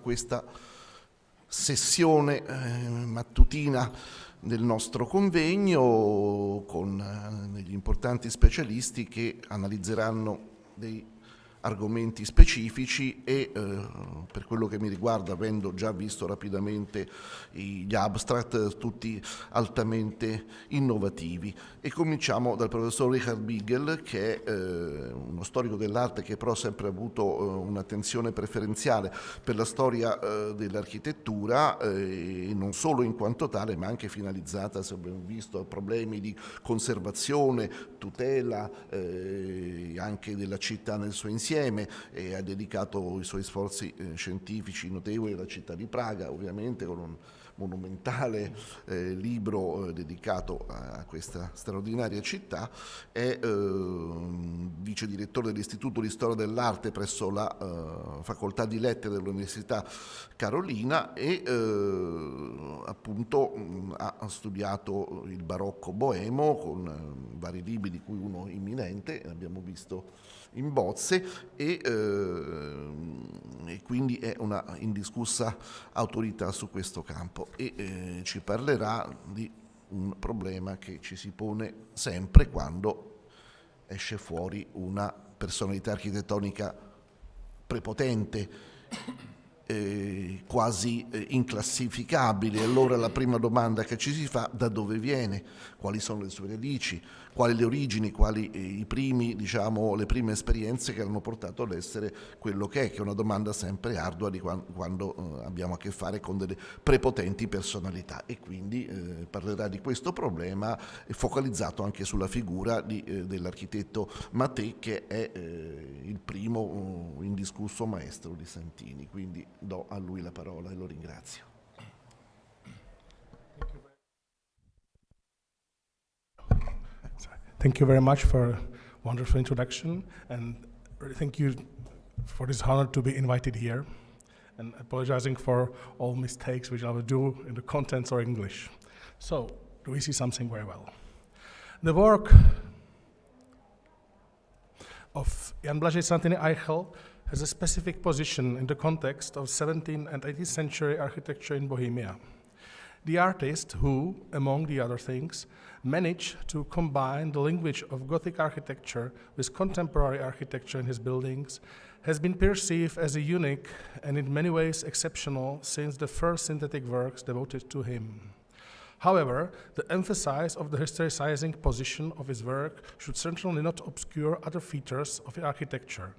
questa sessione mattutina del nostro convegno con degli importanti specialisti che analizzeranno dei argomenti specifici e per quello che mi riguarda, avendo già visto rapidamente gli abstract, tutti altamente innovativi. E cominciamo dal professor Richard Biegel, che è uno storico dell'arte che però ha sempre avuto un'attenzione preferenziale per la storia dell'architettura, e non solo in quanto tale, ma anche finalizzata, se abbiamo visto, a problemi di conservazione, tutela anche della città nel suo insieme, e ha dedicato i suoi sforzi scientifici notevoli alla città di Praga, ovviamente con un monumentale libro dedicato a questa straordinaria città. È vice direttore dell'Istituto di Storia dell'Arte presso la Facoltà di Lettere dell'Università Carolina e appunto ha studiato il barocco boemo con vari libri, di cui uno imminente, abbiamo visto in bozze, e quindi è una indiscussa autorità su questo campo e ci parlerà di un problema che ci si pone sempre quando esce fuori una personalità architettonica prepotente, quasi inclassificabile. Allora la prima domanda che ci si fa: da dove viene? Quali sono le sue radici? Quali le origini? Quali i primi, diciamo, le prime esperienze che hanno portato ad essere quello che è una domanda sempre ardua di quando abbiamo a che fare con delle prepotenti personalità, e quindi parlerà di questo problema focalizzato anche sulla figura dell'architetto Mattei, che è il primo indiscusso maestro di Santini. Quindi do a lui la parola e lo ringrazio. Thank you very much for a wonderful introduction, and thank you for this honor to be invited here, and apologizing for all mistakes which I will do in the contents or English. So, do we see something very well? The work of Jan Blažej Santini-Aichel has a specific position in the context of 17th and 18th century architecture in Bohemia. The artist who, among the other things, managed to combine the language of Gothic architecture with contemporary architecture in his buildings has been perceived as a unique and in many ways exceptional since the first synthetic works devoted to him. However, the emphasis of the historicizing position of his work should certainly not obscure other features of architecture,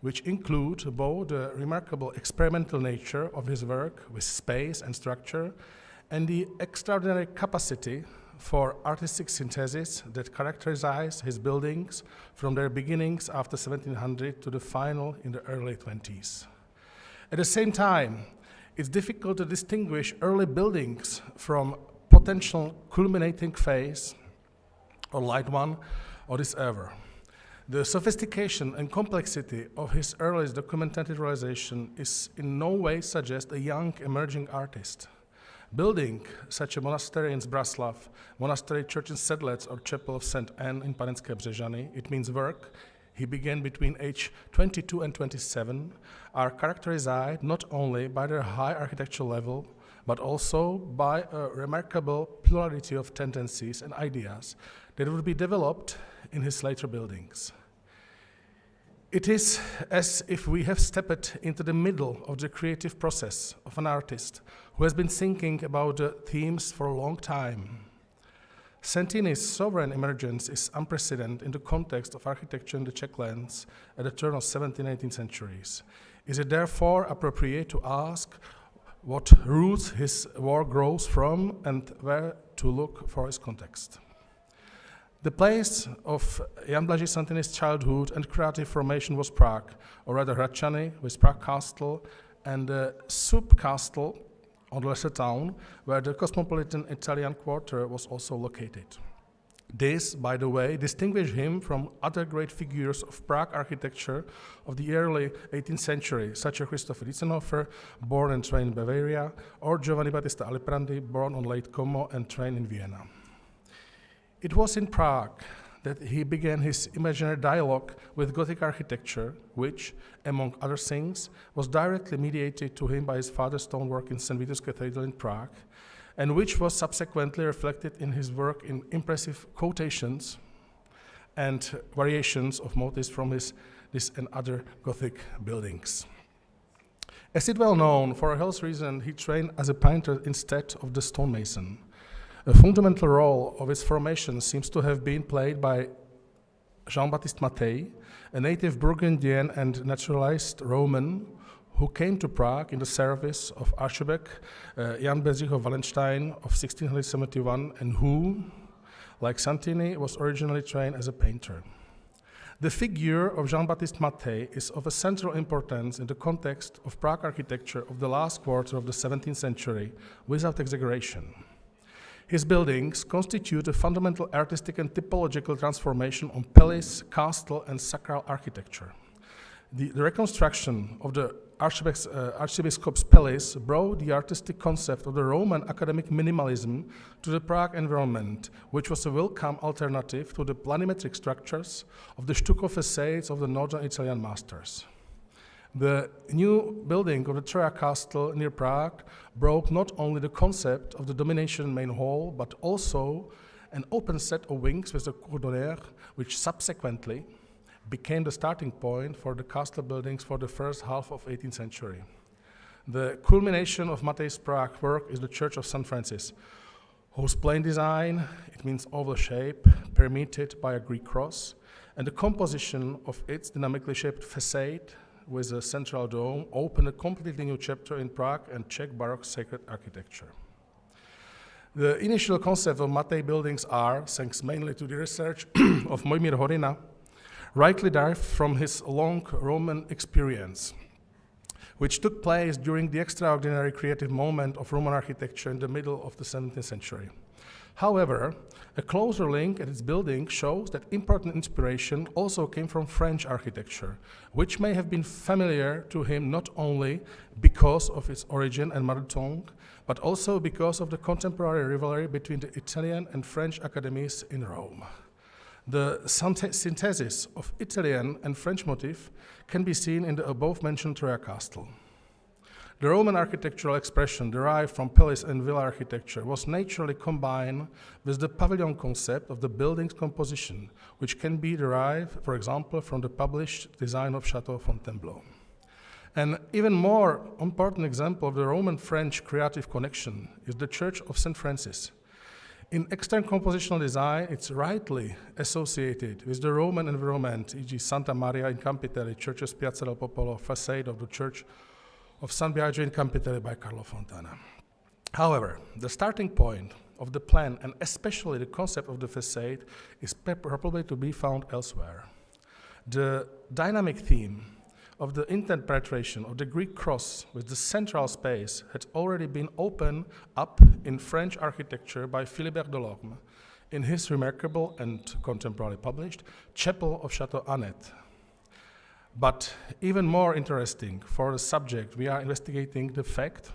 which include both the remarkable experimental nature of his work with space and structure and the extraordinary capacity for artistic synthesis that characterized his buildings from their beginnings after 1700 to the final in the early 20s. At the same time, it's difficult to distinguish early buildings from potential culminating phase or light one of this era. The sophistication and complexity of his earliest documented realization is in no way suggest a young emerging artist. Building such a monastery in Zbraslav, monastery church in Sedlec, or chapel of St. Anne in Panenské Břežany, it means work he began between age 22 and 27, are characterized not only by their high architectural level, but also by a remarkable plurality of tendencies and ideas that would be developed in his later buildings. It is as if we have stepped into the middle of the creative process of an artist who has been thinking about the themes for a long time. Santini's sovereign emergence is unprecedented in the context of architecture in the Czech lands at the turn of 17th and 18th centuries. Is it therefore appropriate to ask what roots his work grows from and where to look for his context? The place of Jan Blažej Santini's childhood and creative formation was Prague, or rather Hradčany with Prague Castle and the sub-castle on the lesser town, where the cosmopolitan Italian quarter was also located. This, by the way, distinguished him from other great figures of Prague architecture of the early 18th century, such as Christoph Dientzenhofer, born and trained in Bavaria, or Giovanni Battista Aliprandi, born on Lake Como and trained in Vienna. It was in Prague that he began his imaginary dialogue with Gothic architecture, which, among other things, was directly mediated to him by his father's stonework in St. Vitus Cathedral in Prague, and which was subsequently reflected in his work in impressive quotations and variations of motifs from this and other Gothic buildings. As it well known, for a health reason, he trained as a painter instead of the stonemason. A fundamental role of its formation seems to have been played by Jean-Baptiste Mattei, a native Burgundian and naturalized Roman who came to Prague in the service of Archbishop Jan Blažej Wallenstein of 1671 and who, like Santini, was originally trained as a painter. The figure of Jean-Baptiste Mattei is of a central importance in the context of Prague architecture of the last quarter of the 17th century, without exaggeration. His buildings constitute a fundamental artistic and typological transformation on palace, castle, and sacral architecture. The reconstruction of the Archbishop's Palace brought the artistic concept of the Roman academic minimalism to the Prague environment, which was a welcome alternative to the planimetric structures of the stucco facades of the northern Italian masters. The new building of the Troja Castle near Prague brought not only the concept of the domination main hall, but also an open set of wings with the cordonnière, which subsequently became the starting point for the castle buildings for the first half of 18th century. The culmination of Mattei's Prague work is the Church of St. Francis, whose plain design, it means oval shape, permeated by a Greek cross, and the composition of its dynamically shaped facade with a central dome opened a completely new chapter in Prague and Czech Baroque sacred architecture. The initial concept of Mattei buildings are, thanks mainly to the research of Mojmír Horina, rightly derived from his long Roman experience, which took place during the extraordinary creative moment of Roman architecture in the middle of the 17th century. However, a closer link at its building shows that important inspiration also came from French architecture, which may have been familiar to him not only because of its origin and mother tongue, but also because of the contemporary rivalry between the Italian and French academies in Rome. The synthesis of Italian and French motif can be seen in the above-mentioned Troja Castle. The Roman architectural expression derived from palace and villa architecture was naturally combined with the pavilion concept of the building's composition, which can be derived, for example, from the published design of Château Fontainebleau. An even more important example of the Roman-French creative connection is the Church of St. Francis. In external compositional design, it's rightly associated with the Roman environment, e.g. Santa Maria in Campitelli, Church's Piazza del Popolo, facade of the Church of San Biagio in Campitelli by Carlo Fontana. However, the starting point of the plan, and especially the concept of the facade, is probably to be found elsewhere. The dynamic theme of the interpretation of the Greek cross with the central space had already been opened up in French architecture by Philibert Delorme in his remarkable and contemporarily published Chapel of Château Annette. But even more interesting for the subject, we are investigating the fact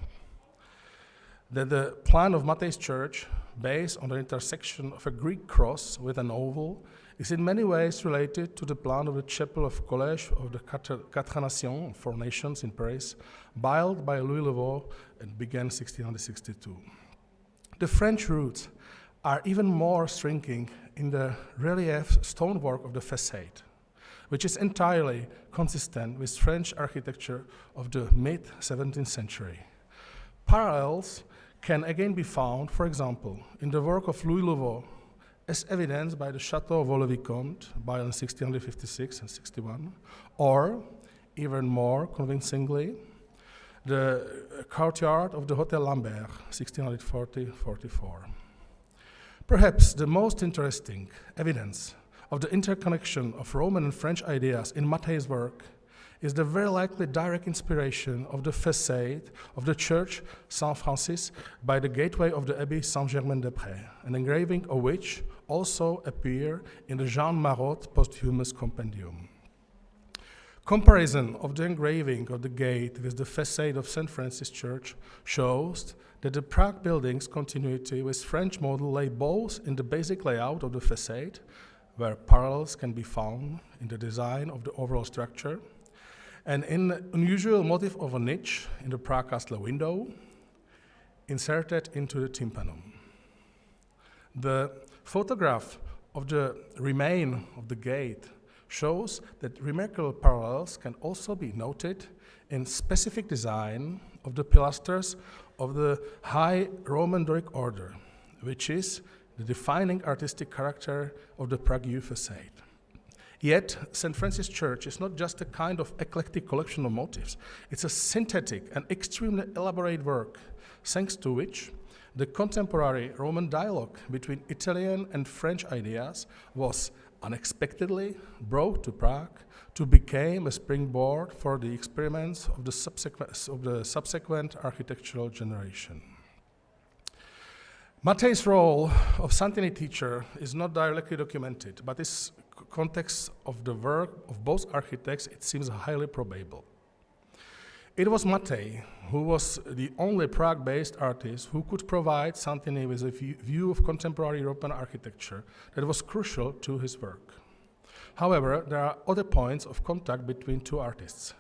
that the plan of Mattei's church, based on the intersection of a Greek cross with an oval, is in many ways related to the plan of the chapel of Collège of the Quatre Nations, 4 Nations in Paris, built by Louis Le Vau and began 1662. The French roots are even more striking in the relief stonework of the facade, which is entirely consistent with French architecture of the mid-17th century. Parallels can again be found, for example, in the work of Louis Le Vau, as evidenced by the Château of Vaux-le-Vicomte, built in 1656 and 61, or, even more convincingly, the courtyard of the Hotel Lambert, 1640-44. Perhaps the most interesting evidence of the interconnection of Roman and French ideas in Mattei's work is the very likely direct inspiration of the facade of the church Saint Francis by the gateway of the Abbey Saint-Germain-des-Prés, an engraving of which also appear in the Jean Marot posthumous compendium. Comparison of the engraving of the gate with the facade of St. Francis Church shows that the Prague building's continuity with French model lay both in the basic layout of the facade, where parallels can be found in the design of the overall structure, and in the unusual motif of a niche in the Pracastle window inserted into the tympanum. The photograph of the remain of the gate shows that remarkable parallels can also be noted in specific design of the pilasters of the high Roman Doric order, which is the defining artistic character of the Prague facade. Yet, St. Francis Church is not just a kind of eclectic collection of motifs. It's a synthetic and extremely elaborate work, thanks to which the contemporary Roman dialogue between Italian and French ideas was unexpectedly brought to Prague to become a springboard for the experiments of the subsequent architectural generation. Mattei's role of Santini teacher is not directly documented, but in context of the work of both architects, it seems highly probable. It was Mattei who was the only Prague-based artist who could provide Santini with a view of contemporary European architecture that was crucial to his work. However, there are other points of contact between two artists.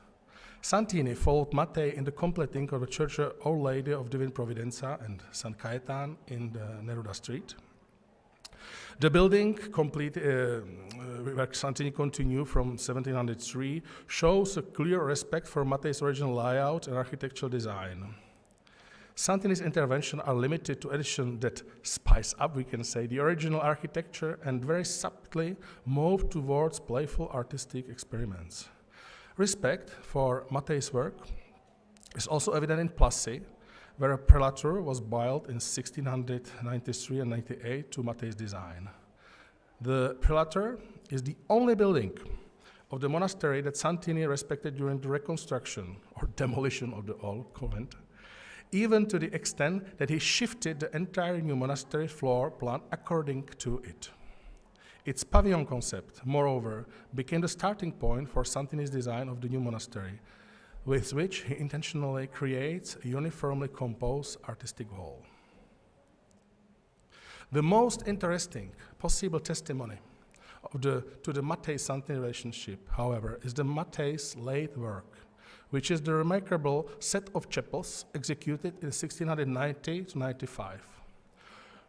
Santini followed Mattei in the completing of the Church of Our Lady of Divine Providenza and St. Cajetan in the Neruda Street. The building, where Santini continued from 1703, shows a clear respect for Mattei's original layout and architectural design. Santini's interventions are limited to additions that spice up, we can say, the original architecture and very subtly move towards playful artistic experiments. Respect for Mattei's work is also evident in Plassy, where a prelature was built in 1693 and 98 to Mattei's design. The prelature is the only building of the monastery that Santini respected during the reconstruction or demolition of the old convent, even to the extent that he shifted the entire new monastery floor plan according to it. Its pavilion concept, moreover, became the starting point for Santini's design of the new monastery, with which he intentionally creates a uniformly composed artistic whole. The most interesting possible testimony to the Mattei-Santini relationship, however, is the Mattei's late work, which is the remarkable set of chapels executed in 1690 to 95.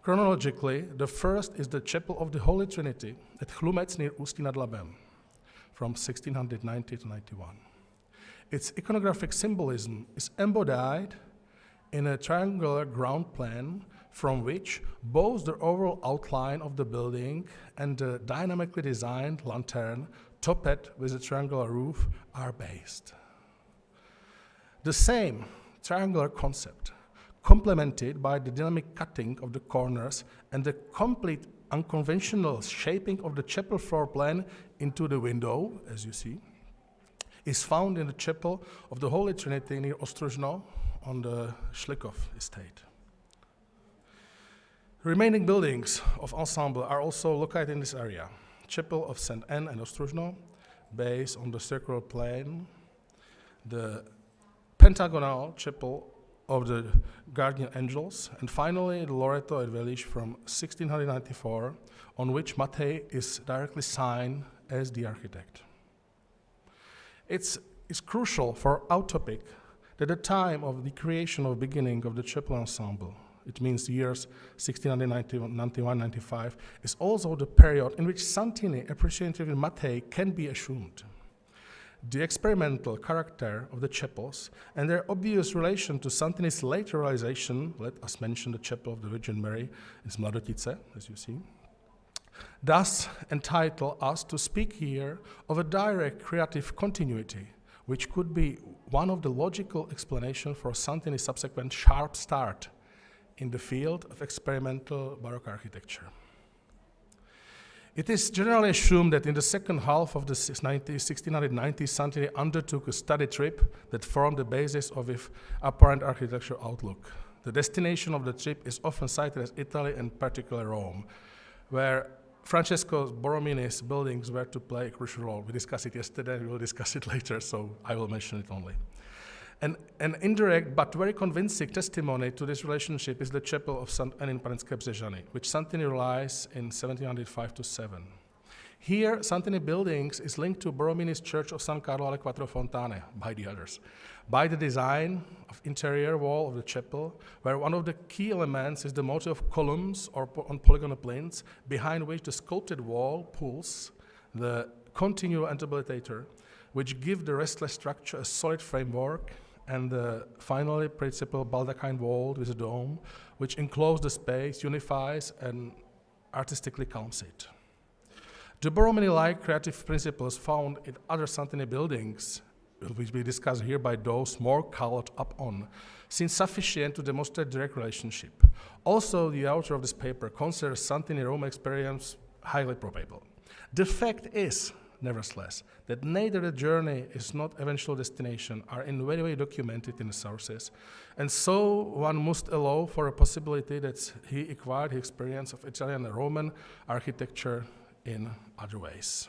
Chronologically, the first is the Chapel of the Holy Trinity at Chlumec near Ústí nad Labem from 1690 to 91. Its iconographic symbolism is embodied in a triangular ground plan from which both the overall outline of the building and the dynamically designed lantern topped with a triangular roof are based. The same triangular concept, complemented by the dynamic cutting of the corners and the complete unconventional shaping of the chapel floor plan into the window, as you see, is found in the Chapel of the Holy Trinity near Ostrožno on the Šlikov estate. Remaining buildings of ensemble are also located in this area. Chapel of St. Anne and Ostrožno, based on the circular plane, the pentagonal chapel of the Guardian Angels, and finally the Loreto at Veliš from 1694, on which Mattei is directly signed as the architect. It's crucial for our topic that the time of the creation of beginning of the chapel ensemble, it means the years 1691-95, is also the period in which Santini appreciated Mattei can be assumed. The experimental character of the chapels and their obvious relation to Santini's later realization, let us mention the Chapel of the Virgin Mary in Mladotice, as you see, thus entitle us to speak here of a direct creative continuity, which could be one of the logical explanations for Santini's subsequent sharp start in the field of experimental Baroque architecture. It is generally assumed that in the second half of the 1690s, Santini undertook a study trip that formed the basis of his apparent architectural outlook. The destination of the trip is often cited as Italy and particularly Rome, where Francesco Borromini's buildings were to play a crucial role. We discussed it yesterday, we will discuss it later, so I will mention it only. An indirect but very convincing testimony to this relationship is the Chapel of St. Anne in Panenské Břežany, which Santini realized in 1705-7. Here, Santini buildings is linked to Borromini's Church of San Carlo alle Quattro Fontane by the others, by the design of interior wall of the chapel, where one of the key elements is the motif of columns or on polygonal plinths, behind which the sculpted wall pulls the continual interbolitator, which give the restless structure a solid framework, and the finally principal baldachin wall with a dome, which encloses the space, unifies, and artistically calms it. The Borromini-like creative principles found in other Santini buildings, which we discuss here by those more colored up on, seem sufficient to demonstrate direct relationship. Also, the author of this paper considers Santini Rome experience highly probable. The fact is, nevertheless, that neither the journey is not eventual destination are in any way documented in the sources, and so one must allow for a possibility that he acquired the experience of Italian and Roman architecture in other ways.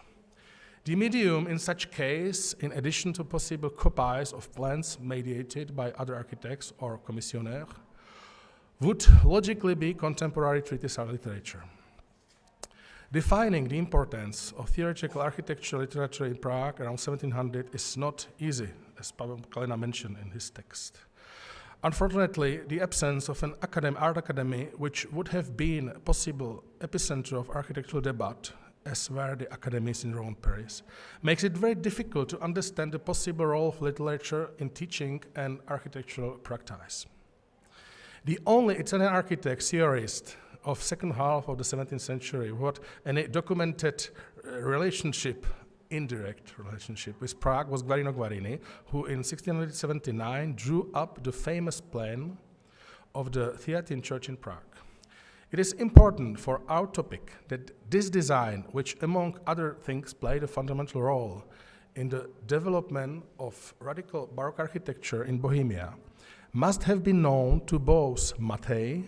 The medium in such case, in addition to possible copies of plans mediated by other architects or commissionaires, would logically be contemporary treatise or literature. Defining the importance of theoretical architectural literature in Prague around 1700 is not easy, as Pavel Kalina mentioned in his text. Unfortunately, the absence of an art academy, which would have been a possible epicenter of architectural debate, as were the academies in Rome and Paris, makes it very difficult to understand the possible role of literature in teaching and architectural practice. The only Italian architect theorist of second half of the 17th century who had any documented indirect relationship with Prague was Guarino Guarini, who in 1679 drew up the famous plan of the Theatine Church in Prague. It is important for our topic that this design, which among other things played a fundamental role in the development of radical Baroque architecture in Bohemia, must have been known to both Mattei,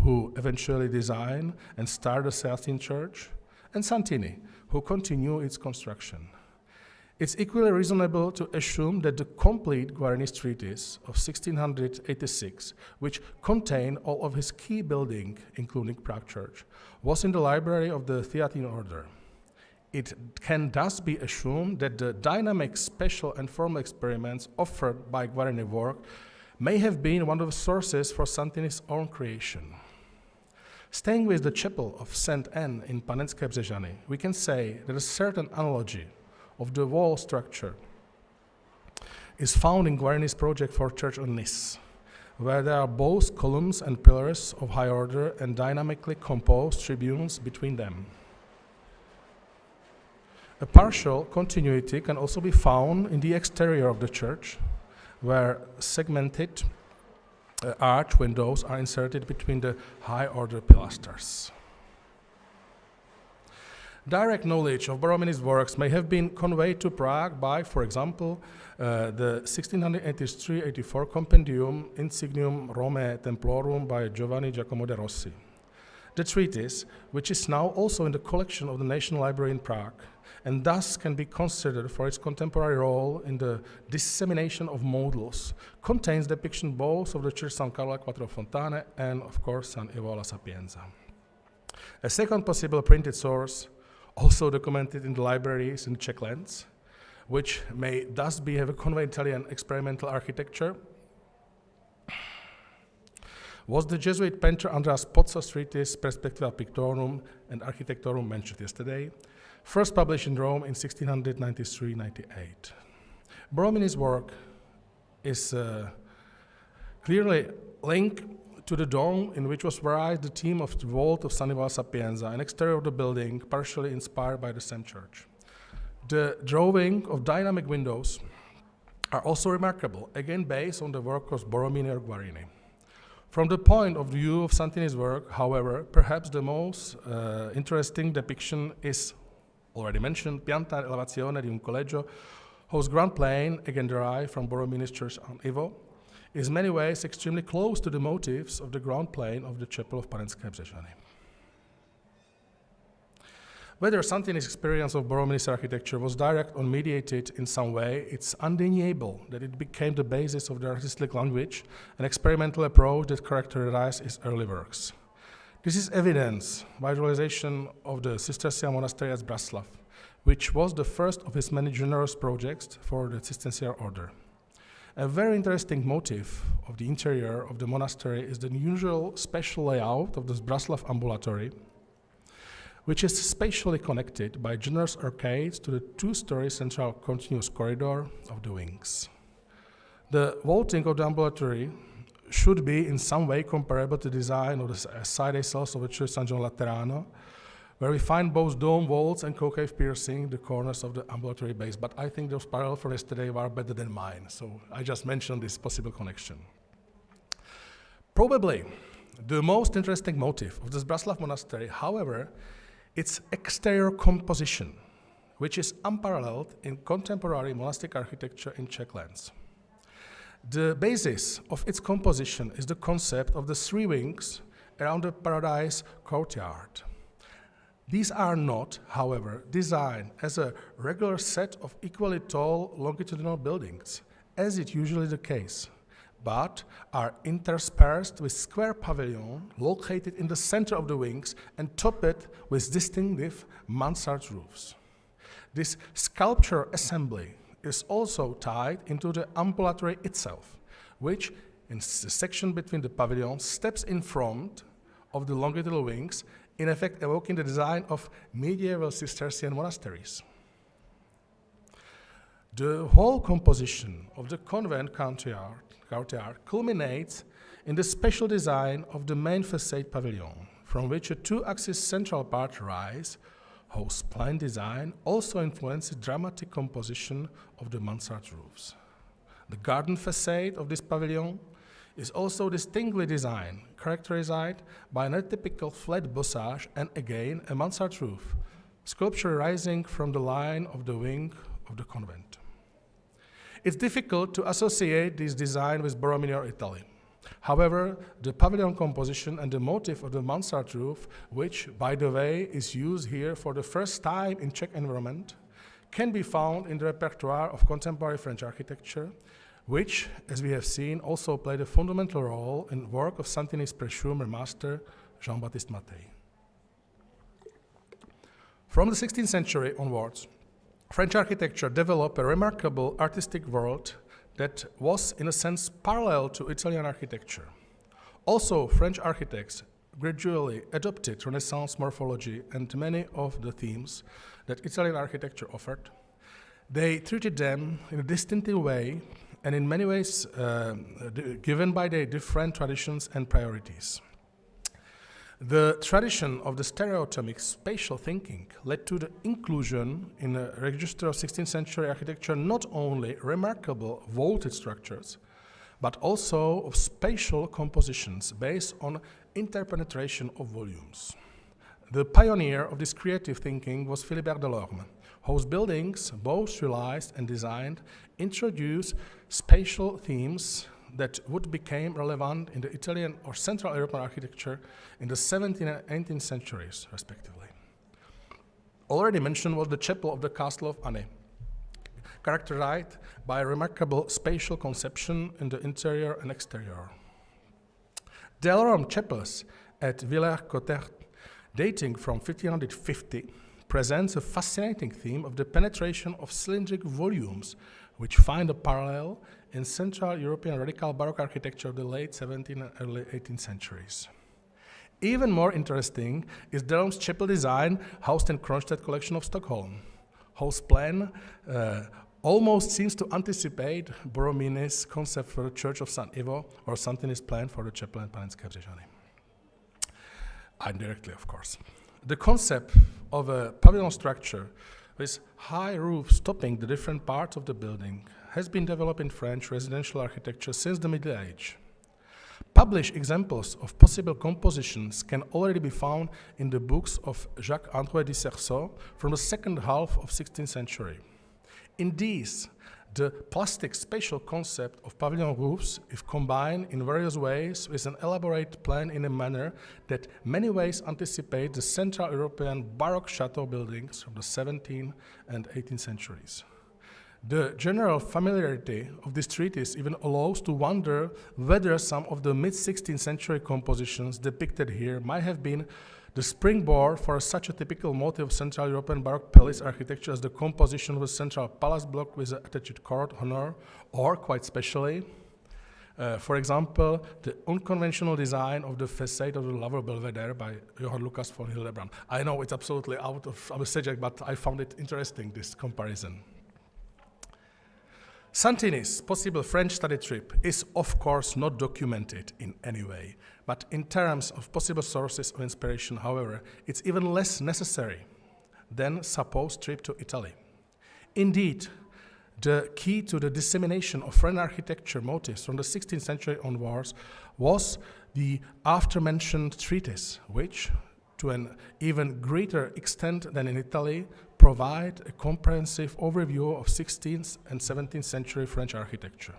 who eventually designed and started the Theatine Church, and Santini, who continued its construction. It's equally reasonable to assume that the complete Guarini's treatise of 1686, which contained all of his key buildings, including Prague Church, was in the library of the Theatine Order. It can thus be assumed that the dynamic, special, and formal experiments offered by Guarini's work may have been one of the sources for Santini's own creation. Staying with the chapel of St. Anne in Panenské Břežany, we can say that a certain analogy of the wall structure is found in Guarini's project for Church of Nice, where there are both columns and pillars of high order and dynamically composed tribunes between them. A partial continuity can also be found in the exterior of the church, where segmented arch windows are inserted between the high order pilasters. Direct knowledge of Borromini's works may have been conveyed to Prague by, for example, the 1683-84 Compendium Insignium Romae Templorum by Giovanni Giacomo de Rossi. The treatise, which is now also in the collection of the National Library in Prague, and thus can be considered for its contemporary role in the dissemination of models, contains depiction both of the Church San Carlo alle Quattro Fontane and, of course, San Ivo alla Sapienza. A second possible printed source, also documented in the libraries in Czech lands, which may thus be have a conveyed Italian experimental architecture, was the Jesuit painter Andreas Pozzo's treatise Perspectiva Pictorum and Architectorum mentioned yesterday, first published in Rome in 1693-98. Borromini's work is clearly linked to the dome in which was varied the theme of the vault of San Ivo alla Sapienza, an exterior of the building partially inspired by the same church. The drawing of dynamic windows are also remarkable, again based on the work of Borromini or Guarini. From the point of view of Santini's work, however, perhaps the most interesting depiction is already mentioned Pianta Elevazione di un Collegio, whose ground plane, again derived from Borromini's church on Ivo, is in many ways extremely close to the motifs of the ground plane of the chapel of Panenské Břežany. Whether Santini's experience of Borromini's architecture was direct or mediated in some way, it's undeniable that it became the basis of the artistic language and experimental approach that characterized his early works. This is evidence by realization of the Cistercian monastery at Braslav, which was the first of its many generous projects for the Cistercian order. A very interesting motif of the interior of the monastery is the unusual spatial layout of this Braslav ambulatory, which is spatially connected by generous arcades to the two-story central continuous corridor of the wings. The vaulting of the ambulatory should be in some way comparable to the design of the side aisles of the church San John Laterano, where we find both dome vaults and concave piercing the corners of the ambulatory base. But I think those parallels from yesterday were better than mine, so I just mentioned this possible connection. Probably the most interesting motif of this Braslav monastery, however, its exterior composition, which is unparalleled in contemporary monastic architecture in Czech lands. The basis of its composition is the concept of the three wings around the paradise courtyard. These are not, however, designed as a regular set of equally tall longitudinal buildings, as is usually the case, but are interspersed with square pavilions located in the center of the wings and topped with distinctive mansard roofs. This sculpture assembly is also tied into the ambulatory itself, which, in the section between the pavilions, steps in front of the longitudinal wings, in effect evoking the design of medieval Cistercian monasteries. The whole composition of the convent courtyard culminates in the special design of the main facade pavilion, from which a two-axis central part rise, whose plain design also influences dramatic composition of the mansard roofs. The garden facade of this pavilion is also distinctly designed, characterized by an atypical flat bossage and again a mansard roof, sculpture rising from the line of the wing of the convent. It's difficult to associate this design with Borromeo, Italy. However, the pavilion composition and the motif of the mansard roof, which, by the way, is used here for the first time in Czech environment, can be found in the repertoire of contemporary French architecture, which, as we have seen, also played a fundamental role in the work of Santini's presumed master, Jean-Baptiste Mattei. From the 16th century onwards, French architecture developed a remarkable artistic world that was, in a sense, parallel to Italian architecture. Also, French architects gradually adopted Renaissance morphology and many of the themes that Italian architecture offered. They treated them in a distinctive way and in many ways given by their different traditions and priorities. The tradition of the stereotomic spatial thinking led to the inclusion in the register of 16th century architecture not only remarkable vaulted structures, but also of spatial compositions based on interpenetration of volumes. The pioneer of this creative thinking was Philibert Delorme, whose buildings, both realized and designed, introduced spatial themes that would become relevant in the Italian or Central European architecture in the 17th and 18th centuries, respectively. Already mentioned was the chapel of the castle of Anne, characterized by a remarkable spatial conception in the interior and exterior. Delorme chapels at Villers-Cotterêts, dating from 1550, presents a fascinating theme of the penetration of cylindric volumes, which find a parallel in Central European radical Baroque architecture of the late 17th and early 18th centuries. Even more interesting is Delorme's chapel design housed in Kronstedt collection of Stockholm, whose plan almost seems to anticipate Borromeo's concept for the Church of San Ivo or Santini's plan for the chapel in Panenské Břežany. Indirectly, of course. The concept of a pavilion structure with high roofs topping the different parts of the building has been developed in French residential architecture since the Middle Age. Published examples of possible compositions can already be found in the books of Jacques-André de Cerceau from the second half of 16th century. In these, the plastic spatial concept of pavilion roofs is combined in various ways with an elaborate plan in a manner that many ways anticipate the Central European Baroque chateau buildings from the 17th and 18th centuries. The general familiarity of this treatise even allows to wonder whether some of the mid-16th century compositions depicted here might have been the springboard for such a typical motif of Central European Baroque palace architecture as the composition of a central palace block with an attached court honor, or, quite specially, for example, the unconventional design of the facade of the Louvre Belvedere by Johann Lucas von Hildebrand. I know it's absolutely out of our subject, but I found it interesting, this comparison. Santini's possible French study trip is, of course, not documented in any way, but in terms of possible sources of inspiration, however, it's even less necessary than supposed trip to Italy. Indeed, the key to the dissemination of French architecture motifs from the 16th century onwards was the after-mentioned treatise, which, to an even greater extent than in Italy, provide a comprehensive overview of 16th and 17th century French architecture.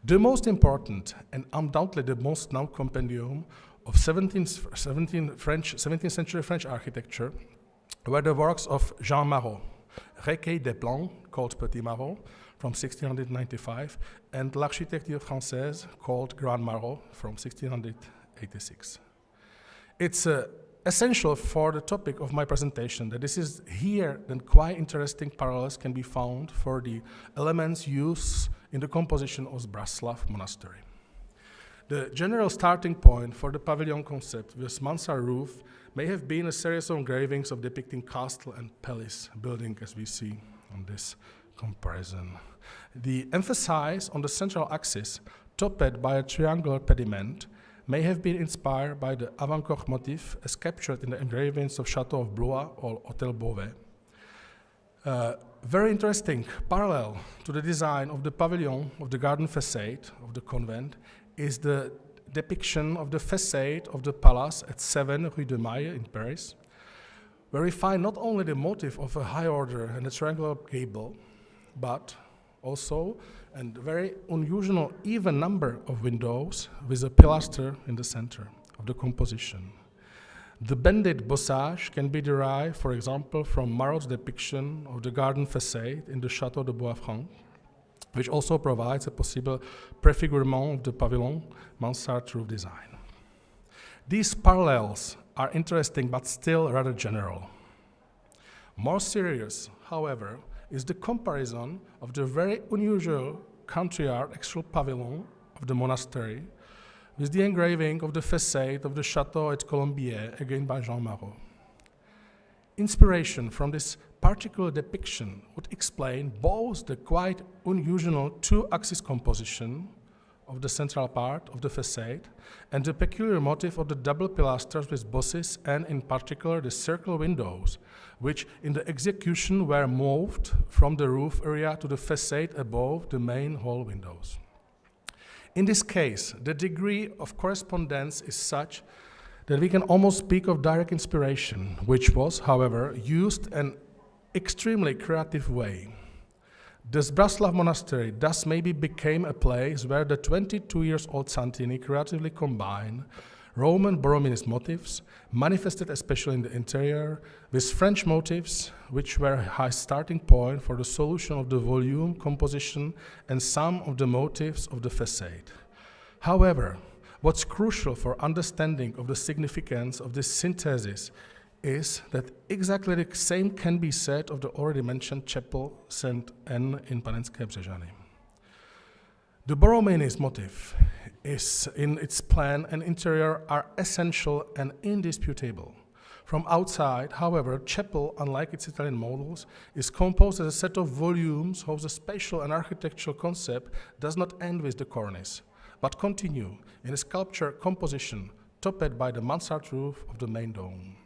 The most important and undoubtedly the most known compendium of 17th century French architecture were the works of Jean Marot, Recueil des Plans, called Petit Marot, from 1695, and L'Architecture Française, called Grand Marot, from 1686. It's essential for the topic of my presentation that this is here that quite interesting parallels can be found for the elements used in the composition of Zbraslav Monastery. The general starting point for the pavilion concept with mansard roof may have been a series of engravings of depicting castle and palace building, as we see on this comparison. The emphasis on the central axis, topped by a triangular pediment, may have been inspired by the avant-cour motif as captured in the engravings of Chateau of Blois or Hôtel Beauvais. Very interesting parallel to the design of the pavilion of the garden facade of the convent is the depiction of the facade of the palace at 7 Rue de Maille in Paris, where we find not only the motif of a high order and a triangular gable, but also a very unusual even number of windows with a pilaster in the center of the composition. The bended bossage can be derived, for example, from Marot's depiction of the garden facade in the Château de Bois-Franc, which also provides a possible prefigurement of the pavilion mansard roof design. These parallels are interesting but still rather general. More serious, however, is the comparison of the very unusual country art actual pavilion of the monastery with the engraving of the facade of the Château at Colombier, again by Jean Marot. Inspiration from this particular depiction would explain both the quite unusual two-axis composition of the central part of the facade and the peculiar motif of the double pilasters with bosses and in particular the circle windows, which in the execution were moved from the roof area to the facade above the main hall windows. In this case, the degree of correspondence is such that we can almost speak of direct inspiration, which was, however, used in an extremely creative way. The Zbraslav Monastery thus maybe became a place where the 22-year-old Santini creatively combined Roman Borromeanist motifs, manifested especially in the interior, with French motifs, which were a high starting point for the solution of the volume, composition, and some of the motifs of the facade. However, what's crucial for understanding of the significance of this synthesis is that exactly the same can be said of the already mentioned Chapel St. Anne in Panenské Břežany. The Borromeanist motif is in its plan and interior are essential and indisputable. From outside, however, chapel, unlike its Italian models, is composed as a set of volumes whose spatial and architectural concept does not end with the cornice, but continue in a sculpture composition topped by the mansard roof of the main dome.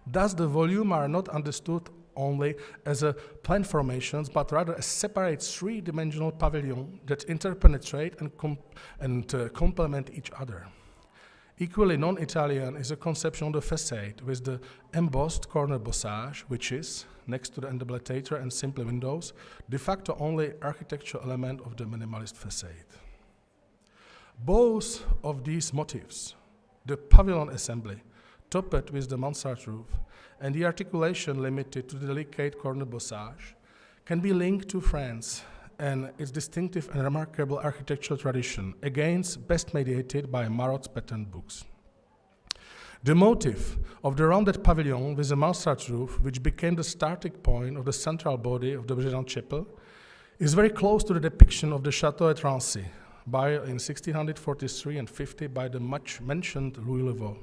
Thus, the volume are not understood only as a plan formations, but rather a separate three-dimensional pavilion that interpenetrate and complement each other. Equally non-Italian is a conception of the facade with the embossed corner bossage, which is, next to the entablature and simple windows, de facto only architectural element of the minimalist facade. Both of these motifs, the pavilion assembly, topped with the mansard roof, and the articulation limited to the delicate corner bossage, can be linked to France and its distinctive and remarkable architectural tradition, against best mediated by Marot's pattern books. The motif of the rounded pavilion with a mansard roof, which became the starting point of the central body of the Brézhane chapel, is very close to the depiction of the Château at Rancy, in 1643 and 50 by the much-mentioned Louis Le Vau.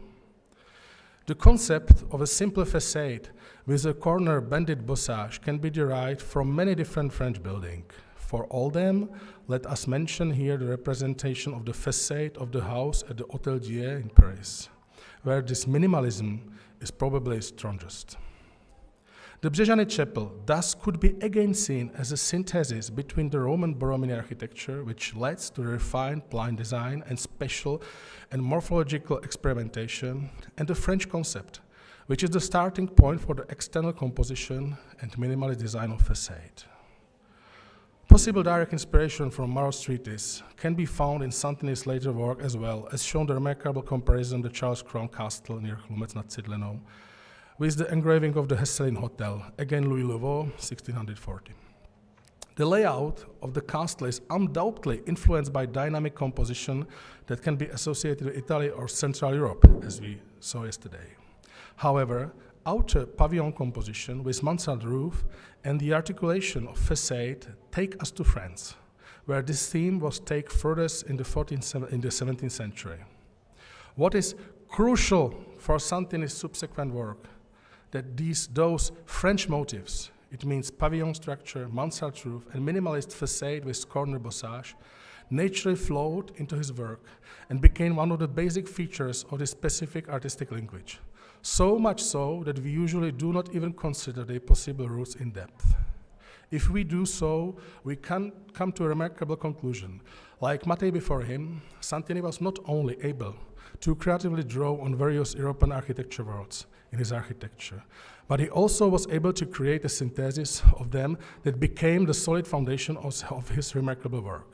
The concept of a simple facade with a corner banded bossage can be derived from many different French buildings. For all them, let us mention here the representation of the facade of the house at the Hôtel Dieu in Paris, where this minimalism is probably strongest. The Brézhane chapel thus could be again seen as a synthesis between the Roman Borromini architecture, which leads to refined plan design and spatial and morphological experimentation, and the French concept, which is the starting point for the external composition and minimalist design of facade. Possible direct inspiration from Marot's treatise can be found in Santini's later work as well, as shown the remarkable comparison the Charles Crown Castle near Chlumec nad Cidlinou with the engraving of the Hesselin Hotel, again Louis Le Vau, 1640. The layout of the castle is undoubtedly influenced by dynamic composition that can be associated with Italy or Central Europe, as we saw yesterday. However, outer pavilion composition with mansard roof and the articulation of facade take us to France, where this theme was taken furthest in the 17th century. What is crucial for Santini's subsequent work, that those French motifs, it means pavilion structure, mansard roof, and minimalist facade with corner bossage, naturally flowed into his work and became one of the basic features of this specific artistic language. So much so that we usually do not even consider their possible roots in depth. If we do so, we can come to a remarkable conclusion. Like Mattei before him, Santini was not only able to creatively draw on various European architecture worlds in his architecture, but he also was able to create a synthesis of them that became the solid foundation of his remarkable work.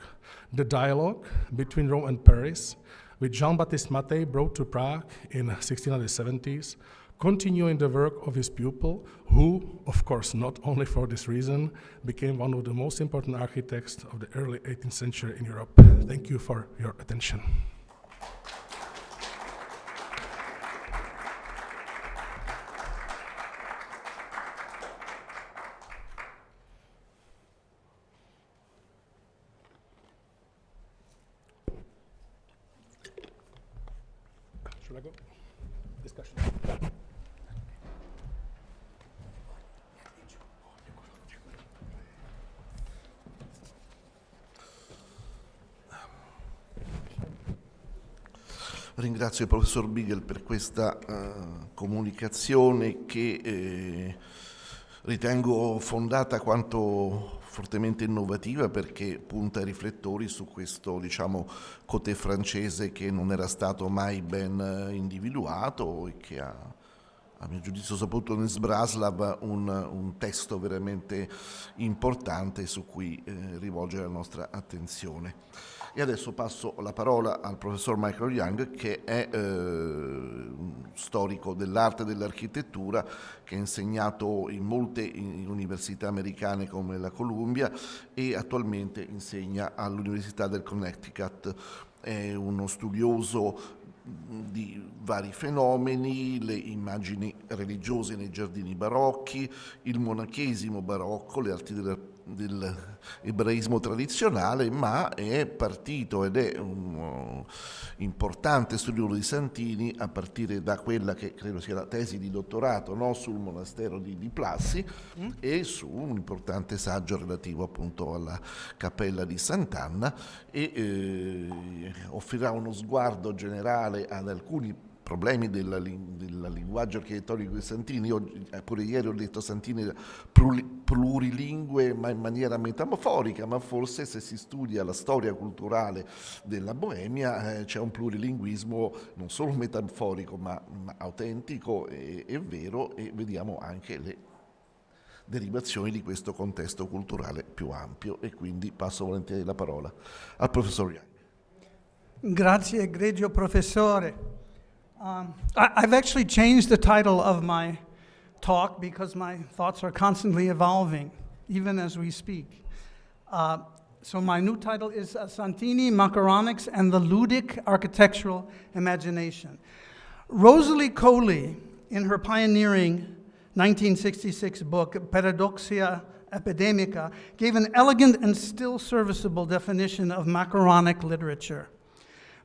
The dialogue between Rome and Paris, which Jean-Baptiste Mattei brought to Prague in 1670s, continuing the work of his pupil, who, of course, not only for this reason, became one of the most important architects of the early 18th century in Europe. Thank you for your attention. Should I go? Discussion. Ringrazio il professor Bigel per questa comunicazione che ritengo fondata quanto fortemente innovativa, perché punta i riflettori su questo, diciamo, côté francese che non era stato mai ben individuato e che ha, a mio giudizio, soprattutto nel Sbraslav, un testo veramente importante su cui rivolgere la nostra attenzione. E adesso passo la parola al professor Michael Young, che è storico dell'arte e dell'architettura, che ha insegnato in molte università americane come la Columbia e attualmente insegna all'Università del Connecticut. È uno studioso di vari fenomeni, le immagini religiose nei giardini barocchi, il monachesimo barocco, le arti dell'ebraismo tradizionale, ma è partito ed è un importante studioso di Santini a partire da quella che credo sia la tesi di dottorato, no? Sul monastero di Plassi e su un importante saggio relativo appunto alla cappella di Sant'Anna, e offrirà uno sguardo generale ad alcuni problemi del linguaggio architettonico di Santini. Io pure ieri ho detto Santini plurilingue ma in maniera metaforica, ma forse se si studia la storia culturale della Boemia c'è un plurilinguismo non solo metaforico ma autentico e vero, e vediamo anche le derivazioni di questo contesto culturale più ampio. E quindi passo volentieri la parola al professor Young. Grazie, egregio professore. I've actually changed the title of my talk because my thoughts are constantly evolving. even as we speak. So my new title is Santini, Macaronics, and the Ludic Architectural Imagination. Rosalie Coley, in her pioneering 1966 book, Paradoxia Epidemica, gave an elegant and still serviceable definition of macaronic literature.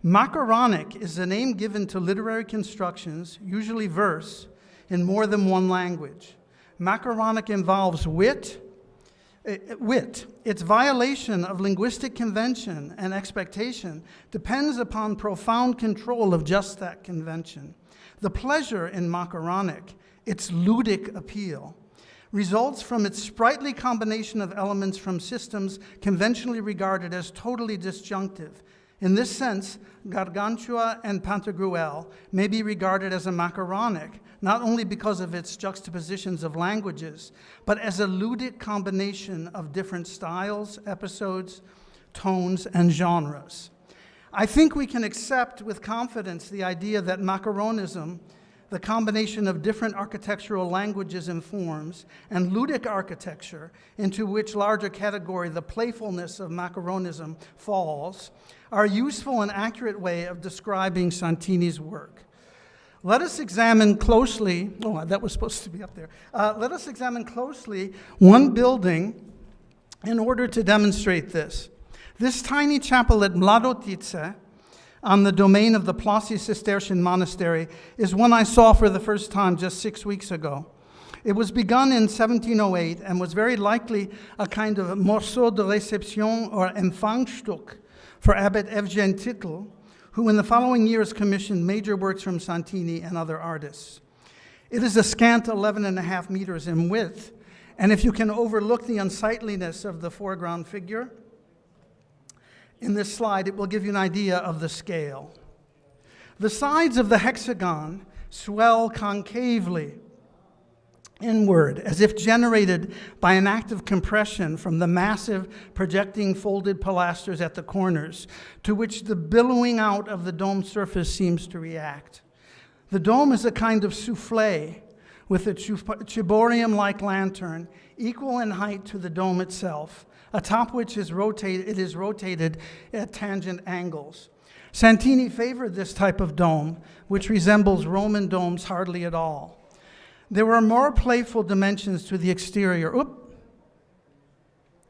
Macaronic is the name given to literary constructions, usually verse, in more than one language. Macaronic involves wit. Its violation of linguistic convention and expectation depends upon profound control of just that convention. The pleasure in macaronic, its ludic appeal, results from its sprightly combination of elements from systems conventionally regarded as totally disjunctive. In this sense, Gargantua and Pantagruel may be regarded as a macaronic, not only because of its juxtapositions of languages, but as a ludic combination of different styles, episodes, tones, and genres. I think we can accept with confidence the idea that macaronism, the combination of different architectural languages and forms, and ludic architecture, into which larger category the playfulness of macaronism falls, are a useful and accurate way of describing Santini's work. Let us examine closely, that was supposed to be up there. Let us examine closely one building in order to demonstrate this. This tiny chapel at Mladotice, on the domain of the Plassi Cistercian Monastery, is one I saw for the first time just 6 weeks ago. It was begun in 1708 and was very likely a kind of morceau de réception or Empfangsstück for Abbot Evgen Tittel, who in the following years commissioned major works from Santini and other artists. It is a scant 11.5 meters in width, and if you can overlook the unsightliness of the foreground figure in this slide, it will give you an idea of the scale. The sides of the hexagon swell concavely inward, as if generated by an act of compression from the massive projecting folded pilasters at the corners, to which the billowing out of the dome surface seems to react. The dome is a kind of souffle with a ciborium-like lantern equal in height to the dome itself, atop which it is rotated at tangent angles. Santini favored this type of dome, which resembles Roman domes hardly at all. There were more playful dimensions to the exterior.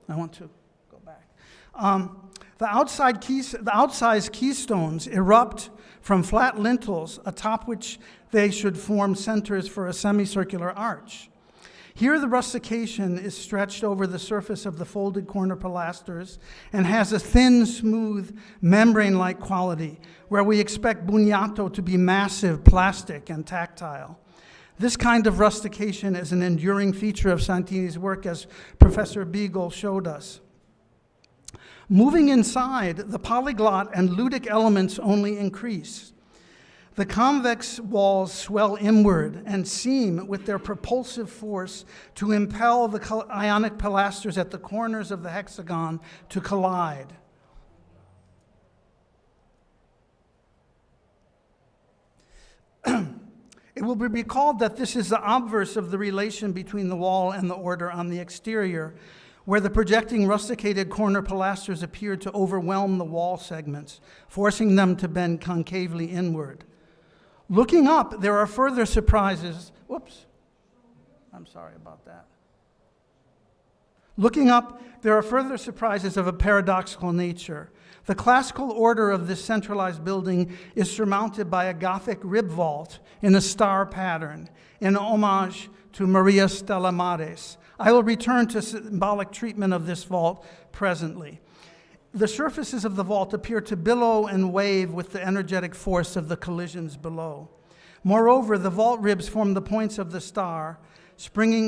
I want to go back. The outsized keystones erupt from flat lintels, atop which they should form centers for a semicircular arch. Here the rustication is stretched over the surface of the folded corner pilasters and has a thin, smooth, membrane-like quality, where we expect bugnato to be massive, plastic, and tactile. This kind of rustication is an enduring feature of Santini's work, as Professor Beagle showed us. Moving inside, the polyglot and ludic elements only increase. The convex walls swell inward and seem, with their propulsive force, to impel the ionic pilasters at the corners of the hexagon to collide. It will be recalled that this is the obverse of the relation between the wall and the order on the exterior, where the projecting rusticated corner pilasters appear to overwhelm the wall segments, forcing them to bend concavely inward. Looking up, there are further surprises. Whoops. I'm sorry about that. Looking up, there are further surprises of a paradoxical nature. The classical order of this centralized building is surmounted by a Gothic rib vault in a star pattern, in homage to Maria Stella Maris. I will return to symbolic treatment of this vault presently. The surfaces of the vault appear to billow and wave with the energetic force of the collisions below. Moreover, the vault ribs form the points of the star, form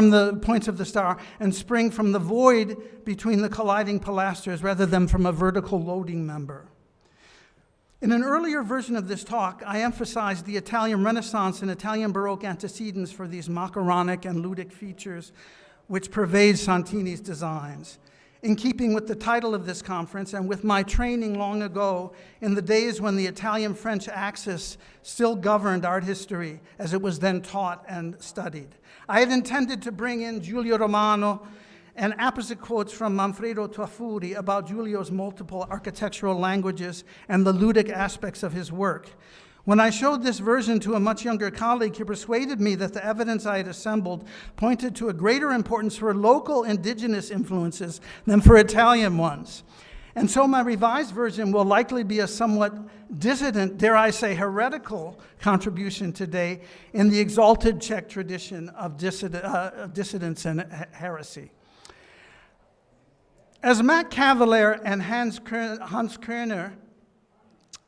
the points of the star and spring from the void between the colliding pilasters rather than from a vertical loading member. In an earlier version of this talk, I emphasized the Italian Renaissance and Italian Baroque antecedents for these macaronic and ludic features which pervade Santini's designs. in keeping with the title of this conference and with my training long ago in the days when the Italian-French axis still governed art history as it was then taught and studied. I had intended to bring in Giulio Romano and apposite quotes from Manfredo Tafuri about Giulio's multiple architectural languages and the ludic aspects of his work. When I showed this version to a much younger colleague, he persuaded me that the evidence I had assembled pointed to a greater importance for local indigenous influences than for Italian ones. And so my revised version will likely be a somewhat dissident, dare I say heretical, contribution today in the exalted Czech tradition of dissidence and heresy. As Matt Cavalier and Hans Kerner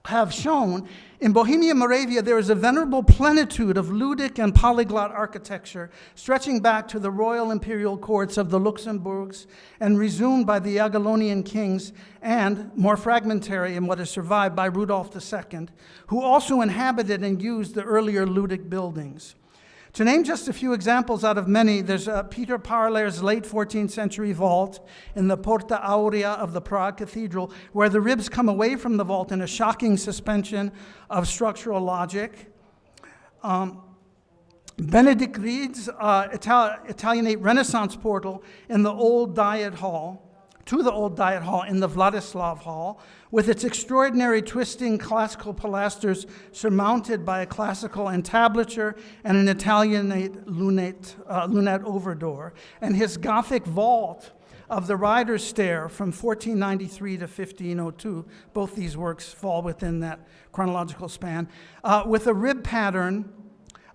have shown, in Bohemia Moravia there is a venerable plenitude of ludic and polyglot architecture stretching back to the royal imperial courts of the Luxembourgs and resumed by the Jagiellonian kings, and more fragmentary in what is survived by Rudolf II, who also inhabited and used the earlier ludic buildings. To name just a few examples out of many, there's Peter Parler's late 14th century vault in the Porta Aurea of the Prague Cathedral, where the ribs come away from the vault in a shocking suspension of structural logic. Benedict Ried's Italianate Renaissance portal in the Old Diet Hall, to the Old Diet Hall in the Vladislav Hall, with its extraordinary twisting classical pilasters surmounted by a classical entablature and an Italianate lunette overdoor, and his Gothic vault of the Rider's Stair from 1493 to 1502. Both these works fall within that chronological span, with a rib pattern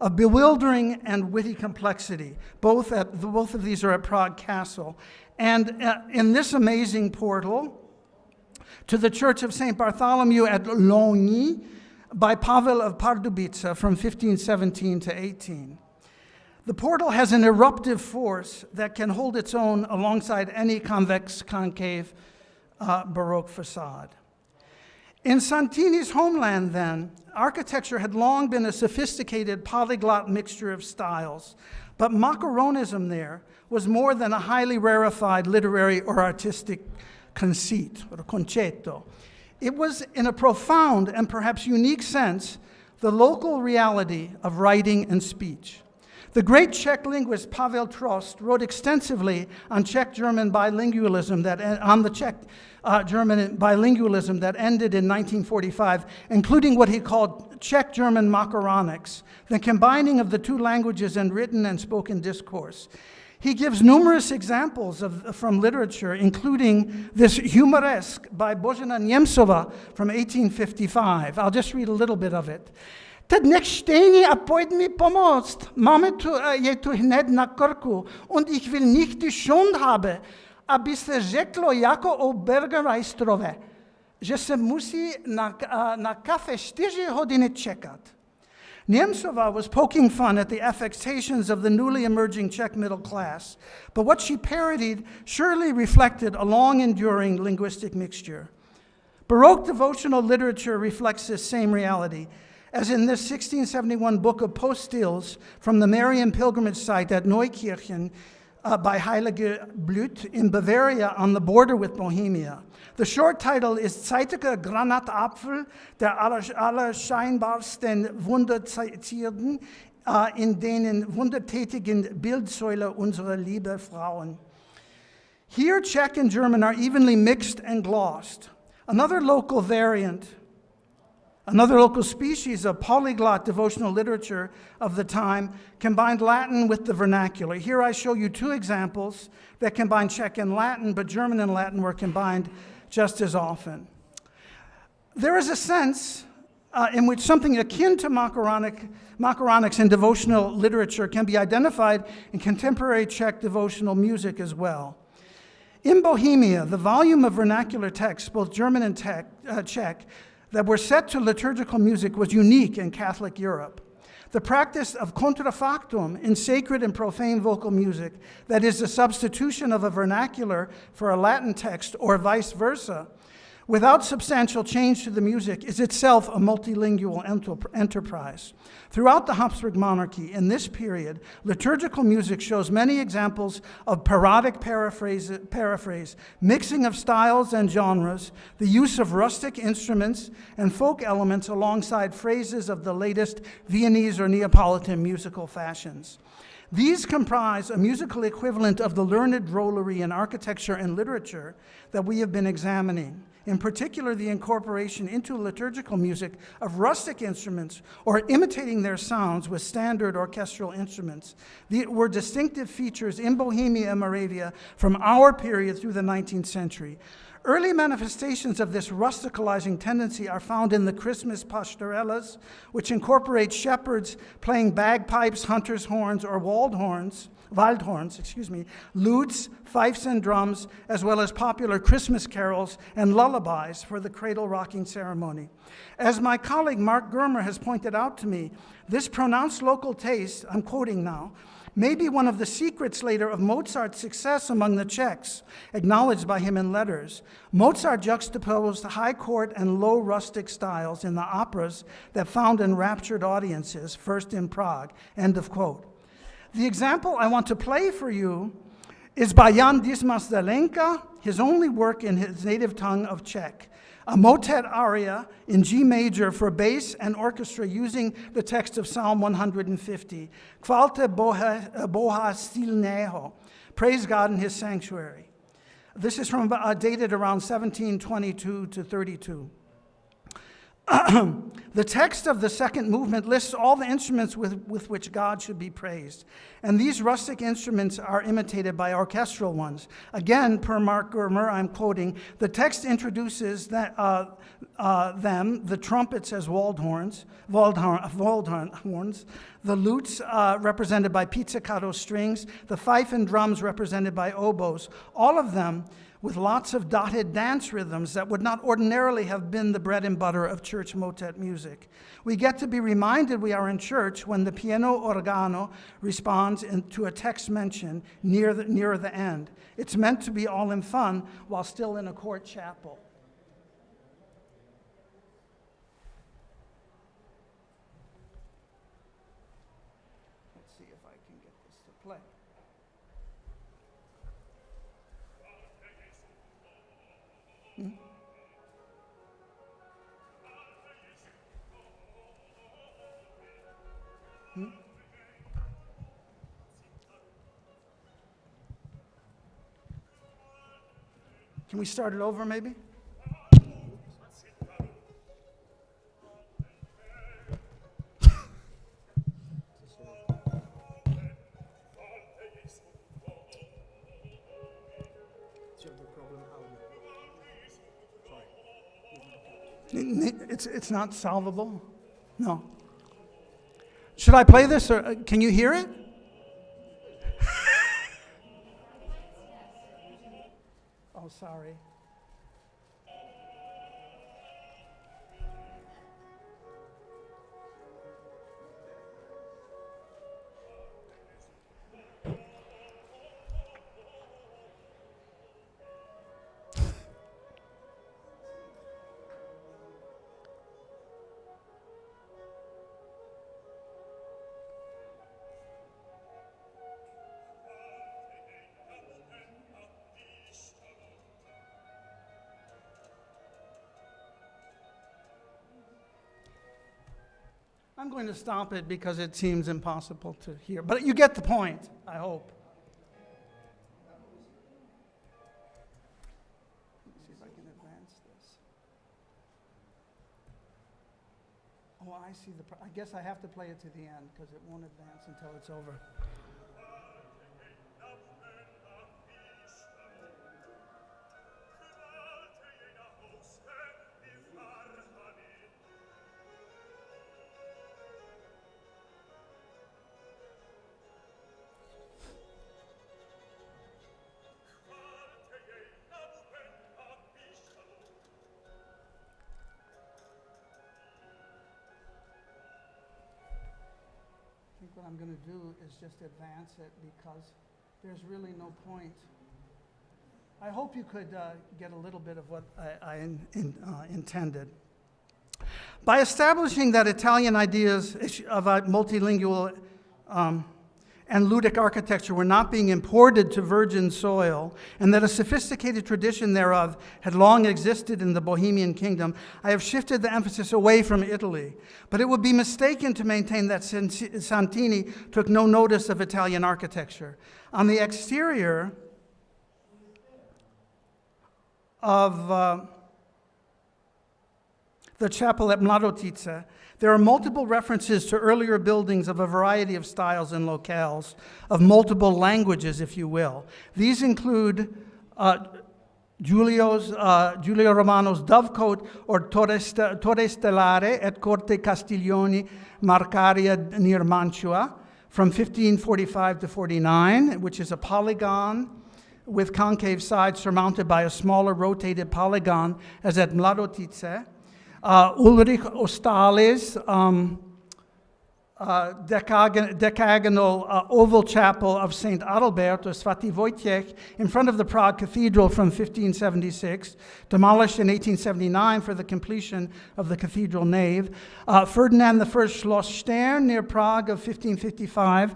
of bewildering and witty complexity. Both of these are at Prague Castle. And in this amazing portal, to the Church of St. Bartholomew at Longny by Pavel of Pardubice from 1517 to 18. The portal has an eruptive force that can hold its own alongside any convex concave Baroque facade. In Santini's homeland, then, architecture had long been a sophisticated polyglot mixture of styles, but macaronism there was more than a highly rarefied literary or artistic conceit, or concetto. It was, in a profound and perhaps unique sense, the local reality of writing and speech. The great Czech linguist Pavel Trost wrote extensively on Czech-German bilingualism German bilingualism that ended in 1945, including what he called Czech-German macaronics, the combining of the two languages in written and spoken discourse. He gives numerous examples from literature, including this humoresque by Božena Němcová from 1855. I'll just read a little bit of it. Teď nech stejně a pojď mi pomoct. Máme je tu hned na krku und ich will nicht die Schuld haben, aby se řeklo jako o Bergermeistrove, že se musí na kafe 4 hodiny čekat. Němcová was poking fun at the affectations of the newly emerging Czech middle class, but what she parodied surely reflected a long-enduring linguistic mixture. Baroque devotional literature reflects this same reality, as in this 1671 book of postilles from the Marian pilgrimage site at Neukirchen by Heilige Blut in Bavaria on the border with Bohemia. The short title is Zeitiger Granatapfel der allerscheinbarsten Wunderzierden in denen wundertätigen Bildsäule unserer liebe Frauen. Here, Czech and German are evenly mixed and glossed. Another local species of polyglot devotional literature of the time combined Latin with the vernacular. Here I show you two examples that combine Czech and Latin, but German and Latin were combined just as often. There is a sense in which something akin to macaronics in devotional literature can be identified in contemporary Czech devotional music as well. In Bohemia, the volume of vernacular texts, both German and Czech, that were set to liturgical music was unique in Catholic Europe. The practice of contrafactum in sacred and profane vocal music, that is the substitution of a vernacular for a Latin text or vice versa, without substantial change to the music, is itself a multilingual enterprise. Throughout the Habsburg monarchy, in this period, liturgical music shows many examples of parodic paraphrase, mixing of styles and genres, the use of rustic instruments and folk elements alongside phrases of the latest Viennese or Neapolitan musical fashions. These comprise a musical equivalent of the learned drollery in architecture and literature that we have been examining. In particular, the incorporation into liturgical music of rustic instruments or imitating their sounds with standard orchestral instruments were distinctive features in Bohemia and Moravia from our period through the 19th century. Early manifestations of this rusticalizing tendency are found in the Christmas pastorellas, which incorporate shepherds playing bagpipes, hunter's horns, or waldhorns, lutes, fifes, and drums, as well as popular Christmas carols and lullabies for the cradle-rocking ceremony. As my colleague Mark Germer has pointed out to me, this pronounced local taste, I'm quoting now, may be one of the secrets later of Mozart's success among the Czechs, acknowledged by him in letters. Mozart juxtaposed high court and low rustic styles in the operas that found enraptured audiences, first in Prague, end of quote. The example I want to play for you is by Jan Dismas Zelenka, his only work in his native tongue of Czech, a motet aria in G major for bass and orchestra using the text of Psalm 150, Chvalte Boha silného, praise God in his sanctuary. This is from dated around 1722 to 32. The text of the second movement lists all the instruments with which God should be praised. And these rustic instruments are imitated by orchestral ones. Again, per Mark Germer, I'm quoting, the text introduces them, the trumpets as waldhorns, the lutes represented by pizzicato strings, the fife and drums represented by oboes, all of them with lots of dotted dance rhythms that would not ordinarily have been the bread and butter of church motet music. We get to be reminded we are in church when the piano organo responds to a text mention near the end. It's meant to be all in fun while still in a court chapel. Let's see if I can get this to play. Can we start it over, maybe? It's not solvable? No. Should I play this, or can you hear it? Oh, sorry. I'm going to stop it because it seems impossible to hear. But you get the point, I hope. Let me see if I can advance this. Oh, I see I guess I have to play it to the end because it won't advance until it's over. What I'm going to do is just advance it because there's really no point I hope you could get a little bit of what I intended. By establishing that Italian ideas of a multilingual and ludic architecture were not being imported to virgin soil, and that a sophisticated tradition thereof had long existed in the Bohemian kingdom, I have shifted the emphasis away from Italy. But it would be mistaken to maintain that Santini took no notice of Italian architecture. On the exterior of the chapel at Mladotice, there are multiple references to earlier buildings of a variety of styles and locales, of multiple languages, if you will. These include Giulio Romano's Dovecote or Torre Stellare at Corte Castiglioni Marcaria near Mantua from 1545 to 49, which is a polygon with concave sides surmounted by a smaller rotated polygon, as at Mladotice. Ulrich Ostale's decagonal oval chapel of St. Adalbert or Svati Wojciech in front of the Prague Cathedral from 1576, demolished in 1879 for the completion of the cathedral nave. Ferdinand I Schloss Stern near Prague of 1555,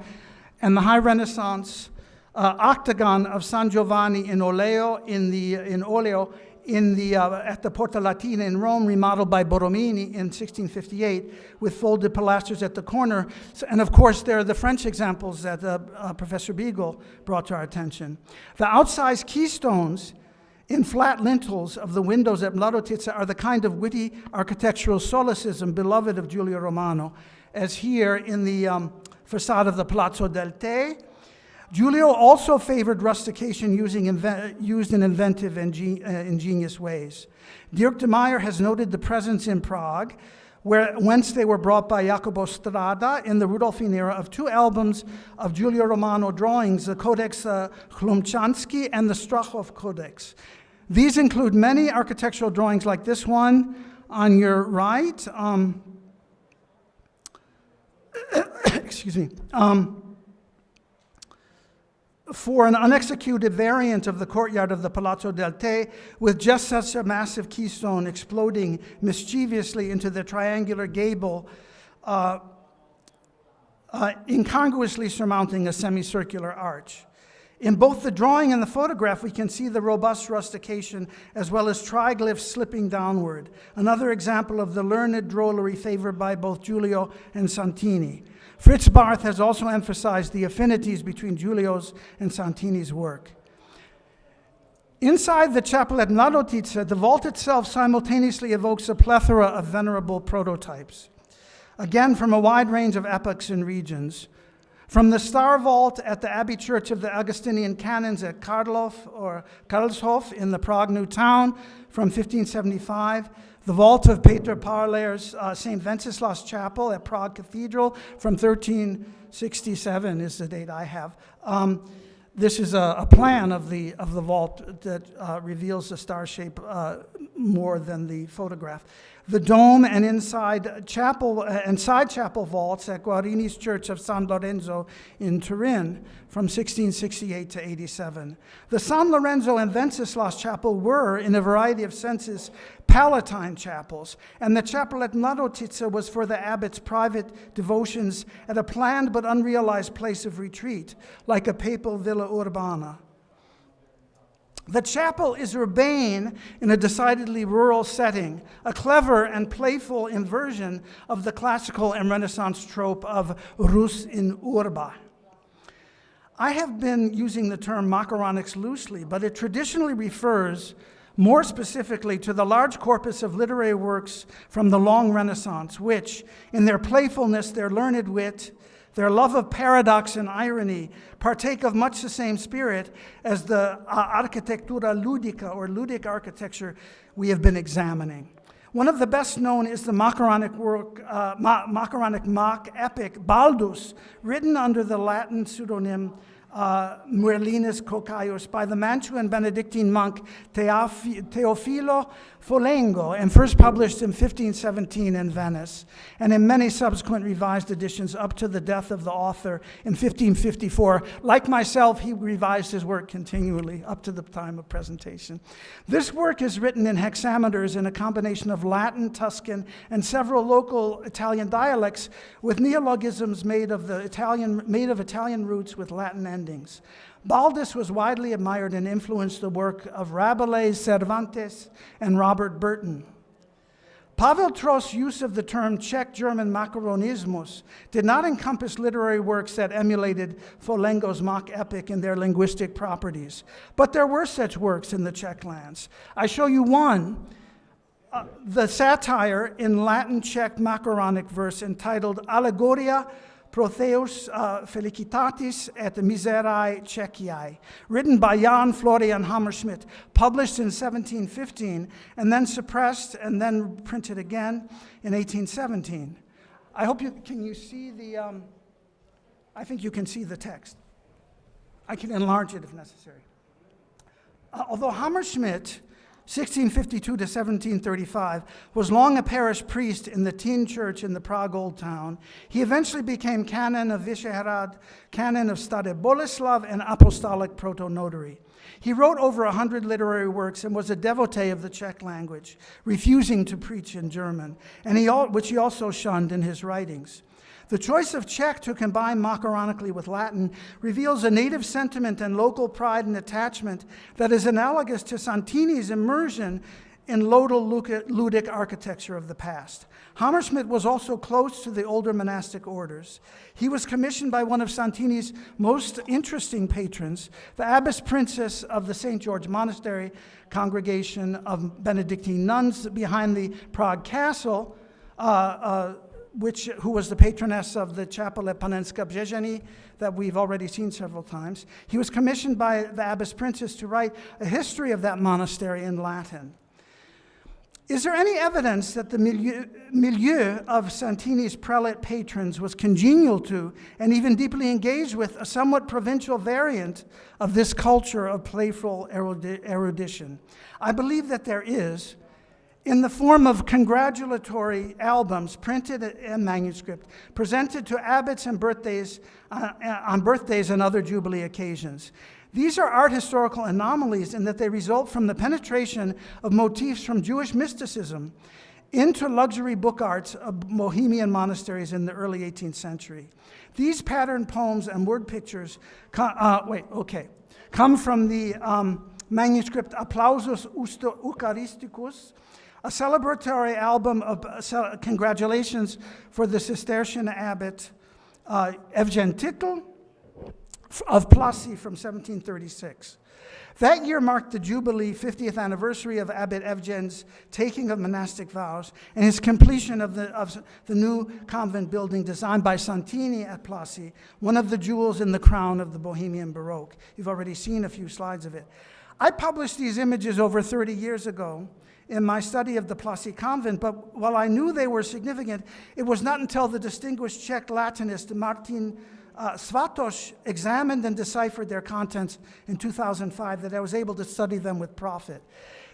and the High Renaissance octagon of San Giovanni in oleo at the Porta Latina in Rome, remodeled by Borromini in 1658, with folded pilasters at the corner. And of course, there are the French examples that Professor Beagle brought to our attention. The outsized keystones in flat lintels of the windows at Mladotice are the kind of witty architectural solecism beloved of Giulio Romano, as here in the facade of the Palazzo del Te. Giulio also favored rustication used in inventive and ingenious ways. Dirk de Meyer has noted the presence in Prague, whence they were brought by Jacopo Strada in the Rudolphine era, of two albums of Giulio Romano drawings, the Codex Chlumchansky and the Strachov Codex. These include many architectural drawings like this one on your right. Excuse me. For an unexecuted variant of the courtyard of the Palazzo del Te, with just such a massive keystone exploding mischievously into the triangular gable, incongruously surmounting a semicircular arch. In both the drawing and the photograph, we can see the robust rustication as well as triglyphs slipping downward, another example of the learned drollery favored by both Giulio and Santini. Fritz Barth has also emphasized the affinities between Giulio's and Santini's work. Inside the chapel at Mladotice, the vault itself simultaneously evokes a plethora of venerable prototypes, again from a wide range of epochs and regions. From the star vault at the Abbey Church of the Augustinian Canons at Karlshof in the Prague New Town from 1575, the vault of Peter Parler's St. Wenceslas Chapel at Prague Cathedral from 1367 is the date I have. This is a plan of the vault that reveals the star shape more than the photograph. The dome and inside chapel and side chapel vaults at Guarini's Church of San Lorenzo in Turin from 1668 to 87. The San Lorenzo and Wenceslas Chapel were, in a variety of senses, Palatine chapels, and the chapel at Mladotice was for the abbot's private devotions at a planned but unrealized place of retreat, like a papal villa urbana. The chapel is urbane in a decidedly rural setting, a clever and playful inversion of the classical and Renaissance trope of rus in urba. I have been using the term macaronics loosely, but it traditionally refers more specifically to the large corpus of literary works from the long Renaissance, which, in their playfulness, their learned wit, their love of paradox and irony, partake of much the same spirit as the architectura ludica, or ludic architecture, we have been examining. One of the best known is the macaronic work, macaronic mock epic Baldus, written under the Latin pseudonym Muerlinus Cocaius by the Mantuan Benedictine monk Teofilo Folengo, and first published in 1517 in Venice, and in many subsequent revised editions up to the death of the author in 1554. Like myself, he revised his work continually up to the time of presentation. This work is written in hexameters in a combination of Latin, Tuscan, and several local Italian dialects, with neologisms made of Italian roots with Latin endings. Baldus was widely admired and influenced the work of Rabelais, Cervantes, and Robert Burton. Pavel Trost's use of the term Czech-German macaronismus did not encompass literary works that emulated Folengo's mock epic in their linguistic properties, but there were such works in the Czech lands. I show you one, the satire in Latin Czech macaronic verse entitled Allegoria Protheus Felicitatis et Miserae Czechii, written by Jan Florian Hammerschmidt, published in 1715, and then suppressed and then printed again in 1817. I hope can you see the, I think you can see the text. I can enlarge it if necessary. Although Hammerschmidt, 1652 to 1735, was long a parish priest in the Tin Church in the Prague Old Town, he eventually became canon of Vyšehrad, canon of Stade Boleslav, and apostolic protonotary. He wrote over 100 literary works and was a devotee of the Czech language, refusing to preach in German, which he also shunned in his writings. The choice of Czech to combine macaronically with Latin reveals a native sentiment and local pride and attachment that is analogous to Santini's immersion in lodal ludic architecture of the past. Hammerschmidt was also close to the older monastic orders. He was commissioned by one of Santini's most interesting patrons, the abbess princess of the St. George Monastery congregation of Benedictine nuns behind the Prague Castle, who was the patroness of the chapel at Panenska Břežany that we've already seen several times. He was commissioned by the abbess princess to write a history of that monastery in Latin. Is there any evidence that the milieu of Santini's prelate patrons was congenial to and even deeply engaged with a somewhat provincial variant of this culture of playful erudition? I believe that there is, in the form of congratulatory albums printed in manuscript, presented to abbots and on birthdays and other jubilee occasions. These are art historical anomalies in that they result from the penetration of motifs from Jewish mysticism into luxury book arts of Bohemian monasteries in the early 18th century. These patterned poems and word pictures come from the manuscript Applausus Eucharisticus, a celebratory album of congratulations for the Cistercian abbot Evgen Titul of Plassy from 1736. That year marked the Jubilee 50th anniversary of Abbot Evgen's taking of monastic vows and his completion of the new convent building designed by Santini at Plassy, one of the jewels in the crown of the Bohemian Baroque. You've already seen a few slides of it. I published these images over 30 years ago in my study of the Plassy convent, but while I knew they were significant, it was not until the distinguished Czech Latinist Martin Svatoš examined and deciphered their contents in 2005 that I was able to study them with profit.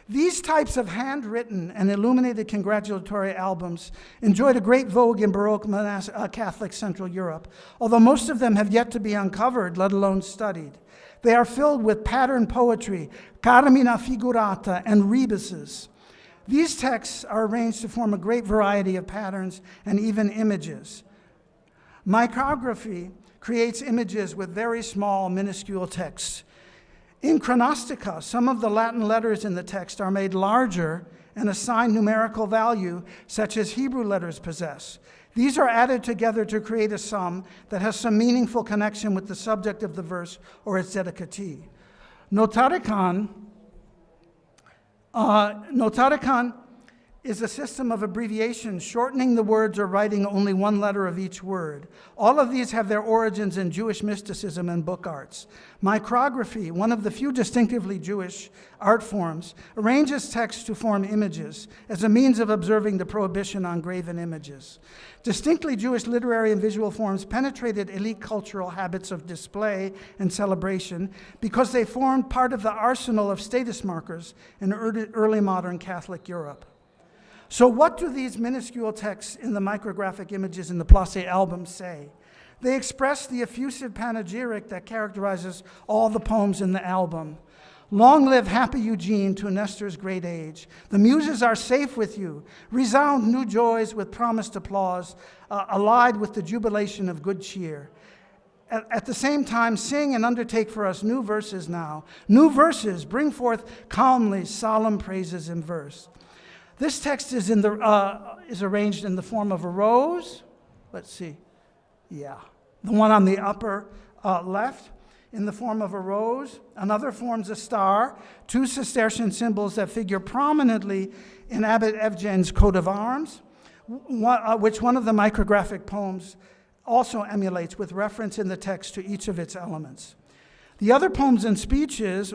These types of handwritten and illuminated congratulatory albums enjoyed a great vogue in Baroque Catholic Central Europe, although most of them have yet to be uncovered, let alone studied. They are filled with pattern poetry, carmina figurata, and rebuses. These texts are arranged to form a great variety of patterns and even images. Micrography creates images with very small, minuscule texts. In chronostica, some of the Latin letters in the text are made larger and assigned numerical value, such as Hebrew letters possess. These are added together to create a sum that has some meaningful connection with the subject of the verse or its dedicatee. Notaricon is a system of abbreviations, shortening the words or writing only one letter of each word. All of these have their origins in Jewish mysticism and book arts. Micrography, one of the few distinctively Jewish art forms, arranges text to form images as a means of observing the prohibition on graven images. Distinctly Jewish literary and visual forms penetrated elite cultural habits of display and celebration because they formed part of the arsenal of status markers in early modern Catholic Europe. So what do these minuscule texts in the micrographic images in the Place album say? They express the effusive panegyric that characterizes all the poems in the album. Long live happy Eugene to Nestor's great age. The muses are safe with you. Resound new joys with promised applause, allied with the jubilation of good cheer. At the same time, sing and undertake for us new verses now. New verses, bring forth calmly solemn praises in verse. This text is arranged in the form of a rose. Let's see. Yeah. The one on the upper left, in the form of a rose. Another forms a star, two Cistercian symbols that figure prominently in Abbot Evgen's coat of arms, which one of the micrographic poems also emulates with reference in the text to each of its elements. The other poems and speeches,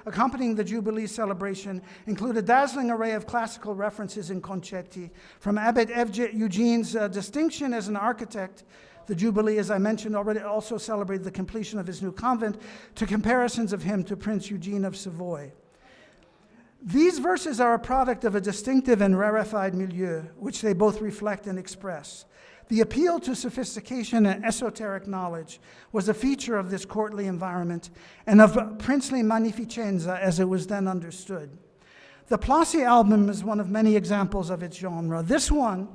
accompanying the Jubilee celebration include a dazzling array of classical references in concetti. From Abbot Eugene's distinction as an architect, the Jubilee, as I mentioned already, also celebrated the completion of his new convent, to comparisons of him to Prince Eugene of Savoy. These verses are a product of a distinctive and rarefied milieu, which they both reflect and express. The appeal to sophistication and esoteric knowledge was a feature of this courtly environment and of princely magnificenza as it was then understood. The Place album is one of many examples of its genre. This one,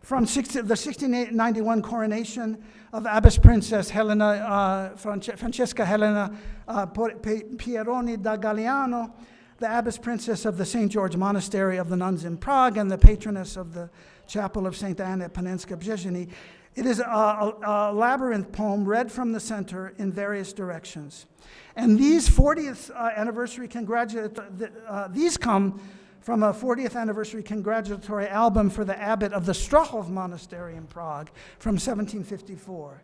from the 1691 coronation of Abbess Princess Helena, Francesca Helena Pieroni da Galliano, the Abbess Princess of the St. George Monastery of the Nuns in Prague and the patroness of the Chapel of St. Anne at Panenska-Brzeziny. It is a labyrinth poem read from the center in various directions. And these 40th anniversary these come from a 40th anniversary congratulatory album for the abbot of the Strachov Monastery in Prague from 1754.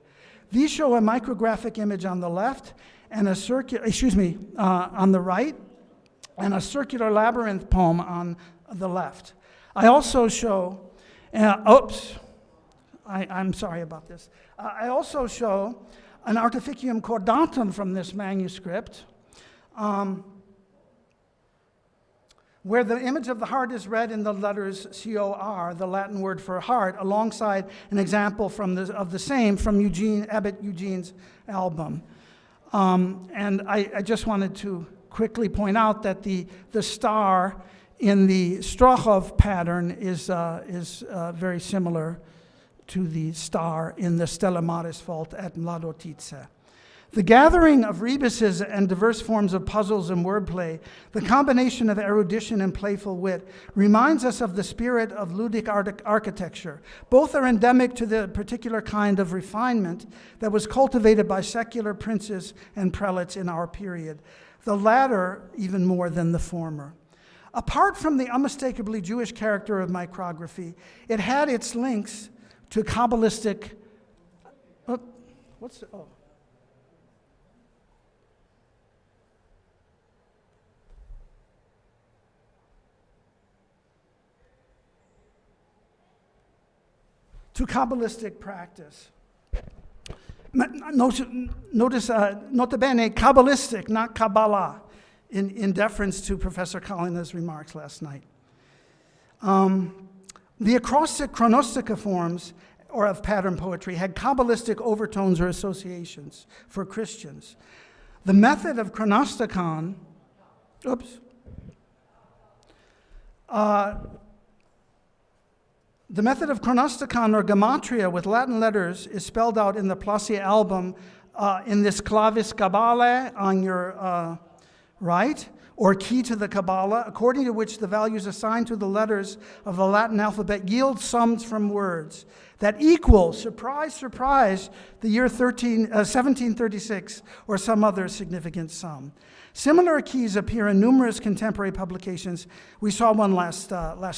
These show a micrographic image on the left and on the right, and a circular labyrinth poem on the left. I also show, I'm sorry about this. I also show an artificium cordatum from this manuscript, where the image of the heart is read in the letters C-O-R, the Latin word for heart, alongside an example of the same from Abbot Eugene's album. And I just wanted to quickly point out that the star in the Strachov pattern is very similar to the star in the Stella Maris vault at Mladotice. The gathering of rebuses and diverse forms of puzzles and wordplay, the combination of erudition and playful wit, reminds us of the spirit of ludic architecture. Both are endemic to the particular kind of refinement that was cultivated by secular princes and prelates in our period, the latter even more than the former. Apart from the unmistakably Jewish character of micrography, it had its links to Kabbalistic, to Kabbalistic practice. Notice, nota bene, Kabbalistic, not Kabbalah, in deference to Professor Collins' remarks last night. The acrostic chronostica forms, or of pattern poetry, had Kabbalistic overtones or associations for Christians. The method of chronosticon, the method of chronosticon or gematria with Latin letters is spelled out in the Place album in this clavis Kabbalae on your right, or key to the Kabbalah, according to which the values assigned to the letters of the Latin alphabet yield sums from words that equal, surprise, surprise, the year 1736 or some other significant sum. Similar keys appear in numerous contemporary publications. We saw one last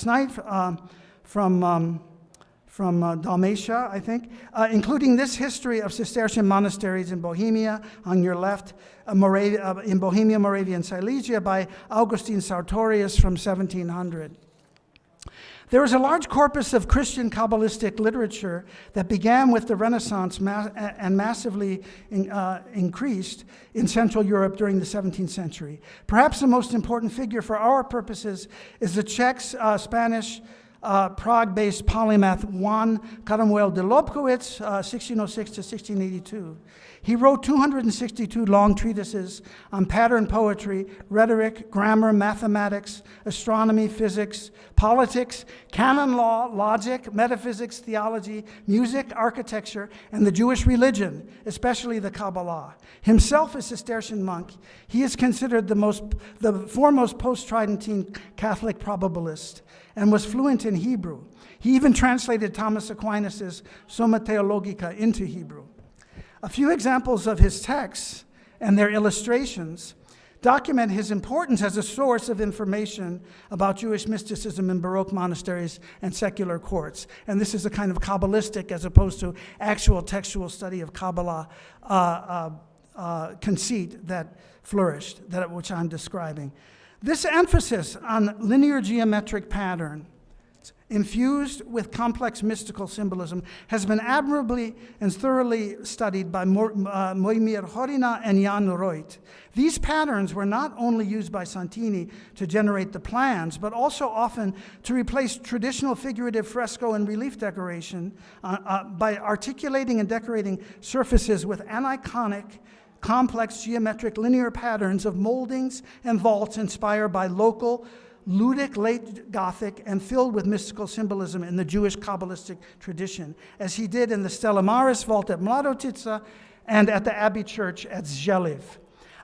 night from Dalmatia, I think, including this history of Cistercian monasteries in Bohemia on your left, in Bohemia, Moravia, and Silesia by Augustin Sartorius from 1700. There is a large corpus of Christian Kabbalistic literature that began with the Renaissance and massively increased in Central Europe during the 17th century. Perhaps the most important figure for our purposes is the Czech, Spanish, Prague-based polymath Jan Blažej de Lobkowicz, 1606 to 1682. He wrote 262 long treatises on pattern poetry, rhetoric, grammar, mathematics, astronomy, physics, politics, canon law, logic, metaphysics, theology, music, architecture, and the Jewish religion, especially the Kabbalah. Himself a Cistercian monk, he is considered the foremost post-Tridentine Catholic probabilist and was fluent in Hebrew. He even translated Thomas Aquinas' Summa Theologica into Hebrew. A few examples of his texts and their illustrations document his importance as a source of information about Jewish mysticism in Baroque monasteries and secular courts. And this is a kind of Kabbalistic, as opposed to actual textual study of Kabbalah conceit that flourished, which I'm describing. This emphasis on linear geometric pattern infused with complex mystical symbolism has been admirably and thoroughly studied by Moimir Horina and Jan Reut. These patterns were not only used by Santini to generate the plans, but also often to replace traditional figurative fresco and relief decoration by articulating and decorating surfaces with aniconic, complex geometric linear patterns of moldings and vaults inspired by local Ludic late Gothic and filled with mystical symbolism in the Jewish Kabbalistic tradition, as he did in the Stella Maris vault at Mladotica and at the Abbey Church at Zhelev.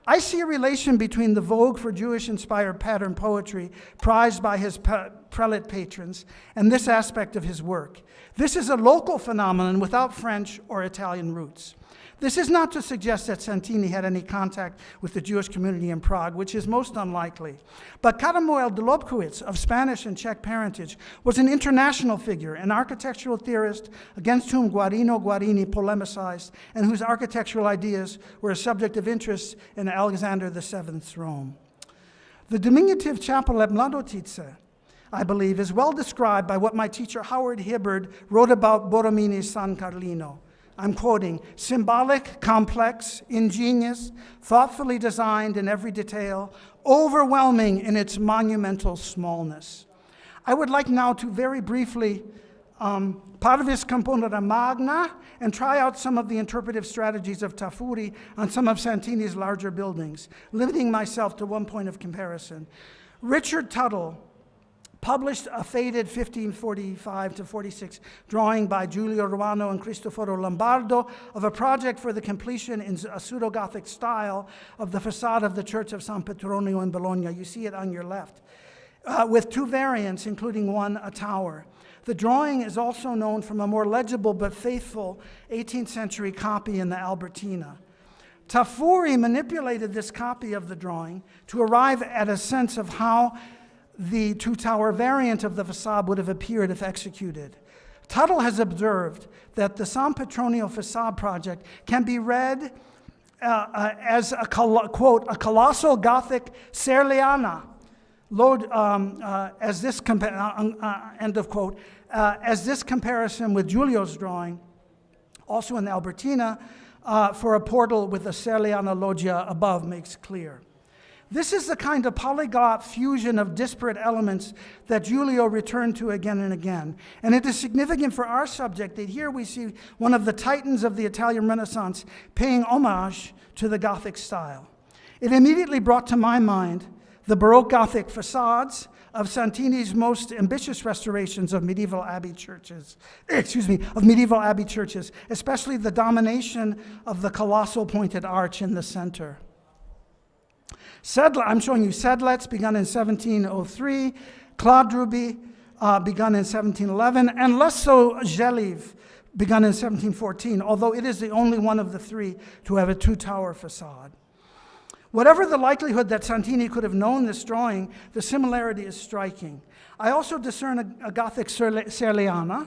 I see a relation between the vogue for Jewish-inspired pattern poetry prized by his prelate patrons and this aspect of his work. This is a local phenomenon without French or Italian roots. This is not to suggest that Santini had any contact with the Jewish community in Prague, which is most unlikely. But Blažej de Lobkowicz, of Spanish and Czech parentage, was an international figure, an architectural theorist against whom Guarini polemicized, and whose architectural ideas were a subject of interest in Alexander VII's Rome. The diminutive chapel at Mladotice, I believe, is well described by what my teacher Howard Hibbard wrote about Borromini's San Carlino. I'm quoting, symbolic, complex, ingenious, thoughtfully designed in every detail, overwhelming in its monumental smallness. I would like now to very briefly parvis componere magna and try out some of the interpretive strategies of Tafuri on some of Santini's larger buildings, limiting myself to one point of comparison. Richard Tuttle published a faded 1545 to 46 drawing by Giulio Ruano and Cristoforo Lombardo of a project for the completion in a pseudo-Gothic style of the facade of the Church of San Petronio in Bologna. You see it on your left, with two variants, including one a tower. The drawing is also known from a more legible but faithful 18th century copy in the Albertina. Tafuri manipulated this copy of the drawing to arrive at a sense of how the two-tower variant of the facade would have appeared if executed. Tuttle has observed that the San Petronio facade project can be read as a, quote, a colossal Gothic Serliana, end of quote, as this comparison with Giulio's drawing, also in the Albertina, for a portal with a Serliana loggia above makes clear. This is the kind of polyglot fusion of disparate elements that Giulio returned to again and again. And it is significant for our subject that here we see one of the titans of the Italian Renaissance paying homage to the Gothic style. It immediately brought to my mind the Baroque Gothic facades of Santini's most ambitious restorations of medieval abbey churches, especially the domination of the colossal pointed arch in the center. I'm showing you Sedlets, begun in 1703, Kladruby, begun in 1711, and less so Zhelev, begun in 1714, although it is the only one of the three to have a two-tower facade. Whatever the likelihood that Santini could have known this drawing, the similarity is striking. I also discern a Gothic Serliana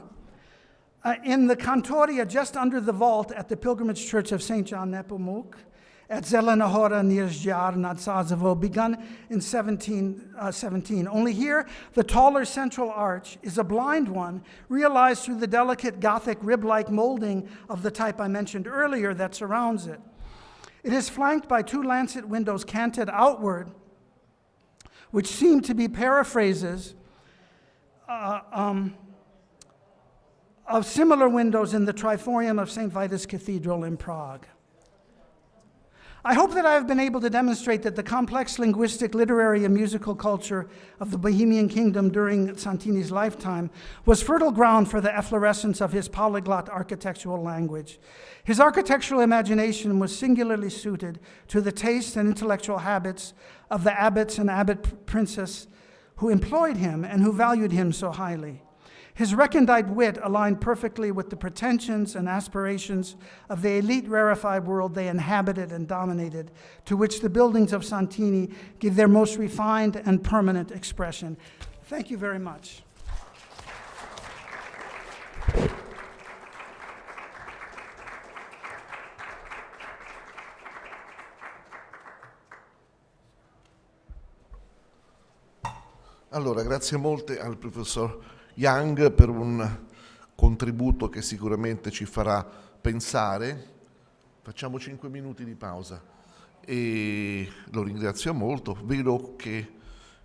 in the cantoria just under the vault at the pilgrimage church of St. John Nepomuk at Zelena Hora near Zjar nad Sázavou, begun in 1717. Only here, the taller central arch is a blind one, realized through the delicate Gothic rib-like molding of the type I mentioned earlier that surrounds it. It is flanked by 2 lancet windows canted outward, which seem to be paraphrases of similar windows in the triforium of St. Vitus Cathedral in Prague. I hope that I have been able to demonstrate that the complex linguistic, literary, and musical culture of the Bohemian Kingdom during Santini's lifetime was fertile ground for the efflorescence of his polyglot architectural language. His architectural imagination was singularly suited to the taste and intellectual habits of the abbots and abbot princes who employed him and who valued him so highly. His recondite wit aligned perfectly with the pretensions and aspirations of the elite rarefied world they inhabited and dominated, to which the buildings of Santini give their most refined and permanent expression. Thank you very much. Allora, grazie molte al professor Young per un contributo che sicuramente ci farà pensare. Facciamo 5 minuti di pausa e lo ringrazio molto. Vedo che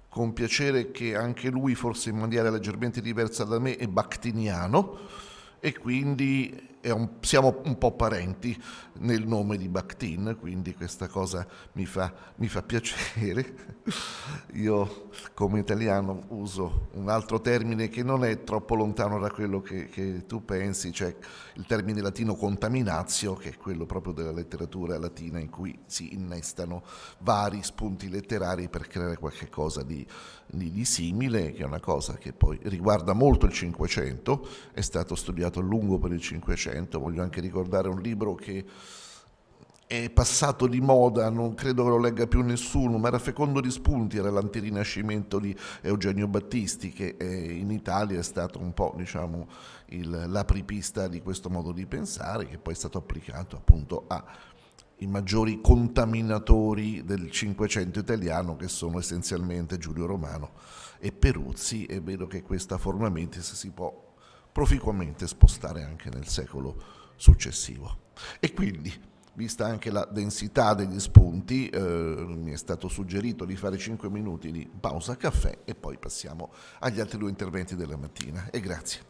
con piacere che anche lui, forse in maniera leggermente diversa da me, è bactiniano e quindi siamo un po' parenti nel nome di Bakhtin, quindi questa cosa mi fa piacere. Io come italiano uso un altro termine che non è troppo lontano da quello che tu pensi, cioè il termine latino contaminatio, che è quello proprio della letteratura latina in cui si innestano vari spunti letterari per creare qualche cosa di simile, che è una cosa che poi riguarda molto il Cinquecento, è stato studiato a lungo per il Cinquecento. Voglio anche ricordare un libro che è passato di moda, non credo che lo legga più nessuno, ma era fecondo di spunti, era l'antirinascimento di Eugenio Battisti, che in Italia è stato un po', diciamo, l'apripista di questo modo di pensare, che poi è stato applicato appunto ai maggiori contaminatori del Cinquecento italiano, che sono essenzialmente Giulio Romano e Peruzzi, e vedo che questa forma mentis si può proficuamente spostare anche nel secolo successivo. E quindi, vista anche la densità degli spunti, mi è stato suggerito di fare 5 minuti di pausa caffè e poi passiamo agli altri 2 interventi della mattina. E grazie.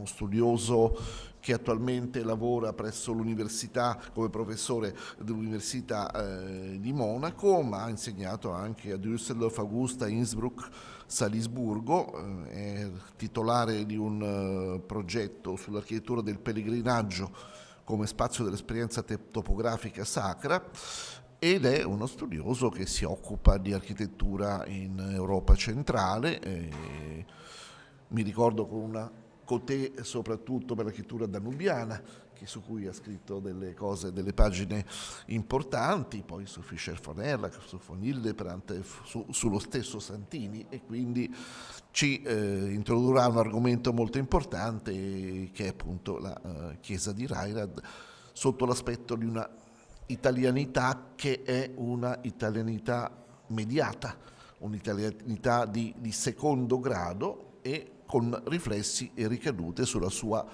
studioso che attualmente lavora presso l'università come professore dell'Università di Monaco, ma ha insegnato anche a Düsseldorf, Augusta, Innsbruck, Salisburgo, è titolare di un progetto sull'architettura del pellegrinaggio come spazio dell'esperienza topografica sacra, ed è uno studioso che si occupa di architettura in Europa centrale. Mi ricordo con una cotè soprattutto per l'architettura danubiana, su cui ha scritto delle cose, delle pagine importanti, poi su Fischer von Erlach, su von Hildebrandt, sullo stesso Santini, e quindi ci introdurrà un argomento molto importante che è appunto la chiesa di Rairad sotto l'aspetto di una italianità che è una italianità mediata, un'italianità di secondo grado e con riflessi e ricadute sulla sua,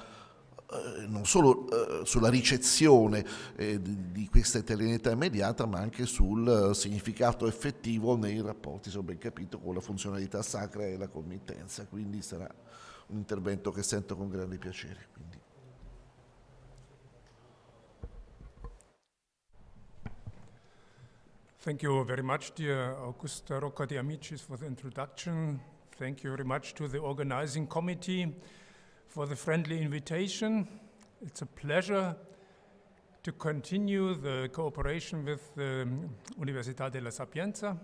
non solo sulla ricezione di questa italianità immediata, ma anche sul significato effettivo nei rapporti, se ho ben capito, con la funzionalità sacra e la committenza. Quindi sarà un intervento che sento con grande piacere. Quindi. Thank you very much, dear Augusta Rocca de Amicis, for the introduction. Thank you very much to the organizing committee for the friendly invitation. It's a pleasure to continue the cooperation with the Università della Sapienza.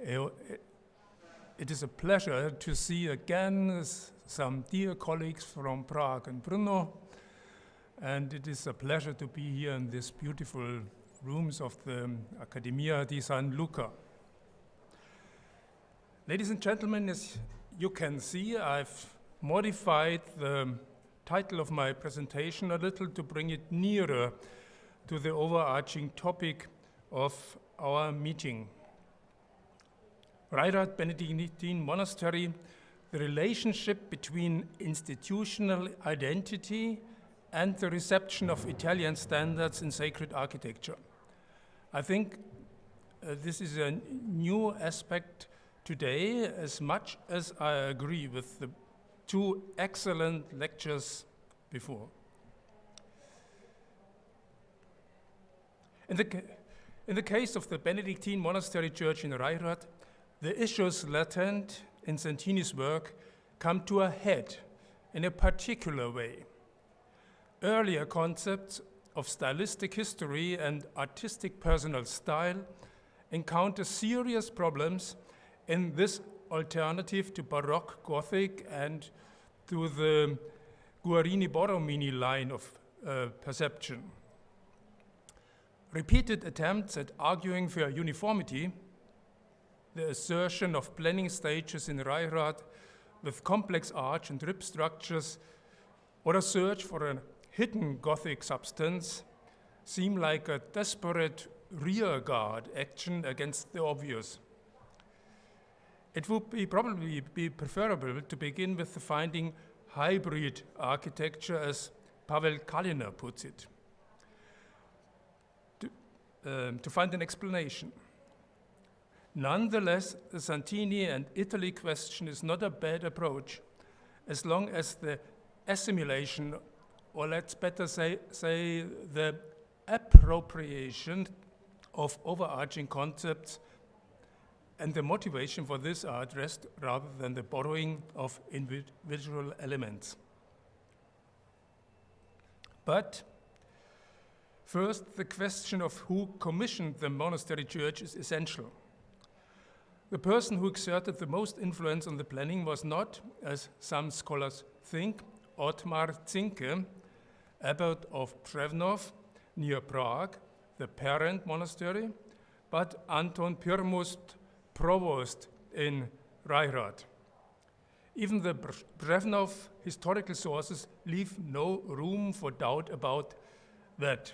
It is a pleasure to see again some dear colleagues from Prague and Brno, and it is a pleasure to be here in these beautiful rooms of the Accademia di San Luca. Ladies and gentlemen, as you can see, I've modified the title of my presentation a little to bring it nearer to the overarching topic of our meeting. Rairad Benedictine Monastery, the relationship between institutional identity and the reception of Italian standards in sacred architecture. I think this is a new aspect today, as much as I agree with the two excellent lectures before. In the case of the Benedictine monastery church in Reichardt, the issues latent in Santini's work come to a head in a particular way. Earlier concepts of stylistic history and artistic personal style encounter serious problems in this alternative to Baroque Gothic and to the Guarini-Borromini line of perception. Repeated attempts at arguing for uniformity, the assertion of planning stages in Reichardt with complex arch and rib structures, or a search for a hidden Gothic substance seem like a desperate rearguard action against the obvious. It would probably be preferable to begin with the finding hybrid architecture, as Pavel Kalina puts it, to find an explanation. Nonetheless, the Santini and Italy question is not a bad approach, as long as the assimilation, or let's better say the appropriation of overarching concepts and the motivation for this are addressed rather than the borrowing of individual elements. But first, the question of who commissioned the monastery church is essential. The person who exerted the most influence on the planning was not, as some scholars think, Ottmar Zinke, abbot of Převnov, near Prague, the parent monastery, but Anton Pirmus, provost in Reichardt. Even the Převnov historical sources leave no room for doubt about that.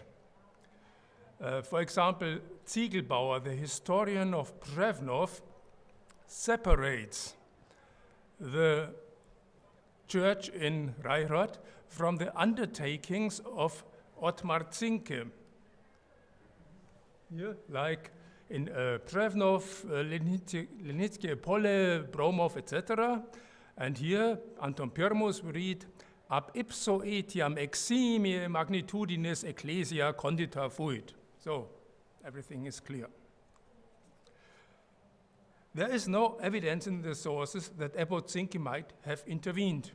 For example, Ziegelbauer, the historian of Převnov, separates the church in Reichardt from the undertakings of Ottmar Zinke. Here, like in Převnov, Lenitsky Pole, Bromov, etc. And here, Anton Pirmus, we read, ab ipso etiam eximie magnitudinis ecclesia condita fuit. So, everything is clear. There is no evidence in the sources that Abbot Zinke might have intervened.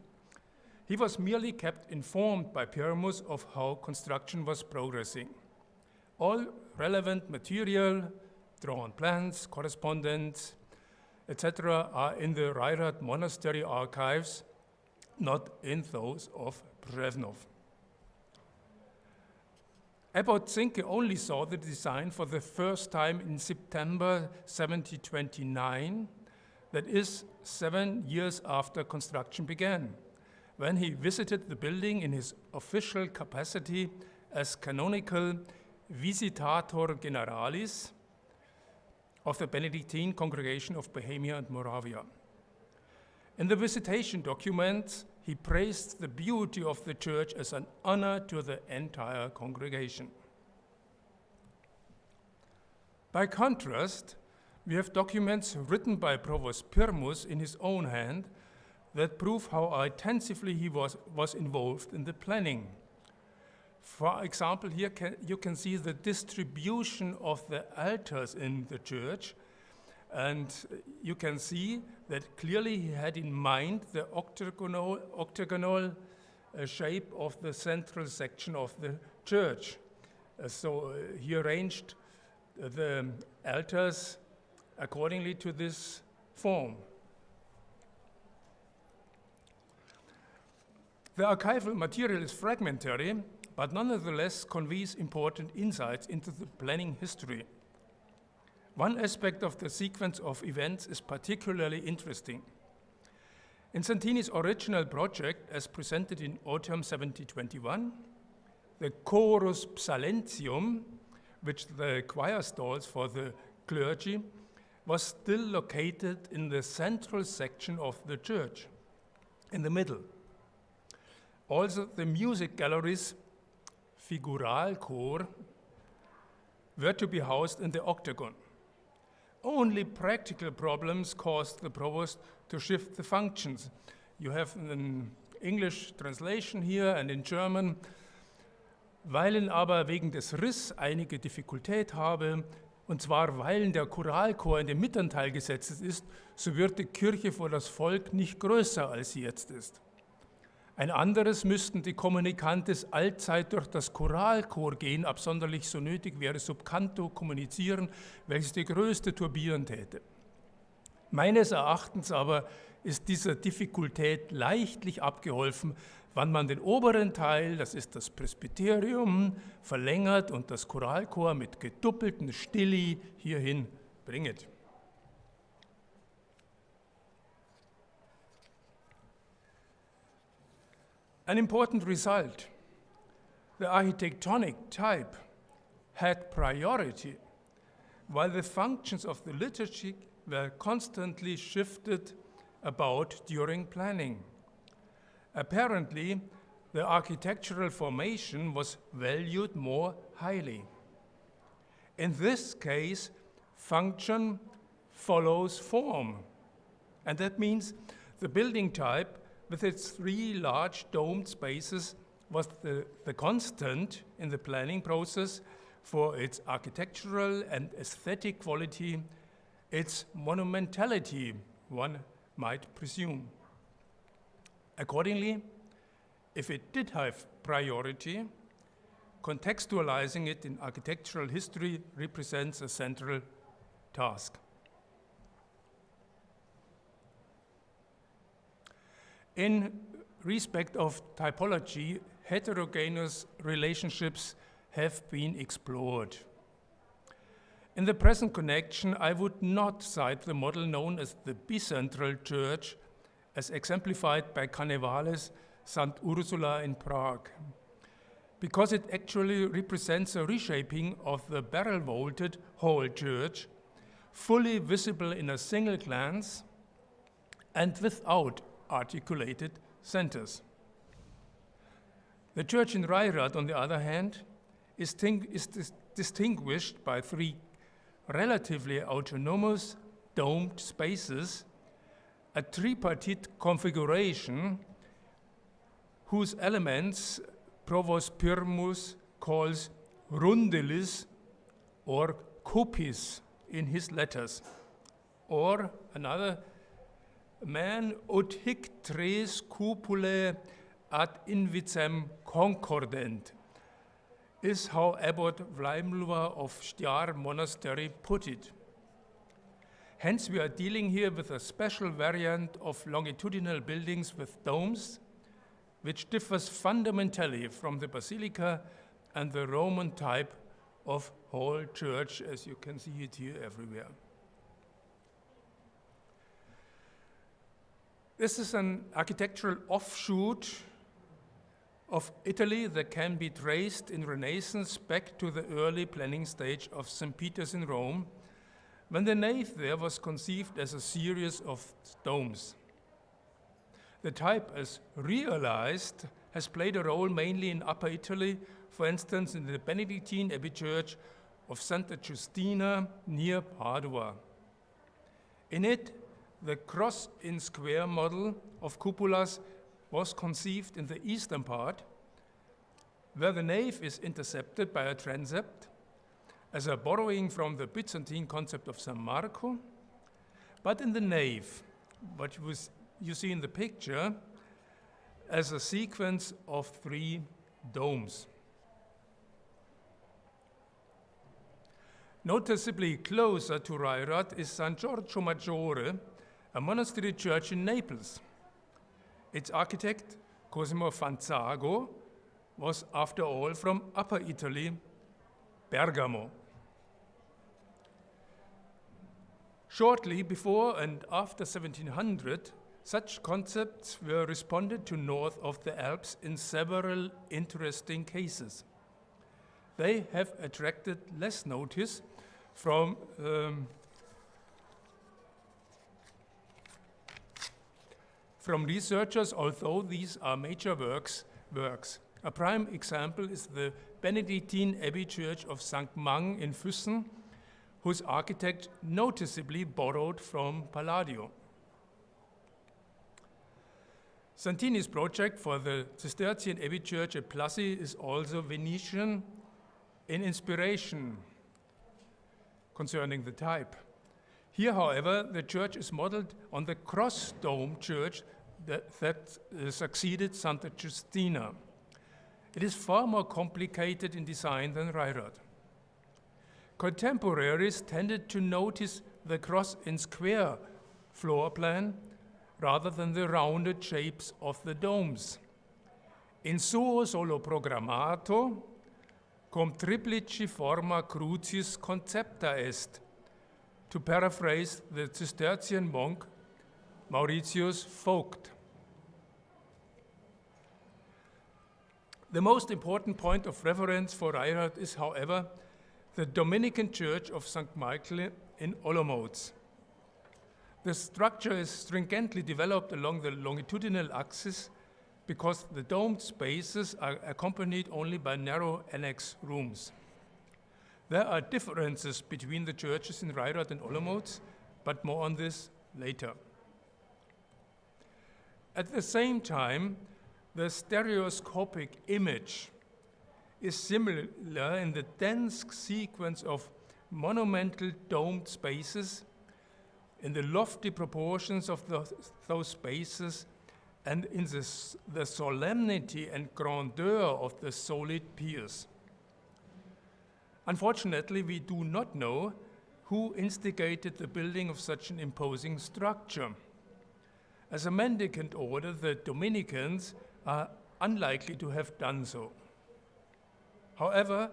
He was merely kept informed by Pirmus of how construction was progressing. All relevant material, drawn plans, correspondence, etc. are in the Reichardt monastery archives, not in those of Převnov. Abbot Zinke only saw the design for the first time in September 1729, that is 7 years after construction began, when he visited the building in his official capacity as canonical Visitator Generalis of the Benedictine Congregation of Bohemia and Moravia. In the visitation documents, he praised the beauty of the church as an honor to the entire congregation. By contrast, we have documents written by Provost Pirmus in his own hand that prove how intensively he was involved in the planning. For example, here you can see the distribution of the altars in the church, and you can see that clearly he had in mind the octagonal shape of the central section of the church. So he arranged the altars accordingly to this form. The archival material is fragmentary, but nonetheless conveys important insights into the planning history. One aspect of the sequence of events is particularly interesting. In Santini's original project, as presented in autumn 1721, the chorus psalentium, which the choir stalls for the clergy, was still located in the central section of the church, in the middle. Also, the music galleries, Figuralchor, were to be housed in the octagon. Only practical problems caused the provost to shift the functions. You have an English translation here and in German. Weilen aber wegen des Riss einige Difficultät habe, und zwar weilen der Choralchor in den Mittenteil gesetzt ist, so wird die Kirche vor das Volk nicht größer, als sie jetzt ist. Ein anderes müssten die Kommunikantes allzeit durch das Choralchor gehen, absonderlich so nötig wäre sub canto kommunizieren, welches die größte turbieren täte. Meines Erachtens aber ist dieser Difficultät leichtlich abgeholfen, wann man den oberen Teil, das ist das Presbyterium, verlängert und das Choralchor mit gedoppelten Stilli hierhin bringet. An important result, the architectonic type had priority, while the functions of the liturgy were constantly shifted about during planning. Apparently, the architectural formation was valued more highly. In this case, function follows form, and that means the building type with its 3 large domed spaces was the constant in the planning process for its architectural and aesthetic quality, its monumentality, one might presume. Accordingly, if it did have priority, contextualizing it in architectural history represents a central task. In respect of typology, heterogeneous relationships have been explored. In the present connection, I would not cite the model known as the bicentral church, as exemplified by Carnevale's St. Ursula in Prague, because it actually represents a reshaping of the barrel-vaulted whole church, fully visible in a single glance and without articulated centers. The church in Rairad, on the other hand, is distinguished by 3 relatively autonomous domed spaces, a tripartite configuration whose elements Provost Pirmus calls rundelis or copis in his letters, or another man ut hic tres cupulae ad invicem concordent, is how Abbot Vlaimluva of Stiar Monastery put it. Hence, we are dealing here with a special variant of longitudinal buildings with domes, which differs fundamentally from the basilica and the Roman type of whole church, as you can see it here everywhere. This is an architectural offshoot of Italy that can be traced in Renaissance back to the early planning stage of St. Peter's in Rome, when the nave there was conceived as a series of domes. The type, as realized, has played a role mainly in Upper Italy, for instance, in the Benedictine Abbey Church of Santa Giustina near Padua. In it, the cross in square model of cupolas was conceived in the eastern part, where the nave is intercepted by a transept as a borrowing from the Byzantine concept of San Marco, but in the nave, what you see in the picture, as a sequence of 3 domes. Noticeably closer to Rairad is San Giorgio Maggiore, a monastery church in Naples. Its architect, Cosimo Fanzago, was after all from Upper Italy, Bergamo. Shortly before and after 1700, such concepts were responded to north of the Alps in several interesting cases. They have attracted less notice from researchers, although these are major works works. A prime example is the Benedictine Abbey Church of St. Mang in Füssen, whose architect noticeably borrowed from Palladio. Santini's project for the Cistercian Abbey Church at Plassey is also Venetian in inspiration concerning the type. Here, however, the church is modeled on the cross-dome church that succeeded Santa Justina. It is far more complicated in design than Reirad. Contemporaries tended to notice the cross in square floor plan rather than the rounded shapes of the domes. In suo solo programmato, cum triplici forma crucis concepta est, to paraphrase the Cistercian monk Mauritius Vogt. The most important point of reference for Reirad is, however, the Dominican Church of St. Michael in Olomouc. The structure is stringently developed along the longitudinal axis because the domed spaces are accompanied only by narrow annex rooms. There are differences between the churches in Reirad and Olomouc, but more on this later. At the same time, the stereoscopic image is similar in the dense sequence of monumental domed spaces, in the lofty proportions of those spaces, and in the solemnity and grandeur of the solid piers. Unfortunately, we do not know who instigated the building of such an imposing structure. As a mendicant order, the Dominicans are unlikely to have done so. However,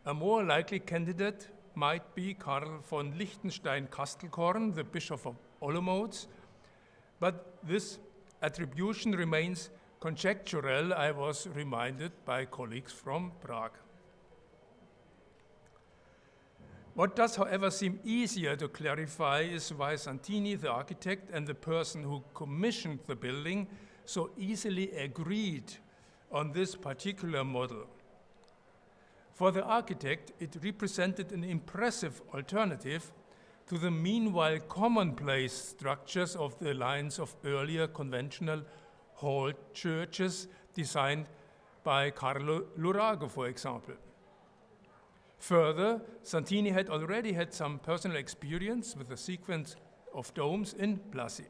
a more likely candidate might be Karl von Liechtenstein-Kastelkorn, the Bishop of Olomouc, but this attribution remains conjectural, I was reminded by colleagues from Prague. What does, however, seem easier to clarify is why Santini, the architect, and the person who commissioned the building so easily agreed on this particular model. For the architect, it represented an impressive alternative to the meanwhile commonplace structures of the lines of earlier conventional hall churches designed by Carlo Lurago, for example. Further, Santini had already had some personal experience with the sequence of domes in Plassey.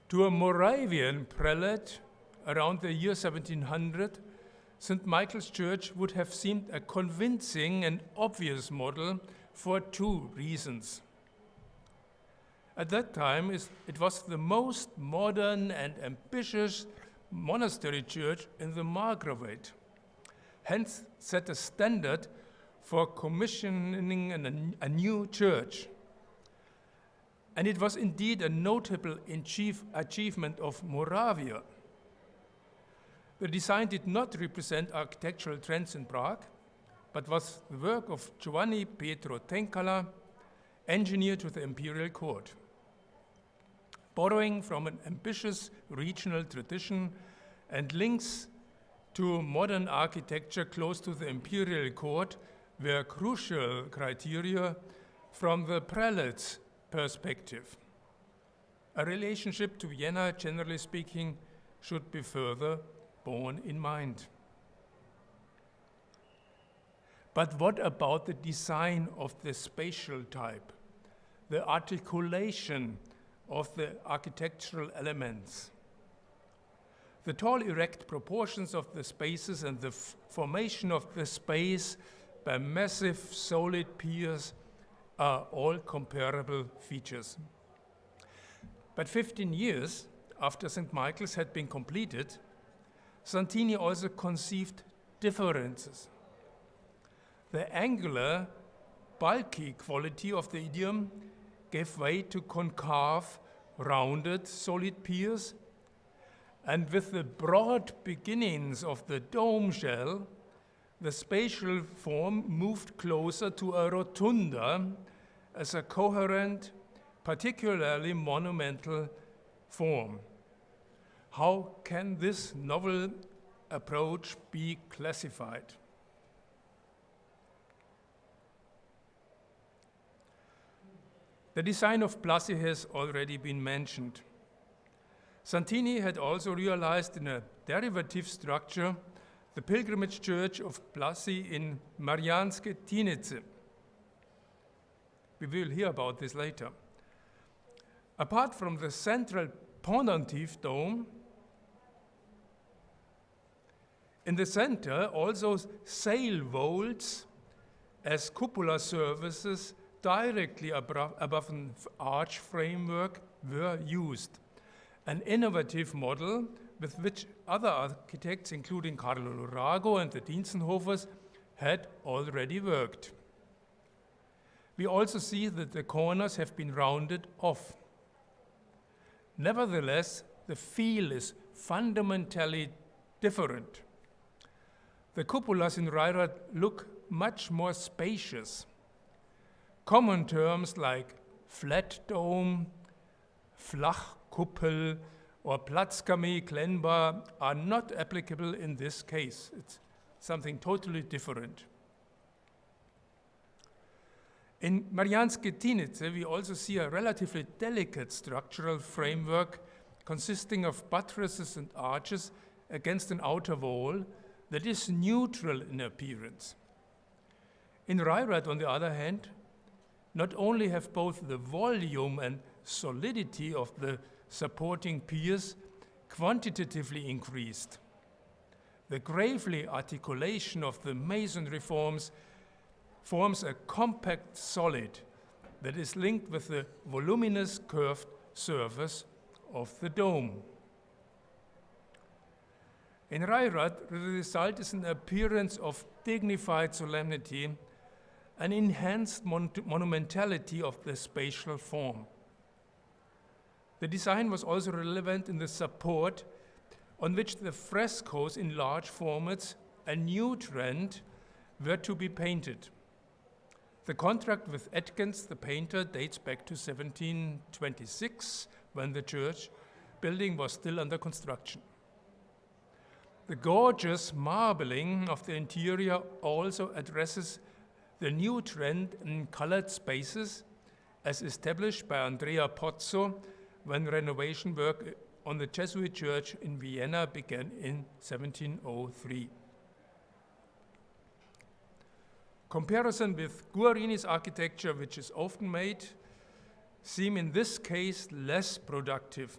To a Moravian prelate around the year 1700, St. Michael's Church would have seemed a convincing and obvious model for two reasons. At that time, it was the most modern and ambitious monastery church in the Margravate, hence set a standard for commissioning a new church. And it was indeed a notable achievement of Moravia. The design did not represent architectural trends in Prague, but was the work of Giovanni Pietro Tencala, engineer to the imperial court. Borrowing from an ambitious regional tradition and links to modern architecture close to the imperial court were crucial criteria from the prelate's perspective. A relationship to Vienna, generally speaking, should be further borne in mind. But what about the design of the spatial type, the articulation of the architectural elements? The tall, erect proportions of the spaces and the formation of the space by massive, solid piers are all comparable features. But 15 years after St. Michael's had been completed, Santini also conceived differences. The angular, bulky quality of the idiom gave way to concave, rounded, solid piers, and with the broad beginnings of the dome shell, the spatial form moved closer to a rotunda as a coherent, particularly monumental form. How can this novel approach be classified? The design of Plassey has already been mentioned. Santini had also realized in a derivative structure the pilgrimage church of Plassey in Mariánske Týnice. We will hear about this later. Apart from the central pendantive dome, in the center also sail vaults as cupola services directly above an arch framework were used, an innovative model with which other architects, including Carlo Lurago and the Dienstenhofers, had already worked. We also see that the corners have been rounded off. Nevertheless, the feel is fundamentally different. The cupolas in Reirad look much more spacious. Common terms like flat dome, Flachkuppel, or Platzkammer Klenbar are not applicable in this case. It's something totally different. In Mariánske Týnice, we also see a relatively delicate structural framework consisting of buttresses and arches against an outer wall that is neutral in appearance. In Reirad, on the other hand, not only have both the volume and solidity of the supporting piers quantitatively increased. The gravely articulation of the masonry forms a compact solid that is linked with the voluminous curved surface of the dome. In Reirad, the result is an appearance of dignified solemnity, an enhanced monumentality of the spatial form. The design was also relevant in the support on which the frescoes in large formats, a new trend, were to be painted. The contract with Atkins, the painter, dates back to 1726, when the church building was still under construction. The gorgeous marbling of the interior also addresses the new trend in colored spaces as established by Andrea Pozzo when renovation work on the Jesuit church in Vienna began in 1703. Comparison with Guarini's architecture, which is often made, seem in this case less productive.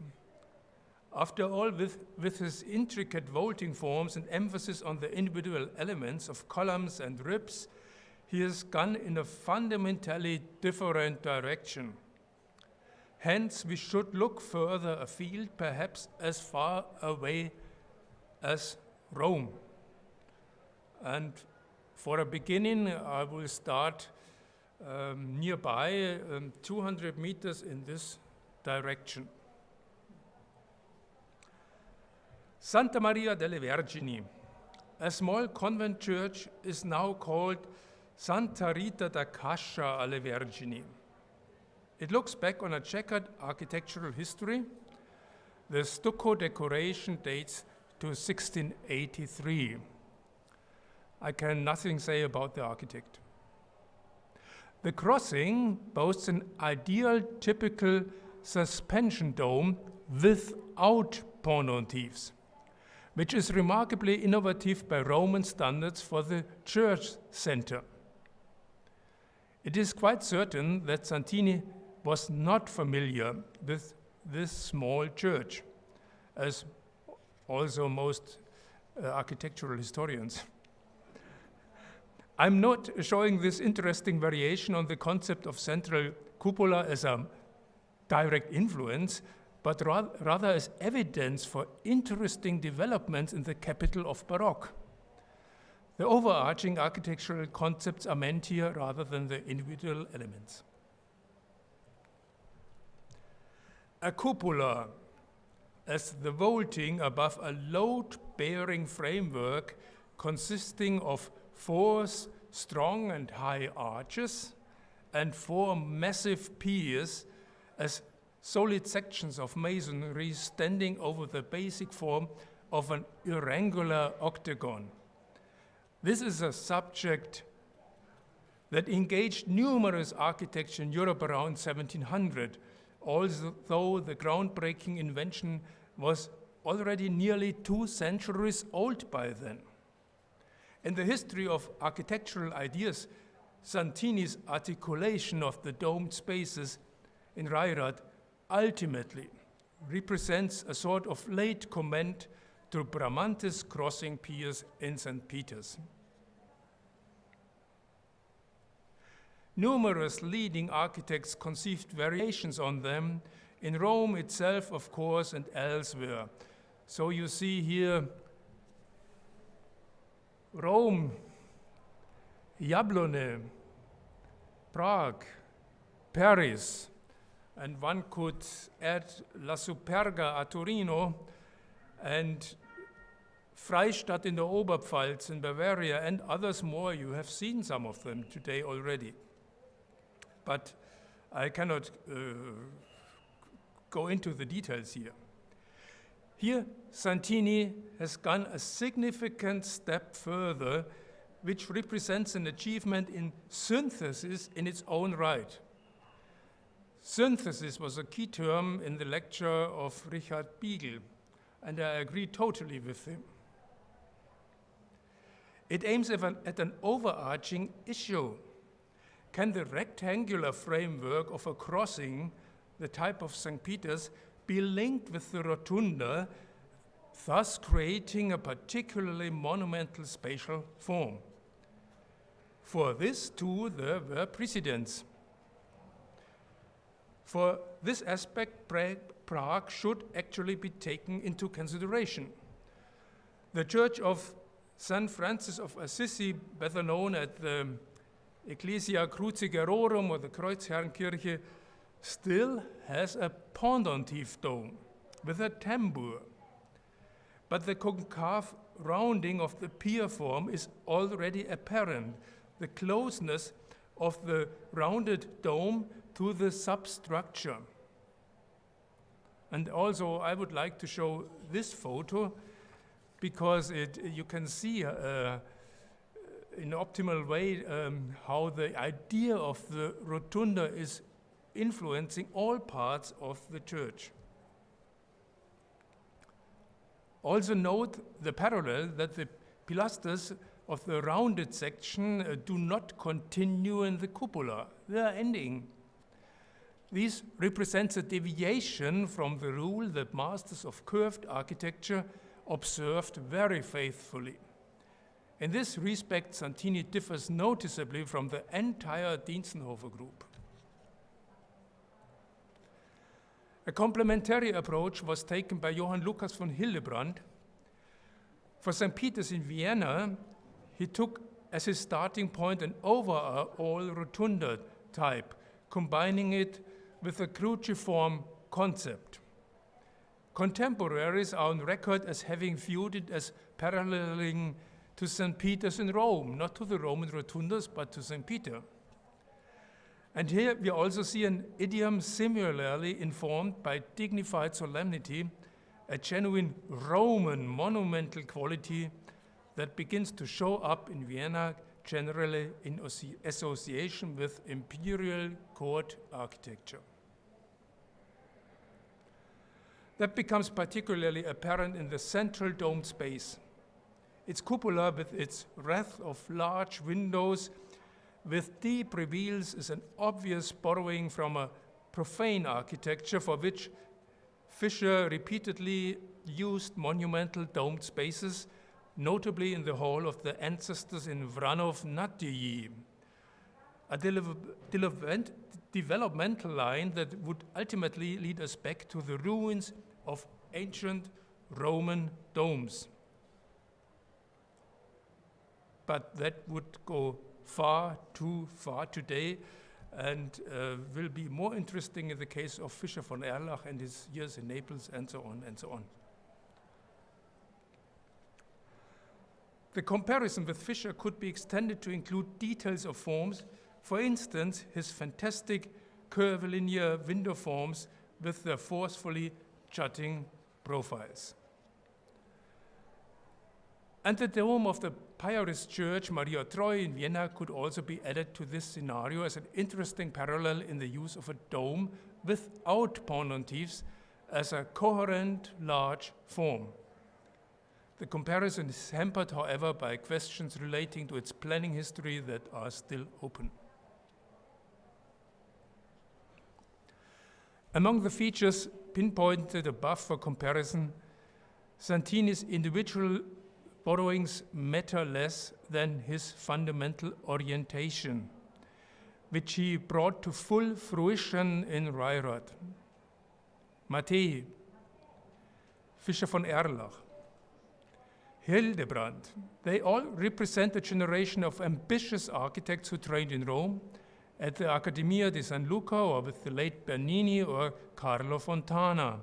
After all, with his intricate vaulting forms and emphasis on the individual elements of columns and ribs, he has gone in a fundamentally different direction. Hence, we should look further afield, perhaps as far away as Rome. And for a beginning, I will start nearby, 200 meters in this direction. Santa Maria delle Vergini, a small convent church, is now called Santa Rita da Cascia alle Vergini. It looks back on a checkered architectural history. The stucco decoration dates to 1683. I can nothing say about the architect. The crossing boasts an ideal typical suspension dome without pendantives, which is remarkably innovative by Roman standards for the church center. It is quite certain that Santini was not familiar with this small church, as also most architectural historians. I'm not showing this interesting variation on the concept of central cupola as a direct influence, but rather as evidence for interesting developments in the capital of Baroque. The overarching architectural concepts are meant here rather than the individual elements. A cupola, as the vaulting above a load-bearing framework consisting of 4 strong and high arches and 4 massive piers, as solid sections of masonry standing over the basic form of an irregular octagon. This is a subject that engaged numerous architects in Europe around 1700, although the groundbreaking invention was already nearly 2 centuries old by then. In the history of architectural ideas, Santini's articulation of the domed spaces in Reirath ultimately represents a sort of late comment to Bramante's crossing piers in St. Peter's. Numerous leading architects conceived variations on them, in Rome itself, of course, and elsewhere. So you see here Rome, Jablone, Prague, Paris, and one could add La Superga at Torino and Freistadt in the Oberpfalz in Bavaria and others more. You have seen some of them today already. But I cannot go into the details here. Here, Santini has gone a significant step further, which represents an achievement in synthesis in its own right. Synthesis was a key term in the lecture of Richard Biegel, and I agree totally with him. It aims at an overarching issue. Can the rectangular framework of a crossing, the type of St. Peter's, be linked with the rotunda, thus creating a particularly monumental spatial form? For this, too, there were precedents. For this aspect, Prague should actually be taken into consideration. The Church of St. Francis of Assisi, better known as the Ecclesia Crucigerorum or the Kreuzherrenkirche, still has a pendentif dome with a tambour. But the concave rounding of the pier form is already apparent, the closeness of the rounded dome to the substructure. And also I would like to show this photo because you can see in an optimal way how the idea of the rotunda is influencing all parts of the church. Also note the parallel that the pilasters of the rounded section do not continue in the cupola. They are ending. This represents a deviation from the rule that masters of curved architecture observed very faithfully. In this respect, Santini differs noticeably from the entire Dienstenhofer group. A complementary approach was taken by Johann Lucas von Hildebrand. For St. Peter's in Vienna, he took as his starting point an overall rotunda type, combining it with a cruciform concept. Contemporaries are on record as having viewed it as paralleling to St. Peter's in Rome, not to the Roman rotundas, but to St. Peter. And here we also see an idiom similarly informed by dignified solemnity, a genuine Roman monumental quality that begins to show up in Vienna, generally in association with imperial court architecture. That becomes particularly apparent in the central domed space. Its cupola, with its wreath of large windows with deep reveals, is an obvious borrowing from a profane architecture for which Fischer repeatedly used monumental domed spaces, notably in the Hall of the Ancestors in Vranov nad Dyji, a developmental line that would ultimately lead us back to the ruins of ancient Roman domes. But that would go far too far today and will be more interesting in the case of Fischer von Erlach and his years in Naples and so on and so on. The comparison with Fischer could be extended to include details of forms, for instance, his fantastic curvilinear window forms with their forcefully jutting profiles. And the dome of the Piarist Church, Maria Treu in Vienna, could also be added to this scenario as an interesting parallel in the use of a dome without pendentifs as a coherent, large form. The comparison is hampered, however, by questions relating to its planning history that are still open. Among the features pinpointed above for comparison, Santini's individual borrowings matter less than his fundamental orientation, which he brought to full fruition in Reirath. Mattei, Fischer von Erlach, Hildebrand, they all represent a generation of ambitious architects who trained in Rome, at the Accademia di San Luca, or with the late Bernini or Carlo Fontana,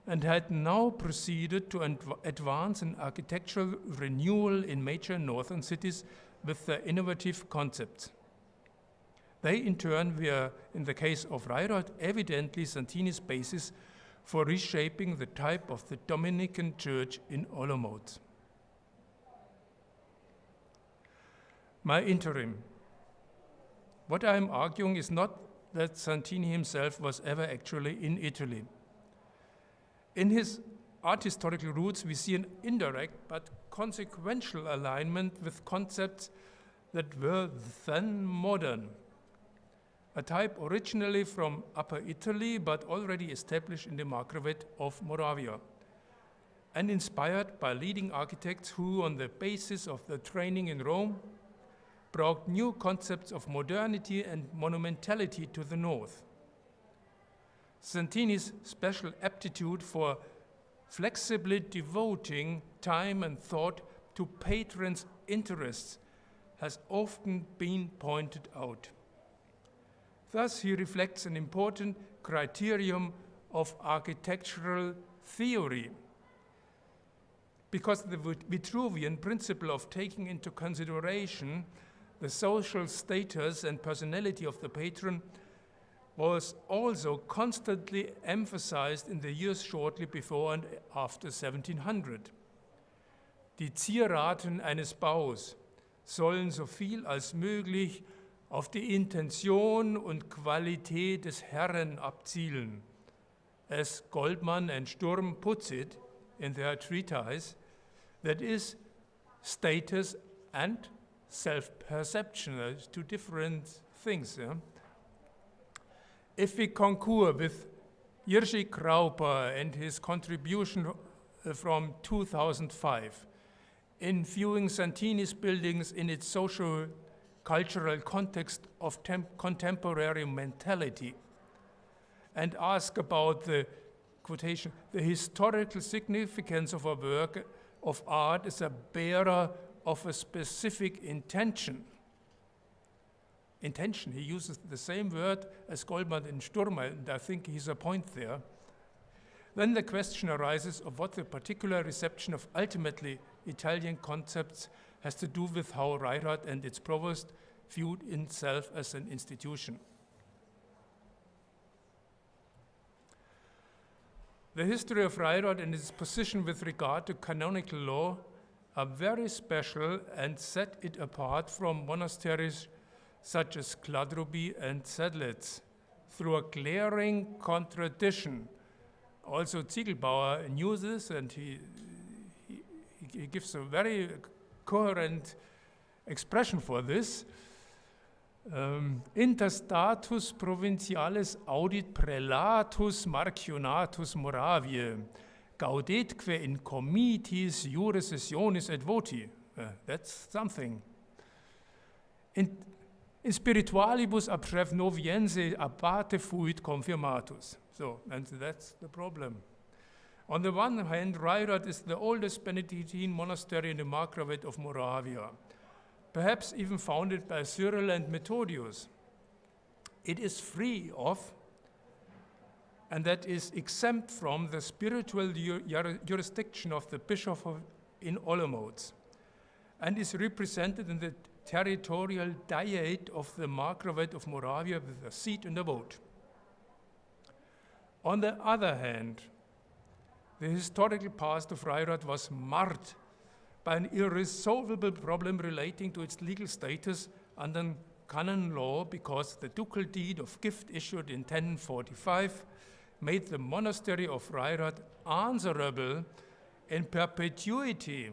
and had now proceeded to advance an architectural renewal in major northern cities with their innovative concepts. They, in turn, were, in the case of Reirath, evidently Santini's basis for reshaping the type of the Dominican church in Olomouc. My interim. What I am arguing is not that Santini himself was ever actually in Italy. In his art historical roots, we see an indirect but consequential alignment with concepts that were then modern, a type originally from Upper Italy but already established in the Margravate of Moravia, and inspired by leading architects who, on the basis of their training in Rome, brought new concepts of modernity and monumentality to the north. Santini's special aptitude for flexibly devoting time and thought to patrons' interests has often been pointed out. Thus, he reflects an important criterion of architectural theory, because the Vitruvian principle of taking into consideration the social status and personality of the patron was also constantly emphasized in the years shortly before and after 1700. Die Zieraten eines Baus sollen so viel als möglich auf die Intention und Qualität des Herren abzielen, as Goldman and Sturm puts it in their treatise, that is, status and self-perception, two different things. Yeah? If we concur with Jiří Krauper and his contribution from 2005 in viewing Santini's buildings in its socio-cultural context of contemporary mentality, and ask about the quotation, the historical significance of a work of art as a bearer of a specific intention. Intention, he uses the same word as Goldman and Sturm, and I think he's a point there. Then the question arises of what the particular reception of ultimately Italian concepts has to do with how Reirath and its provost viewed itself as an institution. The history of Reirath and its position with regard to canonical law are very special and set it apart from monasteries such as Kladruby and Sedlitz through a glaring contradiction. Also Ziegelbauer knew this, and he gives a very coherent expression for this. Inter status provincialis audit prelatus marcionatus Moraviae, gaudetque in comitis iure sessionis et voti. That's something. In spiritualibus ab Noviense abate fuit confirmatus. So, and that's the problem. On the one hand, Reirath is the oldest Benedictine monastery in the Margravate of Moravia, perhaps even founded by Cyril and Methodius. It is free of, and that is exempt from, the spiritual jurisdiction of the Bishop in Olomouc, and is represented in the territorial diet of the Margravate of Moravia with a seat and a vote. On the other hand, the historical past of Rairad was marred by an irresolvable problem relating to its legal status under canon law, because the ducal deed of gift issued in 1045 made the monastery of Rairad answerable in perpetuity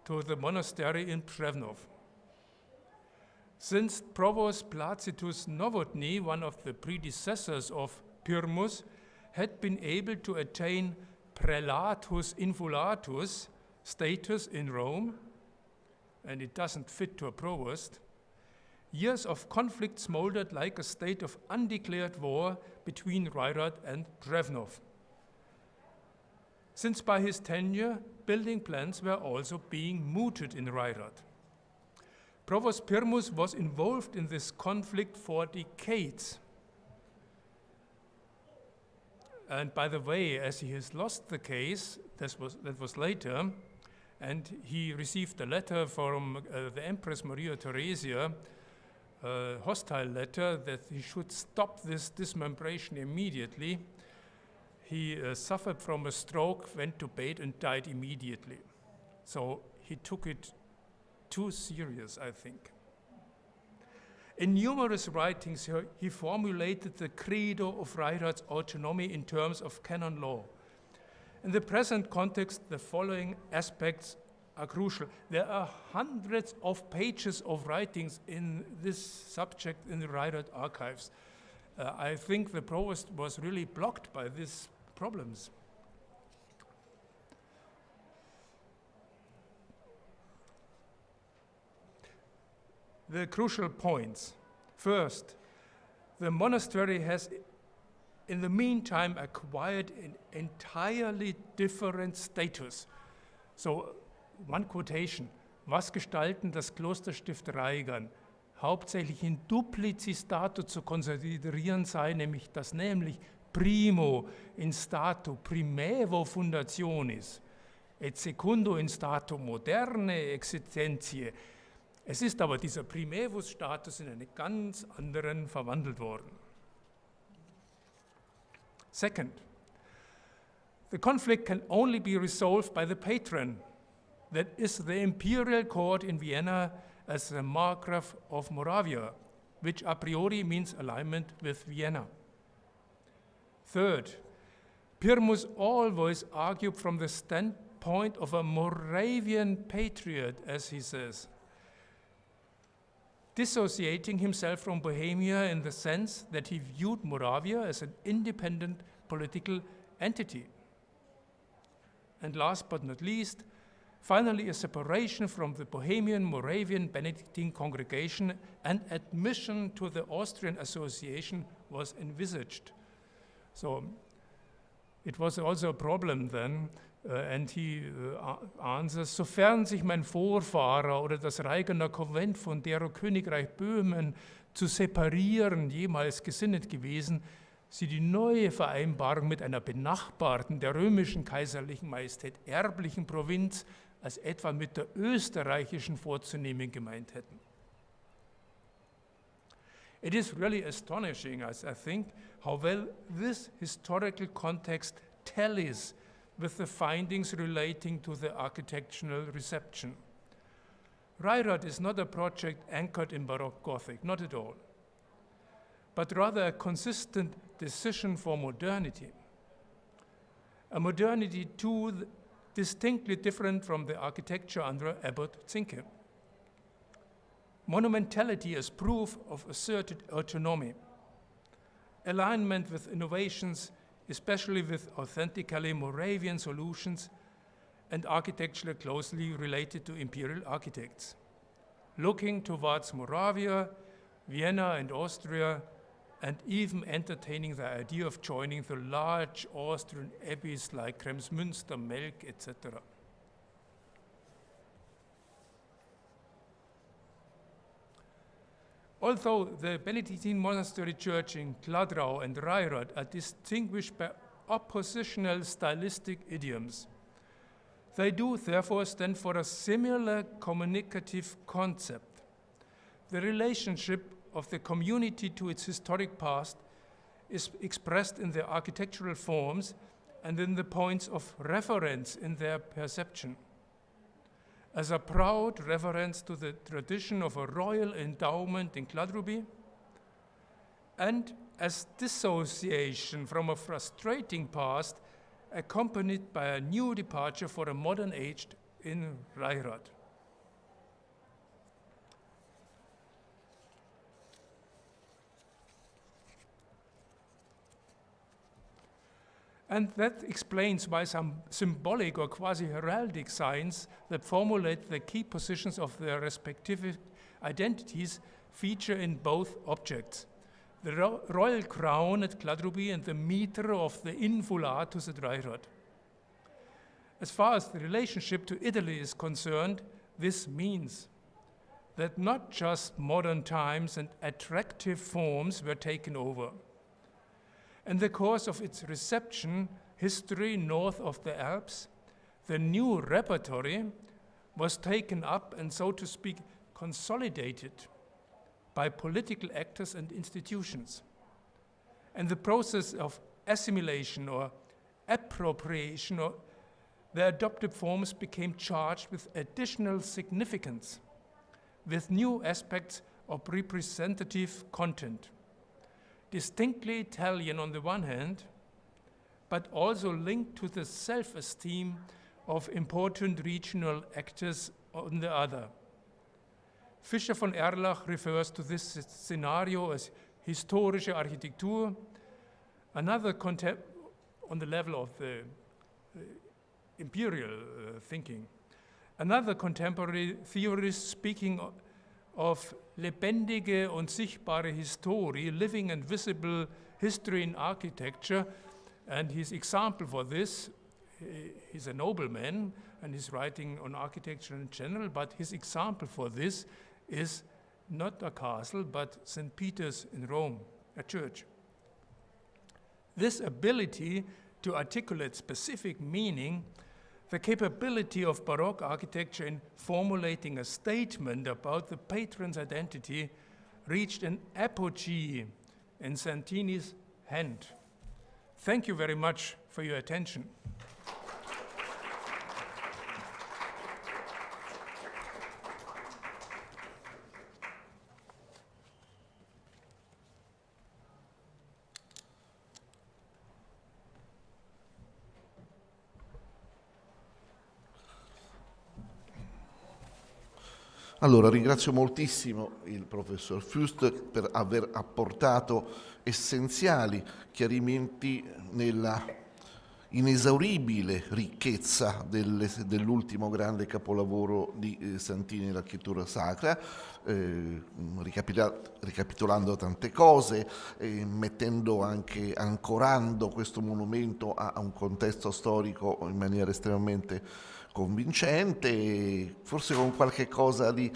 to the monastery in Převnov. Since Provost Placitus Novotny, one of the predecessors of Pyrmus, had been able to attain prelatus invulatus status in Rome, and it doesn't fit to a provost, years of conflict smoldered like a state of undeclared war between Rairad and Převnov. Since by his tenure, building plans were also being mooted in Rairad. Provost Pyrmus was involved in this conflict for decades. And by the way, as he has lost the case, that was later, and he received a letter from the Empress Maria Theresia, a hostile letter that he should stop this dismembration immediately. He suffered from a stroke, went to bed, and died immediately. So he took it too serious, I think. In numerous writings, he formulated the credo of Rairad's autonomy in terms of canon law. In the present context, the following aspects are crucial. There are hundreds of pages of writings in this subject in the Rairad archives. I think the provost was really blocked by these problems. The crucial points. First, the monastery has in the meantime acquired an entirely different status. So, one quotation. Was gestalten das Klosterstift Reigern? Hauptsächlich in duplici stato zu konsiderieren sei, nämlich primo in stato primevo fundationis et secundo in stato moderne existentiae. Es ist aber dieser Primevus-Status in einen ganz anderen verwandelt worden. Second, the conflict can only be resolved by the patron, that is the imperial court in Vienna as the Markgraf of Moravia, which a priori means alignment with Vienna. Third, Pyrmus always argued from the standpoint of a Moravian patriot, as he says, dissociating himself from Bohemia in the sense that he viewed Moravia as an independent political entity. And last but not least, finally, a separation from the Bohemian, Moravian, Benedictine congregation and admission to the Austrian association was envisaged. So it was also a problem then, and he answers, sofern sich mein Vorfahrer oder das Reigener Konvent von dero Königreich Böhmen zu separieren jemals gesinnet gewesen, sie die neue Vereinbarung mit einer benachbarten, der römischen kaiserlichen Majestät erblichen Provinz als etwa mit der österreichischen vorzunehmen gemeint hätten. It is really astonishing, as I think, how well this historical context tallies with the findings relating to the architectural reception. Rairad is not a project anchored in Baroque Gothic, not at all, but rather a consistent decision for modernity. A modernity too distinctly different from the architecture under Abbot Zinke. Monumentality as proof of asserted autonomy. Alignment with innovations, especially with authentically Moravian solutions, and architecture closely related to imperial architects. Looking towards Moravia, Vienna and Austria, and even entertaining the idea of joining the large Austrian abbeys like Kremsmünster, Melk, etc. Although the Benedictine monastery church in Kladrau and Rairad are distinguished by oppositional stylistic idioms, they do therefore stand for a similar communicative concept. The relationship of the community to its historic past is expressed in their architectural forms and in the points of reference in their perception. As a proud reference to the tradition of a royal endowment in Kladruby, and as dissociation from a frustrating past accompanied by a new departure for a modern age in Reirad. And that explains why some symbolic or quasi-heraldic signs that formulate the key positions of their respective identities feature in both objects. The royal crown at Kladruby and the mitre of the invulatus at Reirad. As far as the relationship to Italy is concerned, this means that not just modern times and attractive forms were taken over. In the course of its reception, history north of the Alps, the new repertory was taken up and, so to speak, consolidated by political actors and institutions. And the process of assimilation or appropriation, or the adopted forms became charged with additional significance, with new aspects of representative content. Distinctly Italian on the one hand, but also linked to the self-esteem of important regional actors on the other. Fischer von Erlach refers to this scenario as historische Architektur. Another on the level of the imperial thinking. Another contemporary theorist speaking of lebendige und sichtbare Historie, living and visible history in architecture, and his example for this, he's a nobleman and he's writing on architecture in general, but his example for this is not a castle, but St. Peter's in Rome, a church. This ability to articulate specific meaning, the capability of Baroque architecture in formulating a statement about the patron's identity reached an apogee in Santini's hand. Thank you very much for your attention. Allora, ringrazio moltissimo il professor Fust per aver apportato essenziali chiarimenti nella inesauribile ricchezza dell'ultimo grande capolavoro di Santini, l'architettura sacra, ricapitolando tante cose, mettendo anche, ancorando questo monumento a un contesto storico in maniera estremamente convincente, forse con qualche cosa di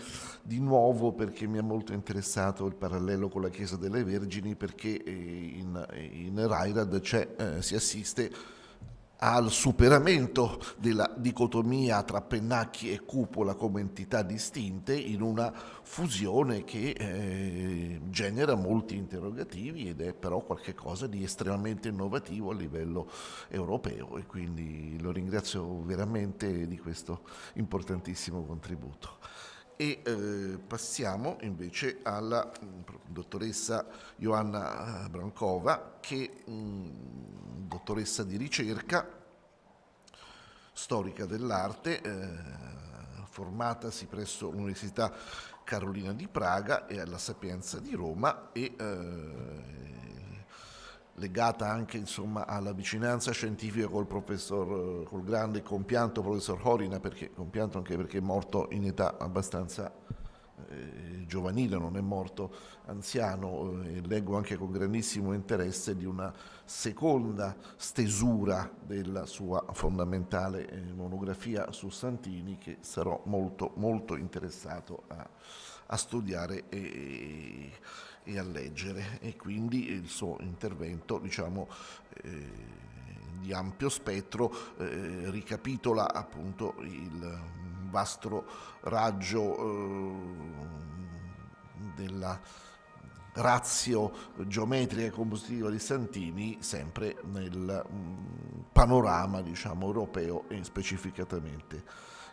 nuovo, perché mi ha molto interessato il parallelo con la Chiesa delle Vergini, perché in Reirad si assiste al superamento della dicotomia tra pennacchi e cupola come entità distinte in una fusione che genera molti interrogativi ed è però qualcosa di estremamente innovativo a livello europeo, e quindi lo ringrazio veramente di questo importantissimo contributo. E passiamo invece alla dottoressa Joanna Brankova, che dottoressa di ricerca, storica dell'arte, formatasi presso l'Università Carolina di Praga e alla Sapienza di Roma, e legata anche insomma alla vicinanza scientifica col grande compianto professor Horina, perché compianto anche perché è morto in età abbastanza giovanile, non è morto anziano, e leggo anche con grandissimo interesse di una seconda stesura della sua fondamentale monografia su Santini, che sarò molto molto interessato a studiare e a leggere, e quindi il suo intervento, diciamo, di ampio spettro, ricapitola appunto il vasto raggio della ratio geometrica e compositiva di Santini sempre nel panorama, diciamo, europeo e specificatamente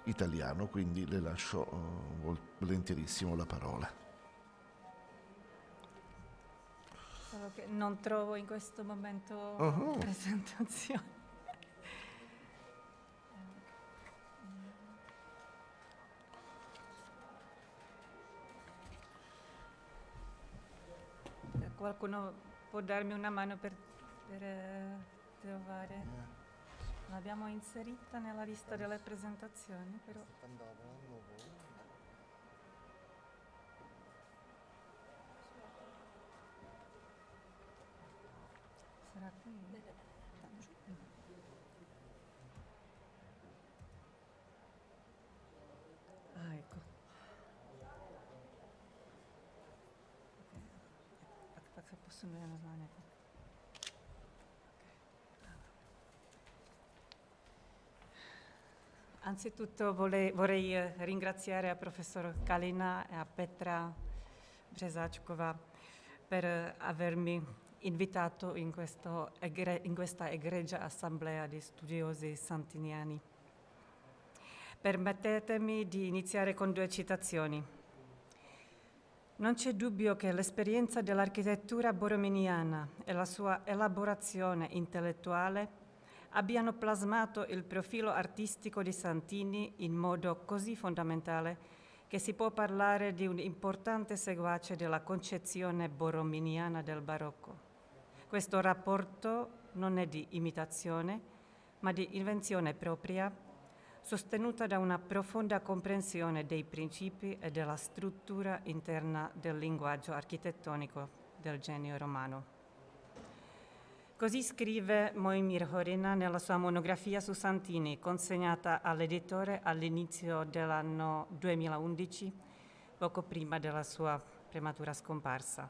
italiano. Quindi le lascio volentierissimo la parola. Solo che non trovo in questo momento presentazione. Qualcuno può darmi una mano per trovare? L'abbiamo inserita nella lista delle presentazioni, però. Sarà qui? Ah, ecco. Pak posunuti na zelené. Anzitutto vorrei ringraziare a professor Kalina e a Petra Březáčková per avermi invitato in questa egregia assemblea di studiosi santiniani. Permettetemi di iniziare con 2 citazioni. Non c'è dubbio che l'esperienza dell'architettura borrominiana e la sua elaborazione intellettuale abbiano plasmato il profilo artistico di Santini in modo così fondamentale che si può parlare di un importante seguace della concezione borrominiana del barocco. Questo rapporto non è di imitazione, ma di invenzione propria, sostenuta da una profonda comprensione dei principi e della struttura interna del linguaggio architettonico del genio romano. Così scrive Mojmír Horina nella sua monografia su Santini, consegnata all'editore all'inizio dell'anno 2011, poco prima della sua prematura scomparsa.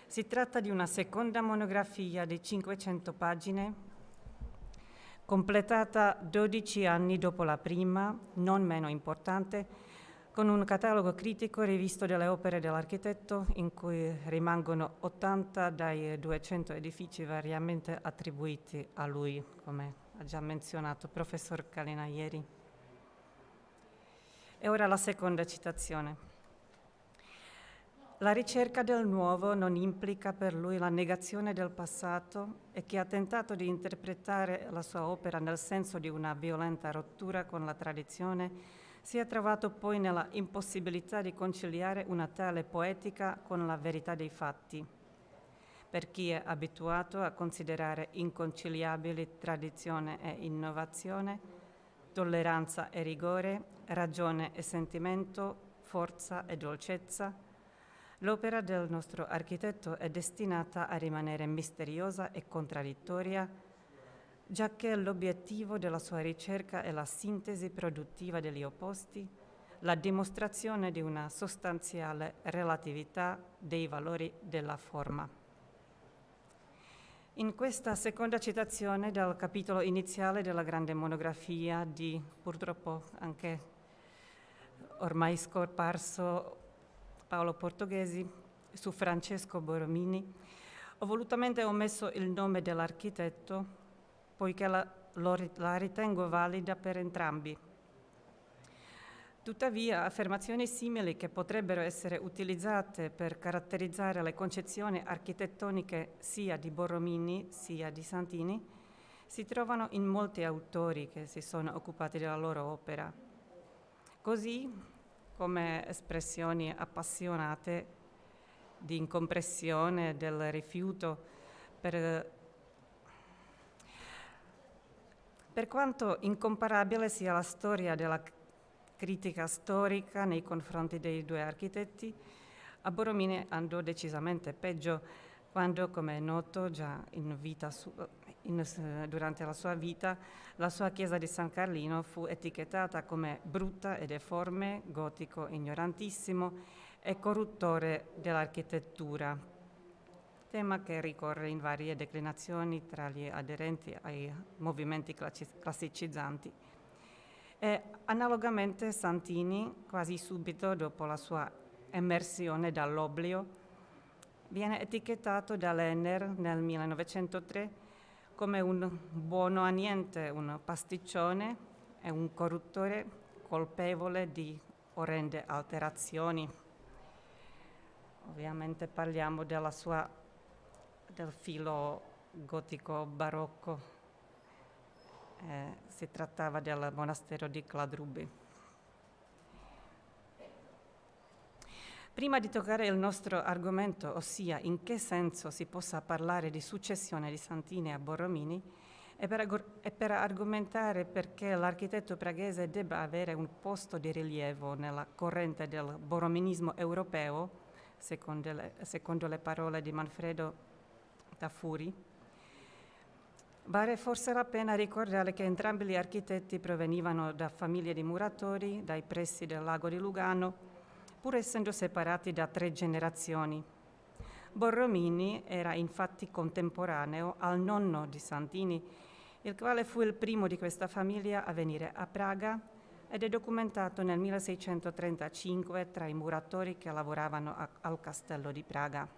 Si tratta di una seconda monografia di 500 pagine, completata 12 anni dopo la prima, non meno importante, con un catalogo critico rivisto delle opere dell'architetto, in cui rimangono 80 dai 200 edifici variamente attribuiti a lui, come ha già menzionato professor Kalina ieri. E ora la seconda citazione. La ricerca del nuovo non implica per lui la negazione del passato e chi ha tentato di interpretare la sua opera nel senso di una violenta rottura con la tradizione si è trovato poi nella impossibilità di conciliare una tale poetica con la verità dei fatti. Per chi è abituato a considerare inconciliabili tradizione e innovazione, tolleranza e rigore, ragione e sentimento, forza e dolcezza, l'opera del nostro architetto è destinata a rimanere misteriosa e contraddittoria, giacché l'obiettivo della sua ricerca è la sintesi produttiva degli opposti, la dimostrazione di una sostanziale relatività dei valori della forma. In questa seconda citazione dal capitolo iniziale della grande monografia di, purtroppo anche ormai scomparso, Paolo Portoghesi, su Francesco Borromini, ho volutamente omesso il nome dell'architetto, poiché la ritengo valida per entrambi. Tuttavia, affermazioni simili che potrebbero essere utilizzate per caratterizzare le concezioni architettoniche sia di Borromini sia di Santini si trovano in molti autori che si sono occupati della loro opera. Così come espressioni appassionate di incompressione del rifiuto per quanto incomparabile sia la storia della critica storica nei confronti dei 2 architetti, a Borromini andò decisamente peggio quando, come è noto già durante la sua vita, la sua chiesa di San Carlino fu etichettata come brutta e deforme, gotico ignorantissimo e corruttore dell'architettura, tema che ricorre in varie declinazioni tra gli aderenti ai movimenti classicizzanti. E analogamente Santini, quasi subito dopo la sua emersione dall'oblio, Viene etichettato dall'Enner nel 1903 come un buono a niente, un pasticcione e un corruttore colpevole di orrende alterazioni. Ovviamente parliamo del filo gotico barocco. Si trattava del monastero di Kladruby. Prima di toccare il nostro argomento, ossia in che senso si possa parlare di successione di Santini a Borromini, e per argomentare perché l'architetto praghese debba avere un posto di rilievo nella corrente del borrominismo europeo, secondo le parole di Manfredo Tafuri, vale forse la pena ricordare che entrambi gli architetti provenivano da famiglie di muratori dai pressi del lago di Lugano, pur essendo separati da 3 generazioni. Borromini era infatti contemporaneo al nonno di Santini, il quale fu il primo di questa famiglia a venire a Praga ed è documentato nel 1635 tra i muratori che lavoravano al castello di Praga.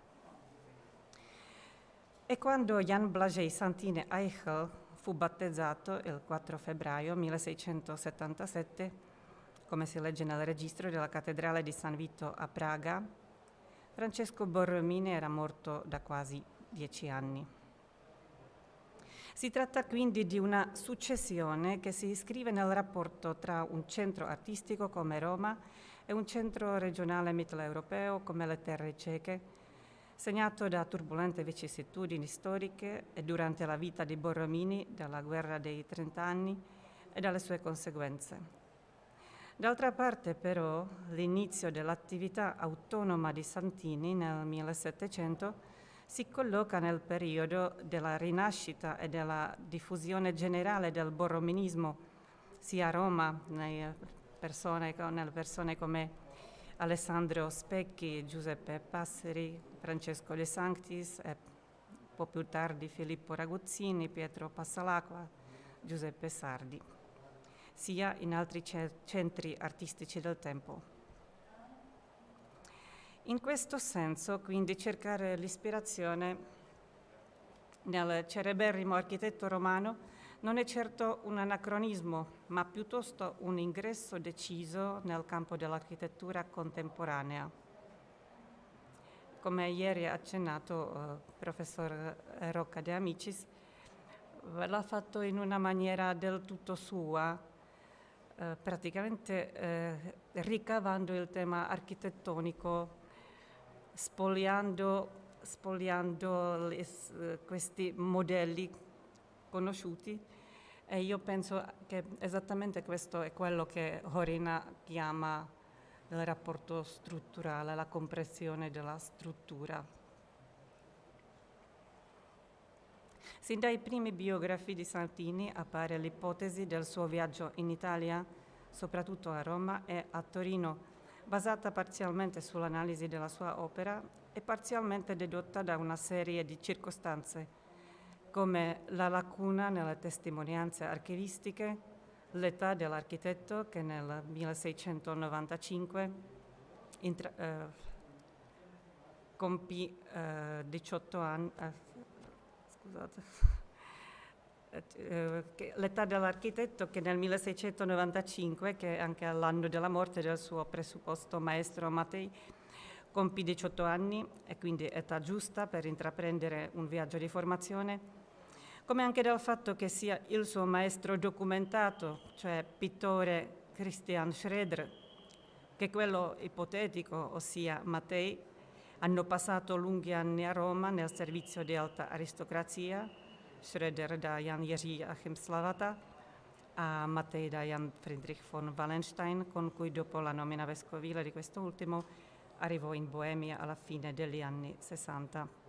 E quando Jan Blažej Santini-Aichel fu battezzato il 4 febbraio 1677, come si legge nel registro della cattedrale di San Vito a Praga, Francesco Borromini era morto da quasi 10 anni. Si tratta quindi di una successione che si iscrive nel rapporto tra un centro artistico come Roma e un centro regionale mitteleuropeo come le terre ceche, segnato da turbolente vicissitudini storiche e durante la vita di Borromini, dalla guerra dei 30 anni e dalle sue conseguenze. D'altra parte, però, l'inizio dell'attività autonoma di Santini nel 1700 si colloca nel periodo della rinascita e della diffusione generale del borrominismo, sia a Roma, nelle persone come Alessandro Specchi, Giuseppe Passeri, Francesco De Sanctis e un po' più tardi Filippo Raguzzini, Pietro Passalacqua, Giuseppe Sardi, sia in altri centri artistici del tempo. In questo senso, quindi, cercare l'ispirazione nel cereberrimo architetto romano non è certo un anacronismo, ma piuttosto un ingresso deciso nel campo dell'architettura contemporanea. Come ieri ha accennato il professor Rocca De Amicis, l'ha fatto in una maniera del tutto sua, praticamente ricavando il tema architettonico, spogliando questi modelli conosciuti, e io penso che esattamente questo è quello che Horina chiama il rapporto strutturale, la compressione della struttura. Sin dai primi biografi di Santini appare l'ipotesi del suo viaggio in Italia, soprattutto a Roma e a Torino, basata parzialmente sull'analisi della sua opera e parzialmente dedotta da una serie di circostanze, come la lacuna nelle testimonianze archivistiche, l'età dell'architetto che nel 1695 compì 18 anni, l'età dell'architetto che nel 1695, che è anche l'anno della morte del suo presupposto maestro Mattei, compì 18 anni e quindi età giusta per intraprendere un viaggio di formazione, come anche dal fatto che sia il suo maestro documentato, cioè pittore Christian Schroeder, che quello ipotetico, ossia Mattei, hanno passato lunghi anni a Roma nel servizio di alta aristocrazia, Schroeder da Jan Jerzy Achim Slavata, a Mattei da Jan Friedrich von Wallenstein, con cui dopo la nomina vescovile di quest'ultimo arrivò in Boemia alla fine degli anni 60.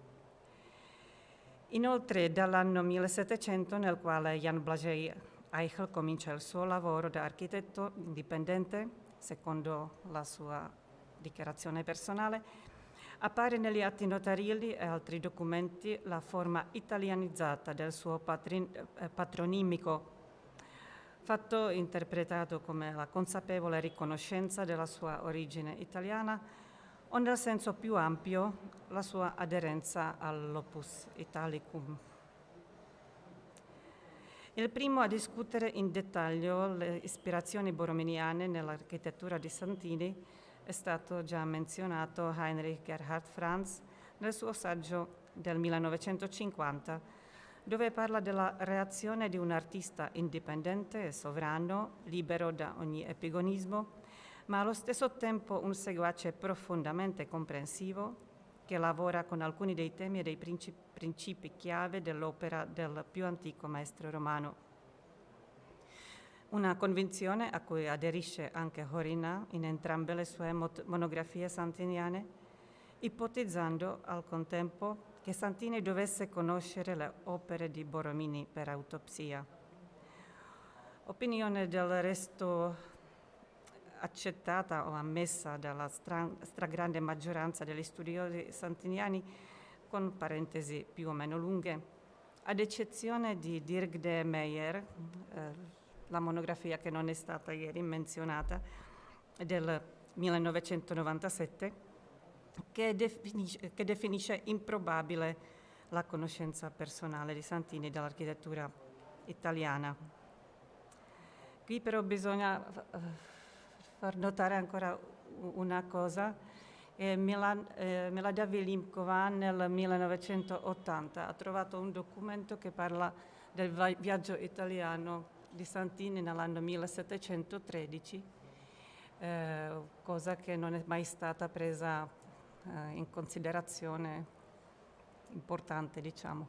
Inoltre, dall'anno 1700, nel quale Jan Blažej Aichel comincia il suo lavoro da architetto indipendente, secondo la sua dichiarazione personale, appare negli atti notarili e altri documenti la forma italianizzata del suo patronimico, fatto interpretato come la consapevole riconoscenza della sua origine italiana, o nel senso più ampio la sua aderenza all'opus italicum. Il primo a discutere in dettaglio le ispirazioni borrominiane nell'architettura di Santini è stato già menzionato Heinrich Gerhard Franz nel suo saggio del 1950, dove parla della reazione di un artista indipendente e sovrano, libero da ogni epigonismo, ma allo stesso tempo un seguace profondamente comprensivo che lavora con alcuni dei temi e dei principi chiave dell'opera del più antico maestro romano. Una convinzione a cui aderisce anche Horina in entrambe le sue monografie santiniane, ipotizzando al contempo che Santini dovesse conoscere le opere di Borromini per autopsia. Opinione del resto accettata o ammessa dalla stragrande maggioranza degli studiosi santiniani, con parentesi più o meno lunghe, ad eccezione di Dirk de Meyer, la monografia che non è stata ieri menzionata, del 1997, che definisce improbabile la conoscenza personale di Santini dell'architettura italiana. Qui però bisogna far notare ancora una cosa. Milada Vilimkova nel 1980 ha trovato un documento che parla del viaggio italiano di Santini nell'anno 1713, cosa che non è mai stata presa in considerazione, importante, diciamo.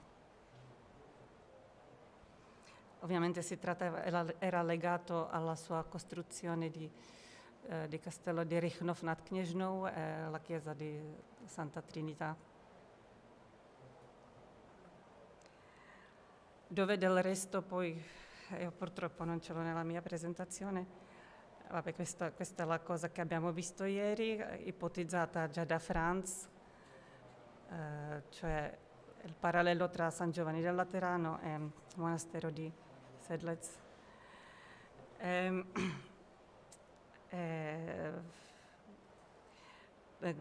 Ovviamente era legato alla sua costruzione di castello di Rychnov nad Kněžnou e la chiesa di Santa Trinità, dove del resto poi, io purtroppo non ce l'ho nella mia presentazione, vabbè, questa è la cosa che abbiamo visto ieri, ipotizzata già da Franz, cioè il parallelo tra San Giovanni del Laterano e il monastero di Sedlec.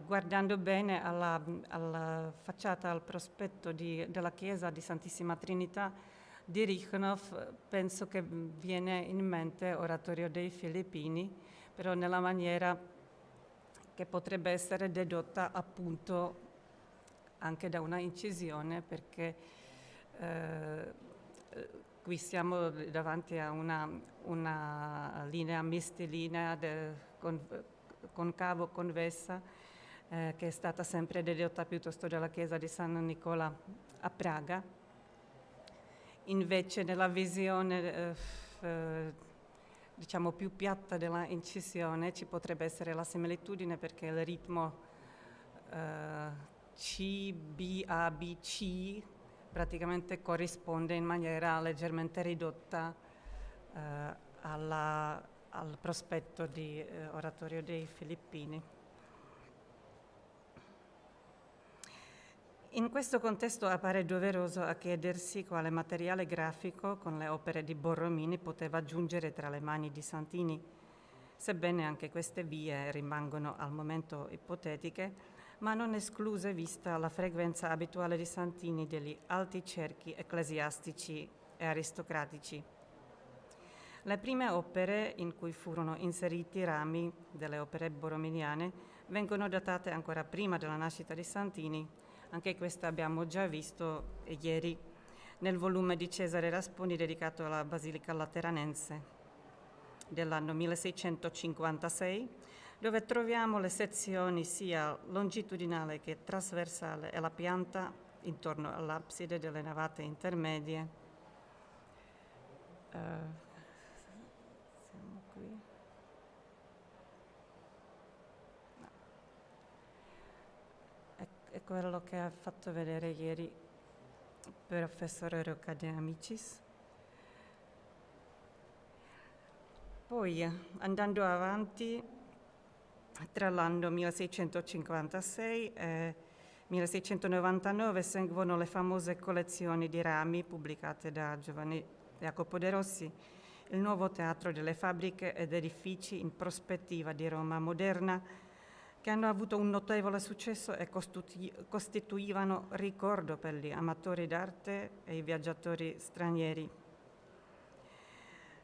Guardando bene alla facciata, al prospetto della chiesa di Santissima Trinità di Rychnov, penso che viene in mente Oratorio dei Filippini, però nella maniera che potrebbe essere dedotta appunto anche da una incisione, perché qui siamo davanti a una linea mistilinea concavo convessa che è stata sempre dedotta piuttosto dalla chiesa di San Nicola a Praga. Invece nella visione diciamo più piatta della incisione ci potrebbe essere la similitudine, perché il ritmo C, B, A, B, C praticamente corrisponde in maniera leggermente ridotta al prospetto di Oratorio dei Filippini. In questo contesto appare doveroso a chiedersi quale materiale grafico con le opere di Borromini poteva giungere tra le mani di Santini, sebbene anche queste vie rimangono al momento ipotetiche, ma non escluse vista la frequenza abituale di Santini degli alti cerchi ecclesiastici e aristocratici. Le prime opere in cui furono inseriti rami delle opere borrominiane vengono datate ancora prima della nascita di Santini. Anche questo abbiamo già visto ieri nel volume di Cesare Rasponi dedicato alla Basilica Lateranense dell'anno 1656, dove troviamo le sezioni sia longitudinale che trasversale e la pianta intorno all'abside delle navate intermedie. Siamo qui. No. È quello che ha fatto vedere ieri il professore Rocca de Amicis. Poi, andando avanti, tra l'anno 1656 e 1699 seguono le famose collezioni di rami pubblicate da Giovanni Jacopo de Rossi, il nuovo teatro delle fabbriche ed edifici in prospettiva di Roma moderna, che hanno avuto un notevole successo e costituivano ricordo per gli amatori d'arte e i viaggiatori stranieri.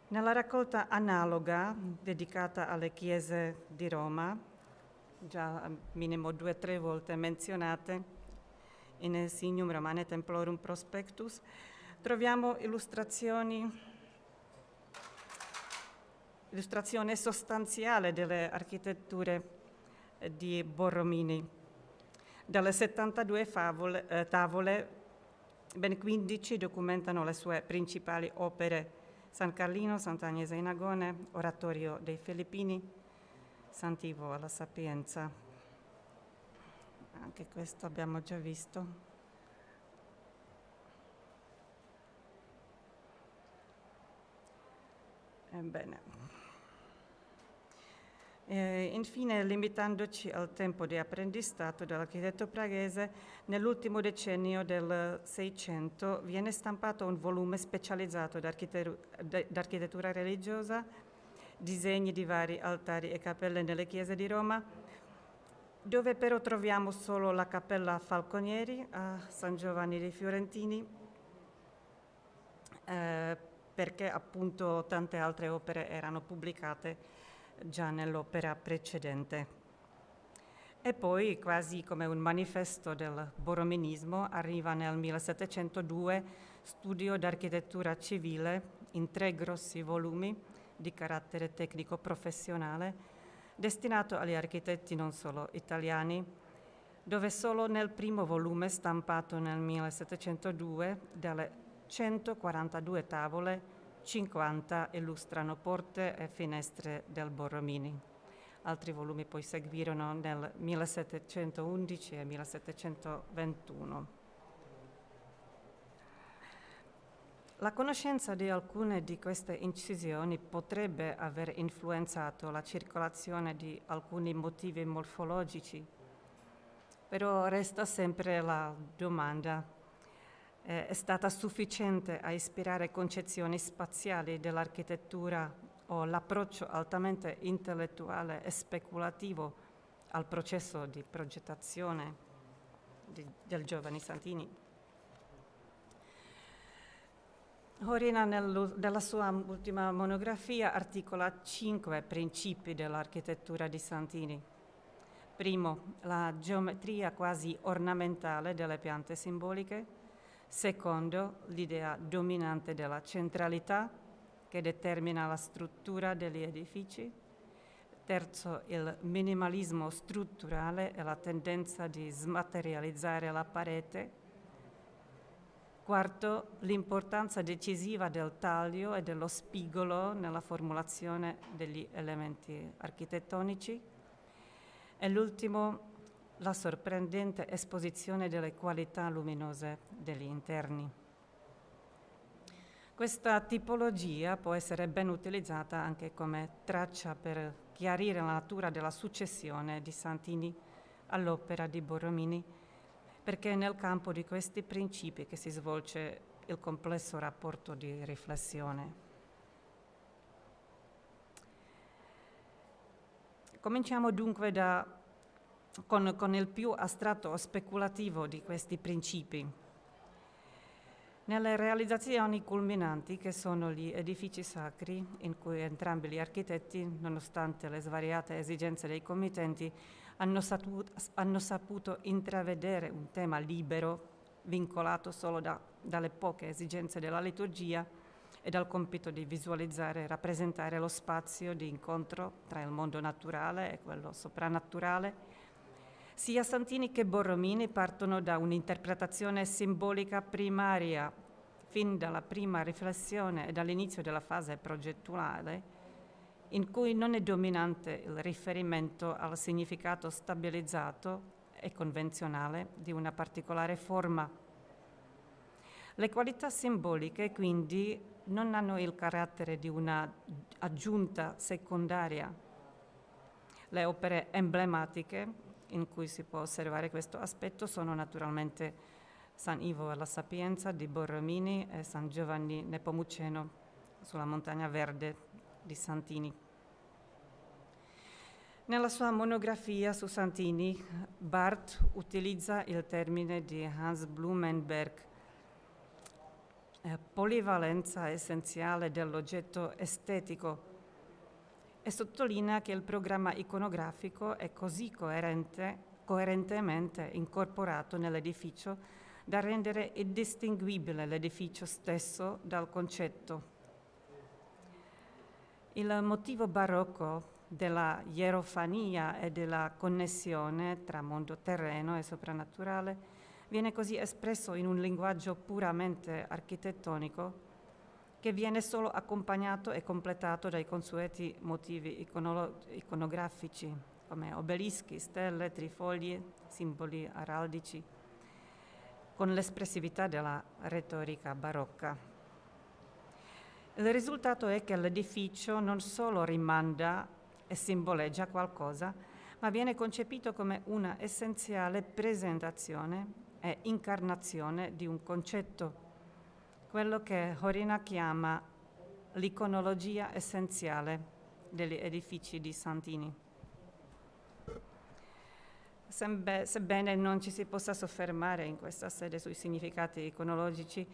Nella raccolta analoga dedicata alle chiese di Roma, già minimo 2 o 3 volte menzionate in Signum Romane Templorum Prospectus, troviamo illustrazione sostanziale delle architetture di Borromini. Dalle 72 tavole, ben 15 documentano le sue principali opere: San Carlino, Sant'Agnese in Agone, Oratorio dei Filippini, Sant'Ivo alla Sapienza. Anche questo abbiamo già visto. Ebbene. Infine, limitandoci al tempo di apprendistato dell'architetto praghese, nell'ultimo decennio del Seicento viene stampato un volume specializzato d'architettura religiosa, disegni di vari altari e cappelle nelle chiese di Roma, dove però troviamo solo la cappella Falconieri a San Giovanni dei Fiorentini, perché appunto tante altre opere erano pubblicate già nell'opera precedente. E poi, quasi come un manifesto del borrominismo, arriva nel 1702 Studio d'architettura civile in 3 grossi volumi di carattere tecnico-professionale, destinato agli architetti non solo italiani, dove solo nel primo volume, stampato nel 1702, delle 142 tavole, 50 illustrano porte e finestre del Borromini. Altri volumi poi seguirono nel 1711 e 1721. La conoscenza di alcune di queste incisioni potrebbe aver influenzato la circolazione di alcuni motivi morfologici, però resta sempre la domanda: è stata sufficiente a ispirare concezioni spaziali dell'architettura o l'approccio altamente intellettuale e speculativo al processo di progettazione del giovane Santini? Horina, nella sua ultima monografia, articola 5 principi dell'architettura di Santini. Primo, la geometria quasi ornamentale delle piante simboliche. Secondo, l'idea dominante della centralità che determina la struttura degli edifici. Terzo, il minimalismo strutturale e la tendenza di smaterializzare la parete. Quarto, l'importanza decisiva del taglio e dello spigolo nella formulazione degli elementi architettonici. E l'ultimo, la sorprendente esposizione delle qualità luminose degli interni. Questa tipologia può essere ben utilizzata anche come traccia per chiarire la natura della successione di Santini all'opera di Borromini, perché è nel campo di questi principi che si svolge il complesso rapporto di riflessione. Cominciamo dunque con il più astratto o speculativo di questi principi. Nelle realizzazioni culminanti, che sono gli edifici sacri, in cui entrambi gli architetti, nonostante le svariate esigenze dei committenti, hanno saputo intravedere un tema libero, vincolato solo dalle poche esigenze della liturgia e dal compito di visualizzare e rappresentare lo spazio di incontro tra il mondo naturale e quello soprannaturale. Sia Santini che Borromini partono da un'interpretazione simbolica primaria, fin dalla prima riflessione e dall'inizio della fase progettuale, in cui non è dominante il riferimento al significato stabilizzato e convenzionale di una particolare forma. Le qualità simboliche, quindi, non hanno il carattere di una aggiunta secondaria. Le opere emblematiche in cui si può osservare questo aspetto sono naturalmente San Ivo alla Sapienza di Borromini e San Giovanni Nepomuceno sulla Montagna Verde di Santini. Nella sua monografia su Santini, Barth utilizza il termine di Hans Blumenberg, polivalenza essenziale dell'oggetto estetico, e sottolinea che il programma iconografico è così coerentemente incorporato nell'edificio da rendere indistinguibile l'edificio stesso dal concetto. Il motivo barocco della ierofania e della connessione tra mondo terreno e soprannaturale viene così espresso in un linguaggio puramente architettonico che viene solo accompagnato e completato dai consueti motivi iconografici come obelischi, stelle, trifogli, simboli araldici, con l'espressività della retorica barocca. Il risultato è che l'edificio non solo rimanda e simboleggia qualcosa, ma viene concepito come una essenziale presentazione e incarnazione di un concetto, quello che Horina chiama l'iconologia essenziale degli edifici di Santini. Sebbene non ci si possa soffermare in questa sede sui significati iconologici,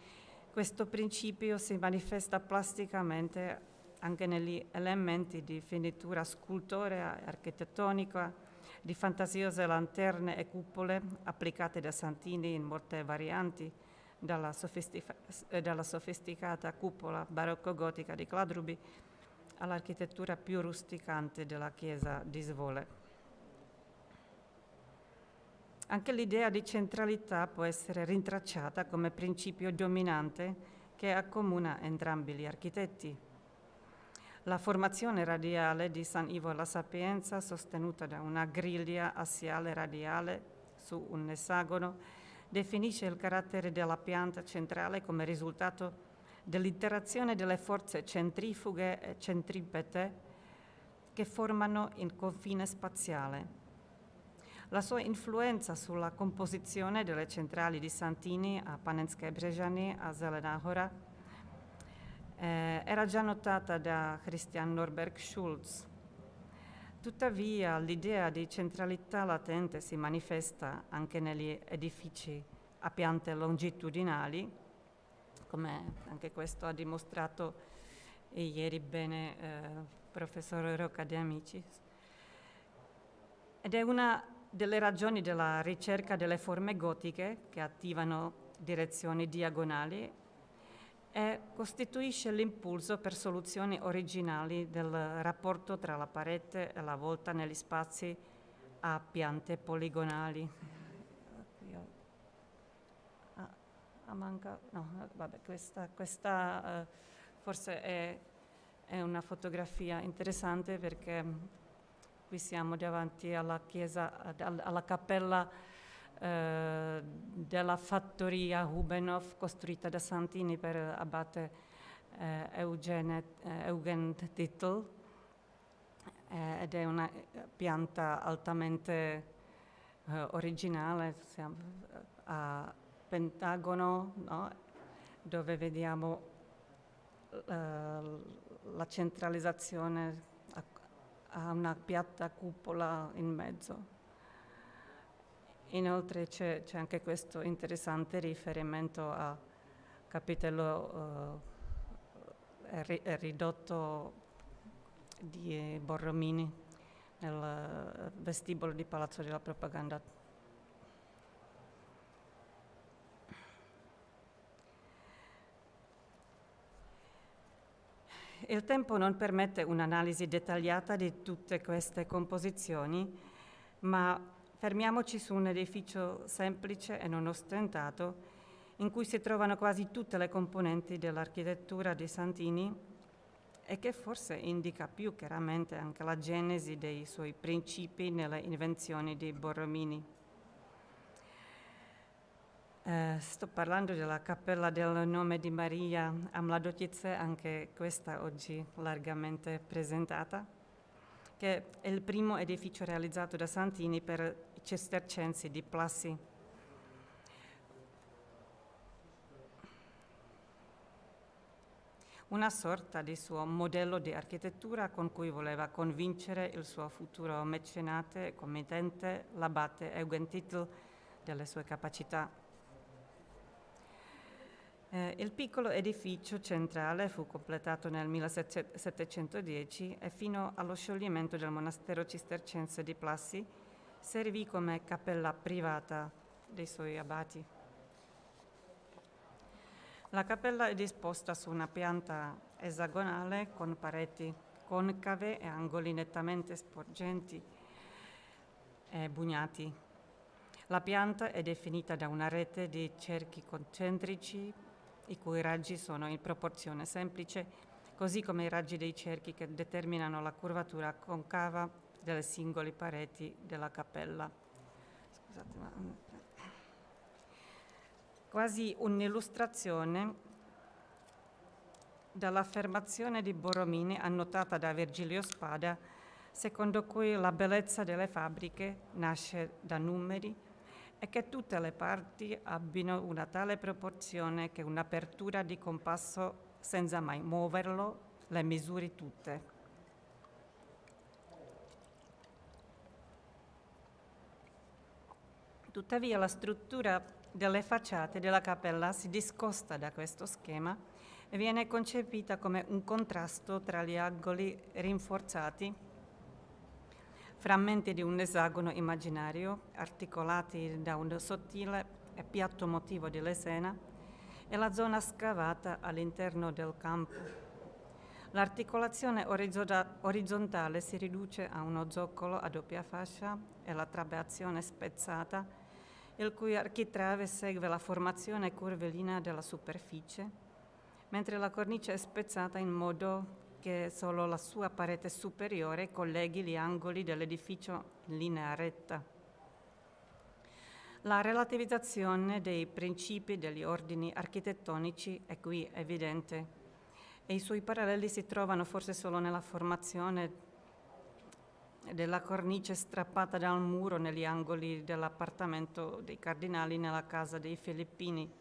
questo principio si manifesta plasticamente anche negli elementi di finitura scultorea e architettonica, di fantasiose lanterne e cupole applicate da Santini in molte varianti, dalla sofisticata cupola barocco-gotica di Cladrubi all'architettura più rusticante della chiesa di Svole. Anche l'idea di centralità può essere rintracciata come principio dominante che accomuna entrambi gli architetti. La formazione radiale di San Ivo alla Sapienza, sostenuta da una griglia assiale radiale su un essagono, definisce il carattere della pianta centrale come risultato dell'interazione delle forze centrifughe e centripete che formano il confine spaziale. La sua influenza sulla composizione delle centrali di Santini a Panenské Břežany a Zelená hora era già notata da Christian Norberg Schulz. Tuttavia l'idea di centralità latente si manifesta anche negli edifici a piante longitudinali, come anche questo ha dimostrato ieri bene professor Rocca De Amicis. Ed è una delle ragioni della ricerca delle forme gotiche che attivano direzioni diagonali e costituisce l'impulso per soluzioni originali del rapporto tra la parete e la volta negli spazi a piante poligonali. Questa forse è una fotografia interessante perché qui siamo davanti alla chiesa, alla cappella della fattoria Hubenov costruita da Santini per abate Eugen Titel ed è una pianta altamente originale, a pentagono, no? Dove vediamo la centralizzazione a una piatta cupola in mezzo. Inoltre c'è anche questo interessante riferimento a capitello ridotto di Borromini nel vestibolo di Palazzo della Propaganda. Il tempo non permette un'analisi dettagliata di tutte queste composizioni, ma fermiamoci su un edificio semplice e non ostentato, in cui si trovano quasi tutte le componenti dell'architettura di Santini e che forse indica più chiaramente anche la genesi dei suoi principi nelle invenzioni di Borromini. Sto parlando della Cappella del Nome di Maria a Mladotice, anche questa oggi largamente presentata, che è il primo edificio realizzato da Santini per i cistercensi di Plassy. una sorta di suo modello di architettura con cui voleva convincere il suo futuro mecenate e committente, l'abate Eugen Titel, delle sue capacità. Il piccolo edificio centrale fu completato nel 1710 e fino allo scioglimento del monastero cistercense di Plassy servì come cappella privata dei suoi abati. La cappella è disposta su una pianta esagonale con pareti concave e angoli nettamente sporgenti e bugnati. La pianta è definita da una rete di cerchi concentrici i cui raggi sono in proporzione semplice, così come i raggi dei cerchi che determinano la curvatura concava delle singole pareti della cappella. Scusate, ma quasi un'illustrazione dall'affermazione di Borromini annotata da Virgilio Spada, secondo cui la bellezza delle fabbriche nasce da numeri e che tutte le parti abbiano una tale proporzione che un'apertura di compasso senza mai muoverlo le misuri tutte. Tuttavia la struttura delle facciate della cappella si discosta da questo schema e viene concepita come un contrasto tra gli angoli rinforzati, frammenti di un esagono immaginario articolati da un sottile e piatto motivo di lesena e la zona scavata all'interno del campo. L'articolazione orizzontale si riduce a uno zoccolo a doppia fascia e la trabeazione spezzata, il cui architrave segue la formazione curvilínea della superficie, mentre la cornice è spezzata in modo che solo la sua parete superiore colleghi gli angoli dell'edificio in linea retta. La relativizzazione dei principi degli ordini architettonici è qui evidente e i suoi paralleli si trovano forse solo nella formazione della cornice strappata dal muro negli angoli dell'appartamento dei cardinali nella casa dei Filippini.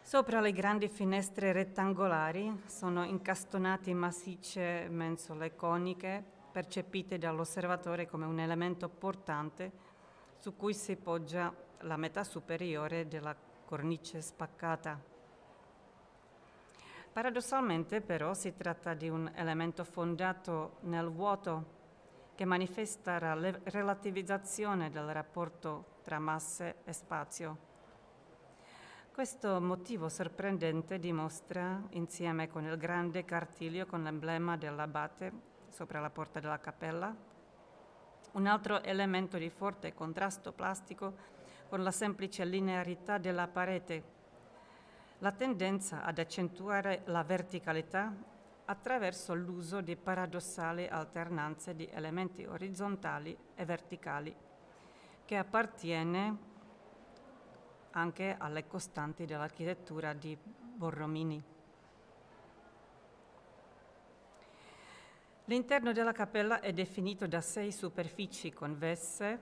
Sopra le grandi finestre rettangolari sono incastonate massicce mensole coniche, percepite dall'osservatore come un elemento portante su cui si poggia la metà superiore della cornice spaccata. Paradossalmente, però, si tratta di un elemento fondato nel vuoto che manifesta la relativizzazione del rapporto tra masse e spazio. Questo motivo sorprendente dimostra, insieme con il grande cartiglio con l'emblema dell'abate sopra la porta della cappella, un altro elemento di forte contrasto plastico con la semplice linearità della parete, la tendenza ad accentuare la verticalità attraverso l'uso di paradossali alternanze di elementi orizzontali e verticali, che appartiene anche alle costanti dell'architettura di Borromini. L'interno della cappella è definito da 6 superfici convesse,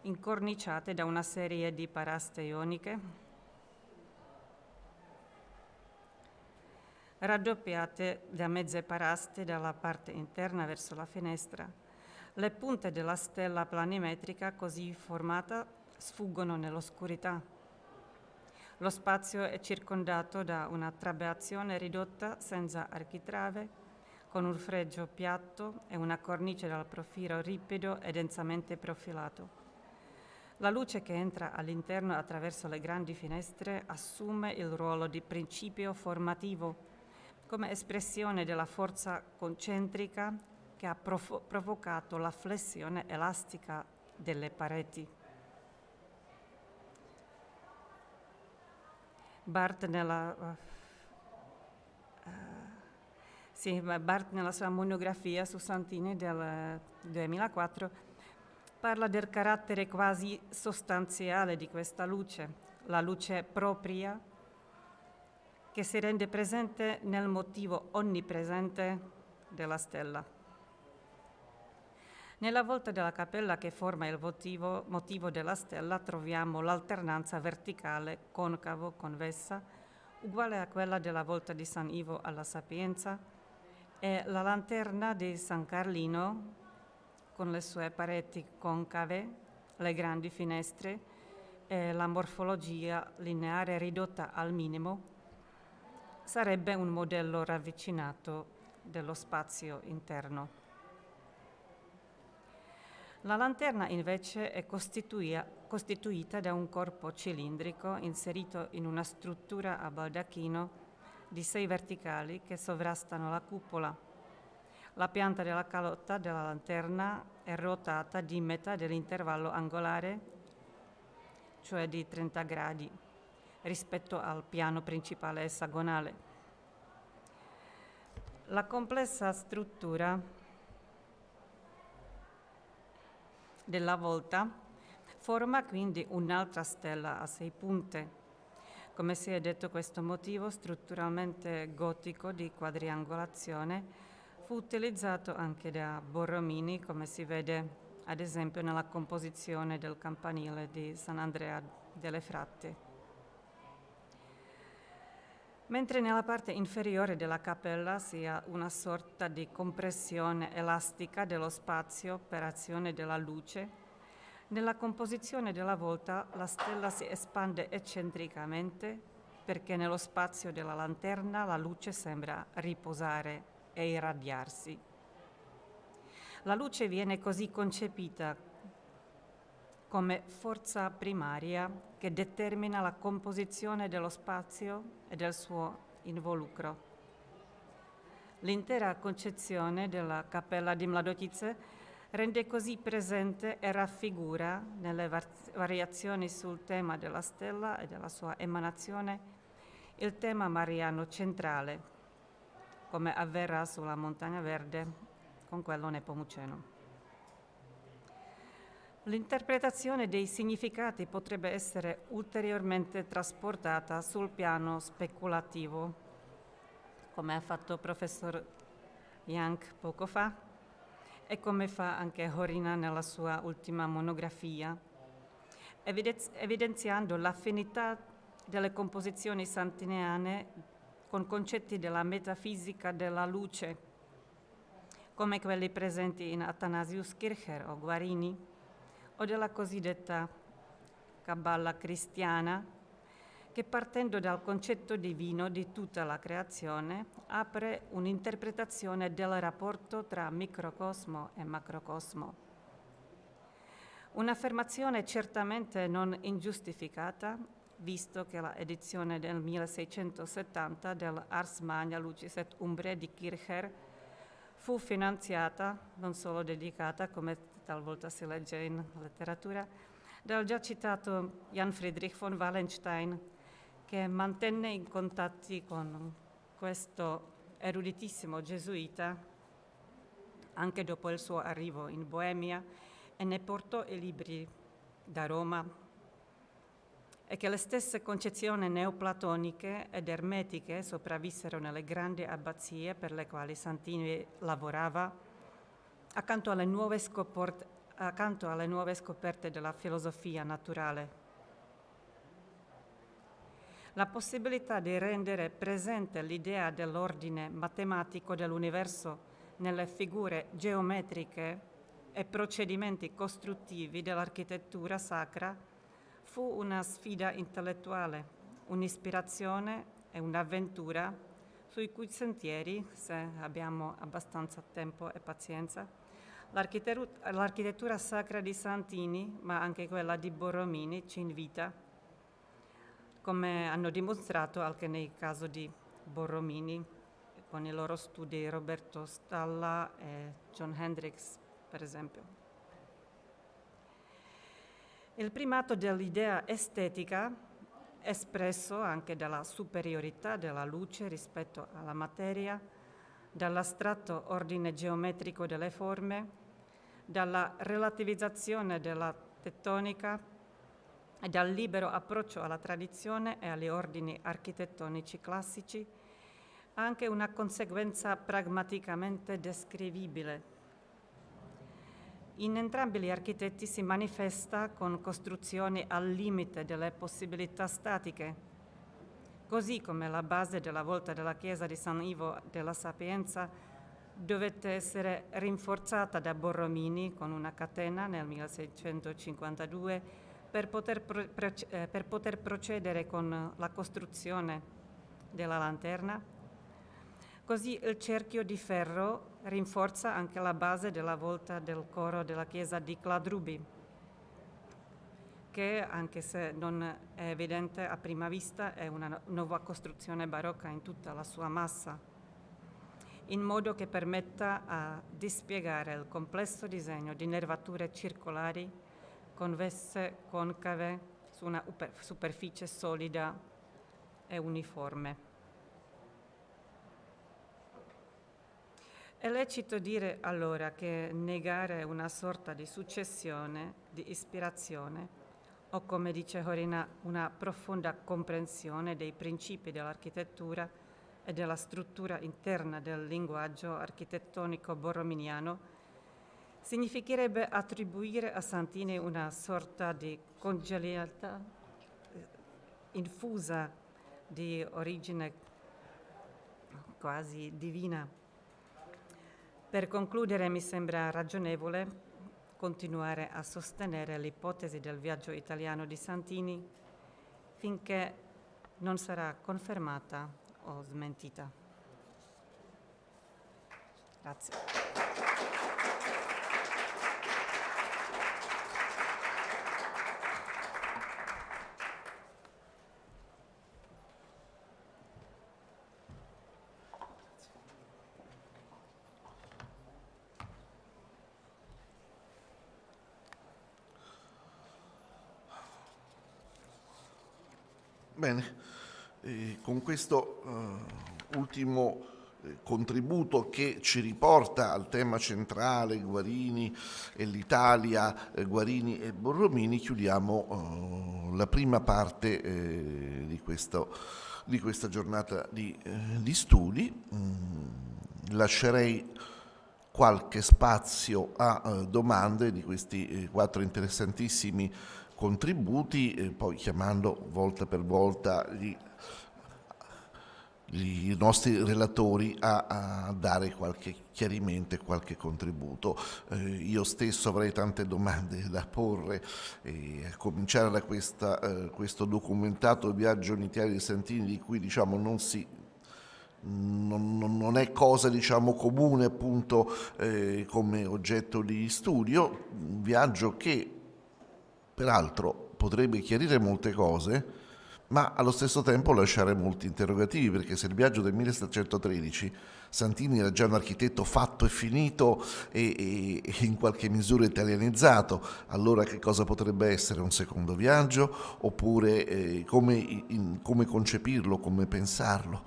incorniciate da una serie di paraste ioniche, raddoppiate da mezze paraste dalla parte interna verso la finestra. Le punte della stella planimetrica così formata sfuggono nell'oscurità. Lo spazio è circondato da una trabeazione ridotta senza architrave, con un fregio piatto e una cornice dal profilo ripido e densamente profilato. La luce che entra all'interno attraverso le grandi finestre assume il ruolo di principio formativo, come espressione della forza concentrica che ha provocato la flessione elastica delle pareti. Barth nella sua monografia su Santini del 2004 parla del carattere quasi sostanziale di questa luce, la luce propria che si rende presente nel motivo onnipresente della stella. Nella volta della cappella che forma il motivo della stella troviamo l'alternanza verticale, concavo, convessa, uguale a quella della volta di San Ivo alla Sapienza, e la lanterna di San Carlino, con le sue pareti concave, le grandi finestre e la morfologia lineare ridotta al minimo, sarebbe un modello ravvicinato dello spazio interno. La lanterna invece è costituita da un corpo cilindrico inserito in una struttura a baldacchino di 6 verticali che sovrastano la cupola. La pianta della calotta della lanterna è ruotata di metà dell'intervallo angolare, cioè di 30 gradi, rispetto al piano principale esagonale. La complessa struttura della volta forma quindi un'altra stella a 6 punte. Come si è detto, questo motivo strutturalmente gotico di quadriangolazione fu utilizzato anche da Borromini, come si vede ad esempio nella composizione del campanile di Sant'Andrea delle Fratte. Mentre nella parte inferiore della cappella si ha una sorta di compressione elastica dello spazio per azione della luce, nella composizione della volta la stella si espande eccentricamente perché nello spazio della lanterna la luce sembra riposare e irradiarsi. La luce viene così concepita come forza primaria che determina la composizione dello spazio e del suo involucro. L'intera concezione della Cappella di Mladotice rende così presente e raffigura nelle variazioni sul tema della stella e della sua emanazione il tema mariano centrale, come avverrà sulla Montagna Verde con quello nepomuceno. L'interpretazione dei significati potrebbe essere ulteriormente trasportata sul piano speculativo, come ha fatto il professor Jank poco fa e come fa anche Horina nella sua ultima monografia, evidenziando l'affinità delle composizioni santineane con concetti della metafisica della luce, come quelli presenti in Athanasius Kircher o Guarini, o della cosiddetta Cabala cristiana, che partendo dal concetto divino di tutta la creazione apre un'interpretazione del rapporto tra microcosmo e macrocosmo. Un'affermazione certamente non ingiustificata, visto che la edizione del 1670 dell'Ars Magna Lucis et Umbrae di Kircher fu finanziata, non solo dedicata, come talvolta si legge in letteratura, dal già citato Jan Friedrich von Wallenstein, che mantenne in contatti con questo eruditissimo gesuita anche dopo il suo arrivo in Boemia e ne portò i libri da Roma, e che le stesse concezioni neoplatoniche ed ermetiche sopravvissero nelle grandi abbazie per le quali Santini lavorava, accanto alle nuove scoperte della filosofia naturale. La possibilità di rendere presente l'idea dell'ordine matematico dell'universo nelle figure geometriche e procedimenti costruttivi dell'architettura sacra fu una sfida intellettuale, un'ispirazione e un'avventura sui cui sentieri, se abbiamo abbastanza tempo e pazienza, l'architettura sacra di Santini, ma anche quella di Borromini, ci invita, come hanno dimostrato anche nel caso di Borromini, con i loro studi Roberto Stalla e John Hendricks, per esempio. Il primato dell'idea estetica, espresso anche dalla superiorità della luce rispetto alla materia, dall'astratto ordine geometrico delle forme, dalla relativizzazione della tettonica e dal libero approccio alla tradizione e agli ordini architettonici classici, ha anche una conseguenza pragmaticamente descrivibile. In entrambi gli architetti si manifesta con costruzioni al limite delle possibilità statiche, così come la base della volta della chiesa di San Ivo della Sapienza dovette essere rinforzata da Borromini con una catena nel 1652 per poter procedere con la costruzione della lanterna. Così il cerchio di ferro rinforza anche la base della volta del coro della chiesa di Cladrubi, che, anche se non è evidente a prima vista, è una nuova costruzione barocca in tutta la sua massa, in modo che permetta di spiegare il complesso disegno di nervature circolari convesse, concave, su una superficie solida e uniforme. È lecito dire allora che negare una sorta di successione, di ispirazione, o come dice Horina, una profonda comprensione dei principi dell'architettura e della struttura interna del linguaggio architettonico borrominiano, significherebbe attribuire a Santini una sorta di congenialità infusa di origine quasi divina. Per concludere, mi sembra ragionevole continuare a sostenere l'ipotesi del viaggio italiano di Santini finché non sarà confermata o smentita. Grazie. Bene, con questo ultimo contributo che ci riporta al tema centrale, Guarini e l'Italia, Guarini e Borromini, chiudiamo la prima parte di questa giornata di studi. Lascerei qualche spazio a domande di questi 4 interessantissimi contributi, poi chiamando volta per volta i nostri relatori a dare qualche chiarimento e qualche contributo. Io stesso avrei tante domande da porre, a cominciare da questo documentato viaggio in Italia di Santini, di cui diciamo non è cosa diciamo comune appunto come oggetto di studio, un viaggio che peraltro potrebbe chiarire molte cose, ma allo stesso tempo lasciare molti interrogativi, perché se il viaggio del 1713 Santini era già un architetto fatto e finito e in qualche misura italianizzato, allora che cosa potrebbe essere un secondo viaggio, oppure come concepirlo, come pensarlo?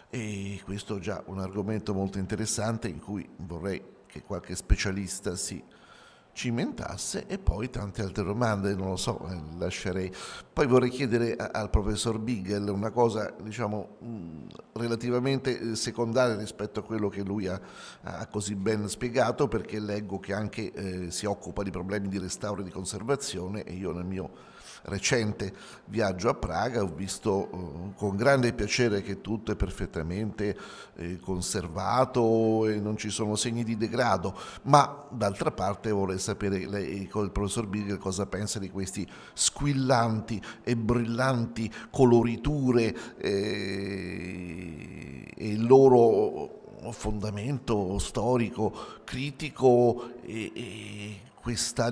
E questo è già un argomento molto interessante in cui vorrei che qualche specialista si cimentasse, e poi tante altre domande, non lo so, lascerei. Poi vorrei chiedere al professor Bigel una cosa, diciamo, relativamente secondaria rispetto a quello che lui ha così ben spiegato, perché leggo che anche si occupa di problemi di restauro e di conservazione, e io nel mio recente viaggio a Praga ho visto con grande piacere che tutto è perfettamente conservato e non ci sono segni di degrado, ma d'altra parte vorrei sapere lei, il professor Bigel, cosa pensa di questi squillanti e brillanti coloriture e il loro fondamento storico, critico e questa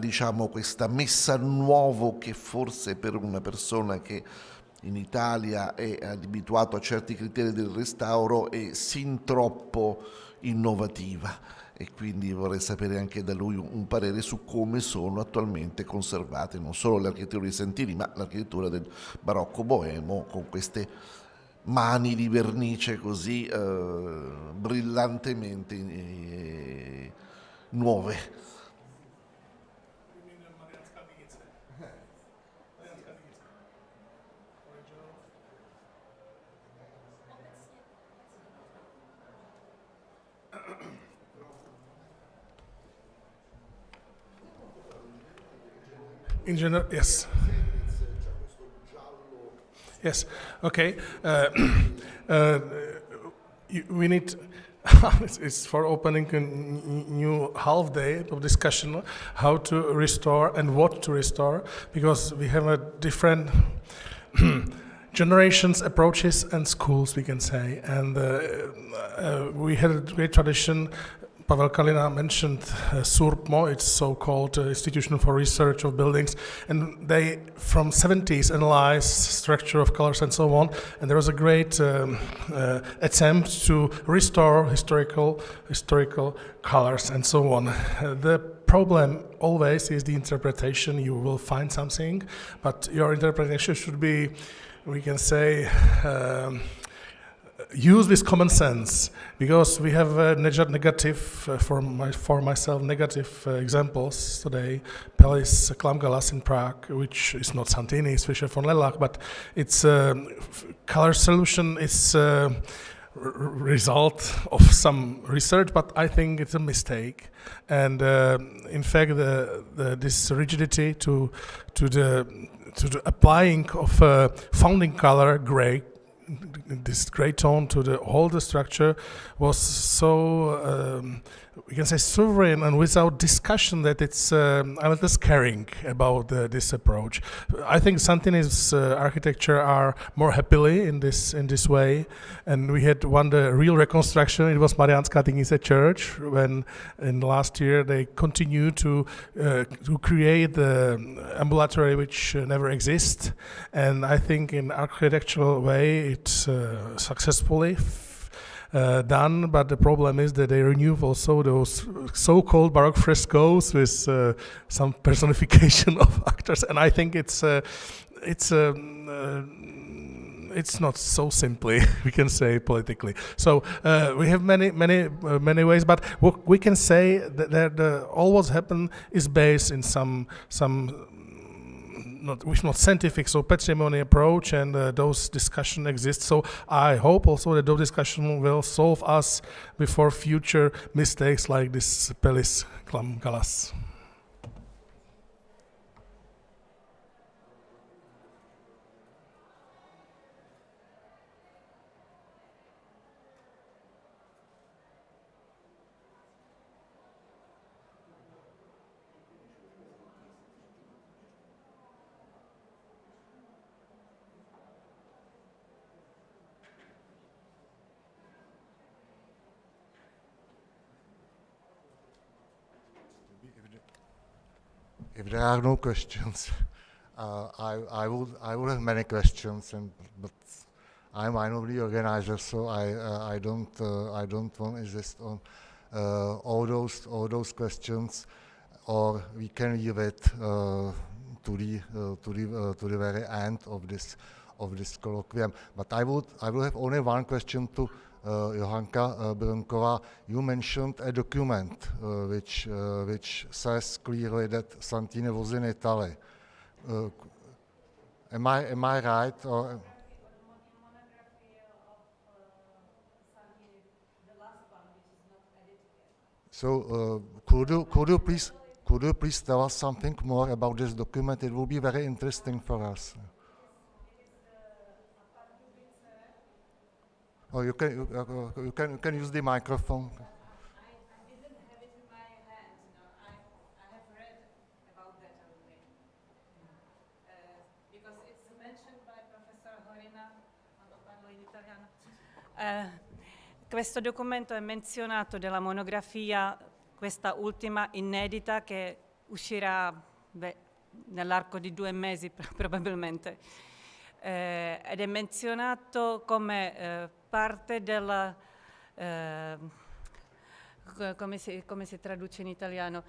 messa a nuovo che forse per una persona che in Italia è abituato a certi criteri del restauro è sin troppo innovativa, e quindi vorrei sapere anche da lui un parere su come sono attualmente conservate non solo l'architettura di Santini ma l'architettura del barocco boemo, con queste mani di vernice così brillantemente nuove. In general, yes. Yes. Okay. We need. It's for opening a new half day of discussion how to restore and what to restore, because we have a different generations, approaches, and schools, we can say. And we had a great tradition. Pavel Kalina mentioned SURPMO, it's so-called Institution for Research of Buildings, and they, from 70s, analyzed structure of colors and so on, and there was a great attempt to restore historical colors and so on. The problem always is the interpretation. You will find something, but your interpretation should be, we can say, use with common sense, because we have negative, for myself, negative examples today. Palace Klamgalas in Prague, which is not Santini, it's Fischer von Lellach, but its color solution is result of some research, but I think it's a mistake. And in fact, this rigidity to the applying of founding color gray, this gray tone to the whole structure was so, we can say, sovereign and without discussion that it's I'm a little caring about this approach. I think Santini's architecture are more happily in this way, and we had the real reconstruction. It was Mariánska Tynice Church when in last year they continued to create the ambulatory which never exists, and I think in architectural way it's successfully done, but the problem is that they renew also those so-called Baroque frescoes with some personification of actors, and I think it's not so simply, we can say, politically. So we have many ways, but what we can say that all what's happened is based in some not scientific, so patrimony approach, and those discussions exist. So I hope also that those discussions will solve us before future mistakes like this Palace Klamgalas. If there are no questions, I would have many questions, but I'm one of the organizers, so I don't want to insist on all those questions, or we can leave it to the very end of this colloquium. But I will have only one question to Johanka Brnkova. You mentioned a document which says clearly that Santini was in Italy. Am I right? Or so could you please tell us something more about this document? It will be very interesting for us. Oh, you can use the microphone. I didn't have it in my hands. I have read about that only. Because it's mentioned by Professor Horina, quando parlo in italiano. Questo documento è menzionato della monografia, questa ultima inedita, che uscirà nell'arco di 2 mesi probabilmente. Ed è menzionato come parte della, come si traduce in italiano,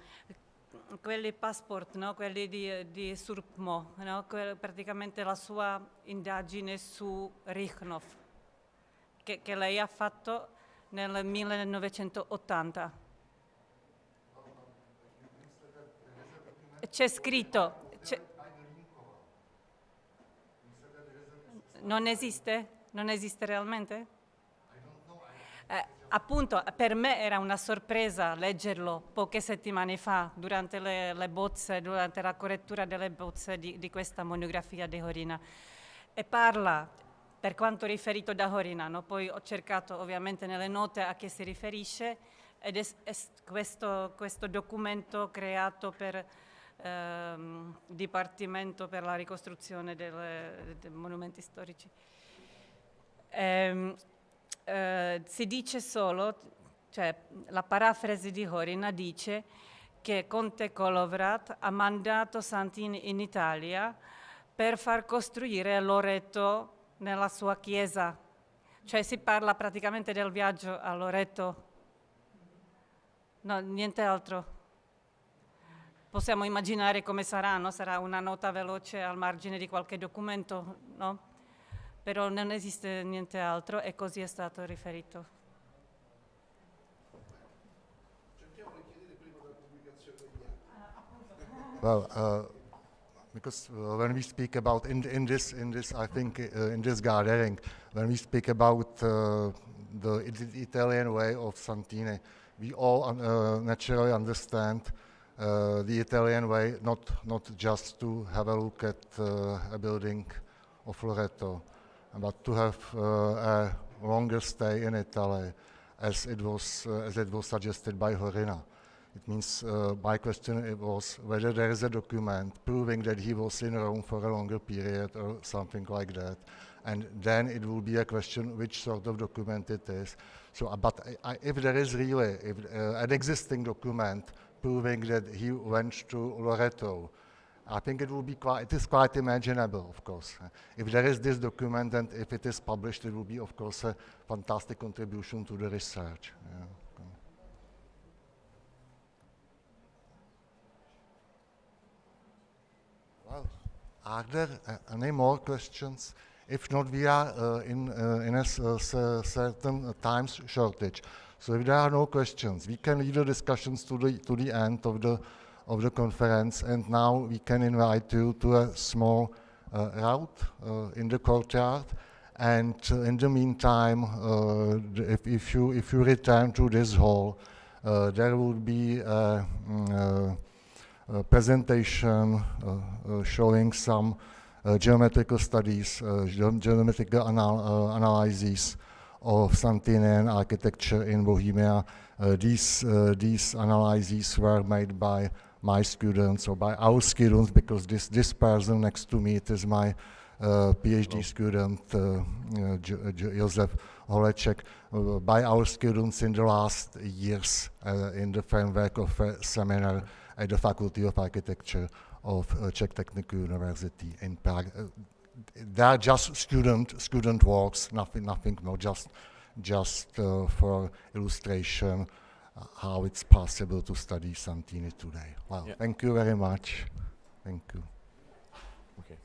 quelli passport, no? Quelli di SURPMO, no? Praticamente la sua indagine su Richthof, che lei ha fatto nel 1980. C'è scritto. Non esiste? Non esiste realmente? Appunto, per me era una sorpresa leggerlo poche settimane fa, durante le bozze, durante la correttura delle bozze di questa monografia di Horina. e parla, per quanto riferito da Horina, no? Poi ho cercato ovviamente nelle note a che si riferisce, ed è questo documento creato per Dipartimento per la ricostruzione dei monumenti storici. Si dice solo, cioè la parafrasi di Horina dice che Conte Kolovrat ha mandato Santini in Italia per far costruire Loreto nella sua chiesa. Cioè si parla praticamente del viaggio a Loreto. No, niente altro. Possiamo immaginare come sarà, no? Sarà una nota veloce al margine di qualche documento, no? Però non esiste niente altro e così è stato riferito. Well, because when we speak about in this I think in this gathering, when we speak about the Italian way of Santini, we all naturally understand the Italian way, not just to have a look at a building of Loreto, but to have a longer stay in Italy, as it was suggested by Horina. It means my question was whether there is a document proving that he was in Rome for a longer period or something like that. And then it will be a question which sort of document it is. So, but if there is really an existing document proving that he went to Loreto, I think it is quite imaginable, of course. If there is this document and if it is published, it will be, of course, a fantastic contribution to the research. Yeah. Well, are there any more questions? If not, we are in a certain time shortage. So if there are no questions, we can leave the discussions to the end of the conference. And now we can invite you to a small route in the courtyard. And in the meantime, if you return to this hall, there will be a presentation showing some geometrical studies, geometrical analyses of Santinian architecture in Bohemia. These analyses were made by my students or by our students, because this person next to me, it is my PhD student, Josef Holeček, by our students in the last years in the framework of a seminar at the Faculty of Architecture of Czech Technical University in Prague. They are just student works, nothing more, just for illustration how it's possible to study Santini today. Well, yeah. Thank you very much. Thank you. Okay.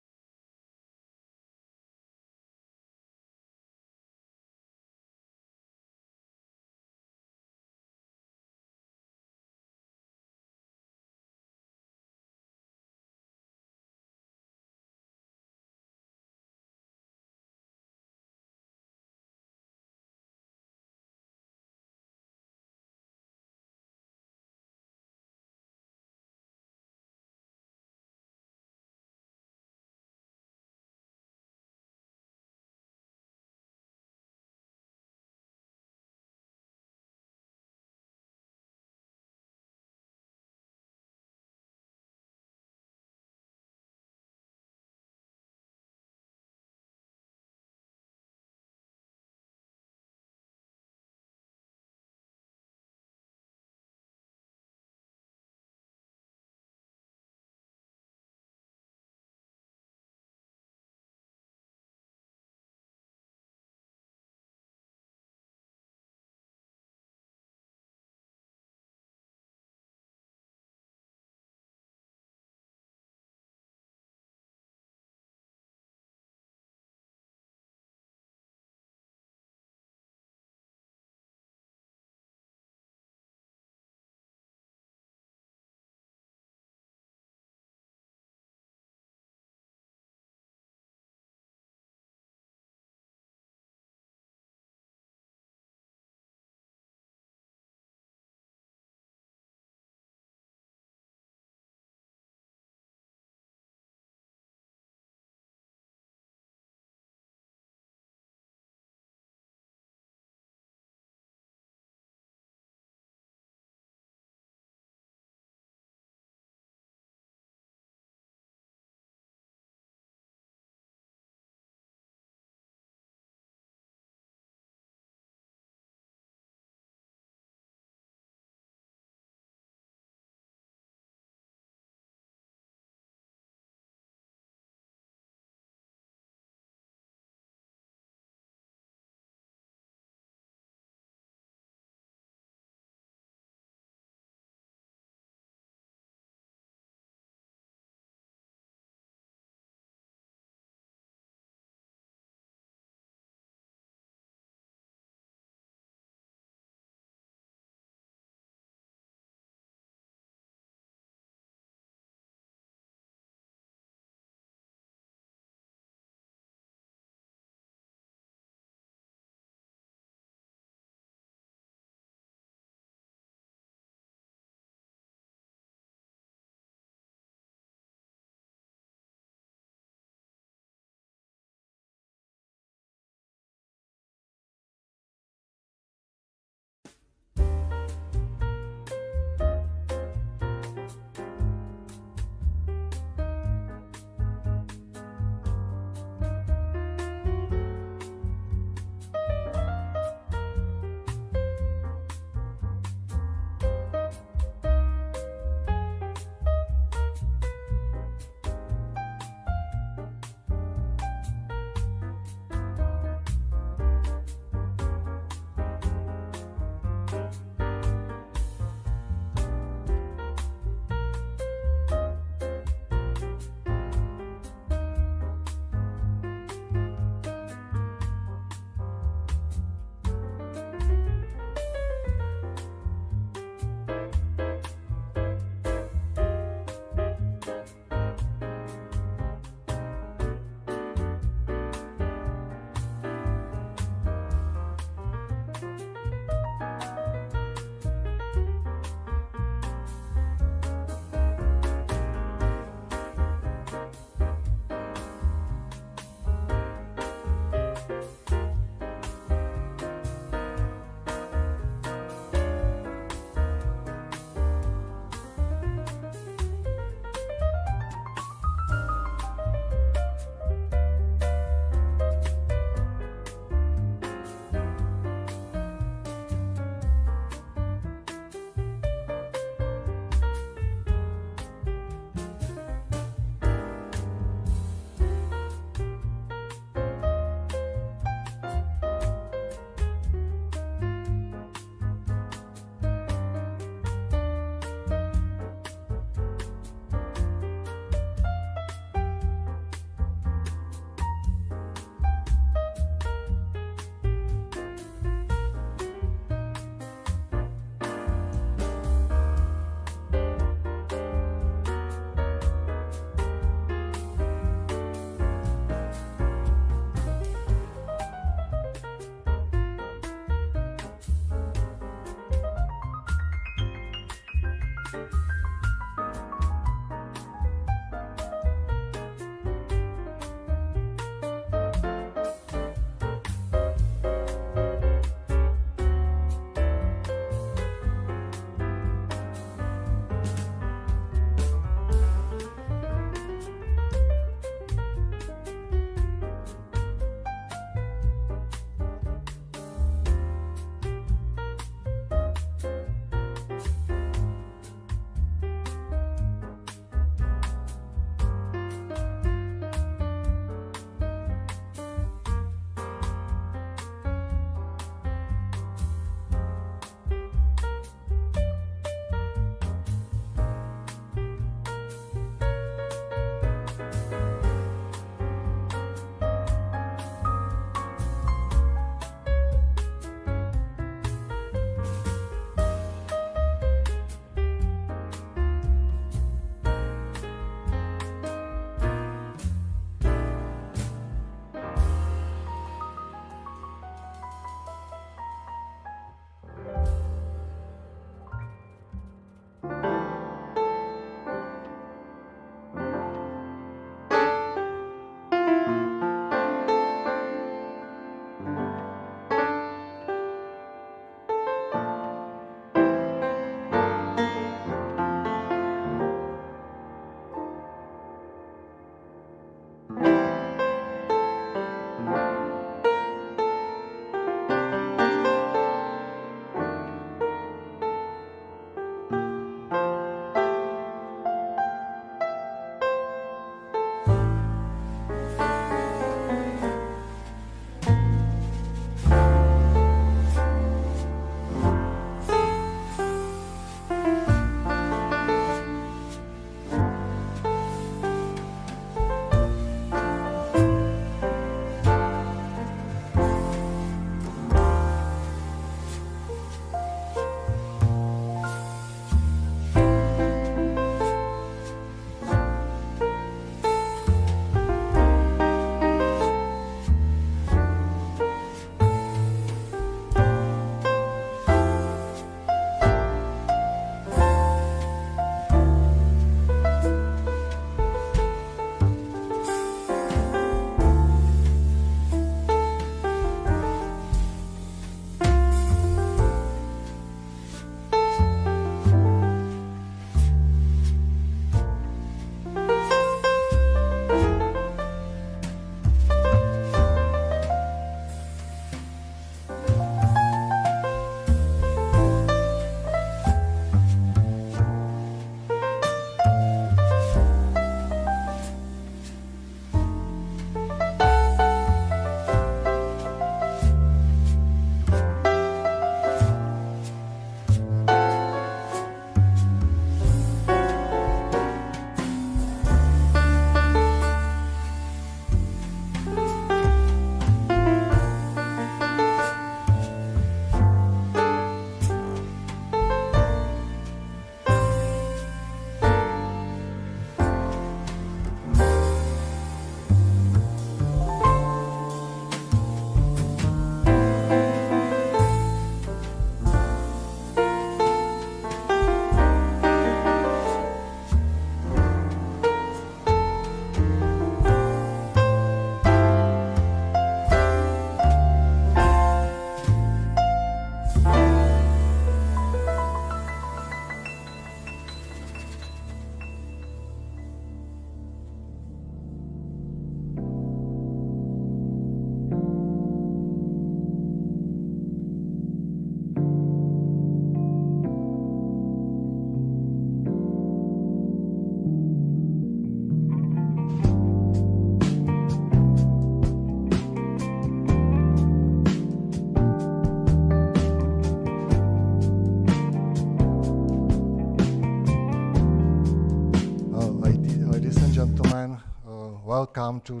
welcome to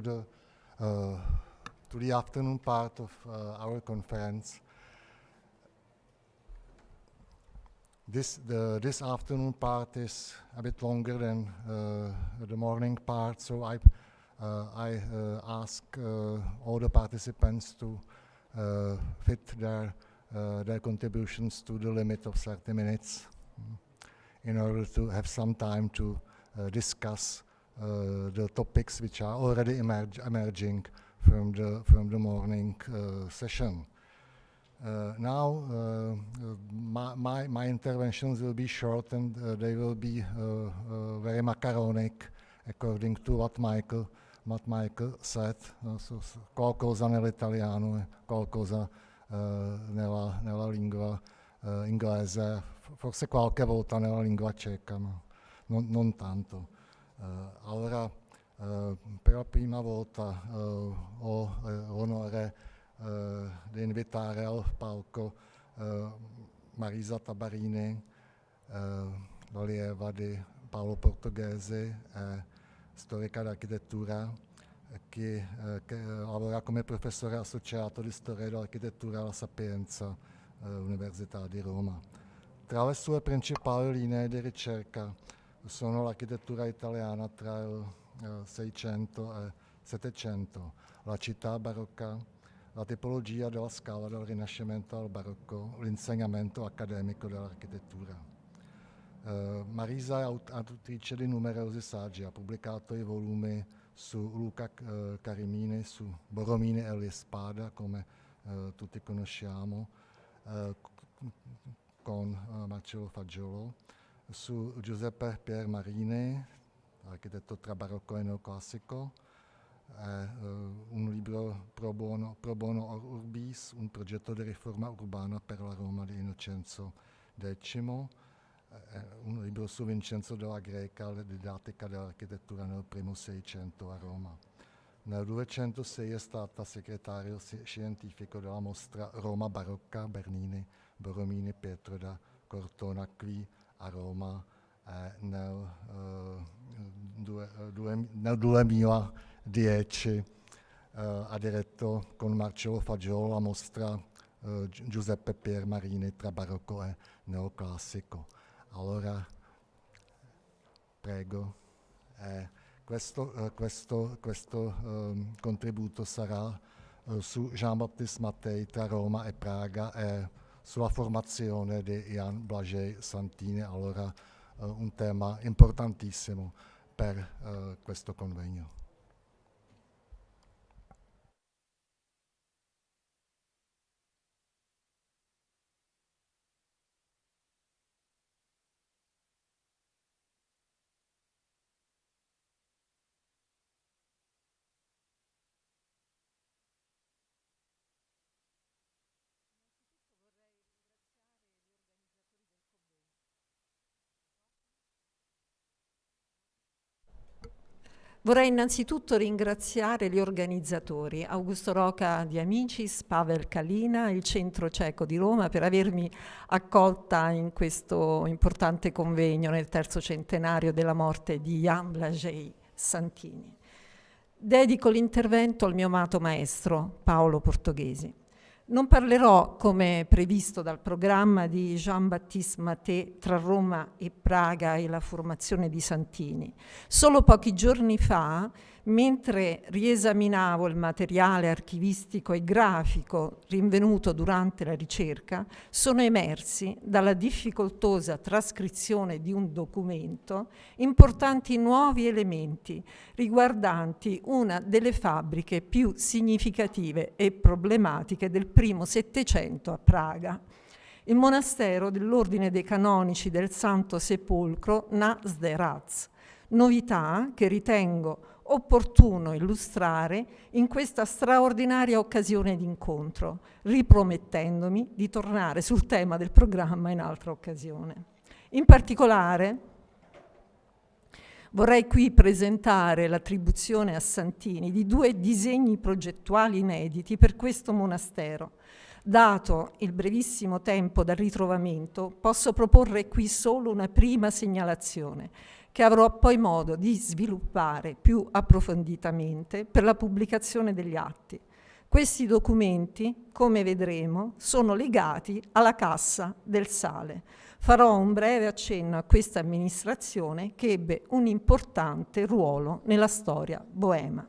the afternoon part of our conference. This afternoon part is a bit longer than the morning part, so I ask all the participants to fit their contributions to the limit of 30 minutes. in order to have some time to discuss the topics which are already emerging from the morning session. Now, my interventions will be short, and they will be very macaronic, according to what Michael said. So, qualcosa nell'italiano, qualcosa nella lingua inglese, forse qualche volta nella lingua ceca, ma non tanto. Allora, per la prima volta ho l'onore di invitare al palco Marisa Tabarini, l'allieva di Paolo Portoghese, storica d'architettura, che lavora come professore associato di storia dell'architettura alla Sapienza, Università di Roma. Tra le sue principali linee di ricerca sono l'architettura italiana tra il 600 e 700, la città barocca, la tipologia della scala dal Rinascimento al Barocco, l'insegnamento accademico dell'architettura. Marisa è autrice di numerosi saggi, ha pubblicato i volumi su Luca Carimini, su Borromini e l'Espada, come tutti conosciamo, con Marcello Fagiolo, su Giuseppe Piermarini, architetto tra barocco e neoclassico, un libro pro bono Urbis, un progetto di riforma urbana per la Roma di Innocenzo X, un libro su Vincenzo della Greca, la didattica dell'architettura nel primo Seicento a Roma. Nel 206 è stata segretario scientifico della mostra Roma Barocca, Bernini, Borromini, Pietro da Cortona qui a Roma nel 2010. Ha diretto con Marcello Fagiolo la mostra Giuseppe Piermarini tra barocco e neoclassico. Allora, prego. Questo contributo sarà su Jean-Baptiste Mattei tra Roma e Praga e sulla formazione di Jan Blažej Santini. Allora, un tema importantissimo per questo convegno. Vorrei innanzitutto ringraziare gli organizzatori, Augusto Roca di Amicis, Pavel Kalina, il Centro Ceco di Roma, per avermi accolta in questo importante convegno nel terzo centenario della morte di Jan Blažej Santini. Dedico l'intervento al mio amato maestro, Paolo Portoghesi. Non parlerò, come previsto dal programma, di Jean-Baptiste Mattei tra Roma e Praga e la formazione di Santini. Solo pochi giorni fa, mentre riesaminavo il materiale archivistico e grafico rinvenuto durante la ricerca, sono emersi dalla difficoltosa trascrizione di un documento importanti nuovi elementi riguardanti una delle fabbriche più significative e problematiche del primo Settecento a Praga, il monastero dell'Ordine dei Canonici del Santo Sepolcro na Zderaz, novità che ritengo opportuno illustrare in questa straordinaria occasione di incontro, ripromettendomi di tornare sul tema del programma in altra occasione. In particolare, vorrei qui presentare l'attribuzione a Santini di 2 disegni progettuali inediti per questo monastero. Dato il brevissimo tempo dal ritrovamento, posso proporre qui solo una prima segnalazione, che avrò poi modo di sviluppare più approfonditamente per la pubblicazione degli atti. Questi documenti, come vedremo, sono legati alla Cassa del Sale. Farò un breve accenno a questa amministrazione che ebbe un importante ruolo nella storia boema.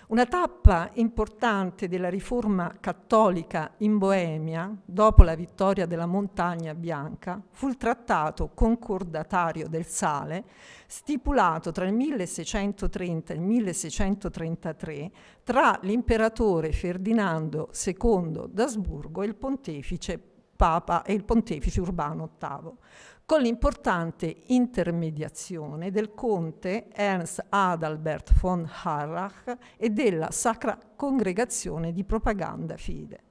Una tappa importante della riforma cattolica in Boemia, dopo la vittoria della Montagna Bianca, fu il trattato concordatario del Sale, stipulato tra il 1630 e il 1633 tra l'imperatore Ferdinando II d'Asburgo e il pontefice Papa e il pontefice Urbano VIII, con l'importante intermediazione del conte Ernst Adalbert von Harrach e della Sacra Congregazione di Propaganda Fide,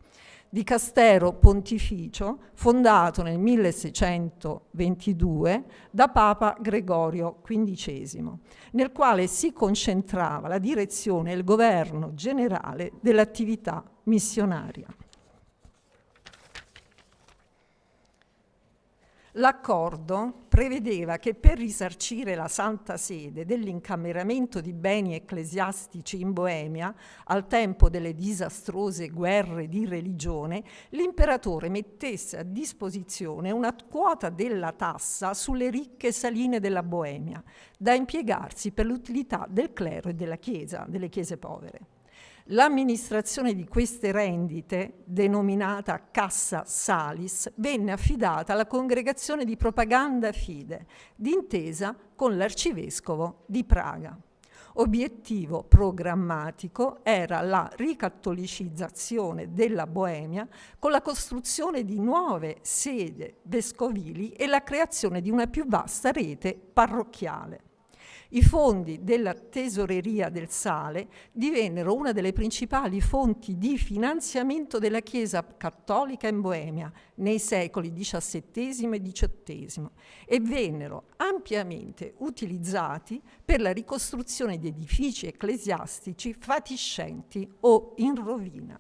dicastero pontificio fondato nel 1622 da Papa Gregorio XV, nel quale si concentrava la direzione e il governo generale dell'attività missionaria. L'accordo prevedeva che per risarcire la Santa Sede dell'incameramento di beni ecclesiastici in Boemia, al tempo delle disastrose guerre di religione, l'imperatore mettesse a disposizione una quota della tassa sulle ricche saline della Boemia, da impiegarsi per l'utilità del clero e delle chiese povere. L'amministrazione di queste rendite, denominata Cassa Salis, venne affidata alla Congregazione di Propaganda Fide, d'intesa con l'arcivescovo di Praga. Obiettivo programmatico era la ricattolicizzazione della Boemia con la costruzione di nuove sedi vescovili e la creazione di una più vasta rete parrocchiale. I fondi della tesoreria del Sale divennero una delle principali fonti di finanziamento della Chiesa cattolica in Boemia nei secoli XVII e XVIII e vennero ampiamente utilizzati per la ricostruzione di edifici ecclesiastici fatiscenti o in rovina.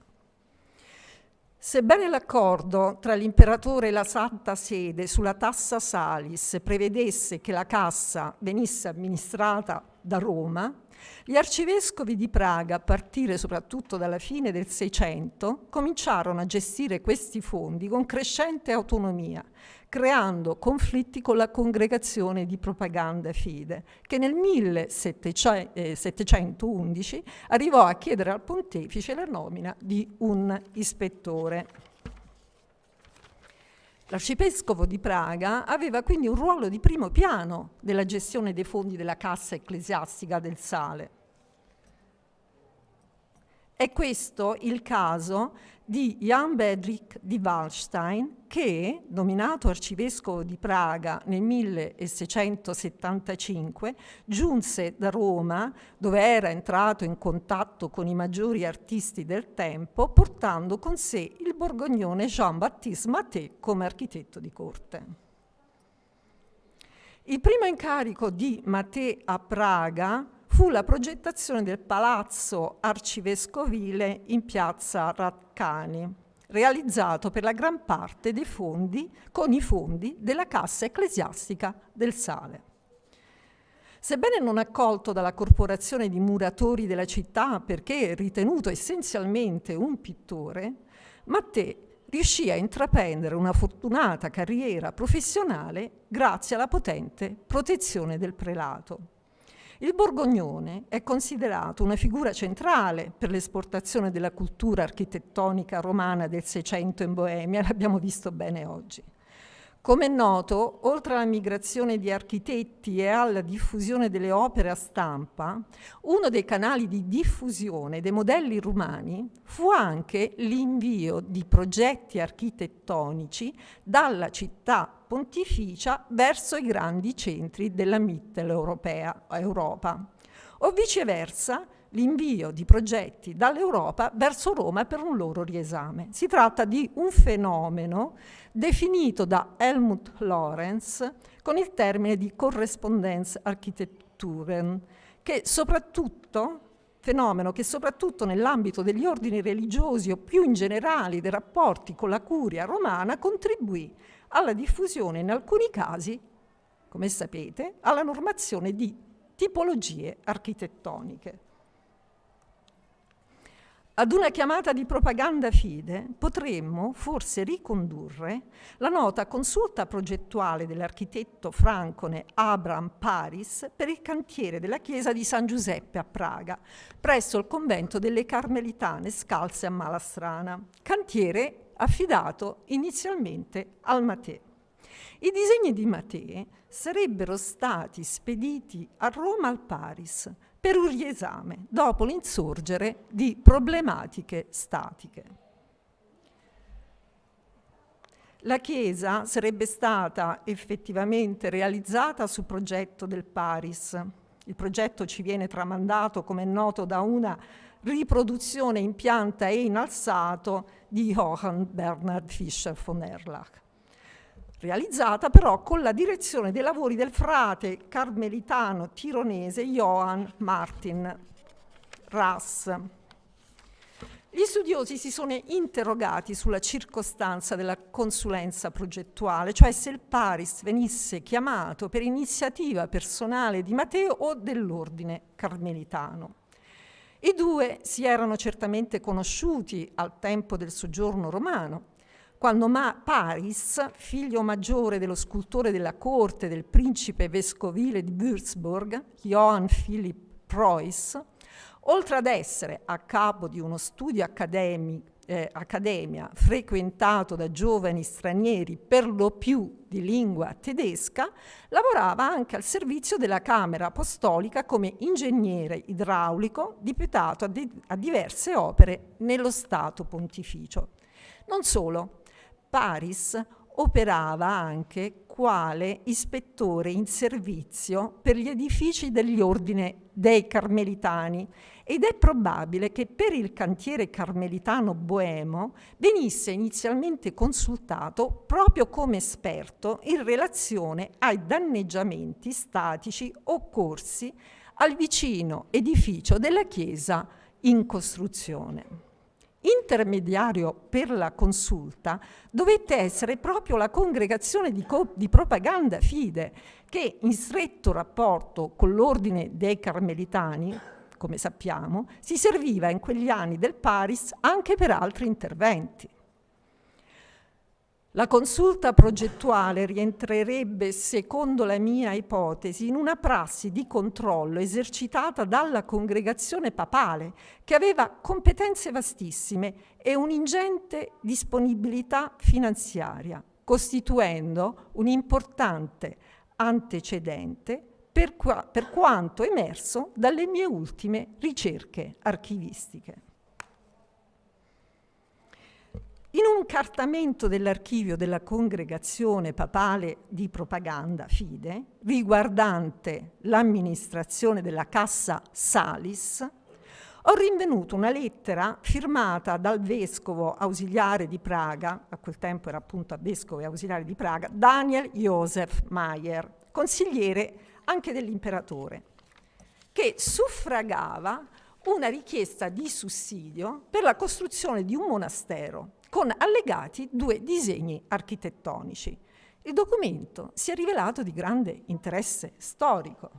Sebbene l'accordo tra l'imperatore e la Santa Sede sulla tassa Salis prevedesse che la cassa venisse amministrata da Roma, gli arcivescovi di Praga, a partire soprattutto dalla fine del Seicento, cominciarono a gestire questi fondi con crescente autonomia, creando conflitti con la Congregazione di Propaganda Fide, che nel 1711 arrivò a chiedere al pontefice la nomina di un ispettore. L'arcivescovo di Praga aveva quindi un ruolo di primo piano nella gestione dei fondi della cassa ecclesiastica del Sale. È questo il caso di Jan Blažej di Wallstein che, nominato arcivescovo di Praga nel 1675, giunse da Roma, dove era entrato in contatto con i maggiori artisti del tempo, portando con sé il borgognone Jean-Baptiste Maté come architetto di corte. Il primo incarico di Maté a Praga fu la progettazione del palazzo arcivescovile in piazza Radcani, realizzato per la gran parte dei fondi con i fondi della cassa ecclesiastica del Sale. Sebbene non accolto dalla corporazione di muratori della città perché ritenuto essenzialmente un pittore, Maté riuscì a intraprendere una fortunata carriera professionale grazie alla potente protezione del prelato. Il borgognone è considerato una figura centrale per l'esportazione della cultura architettonica romana del Seicento in Boemia, l'abbiamo visto bene oggi. Come è noto, oltre alla migrazione di architetti e alla diffusione delle opere a stampa, uno dei canali di diffusione dei modelli romani fu anche l'invio di progetti architettonici dalla città pontificia verso i grandi centri della Mitteleuropa, o viceversa l'invio di progetti dall'Europa verso Roma per un loro riesame. Si tratta di un fenomeno definito da Helmut Lorenz con il termine di Korrespondenzarchitekturen, fenomeno che soprattutto nell'ambito degli ordini religiosi o più in generale dei rapporti con la curia romana contribuì alla diffusione, in alcuni casi, come sapete, alla normazione di tipologie architettoniche. Ad una chiamata di propaganda fide potremmo forse ricondurre la nota consulta progettuale dell'architetto francone Abraham Paris per il cantiere della chiesa di San Giuseppe a Praga, presso il convento delle Carmelitane scalze a Malastrana, cantiere affidato inizialmente al Mattei. I disegni di Mattei sarebbero stati spediti a Roma al Paris per un riesame dopo l'insorgere di problematiche statiche. La chiesa sarebbe stata effettivamente realizzata su progetto del Paris. Il progetto ci viene tramandato, come è noto, da una riproduzione in pianta e in alzato di Johann Bernhard Fischer von Erlach, realizzata però con la direzione dei lavori del frate carmelitano tironese Johann Martin Rass. Gli studiosi si sono interrogati sulla circostanza della consulenza progettuale, cioè se il Paris venisse chiamato per iniziativa personale di Matteo o dell'ordine carmelitano. I due si erano certamente conosciuti al tempo del soggiorno romano, quando Paris, figlio maggiore dello scultore della corte del principe vescovile di Würzburg, Johann Philipp Preuss, oltre ad essere a capo di uno studio accademia frequentato da giovani stranieri per lo più di lingua tedesca, lavorava anche al servizio della Camera Apostolica come ingegnere idraulico deputato a diverse opere nello Stato Pontificio. Non solo, Paris operava anche quale ispettore in servizio per gli edifici degli ordini dei Carmelitani ed è probabile che per il cantiere carmelitano boemo venisse inizialmente consultato proprio come esperto in relazione ai danneggiamenti statici occorsi al vicino edificio della chiesa in costruzione. Intermediario per la consulta dovette essere proprio la congregazione di propaganda fide che, in stretto rapporto con l'ordine dei Carmelitani, come sappiamo, si serviva in quegli anni del Paris anche per altri interventi. La consulta progettuale rientrerebbe, secondo la mia ipotesi, in una prassi di controllo esercitata dalla congregazione papale, che aveva competenze vastissime e un'ingente disponibilità finanziaria, costituendo un importante antecedente per quanto emerso dalle mie ultime ricerche archivistiche. In un cartamento dell'archivio della congregazione papale di propaganda fide, riguardante l'amministrazione della Cassa Salis, ho rinvenuto una lettera firmata dal vescovo ausiliare di Praga, a quel tempo era appunto vescovo e ausiliare di Praga, Daniel Josef Mayer, consigliere anche dell'imperatore, che suffragava una richiesta di sussidio per la costruzione di un monastero con allegati 2 disegni architettonici. Il documento si è rivelato di grande interesse storico.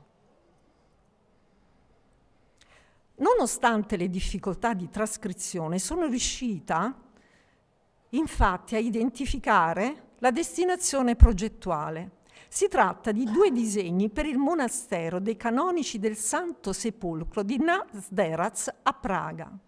Nonostante le difficoltà di trascrizione, sono riuscita infatti a identificare la destinazione progettuale. Si tratta di 2 disegni per il monastero dei canonici del Santo Sepolcro di Nasderaz a Praga,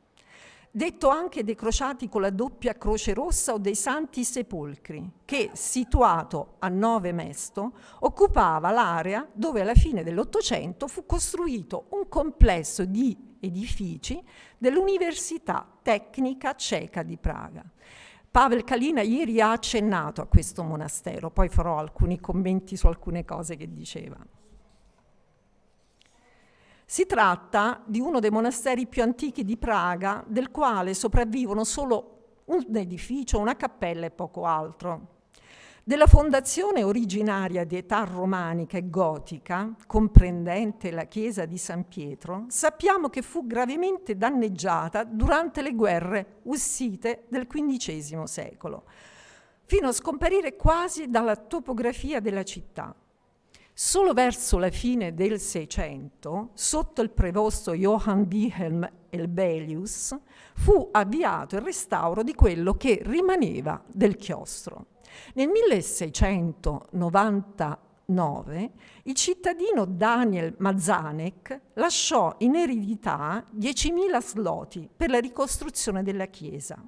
detto anche dei crociati con la doppia croce rossa o dei Santi Sepolcri, che, situato a Nove Mesto, occupava l'area dove alla fine dell'Ottocento fu costruito un complesso di edifici dell'Università Tecnica Ceca di Praga. Pavel Kalina ieri ha accennato a questo monastero, poi farò alcuni commenti su alcune cose che diceva. Si tratta di uno dei monasteri più antichi di Praga, del quale sopravvivono solo un edificio, una cappella e poco altro. Della fondazione originaria di età romanica e gotica, comprendente la chiesa di San Pietro, sappiamo che fu gravemente danneggiata durante le guerre ussite del XV secolo, fino a scomparire quasi dalla topografia della città. Solo verso la fine del Seicento, sotto il prevosto Johann Wilhelm e il Belius, fu avviato il restauro di quello che rimaneva del chiostro. Nel 1699 il cittadino Daniel Mazanek lasciò in eredità 10.000 zloty per la ricostruzione della chiesa.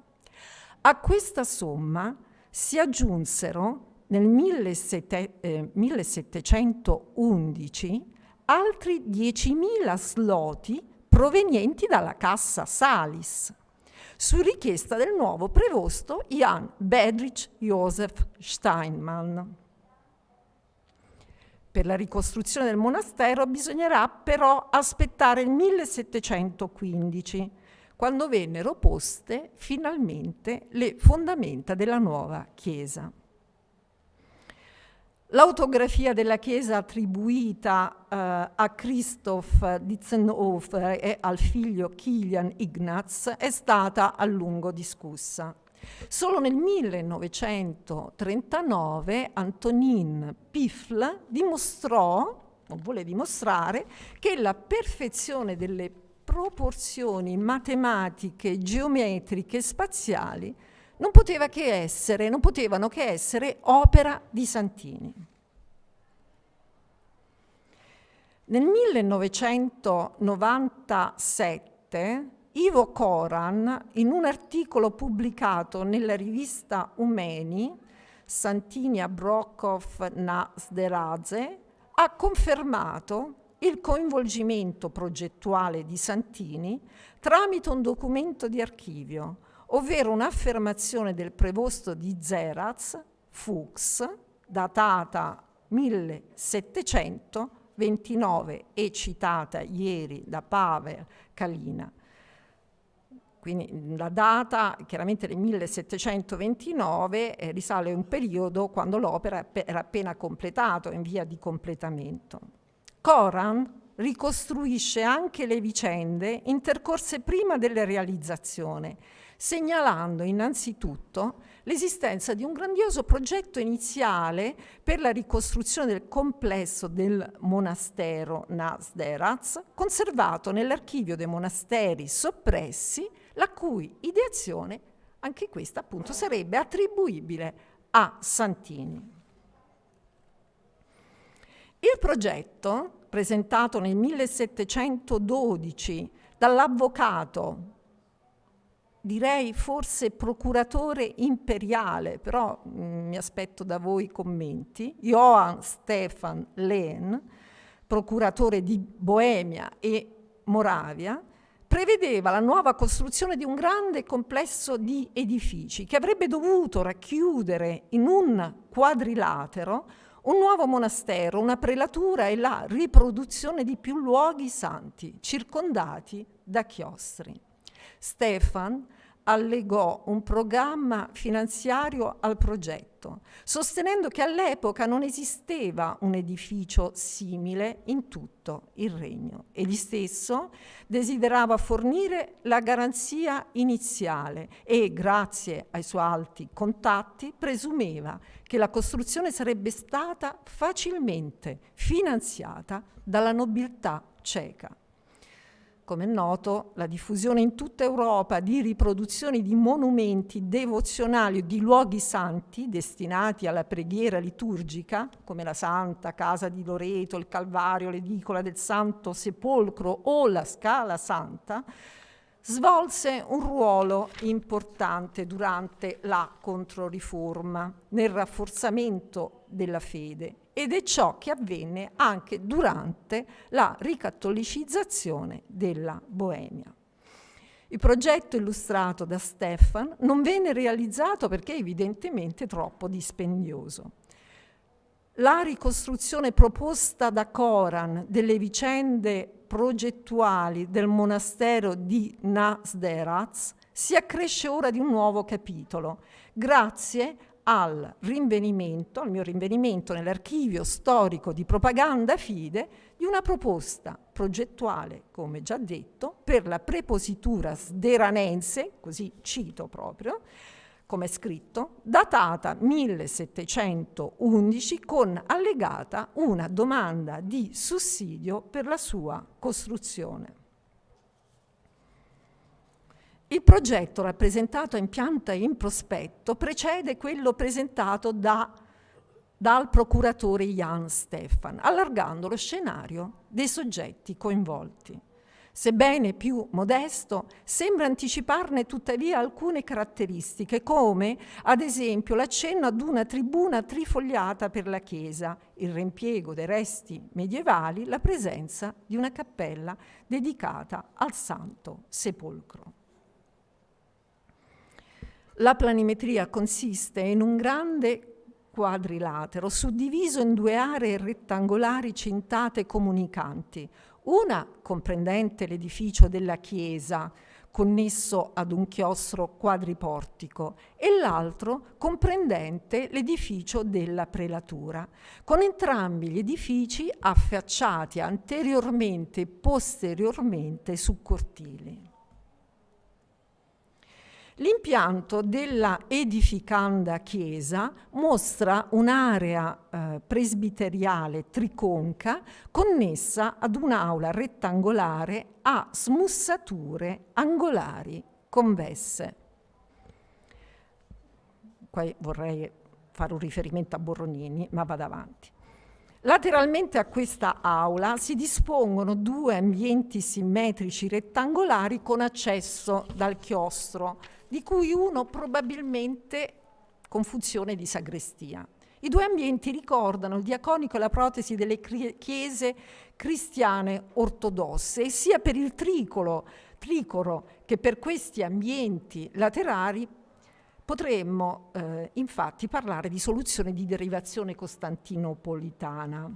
A questa somma si aggiunsero nel 1711 altri 10.000 zloty provenienti dalla cassa Salis, su richiesta del nuovo prevosto Jan Blažej Josef Steinmann. Per la ricostruzione del monastero bisognerà però aspettare il 1715, quando vennero poste finalmente le fondamenta della nuova chiesa. L'autografia della chiesa attribuita a Christoph Dientzenhofer e al figlio Kilian Ignaz è stata a lungo discussa. Solo nel 1939 Antonin Piffl vuole dimostrare che la perfezione delle proporzioni matematiche, geometriche e spaziali non potevano che essere opera di Santini. Nel 1997 Ivo Koran, in un articolo pubblicato nella rivista Umeni, Santini a Brokov na Zderaze, ha confermato il coinvolgimento progettuale di Santini tramite un documento di archivio, ovvero un'affermazione del prevosto di Zeraz, Fuchs, datata 1729 e citata ieri da Pavel Kalina. Quindi la data, chiaramente del 1729, risale a un periodo quando l'opera era appena completato, in via di completamento. Koran ricostruisce anche le vicende intercorse prima della realizzazione, segnalando innanzitutto l'esistenza di un grandioso progetto iniziale per la ricostruzione del complesso del monastero na Zderac, conservato nell'archivio dei monasteri soppressi, la cui ideazione, anche questa appunto, sarebbe attribuibile a Santini. Il progetto, presentato nel 1712 dall'avvocato, direi forse procuratore imperiale, però mi aspetto da voi commenti, Johann Stefan Lehn, procuratore di Boemia e Moravia, prevedeva la nuova costruzione di un grande complesso di edifici che avrebbe dovuto racchiudere in un quadrilatero un nuovo monastero, una prelatura e la riproduzione di più luoghi santi, circondati da chiostri. Stefan allegò un programma finanziario al progetto, sostenendo che all'epoca non esisteva un edificio simile in tutto il regno. Egli stesso desiderava fornire la garanzia iniziale e, grazie ai suoi alti contatti, presumeva che la costruzione sarebbe stata facilmente finanziata dalla nobiltà ceca. Come è noto, la diffusione in tutta Europa di riproduzioni di monumenti devozionali o di luoghi santi destinati alla preghiera liturgica, come la Santa Casa di Loreto, il Calvario, l'Edicola del Santo Sepolcro o la Scala Santa, svolse un ruolo importante durante la Controriforma nel rafforzamento della fede, ed è ciò che avvenne anche durante la ricattolicizzazione della Boemia. Il progetto illustrato da Stefan non venne realizzato perché evidentemente troppo dispendioso. La ricostruzione proposta da Koran delle vicende progettuali del monastero di na Zderac si accresce ora di un nuovo capitolo, grazie al mio rinvenimento nell'archivio storico di Propaganda Fide di una proposta progettuale, come già detto, per la prepositura sderanense, così cito proprio, come è scritto, datata 1711 con allegata una domanda di sussidio per la sua costruzione. Il progetto rappresentato in pianta e in prospetto precede quello presentato dal procuratore Jan Stefan, allargando lo scenario dei soggetti coinvolti. Sebbene più modesto, sembra anticiparne tuttavia alcune caratteristiche, come ad esempio l'accenno ad una tribuna trifogliata per la chiesa, il reimpiego dei resti medievali, la presenza di una cappella dedicata al Santo Sepolcro. La planimetria consiste in un grande quadrilatero suddiviso in 2 aree rettangolari cintate e comunicanti, una comprendente l'edificio della chiesa, connesso ad un chiostro quadriportico, e l'altro comprendente l'edificio della prelatura, con entrambi gli edifici affacciati anteriormente e posteriormente su cortili. L'impianto della edificanda chiesa mostra un'area presbiteriale triconca connessa ad un'aula rettangolare a smussature angolari convesse. Qui vorrei fare un riferimento a Borrognini, ma vado avanti. Lateralmente a questa aula si dispongono 2 ambienti simmetrici rettangolari con accesso dal chiostro, di cui uno probabilmente con funzione di sagrestia. I 2 ambienti ricordano il diaconico e la protesi delle chiese cristiane ortodosse, e sia per il tricoro che per questi ambienti laterali potremmo infatti parlare di soluzione di derivazione costantinopolitana.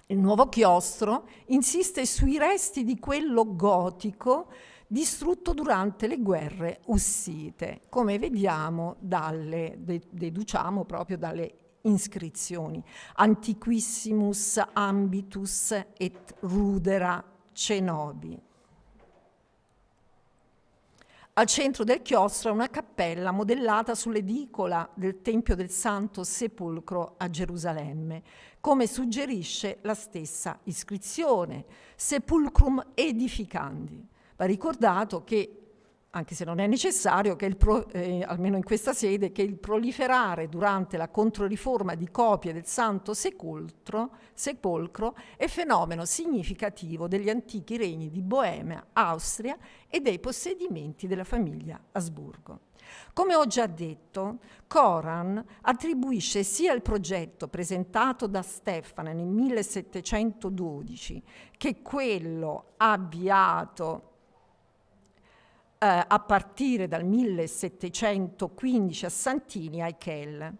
Il nuovo chiostro insiste sui resti di quello gotico distrutto durante le guerre ussite, come vediamo deduciamo proprio dalle iscrizioni. Antiquissimus ambitus et rudera cenobi. Al centro del chiostro è una cappella modellata sull'edicola del Tempio del Santo Sepolcro a Gerusalemme, come suggerisce la stessa iscrizione, Sepulcrum edificandi. Va ricordato che, anche se non è necessario, che almeno in questa sede, che il proliferare durante la Controriforma di copie del Santo Sepolcro è fenomeno significativo degli antichi regni di Boemia, Austria e dei possedimenti della famiglia Asburgo. Come ho già detto, Koran attribuisce sia il progetto presentato da Stefano nel 1712 che quello avviato a partire dal 1715 a Santini-Aichel,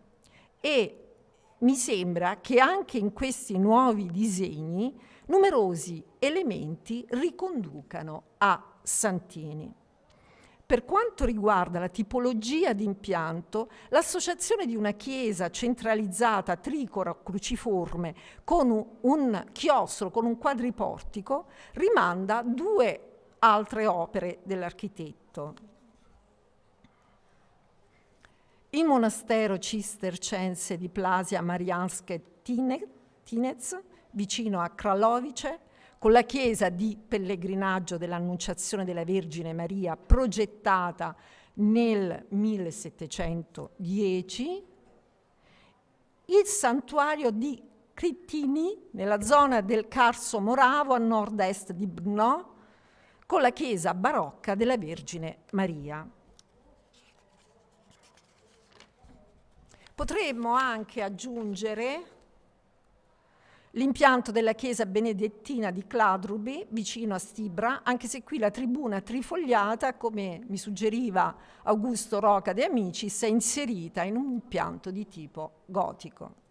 e mi sembra che anche in questi nuovi disegni numerosi elementi riconducano a Santini. Per quanto riguarda la tipologia di impianto, l'associazione di una chiesa centralizzata tricora cruciforme con un chiostro, con un quadriportico, rimanda a 2 altre opere dell'architetto. Il monastero cistercense di Plasia Marianske Tinez, vicino a Kralovice, con la chiesa di pellegrinaggio dell'Annunciazione della Vergine Maria progettata nel 1710, il santuario di Crittini nella zona del Carso Moravo a nord-est di Brno, con la chiesa barocca della Vergine Maria. Potremmo anche aggiungere l'impianto della chiesa benedettina di Kladruby, vicino a Stibra, anche se qui la tribuna trifogliata, come mi suggeriva Augusto Roca de Amicis, è inserita in un impianto di tipo gotico.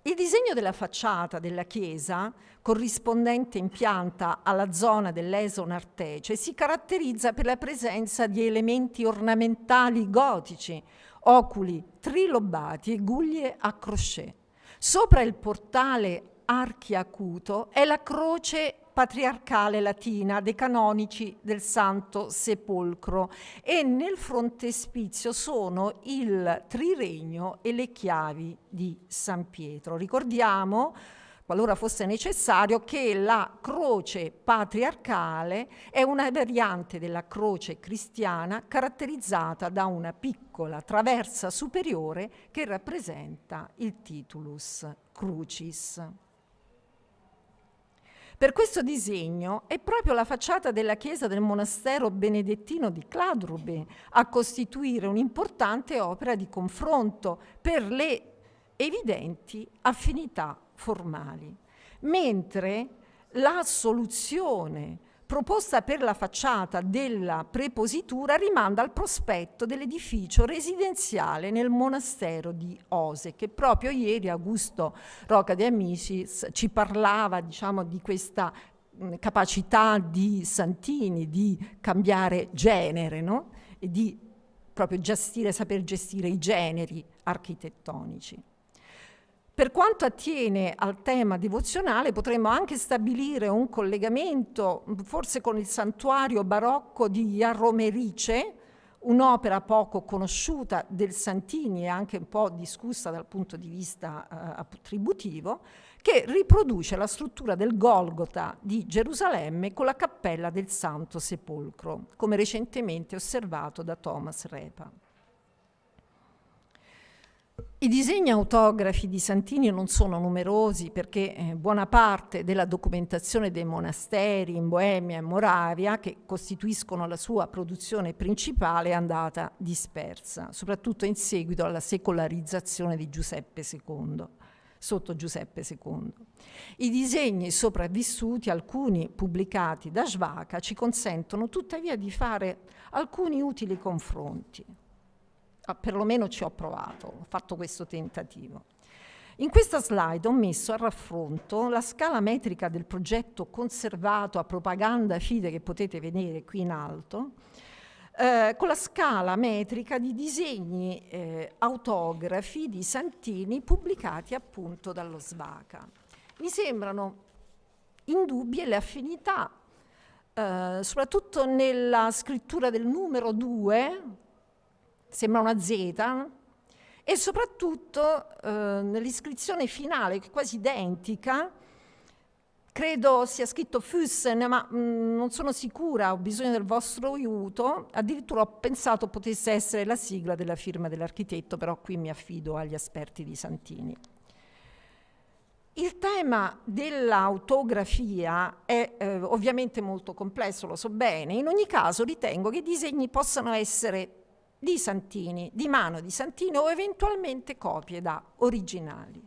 Il disegno della facciata della chiesa, corrispondente in pianta alla zona dell'Eson Artece, si caratterizza per la presenza di elementi ornamentali gotici, oculi trilobati e guglie a crochet. Sopra il portale archiacuto è la croce patriarcale latina dei canonici del Santo Sepolcro, e nel frontespizio sono il triregno e le chiavi di San Pietro. Ricordiamo qualora fosse necessario, che la croce patriarcale è una variante della croce cristiana caratterizzata da una piccola traversa superiore che rappresenta il titulus crucis. Per questo disegno è proprio la facciata della chiesa del monastero benedettino di Kladruby a costituire un'importante opera di confronto per le evidenti affinità formali, mentre la soluzione proposta per la facciata della prepositura rimanda al prospetto dell'edificio residenziale nel monastero di Ose, che proprio ieri Augusto Roca de Amicis ci parlava, diciamo, di questa capacità di Santini di cambiare genere, no? E di proprio saper gestire i generi architettonici. Per quanto attiene al tema devozionale, potremmo anche stabilire un collegamento forse con il santuario barocco di Jaromerice, un'opera poco conosciuta del Santini e anche un po' discussa dal punto di vista attributivo, che riproduce la struttura del Golgota di Gerusalemme con la cappella del Santo Sepolcro, come recentemente osservato da Thomas Repa. I disegni autografi di Santini non sono numerosi perché buona parte della documentazione dei monasteri in Boemia e Moravia, che costituiscono la sua produzione principale, è andata dispersa, soprattutto in seguito alla secolarizzazione di Giuseppe II, sotto Giuseppe II. I disegni sopravvissuti, alcuni pubblicati da Žvaka, ci consentono tuttavia di fare alcuni utili confronti. Perlomeno ci ho provato, ho fatto questo tentativo. In questa slide ho messo a raffronto la scala metrica del progetto conservato a propaganda fide che potete vedere qui in alto, con la scala metrica di disegni autografi di Santini pubblicati appunto dallo Žvaka. Mi sembrano indubbie le affinità, soprattutto nella scrittura del numero 2, sembra una Z, e soprattutto nell'iscrizione finale, che è quasi identica, credo sia scritto Füssen, ma non sono sicura, ho bisogno del vostro aiuto, addirittura ho pensato potesse essere la sigla della firma dell'architetto, però qui mi affido agli esperti di Santini. Il tema dell'autografia è ovviamente molto complesso, lo so bene, in ogni caso ritengo che i disegni possano essere di Santini, di mano di Santini o eventualmente copie da originali.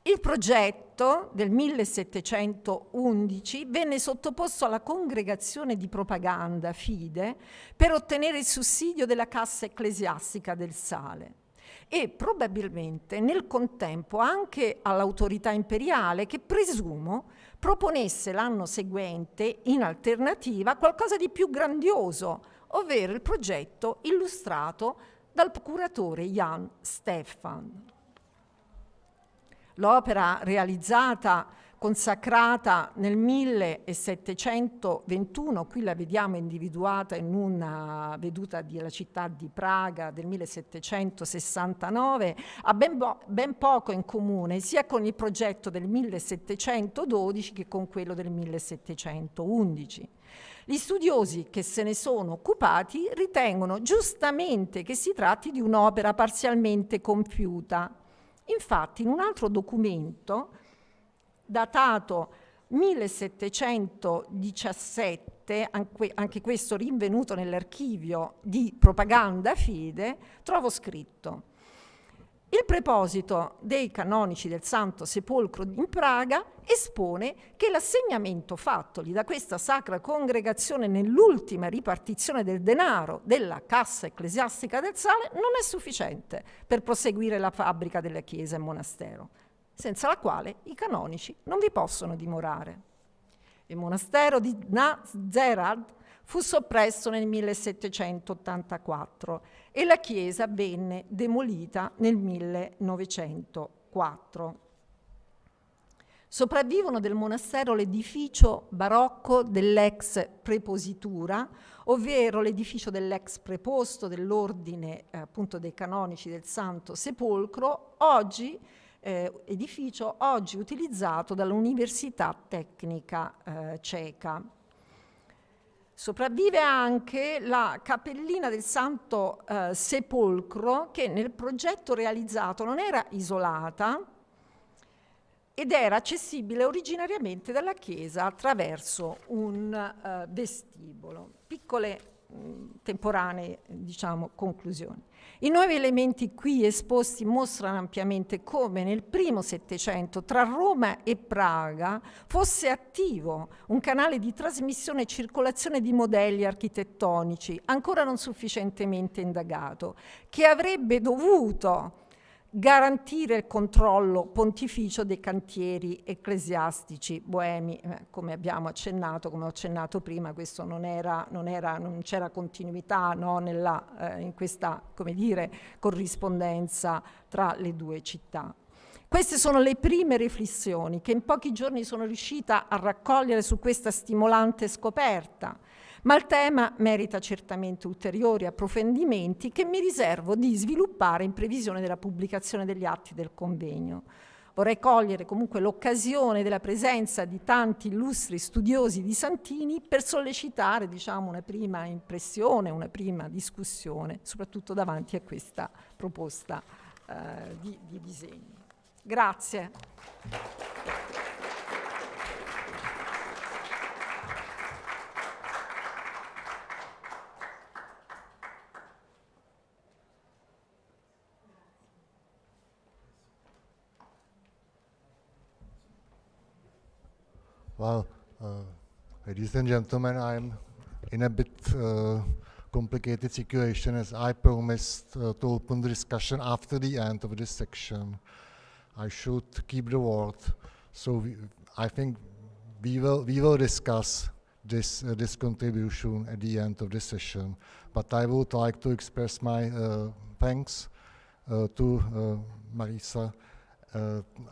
Il progetto del 1711 venne sottoposto alla congregazione di propaganda Fide per ottenere il sussidio della cassa ecclesiastica del Sale e probabilmente nel contempo anche all'autorità imperiale che presumo proponesse l'anno seguente in alternativa qualcosa di più grandioso, ovvero il progetto illustrato dal procuratore Jan Stefan. L'opera realizzata, consacrata nel 1721, qui la vediamo individuata in una veduta della città di Praga del 1769, ha ben poco in comune sia con il progetto del 1712 che con quello del 1711. Gli studiosi che se ne sono occupati ritengono giustamente che si tratti di un'opera parzialmente compiuta. Infatti, in un altro documento, datato 1717, anche questo rinvenuto nell'archivio di Propaganda Fide, trovo scritto: il preposito dei canonici del Santo Sepolcro in Praga espone che l'assegnamento fattogli da questa sacra congregazione nell'ultima ripartizione del denaro della cassa ecclesiastica del Sale non è sufficiente per proseguire la fabbrica della chiesa e monastero, senza la quale i canonici non vi possono dimorare. Il monastero di Nazerad fu soppresso nel 1784 e la chiesa venne demolita nel 1904. Sopravvivono del monastero l'edificio barocco dell'ex prepositura, ovvero l'edificio dell'ex preposto dell'ordine appunto dei canonici del Santo Sepolcro, oggi edificio oggi utilizzato dall'Università Tecnica Ceca. Sopravvive anche la cappellina del Santo Sepolcro, che nel progetto realizzato non era isolata ed era accessibile originariamente dalla chiesa attraverso un vestibolo. Piccole temporanee, diciamo, conclusioni. I nuovi elementi qui esposti mostrano ampiamente come nel primo Settecento tra Roma e Praga fosse attivo un canale di trasmissione e circolazione di modelli architettonici ancora non sufficientemente indagato, che avrebbe dovuto garantire il controllo pontificio dei cantieri ecclesiastici boemi, come abbiamo accennato, come ho accennato prima, questo non c'era continuità, no, in questa, come dire, corrispondenza tra le due città. Queste sono le prime riflessioni che in pochi giorni sono riuscita a raccogliere su questa stimolante scoperta, ma il tema merita certamente ulteriori approfondimenti che mi riservo di sviluppare in previsione della pubblicazione degli atti del convegno. Vorrei cogliere comunque l'occasione della presenza di tanti illustri studiosi di Santini per sollecitare, diciamo, una prima impressione, una prima discussione, soprattutto davanti a questa proposta di disegni. Grazie. Well, ladies and gentlemen, I'm in a bit complicated situation as I promised to open the discussion after the end of this section. I should keep the word, so I think we will discuss this contribution at the end of this session. But I would like to express my thanks to Marisa.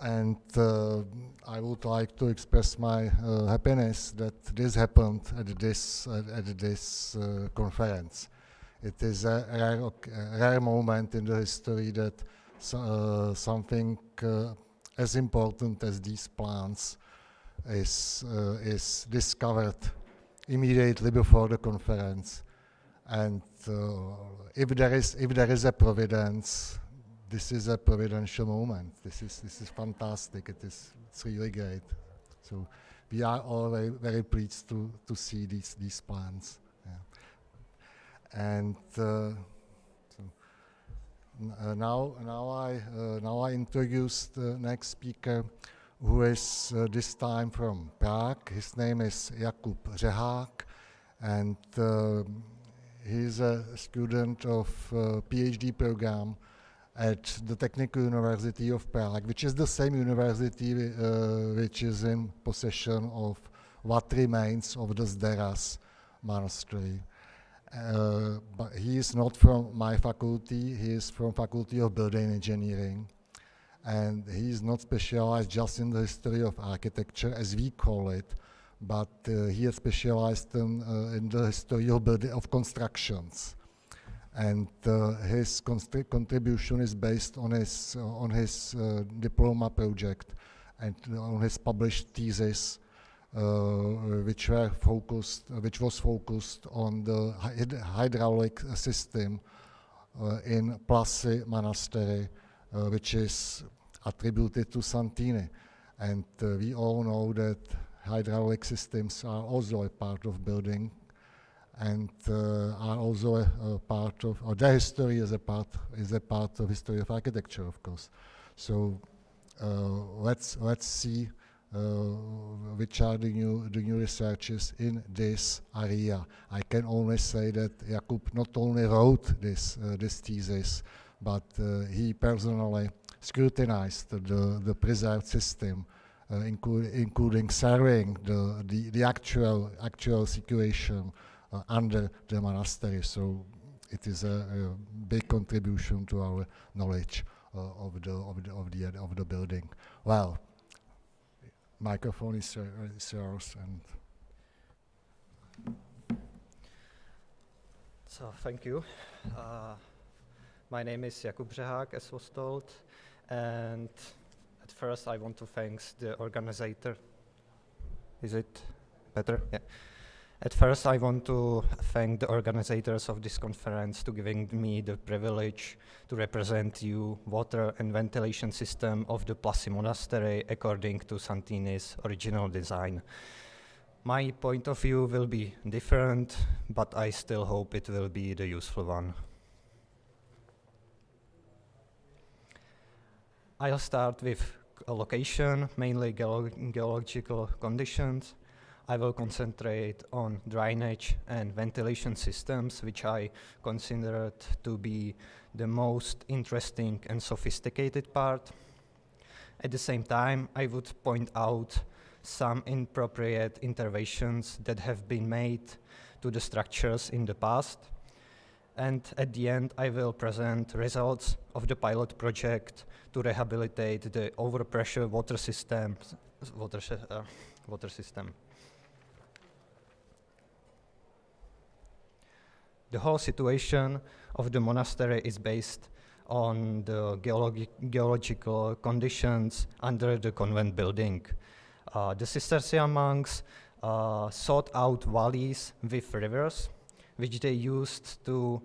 And I would like to express my happiness that this happened at this conference. It is a rare moment in the history that something as important as these plans is discovered immediately before the conference. And if there is a providence, this is a providential moment. This is fantastic. It's really great. So we are all very pleased to see these plans. Yeah. And now I introduce the next speaker, who is this time from Prague. His name is Jakub Řehák, and he's a student of PhD program at the Technical University of Prague, which is the same university which is in possession of what remains of the Zderas monastery. But he is not from my faculty, he is from Faculty of Building Engineering. And he is not specialized just in the history of architecture, as we call it, but he is specialized in the history of constructions. And his contribution is based on his diploma project and on his published thesis, which was focused on the hydraulic system in Plasy Monastery, which is attributed to Santini. And we all know that hydraulic systems are also a part of building, and are also a part of, or their history is a part of history of architecture, of course. So let's see which are the new researches in this area. I can only say that Jakub not only wrote this thesis, but he personally scrutinized the preserved system, including surveying the actual situation under the monastery. So it is a big contribution to our knowledge of the building. Well, microphone is yours. And so thank you. My name is Jakub Řehák, as was told, and At first, I want to thank the organizer. Is it better? Yeah. At first, I want to thank the organizers of this conference to giving me the privilege to represent you water and ventilation system of the Plassi Monastery according to Santini's original design. My point of view will be different, but I still hope it will be the useful one. I'll start with a location, mainly geological conditions. I will concentrate on drainage and ventilation systems, which I considered to be the most interesting and sophisticated part. At the same time, I would point out some inappropriate interventions that have been made to the structures in the past. And at the end, I will present results of the pilot project to rehabilitate the overpressure water system. The whole situation of the monastery is based on the geological conditions under the convent building. The Cistercian monks sought out valleys with rivers, which they used to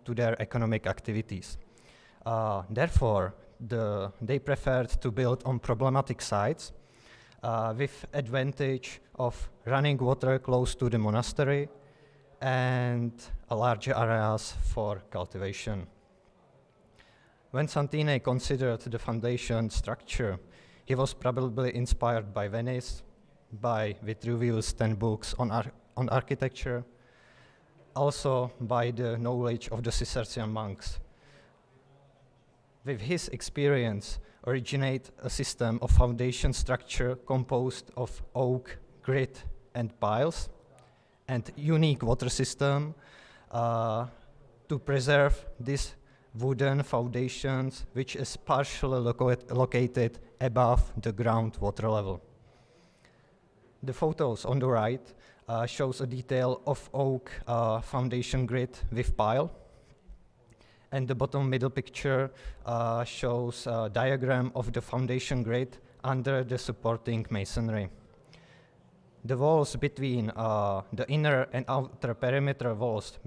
their economic activities. Therefore, they preferred to build on problematic sites with advantage of running water close to the monastery and larger areas for cultivation. When Santini considered the foundation structure, he was probably inspired by Venice, by Vitruvius' 10 books on architecture, also by the knowledge of the Cistercian monks. With his experience, originate a system of foundation structure composed of oak, grit, and piles, and unique water system to preserve these wooden foundations, which is partially located above the groundwater level. The photos on the right shows a detail of oak foundation grid with pile, and the bottom middle picture shows a diagram of the foundation grid under the supporting masonry. The walls between the inner and outer perimeter walls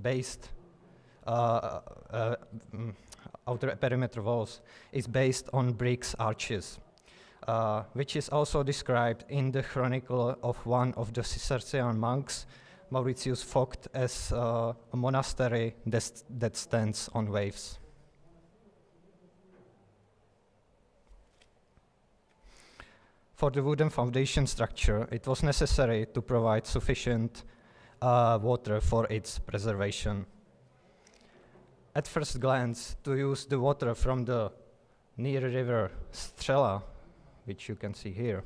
is based on bricks arches, which is also described in the chronicle of one of the Cistercian monks, Mauritius Vogt, as a monastery that stands on waves. For the wooden foundation structure, it was necessary to provide sufficient water for its preservation. At first glance, to use the water from the near river Strela, which you can see here,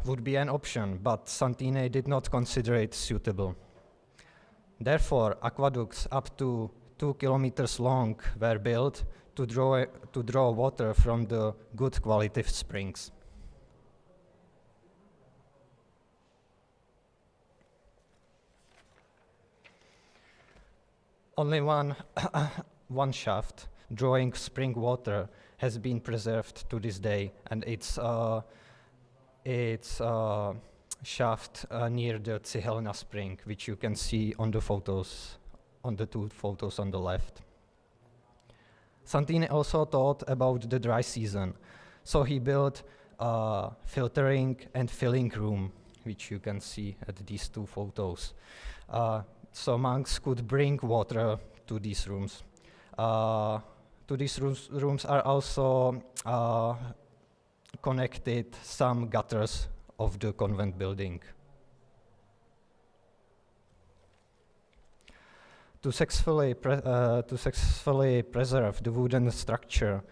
would be an option, but Santini did not consider it suitable. Therefore, aqueducts up to 2 kilometers long were built to draw water from the good quality springs. Only one shaft drawing spring water has been preserved to this day, and it's shaft near the Cihelna spring, which you can see on the photos, on the two photos on the left. Santini also thought about the dry season, so he built a filtering and filling room, which you can see at these two photos. So monks could bring water to these rooms. To these rooms are also connected some gutters of the convent building. To successfully preserve the wooden structure,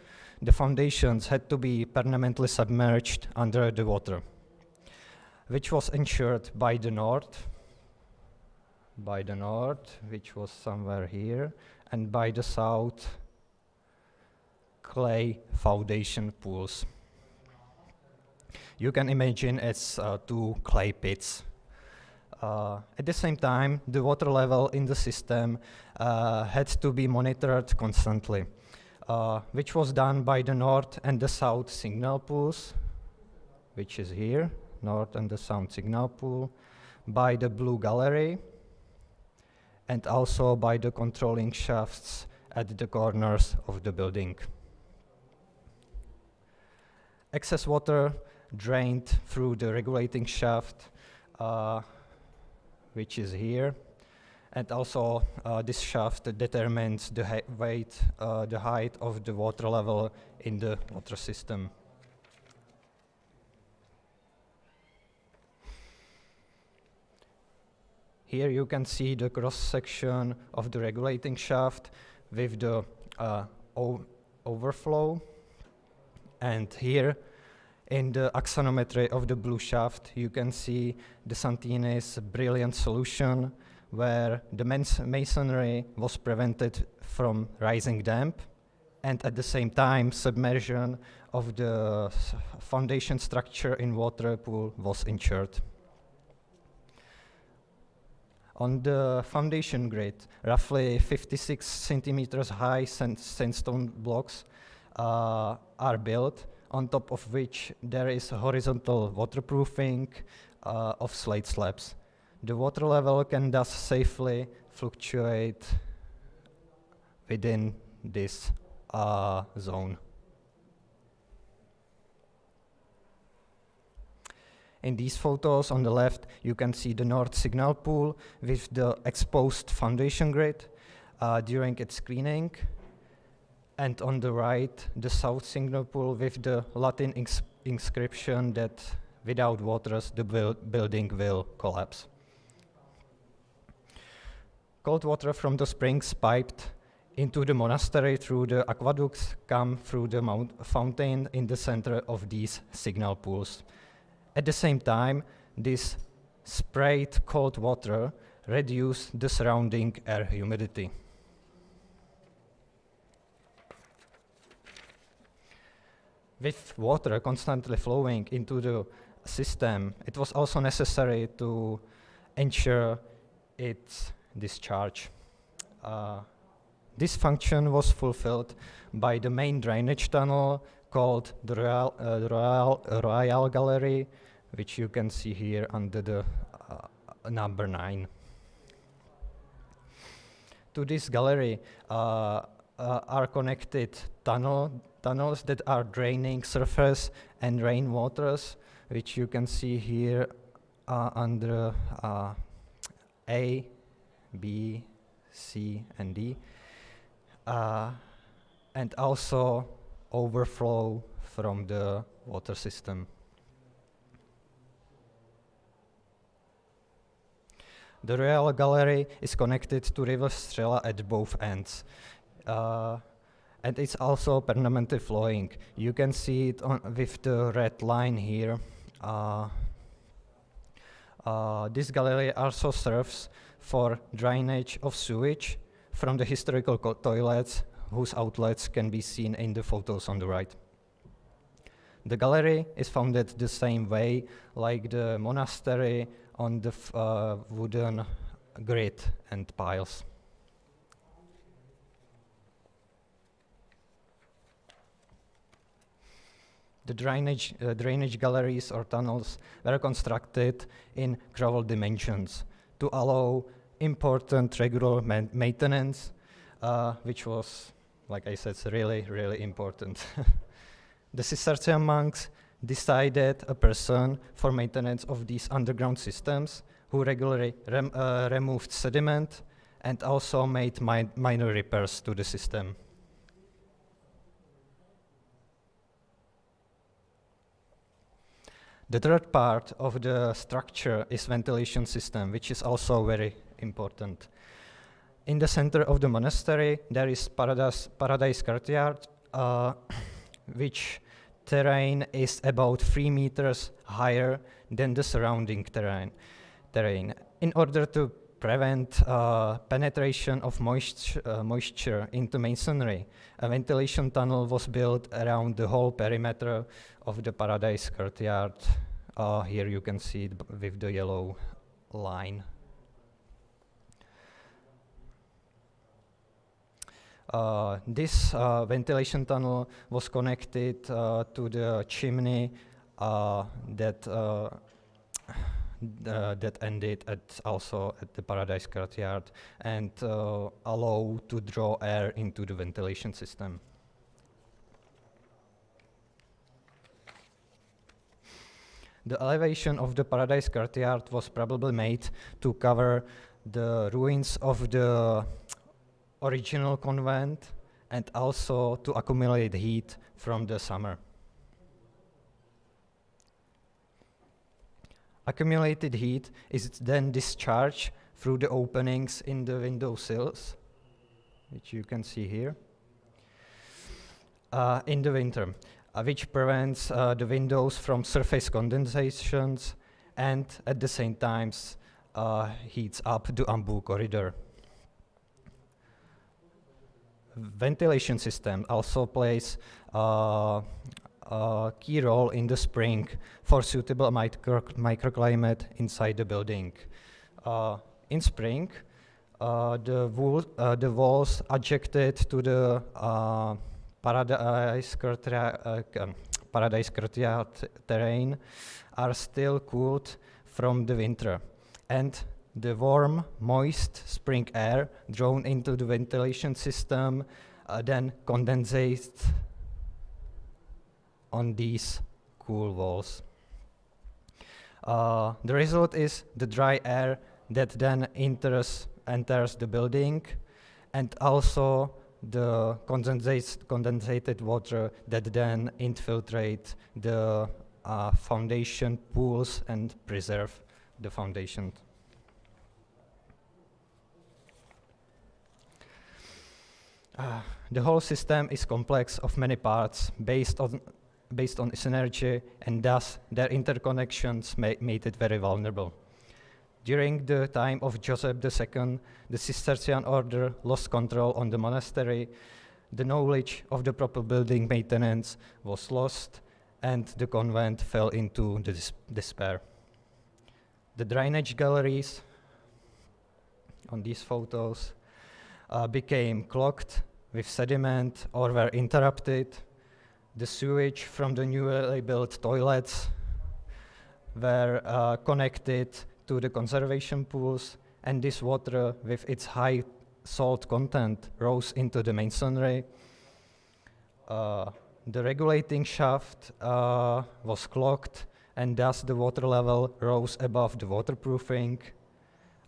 the foundations had to be permanently submerged under the water, which was ensured by the north, which was somewhere here, and by the south, clay foundation pools. You can imagine it's 2 clay pits. At the same time, the water level in the system had to be monitored constantly. which was done by the north and the south signal pools, which is here, north and the south signal pool, by the blue gallery, and also by the controlling shafts at the corners of the building. Excess water drained through the regulating shaft, which is here, and also this shaft determines the the height of the water level in the water system. Here you can see the cross-section of the regulating shaft with the overflow. And here, in the axonometry of the blue shaft, you can see the Santini's brilliant solution where the masonry was prevented from rising damp, and at the same time, submersion of the foundation structure in water pool was ensured. On the foundation grade, roughly 56 centimeters high sandstone blocks are built, on top of which there is a horizontal waterproofing of slate slabs. The water level can thus safely fluctuate within this zone. In these photos on the left, you can see the north signal pool with the exposed foundation grade during its screening. And on the right, the south signal pool with the Latin inscription that without waters, the building will collapse. Cold water from the springs piped into the monastery through the aqueducts come through the fountain in the center of these signal pools. At the same time, this sprayed cold water reduced the surrounding air humidity. With water constantly flowing into the system, it was also necessary to ensure its discharge. This function was fulfilled by the main drainage tunnel called the Royal Gallery, which you can see here under the number 9. To this gallery are connected tunnels that are draining surface and rainwaters, which you can see here under A, B, C, and D, and also overflow from the water system. The Royal Gallery is connected to River Strela at both ends. And it's also permanently flowing. You can see it with the red line here. This gallery also serves for drainage of sewage from the historical toilets, whose outlets can be seen in the photos on the right. The gallery is founded the same way like the monastery on the wooden grid and piles. The drainage galleries or tunnels were constructed in gravel dimensions to allow important regular maintenance, which was, like I said, really, really important. The Cistercian monks decided a person for maintenance of these underground systems who regularly removed sediment and also made minor repairs to the system. The third part of the structure is ventilation system, which is also very important. In the center of the monastery, there is Paradise courtyard, which terrain is about 3 meters higher than the surrounding terrain. In order to prevent penetration of moisture into masonry, a ventilation tunnel was built around the whole perimeter of the Paradise courtyard. Here you can see it with the yellow line. This ventilation tunnel was connected to the chimney that ended also at the Paradise Courtyard and allow to draw air into the ventilation system. The elevation of the Paradise Courtyard was probably made to cover the ruins of the original convent and also to accumulate heat from the summer. Accumulated heat is then discharged through the openings in the window sills, which you can see here, in the winter, which prevents the windows from surface condensations and at the same time heats up the ambu corridor. Ventilation system also plays a key role in the spring for suitable microclimate inside the building. In spring, the walls adjacent to the Paradise Courtyard terrain are still cooled from the winter, and the warm, moist spring air drawn into the ventilation system then condensates on these cool walls. The result is the dry air that then enters the building, and also the condensated water that then infiltrate the foundation pools and preserve the foundation. The whole system is complex of many parts based on synergy, and thus their interconnections made it very vulnerable. During the time of Joseph II, the Cistercian order lost control on the monastery, the knowledge of the proper building maintenance was lost, and the convent fell into despair. The drainage galleries on these photos became clogged with sediment or were interrupted. The sewage from the newly built toilets were connected to the conservation pools, and this water with its high salt content rose into the masonry. The regulating shaft was clogged, and thus the water level rose above the waterproofing.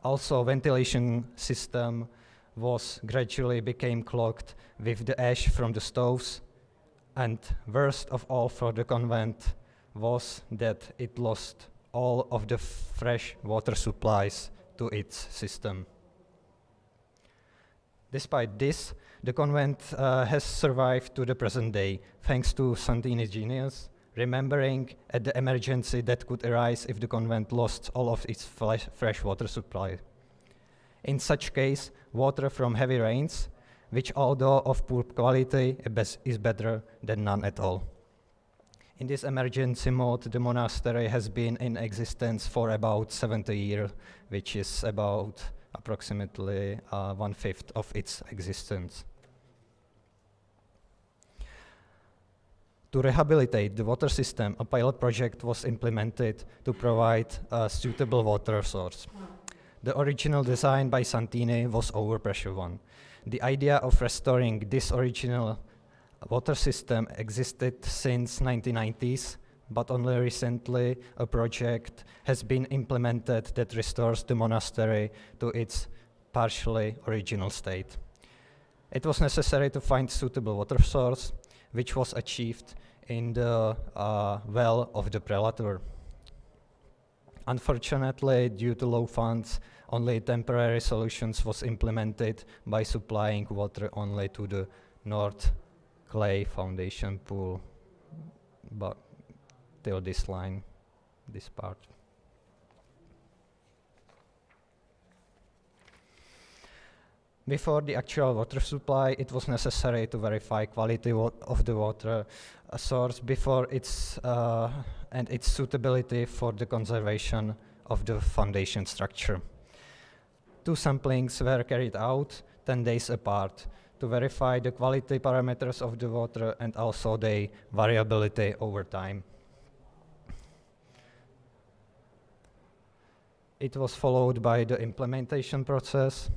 Also, ventilation system was gradually became clogged with the ash from the stoves, and worst of all for the convent was that it lost all of the fresh water supplies to its system. Despite this, the convent has survived to the present day, thanks to Santini's genius, remembering at the emergency that could arise if the convent lost all of its fresh water supply. In such case, water from heavy rains, which although of poor quality, is better than none at all. In this emergency mode, the monastery has been in existence for about 70 years, which is about approximately 1/5 of its existence. To rehabilitate the water system, a pilot project was implemented to provide a suitable water source. The original design by Santini was overpressure one. The idea of restoring this original water system existed since 1990s, but only recently a project has been implemented that restores the monastery to its partially original state. It was necessary to find suitable water source, which was achieved in the well of the prelator. Unfortunately, due to low funds, only temporary solutions was implemented by supplying water only to the North Clay Foundation pool, but till this line, this part. Before the actual water supply, it was necessary to verify quality of the water source before its and its suitability for the conservation of the foundation structure. 2 samplings were carried out 10 days apart to verify the quality parameters of the water and also their variability over time. It was followed by the implementation process.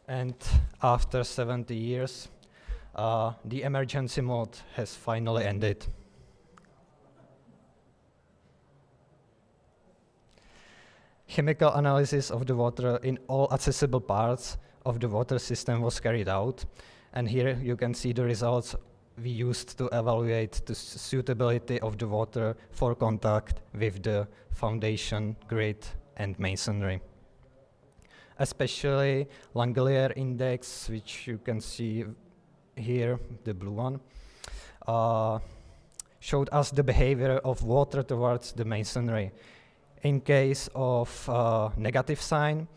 And after 70 years, the emergency mode has finally ended. Chemical analysis of the water in all accessible parts of the water system was carried out. And here you can see the results we used to evaluate the suitability of the water for contact with the foundation, grid, and masonry. Especially Langelier index, which you can see here, the blue one, showed us the behavior of water towards the masonry. In case of negative sign,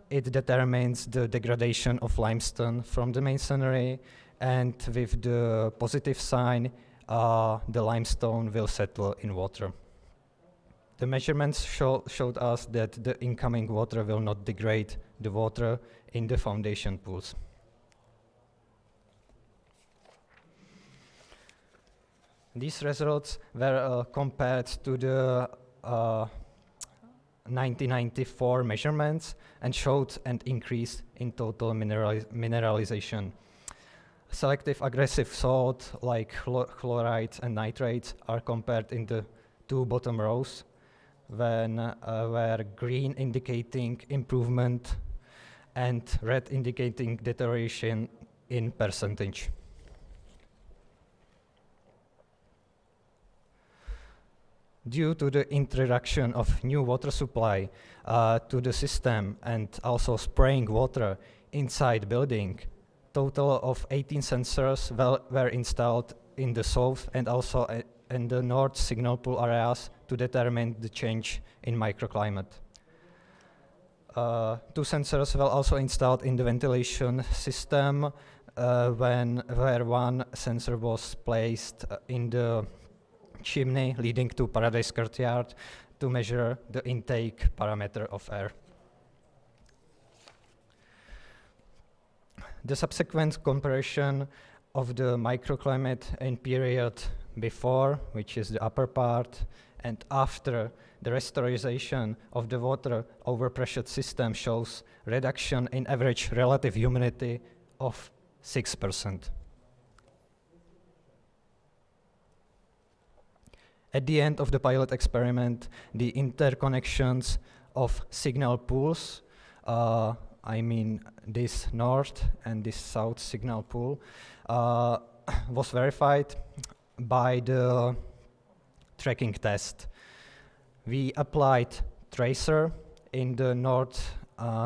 it determines the degradation of limestone from the masonry, and with the positive sign, the limestone will settle in water. The measurements showed us that the incoming water will not degrade the water in the foundation pools. These results were compared to the 1994 measurements and showed an increase in total mineralization. Selective aggressive salt like chlorides and nitrates are compared in the two bottom rows, where green indicating improvement and red indicating deterioration in percentage. Due to the introduction of new water supply to the system and also spraying water inside building, total of 18 sensors were installed in the south and also in the north signal pool areas to determine the change in microclimate. 2 sensors were also installed in the ventilation system, where one sensor was placed in the chimney leading to Paradise Courtyard to measure the intake parameter of air. The subsequent comparison of the microclimate in period before, which is the upper part, and after the restoration of the water overpressured system shows reduction in average relative humidity of 6%. At the end of the pilot experiment, the interconnections of signal pools, I mean this north and this south signal pool, was verified by the tracking test. We applied tracer in the north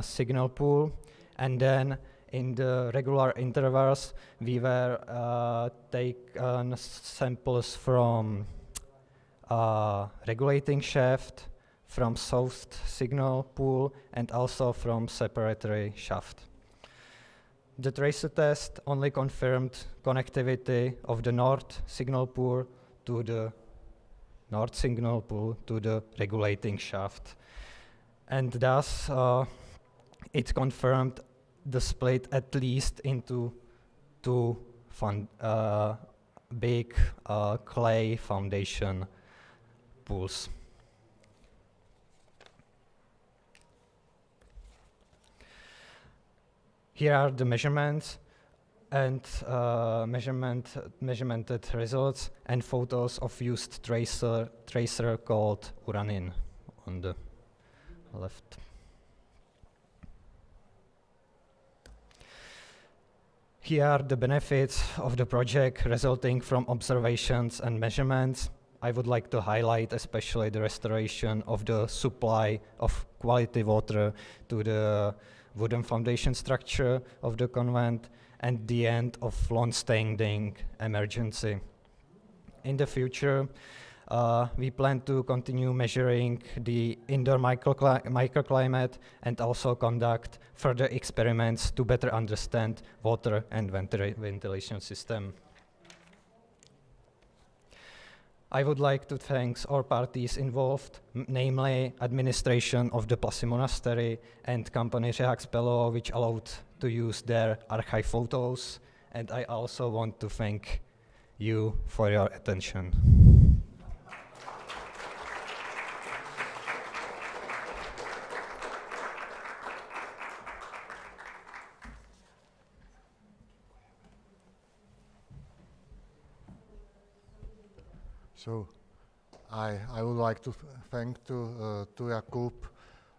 signal pool, and then in the regular intervals we were taken samples from regulating shaft, from south signal pool, and also from separatory shaft. The tracer test only confirmed connectivity of the north signal pool to the north signal pool to the regulating shaft. And thus, it confirmed the split at least into 2 big clay foundation pools. Here are the measurements and measured results and photos of used tracer called Uranin on the left. Here are the benefits of the project resulting from observations and measurements. I would like to highlight especially the restoration of the supply of quality water to the wooden foundation structure of the convent and the end of long-standing emergency. In the future, we plan to continue measuring the indoor microclimate and also conduct further experiments to better understand water and ventilation system. I would like to thank all parties involved, namely administration of the Plasy Monastery and company Rehaxpelo, which allowed to use their archive photos. And I also want to thank you for your attention. So I would like to thank to Jakub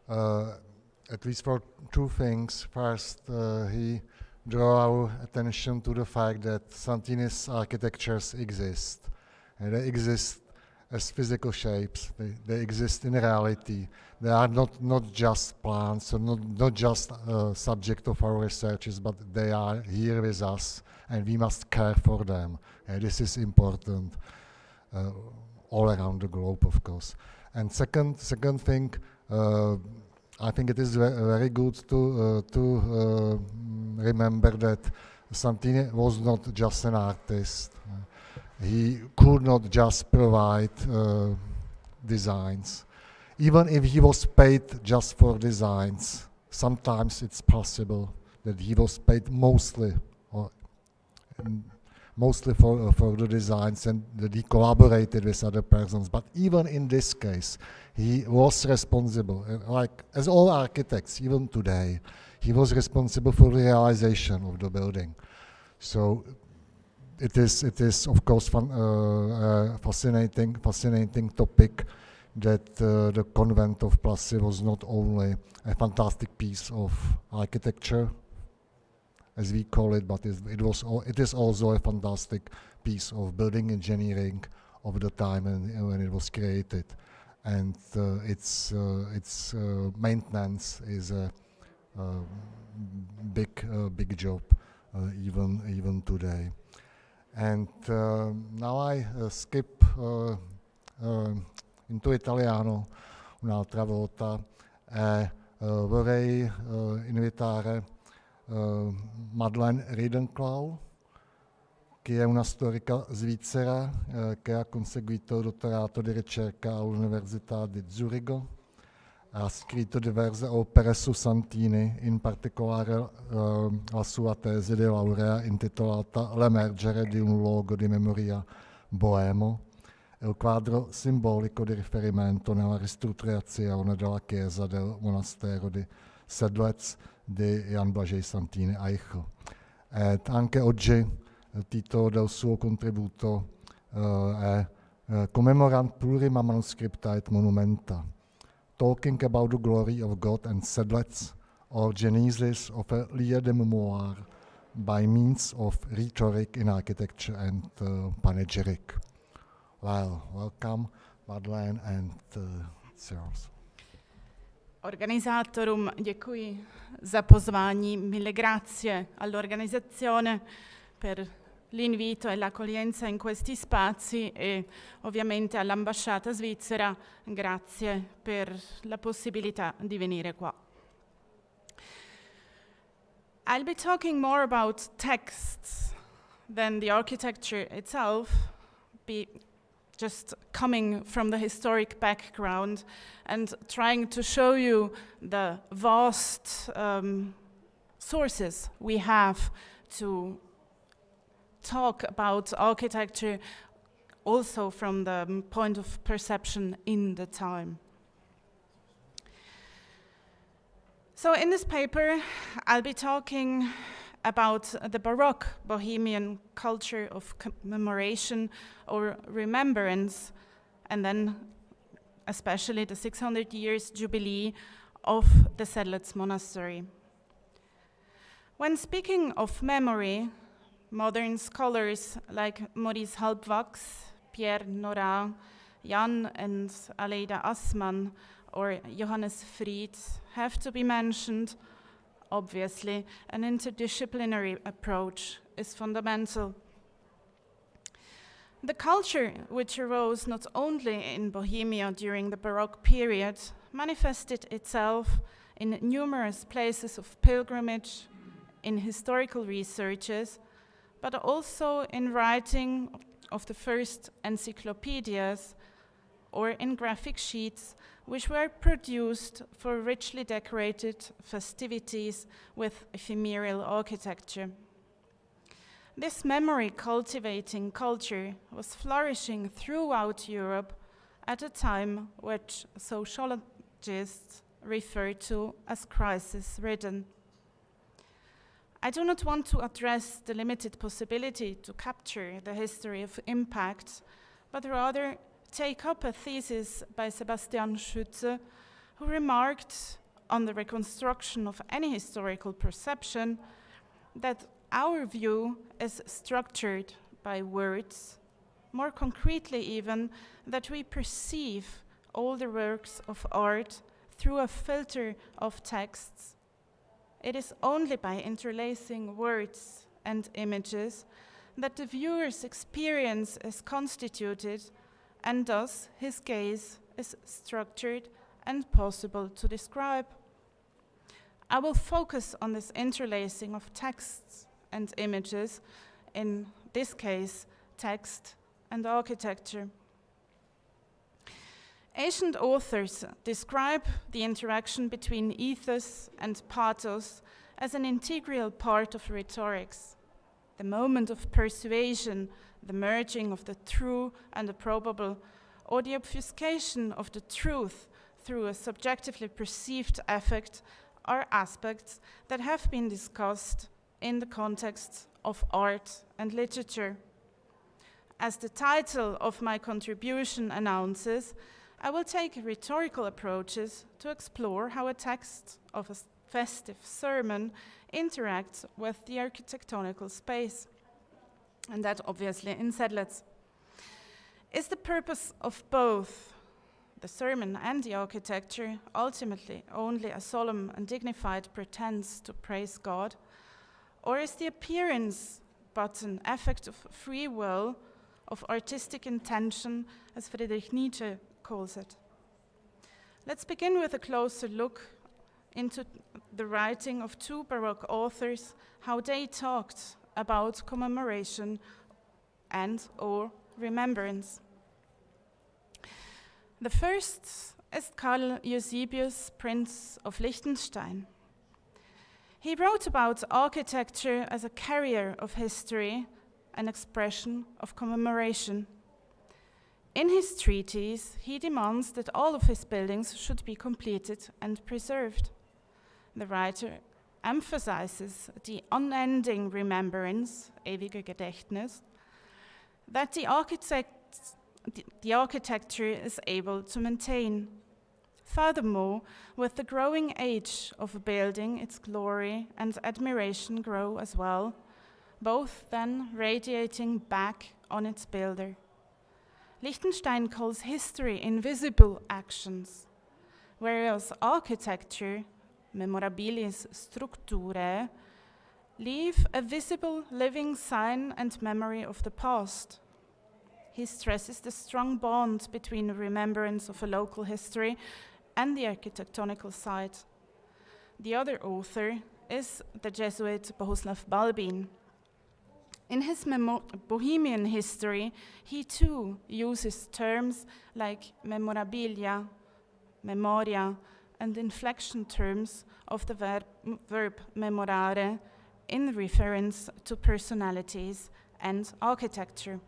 at least for two things. First, he drew our attention to the fact that Santini's architectures exist, and they exist as physical shapes. They exist in reality. They are not just plans, so not just subject of our researches, but they are here with us, and we must care for them. And this is important. All around the globe, of course. And second thing, I think it is very good to remember that Santini was not just an artist. He could not just provide designs. Even if he was paid just for designs, sometimes it's possible that he was paid mostly for the designs, and that he collaborated with other persons. But even in this case, he was responsible, like as all architects, even today, he was responsible for the realization of the building. So it is of course fascinating topic that the convent of Plasy was not only a fantastic piece of architecture, as we call it, but it is also a fantastic piece of building engineering of the time when it was created, and its maintenance is a big job even today. And now I skip into Italiano un'altra volta e vorrei invitare Madeleine Riedenklau, che è una storica svizzera che ha conseguito il dottorato di ricerca all'Università di Zurigo. Ha scritto diverse opere su Santini, in particolare la sua tesi di laurea intitolata L'emergere di un luogo di memoria boemo, il quadro simbolico di riferimento nella ristrutturazione della chiesa del monastero di Sedlec di Jan Blažej Santini-Aichel. Anche oggi il titolo del suo contributo è Commemorant plurima manuscripta et monumenta, talking about the glory of God and Sedlec, or genesis of a lieu de mémoire by means of rhetoric in architecture and panegyric. Well, welcome Madeleine, and it's yours. Organizzatorům děkuji za pozvání, mille grazie all'organizzazione per l'invito e l'accoglienza in questi spazi, e ovviamente all'ambasciata svizzera grazie per la possibilità di venire qua. I'll be talking more about texts than the architecture itself, just coming from the historic background and trying to show you the vast sources we have to talk about architecture, also from the point of perception in the time. So in this paper, I'll be talking about the Baroque Bohemian culture of commemoration or remembrance, and then especially the 600 years jubilee of the Sedlec monastery. When speaking of memory, modern scholars like Maurice Halbwachs, Pierre Nora, Jan and Aleida Assmann, or Johannes Fried have to be mentioned. Obviously, an interdisciplinary approach is fundamental. The culture, which arose not only in Bohemia during the Baroque period, manifested itself in numerous places of pilgrimage, in historical researches, but also in writing of the first encyclopedias or in graphic sheets, which were produced for richly decorated festivities with ephemeral architecture. This memory-cultivating culture was flourishing throughout Europe at a time which sociologists refer to as crisis-ridden. I do not want to address the limited possibility to capture the history of impact, but rather take up a thesis by Sebastian Schütze, who remarked on the reconstruction of any historical perception that our view is structured by words, more concretely even, that we perceive all the works of art through a filter of texts. It is only by interlacing words and images that the viewer's experience is constituted, and thus his gaze is structured and possible to describe. I will focus on this interlacing of texts and images, in this case, text and architecture. Ancient authors describe the interaction between ethos and pathos as an integral part of rhetorics. The moment of persuasion, the merging of the true and the probable, or the obfuscation of the truth through a subjectively perceived affect are aspects that have been discussed in the context of art and literature. As the title of my contribution announces, I will take rhetorical approaches to explore how a text of a festive sermon interacts with the architectonical space, and that obviously in Sedlec. Is the purpose of both the sermon and the architecture ultimately only a solemn and dignified pretense to praise God? Or is the appearance but an effect of free will, of artistic intention, as Friedrich Nietzsche calls it? Let's begin with a closer look into the writing of two Baroque authors, how they talked about commemoration and or remembrance. The first is Karl Eusebius, Prince of Liechtenstein. He wrote about architecture as a carrier of history, an expression of commemoration. In his treatise, he demands that all of his buildings should be completed and preserved. The writer emphasizes the unending remembrance, ewige Gedächtnis, that the architecture is able to maintain. Furthermore, with the growing age of a building, its glory and admiration grow as well, both then radiating back on its builder. Liechtenstein calls history invisible actions, whereas architecture, memorabilis structurae, leave a visible living sign and memory of the past. He stresses the strong bond between remembrance of a local history and the architectonical site. The other author is the Jesuit Bohuslav Balbin. In his Bohemian history, he too uses terms like memorabilia, memoria, and inflection terms of the verb memorare in reference to personalities and architecture.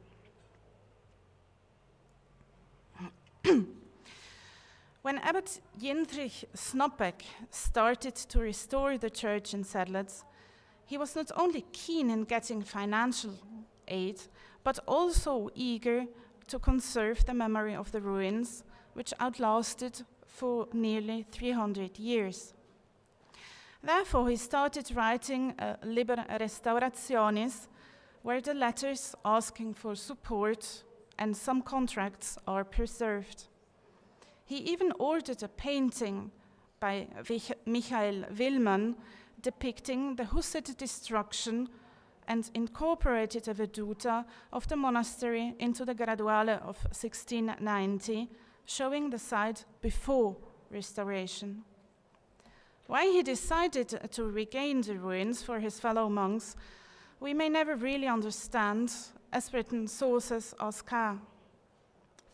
When Abbot Jindřich Snopek started to restore the church in Sedlec, he was not only keen in getting financial aid, but also eager to conserve the memory of the ruins, which outlasted for nearly 300 years. Therefore, he started writing a Liber Restaurationis, where the letters asking for support and some contracts are preserved. He even ordered a painting by Michael Willmann depicting the Hussite destruction and incorporated a veduta of the monastery into the Graduale of 1690, showing the site before restoration. Why he decided to regain the ruins for his fellow monks, we may never really understand, as written sources oscar.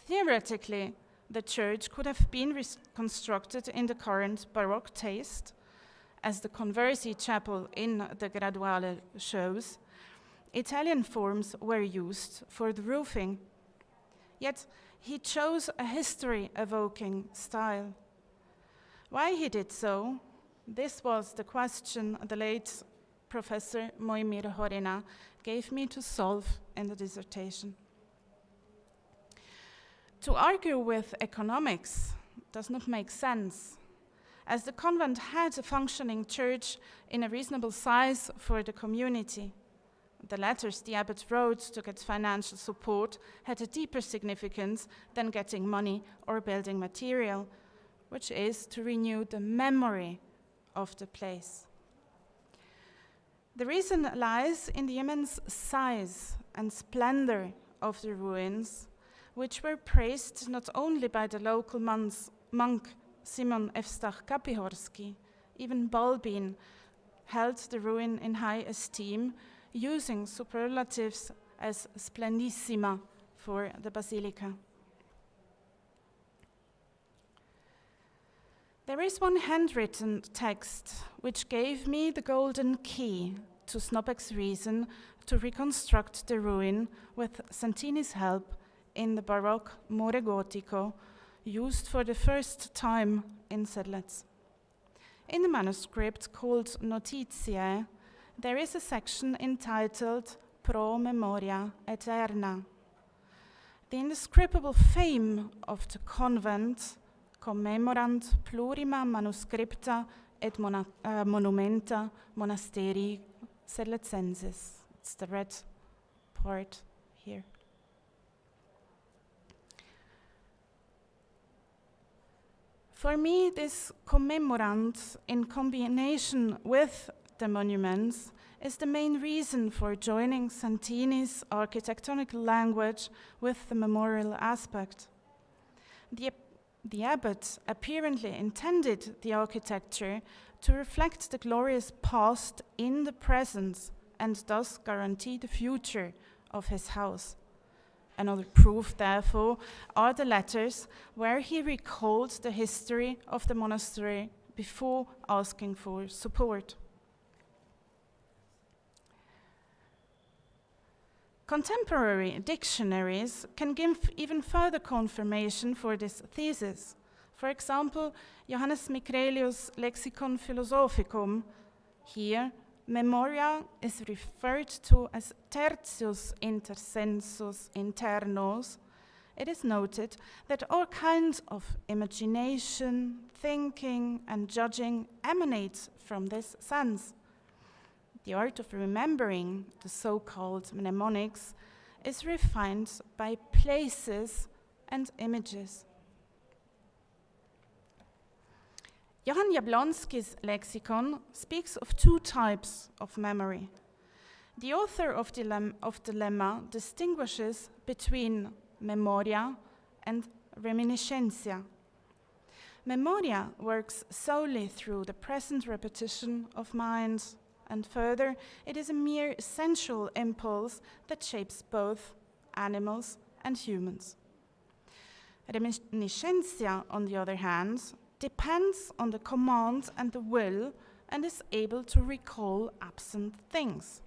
Theoretically, the church could have been reconstructed in the current Baroque taste, as the Conversi chapel in the Graduale shows. Italian forms were used for the roofing. Yet he chose a history-evoking style. Why he did so? This was the question the late Professor Moimir Horina gave me to solve in the dissertation. To argue with economics does not make sense, as the convent had a functioning church in a reasonable size for the community. The letters the abbot wrote to get financial support had a deeper significance than getting money or building material, which is to renew the memory of the place. The reason lies in the immense size and splendor of the ruins, which were praised not only by the local monk Simon Evstach Kapihorski. Even Balbin held the ruin in high esteem, using superlatives as splendissima for the basilica. There is one handwritten text which gave me the golden key to Snobek's reason to reconstruct the ruin with Santini's help in the Baroque More Gotico, used for the first time in Sedlec. In the manuscript called Notitiae, there is a section entitled Pro Memoria Aeterna. The indescribable fame of the convent, commemorant plurima manuscripta et monumenta monasterii Sedlecensis. It's the red part here. For me, this commemorant, in combination with the monuments, is the main reason for joining Santini's architectonic language with the memorial aspect. The abbot apparently intended the architecture to reflect the glorious past in the present and thus guarantee the future of his house. Another proof, therefore, are the letters where he recalled the history of the monastery before asking for support. Contemporary dictionaries can give even further confirmation for this thesis. For example, Johannes Mikrelius' Lexicon Philosophicum. Here, memoria is referred to as tertius inter sensus internos. It is noted that all kinds of imagination, thinking, and judging emanate from this sense. The art of remembering, the so-called mnemonics, is refined by places and images. Johann Jablonski's lexicon speaks of two types of memory. The author of the lemma distinguishes between memoria and reminiscentia. Memoria works solely through the present repetition of mind, and further, it is a mere sensual impulse that shapes both animals and humans. Reminiscentia, on the other hand, depends on the command and the will and is able to recall absent things.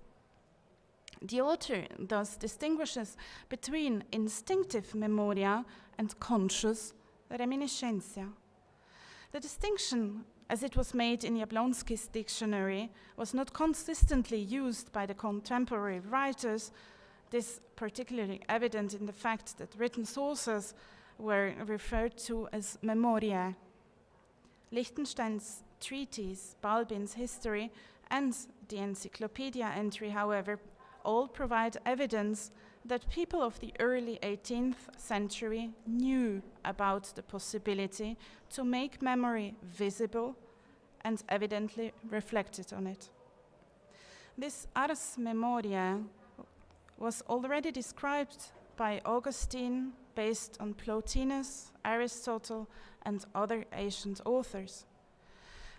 The author thus distinguishes between instinctive memoria and conscious reminiscentia. The distinction, as it was made in Jablonski's dictionary, was not consistently used by the contemporary writers. This particularly evident in the fact that written sources were referred to as memoriae. Liechtenstein's treatise, Balbin's history, and the encyclopedia entry, however, all provide evidence that people of the early 18th century knew about the possibility to make memory visible and evidently reflected on it. This ars memoriae was already described by Augustine based on Plotinus, Aristotle, and other ancient authors.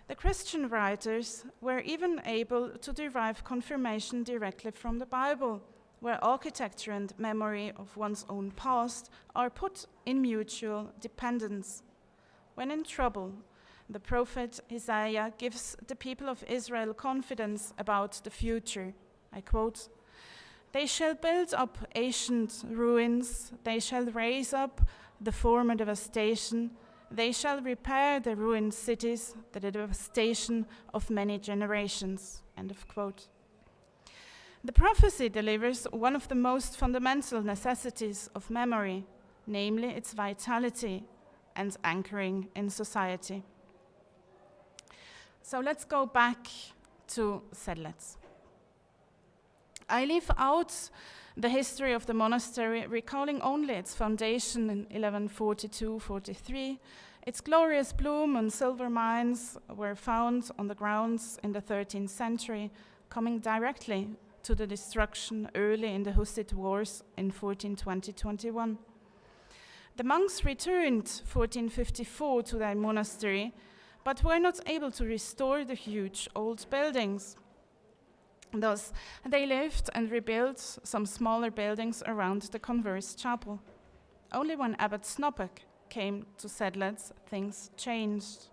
The Christian writers were even able to derive confirmation directly from the Bible, where architecture and memory of one's own past are put in mutual dependence. When in trouble, the prophet Isaiah gives the people of Israel confidence about the future. I quote, "They shall build up ancient ruins, they shall raise up the former devastation, they shall repair the ruined cities, the devastation of many generations." End of quote. The prophecy delivers one of the most fundamental necessities of memory, namely its vitality and anchoring in society. So let's go back to Sedlec. I leave out the history of the monastery, recalling only its foundation in 1142-43. Its glorious bloom and silver mines were found on the grounds in the 13th century, coming directly to the destruction early in the Hussite Wars in 1420-21. The monks returned 1454 to their monastery, but were not able to restore the huge old buildings. Thus, they lived and rebuilt some smaller buildings around the converse chapel. Only when Abbot Snopek came to Sedlec, things changed.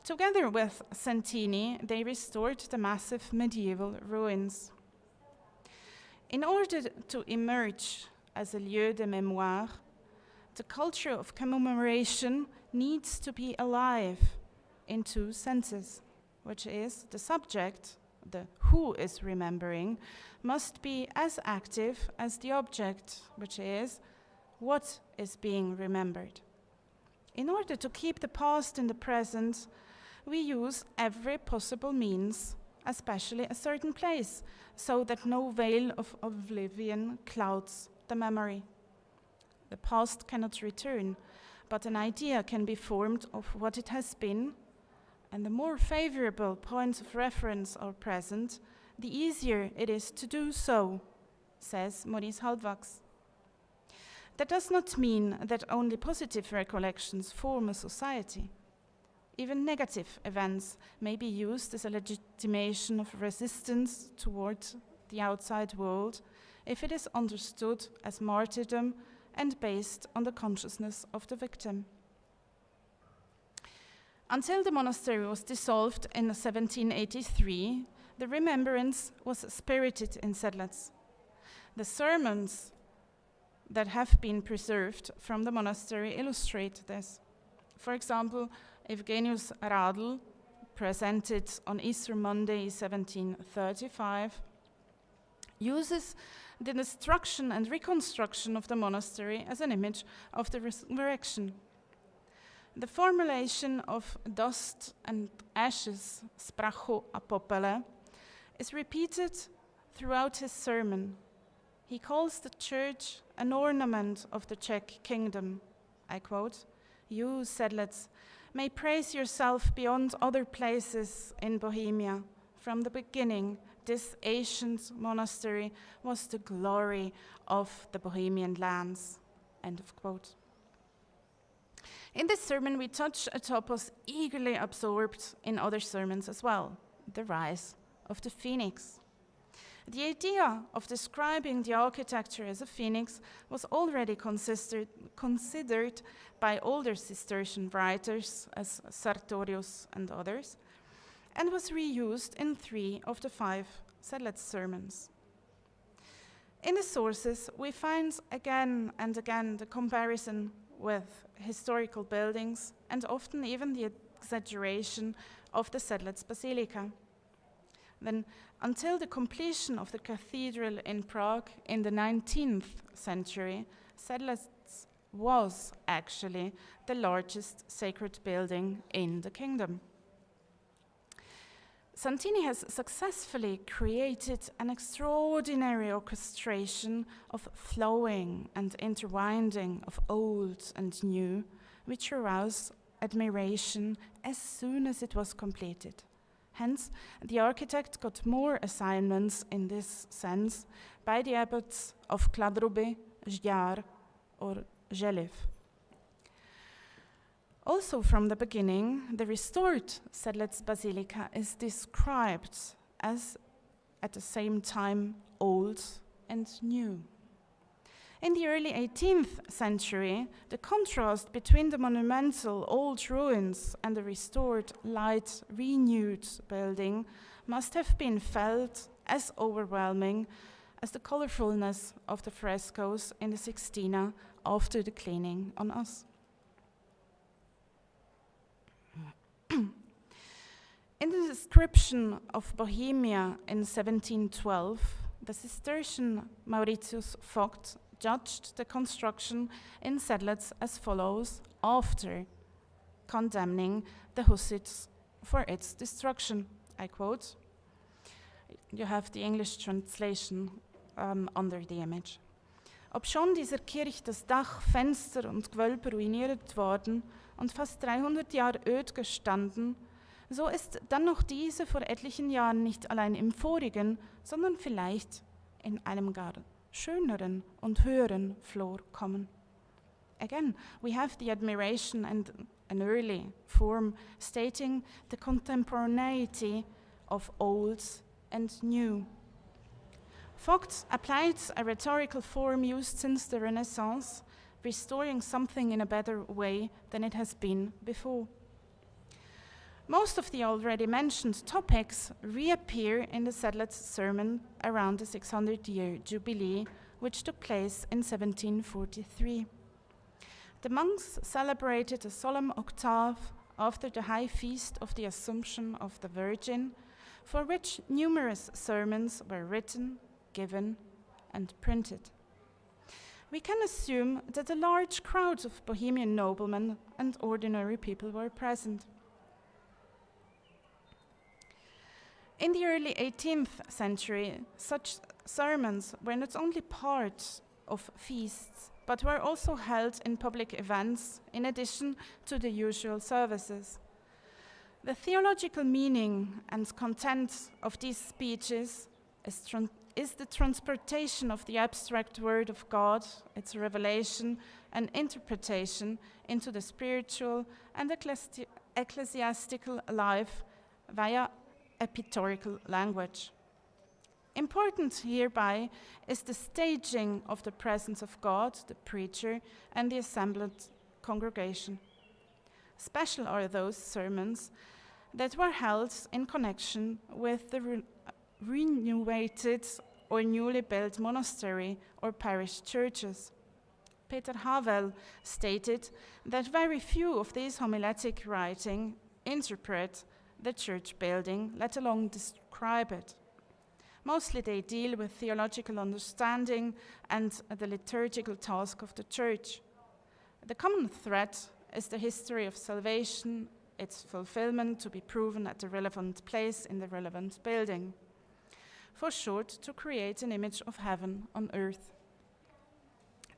Together with Santini, they restored the massive medieval ruins. In order to emerge as a lieu de mémoire, the culture of commemoration needs to be alive in two senses, which is the subject, the who is remembering, must be as active as the object, which is what is being remembered. In order to keep the past in the present, we use every possible means, especially a certain place, so that no veil of oblivion clouds the memory. The past cannot return, but an idea can be formed of what it has been, and the more favorable points of reference are present, the easier it is to do so, says Maurice Halbwachs. That does not mean that only positive recollections form a society. Even negative events may be used as a legitimation of resistance towards the outside world if it is understood as martyrdom and based on the consciousness of the victim. Until the monastery was dissolved in 1783, the remembrance was spirited in Sedlec. The sermons that have been preserved from the monastery illustrate this. For example, Evgenius Radl, presented on Easter Monday 1735, uses the destruction and reconstruction of the monastery as an image of the resurrection. The formulation of dust and ashes, spracho a popele, is repeated throughout his sermon. He calls the church an ornament of the Czech kingdom. I quote, "You, Sedlec, may praise yourself beyond other places in Bohemia. From the beginning, this ancient monastery was the glory of the Bohemian lands." End of quote. In this sermon, we touch a topos eagerly absorbed in other sermons as well, the rise of the phoenix. The idea of describing the architecture as a phoenix was already considered by older Cistercian writers as Sartorius and others, and was reused in 3 of the 5 Sedlec sermons. In the sources, we find again and again the comparison with historical buildings and often even the exaggeration of the Sedlec Basilica. Then, until the completion of the cathedral in Prague in the 19th century, Sedlec was actually the largest sacred building in the kingdom. Santini has successfully created an extraordinary orchestration of flowing and intertwining of old and new, which aroused admiration as soon as it was completed. Hence, the architect got more assignments in this sense by the abbots of Kladruby, Žďár, or Želiv. Also from the beginning, the restored Sedlec Basilica is described as at the same time old and new. In the early 18th century, the contrast between the monumental old ruins and the restored, light, renewed building must have been felt as overwhelming as the colorfulness of the frescoes in the Sixtina after the cleaning on us. In the description of Bohemia in 1712, the Cistercian Mauritius Vogt judged the construction in Sedlitz as follows after condemning the Hussites for its destruction. I quote, you have the English translation under the image. Obschon dieser Kirche das Dach, Fenster und Gewölbe ruiniert worden und fast 300 Jahre öd gestanden, so ist dann noch diese vor etlichen Jahren nicht allein im vorigen, sondern vielleicht in einem gar schöneren und höheren Flor kommen. Again, we have the admiration and an early form stating the contemporaneity of old and new. Vogt applied a rhetorical form used since the Renaissance, restoring something in a better way than it has been before. Most of the already mentioned topics reappear in the Sedlitz sermon around the 600-year jubilee, which took place in 1743. The monks celebrated a solemn octave after the high feast of the Assumption of the Virgin, for which numerous sermons were written, given, and printed. We can assume that a large crowd of Bohemian noblemen and ordinary people were present. In the early 18th century, such sermons were not only part of feasts, but were also held in public events in addition to the usual services. The theological meaning and content of these speeches is the transportation of the abstract word of God, its revelation and interpretation into the spiritual and ecclesiastical life via a pictorial language. Important hereby is the staging of the presence of God, the preacher, and the assembled congregation. Special are those sermons that were held in connection with the renovated or newly built monastery or parish churches. Peter Havel stated that very few of these homiletic writing interpret the church building, let alone describe it. Mostly they deal with theological understanding and the liturgical task of the church. The common thread is the history of salvation, its fulfillment to be proven at the relevant place in the relevant building. For short, to create an image of heaven on earth.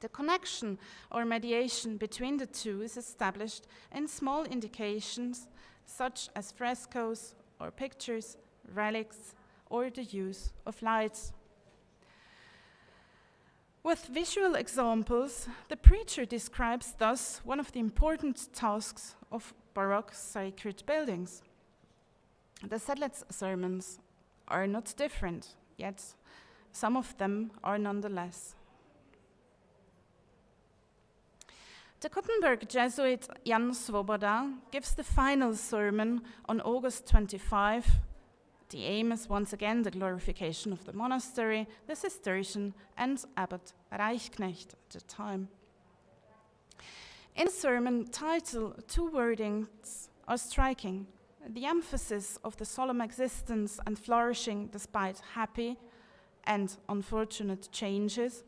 The connection or mediation between the two is established in small indications such as frescoes or pictures, relics, or the use of lights. With visual examples, the preacher describes thus one of the important tasks of Baroque sacred buildings. The Sedlitz sermons are not different, yet some of them are nonetheless. The Gothenburg Jesuit Jan Svoboda gives the final sermon on August 25. The aim is once again the glorification of the monastery, the Cistercian, and Abbot Reichknecht at the time. In the sermon title, two wordings are striking. The emphasis of the solemn existence and flourishing despite happy and unfortunate changes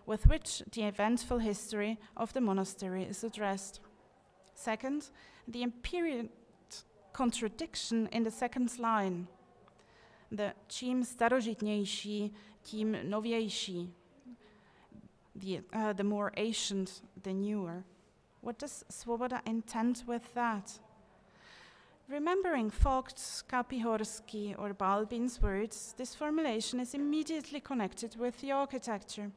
with which the eventful history of the monastery is addressed. Second, the apparent contradiction in the second line, the čím starožitnější, tím novější, the more ancient, the newer. What does Svoboda intend with that? Remembering Vogt, Kapihorsky, or Balbin's words, this formulation is immediately connected with the architecture.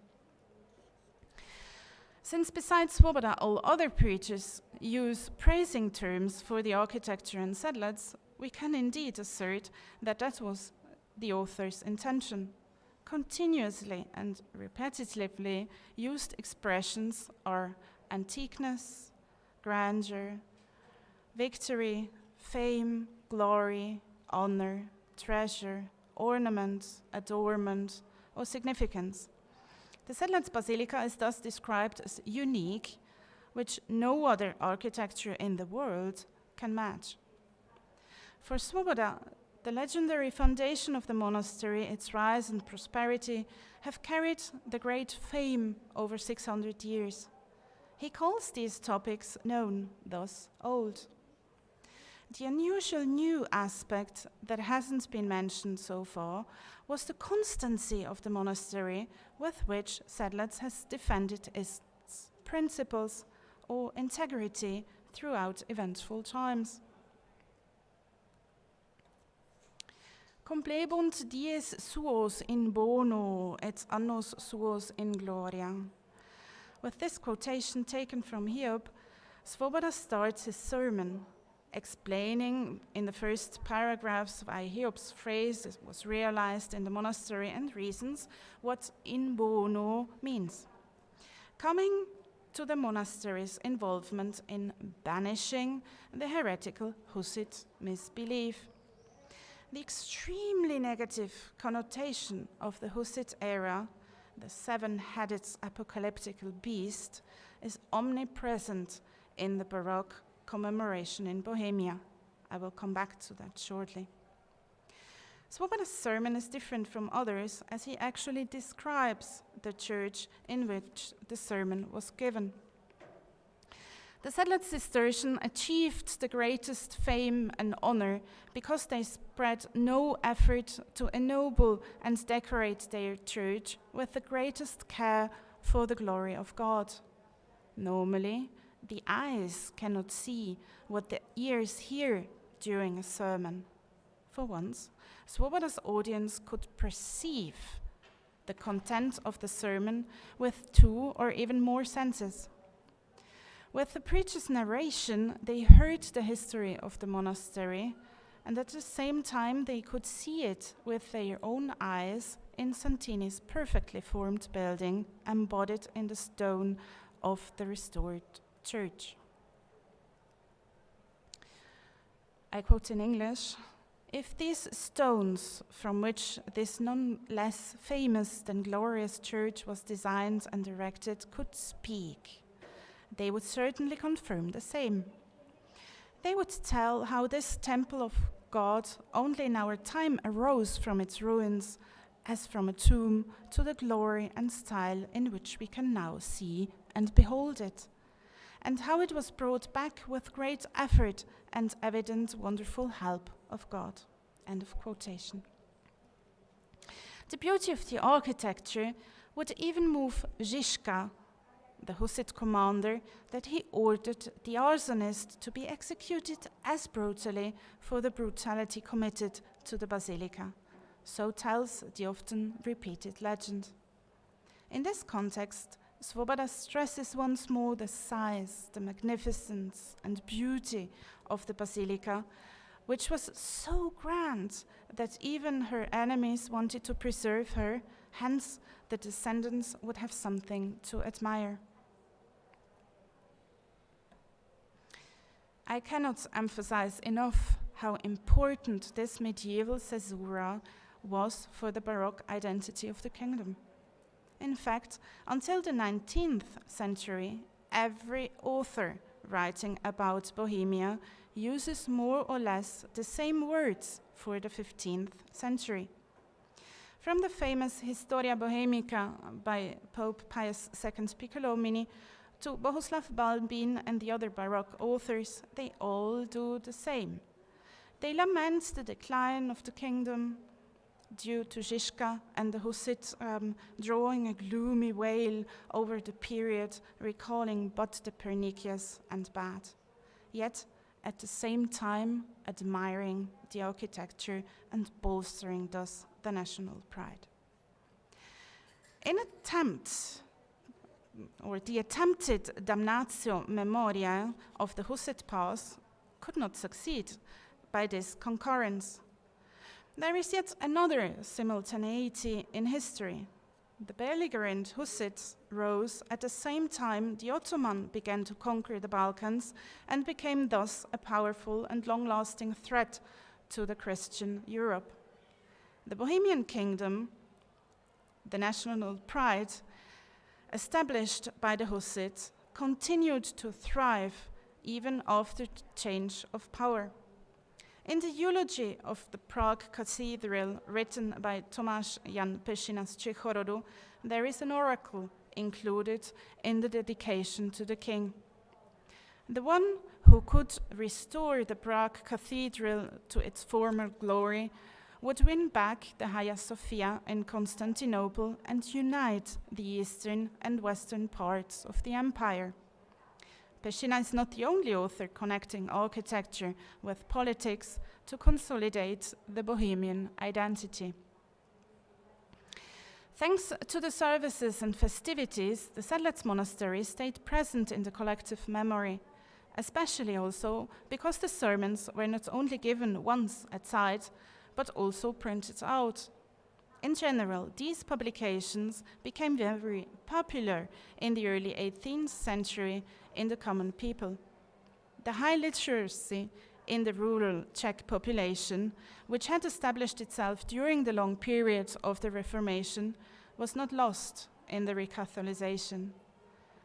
Since besides Svoboda, all other preachers use praising terms for the architecture in Sedlitz, we can indeed assert that that was the author's intention. continuously and repetitively used expressions are antiqueness, grandeur, victory, fame, glory, honor, treasure, ornament, adornment, or significance. The Sedlec Basilica is thus described as unique, which no other architecture in the world can match. For Svoboda, the legendary foundation of the monastery, its rise and prosperity, have carried the great fame over 600 years. He calls these topics known, thus old. The unusual new aspect that hasn't been mentioned so far was the constancy of the monastery with which Sedlec has defended its principles or integrity throughout eventful times. Complebunt dies suos in bono et annos suos in gloria. With this quotation taken from Hiob, Svoboda starts his sermon, explaining in the first paragraphs why Hiob's phrase was realized in the monastery and reasons what in bono means. Coming to the monastery's involvement in banishing the heretical Hussite misbelief. The extremely negative connotation of the Hussite era, the seven-headed apocalyptical beast, is omnipresent in the Baroque commemoration in Bohemia. I will come back to that shortly. Svoboda's sermon is different from others as he actually describes the church in which the sermon was given. The Sedlec Cistercian achieved the greatest fame and honor because they spread no effort to ennoble and decorate their church with the greatest care for the glory of God. Normally, the eyes cannot see what the ears hear during a sermon. For once, Svoboda's audience could perceive the content of the sermon with 2 or even more senses. With the preacher's narration, they heard the history of the monastery, and at the same time they could see it with their own eyes in Santini's perfectly formed building, embodied in the stone of the restored church. I quote in English, "If these stones from which this none less famous than glorious church was designed and erected could speak, they would certainly confirm the same. They would tell how this temple of God only in our time arose from its ruins, as from a tomb, to the glory and style in which we can now see and behold it, and how it was brought back with great effort and evident wonderful help of God." End of quotation. The beauty of the architecture would even move Žižka, the Hussite commander, that he ordered the arsonist to be executed as brutally for the brutality committed to the basilica. So tells the often repeated legend. In this context, Svoboda stresses once more the size, the magnificence, and beauty of the basilica, which was so grand that even her enemies wanted to preserve her, hence the descendants would have something to admire. I cannot emphasize enough how important this medieval caesura was for the Baroque identity of the kingdom. In fact, until the 19th century, every author writing about Bohemia uses more or less the same words for the 15th century. From the famous Historia Bohemica by Pope Pius II Piccolomini to Bohuslav Balbín and the other Baroque authors, they all do the same. They lament the decline of the kingdom due to Žižka and the Hussites drawing a gloomy veil over the period, recalling but the pernicious and bad, yet at the same time admiring the architecture and bolstering thus the national pride. The attempted damnatio memoriae of the Hussite past could not succeed by this concurrence. There is yet another simultaneity in history. The belligerent Hussites rose at the same time the Ottoman began to conquer the Balkans and became thus a powerful and long-lasting threat to the Christian Europe. The Bohemian Kingdom, the national pride, established by the Hussites, continued to thrive even after the change of power. In the eulogy of the Prague Cathedral, written by Tomáš Jan Pešina z Čechorodu, there is an oracle included in the dedication to the king. The one who could restore the Prague Cathedral to its former glory would win back the Hagia Sophia in Constantinople and unite the eastern and western parts of the empire. Pešina is not the only author connecting architecture with politics to consolidate the Bohemian identity. Thanks to the services and festivities, the Sedlec monastery stayed present in the collective memory, especially also because the sermons were not only given once at sight, but also printed out. In general, these publications became very popular in the early 18th century in the common people. The high literacy in the rural Czech population, which had established itself during the long period of the Reformation, was not lost in the recatholicization.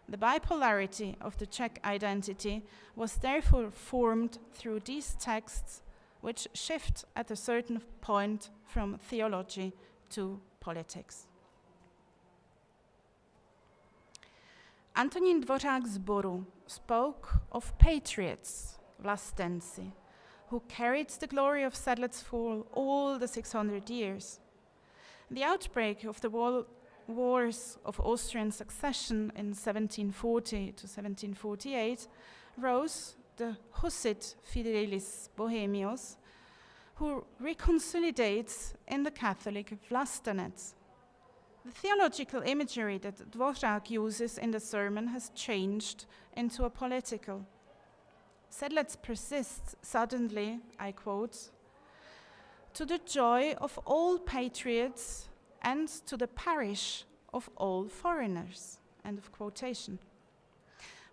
The bipolarity of the Czech identity was therefore formed through these texts, which shift at a certain point from theology to politics. Antonín Dvořák z Boru spoke of patriots, vlastenci, who carried the glory of Sedlec for all the 600 years. The outbreak of the wars of Austrian succession in 1740 to 1748 rose the Hussite Fidelis Bohemios, who reconsolidates in the Catholic Vlastenec. The theological imagery that Dvořák uses in the sermon has changed into a political. Sedlec persists suddenly, I quote, "to the joy of all patriots and to the parish of all foreigners," end of quotation.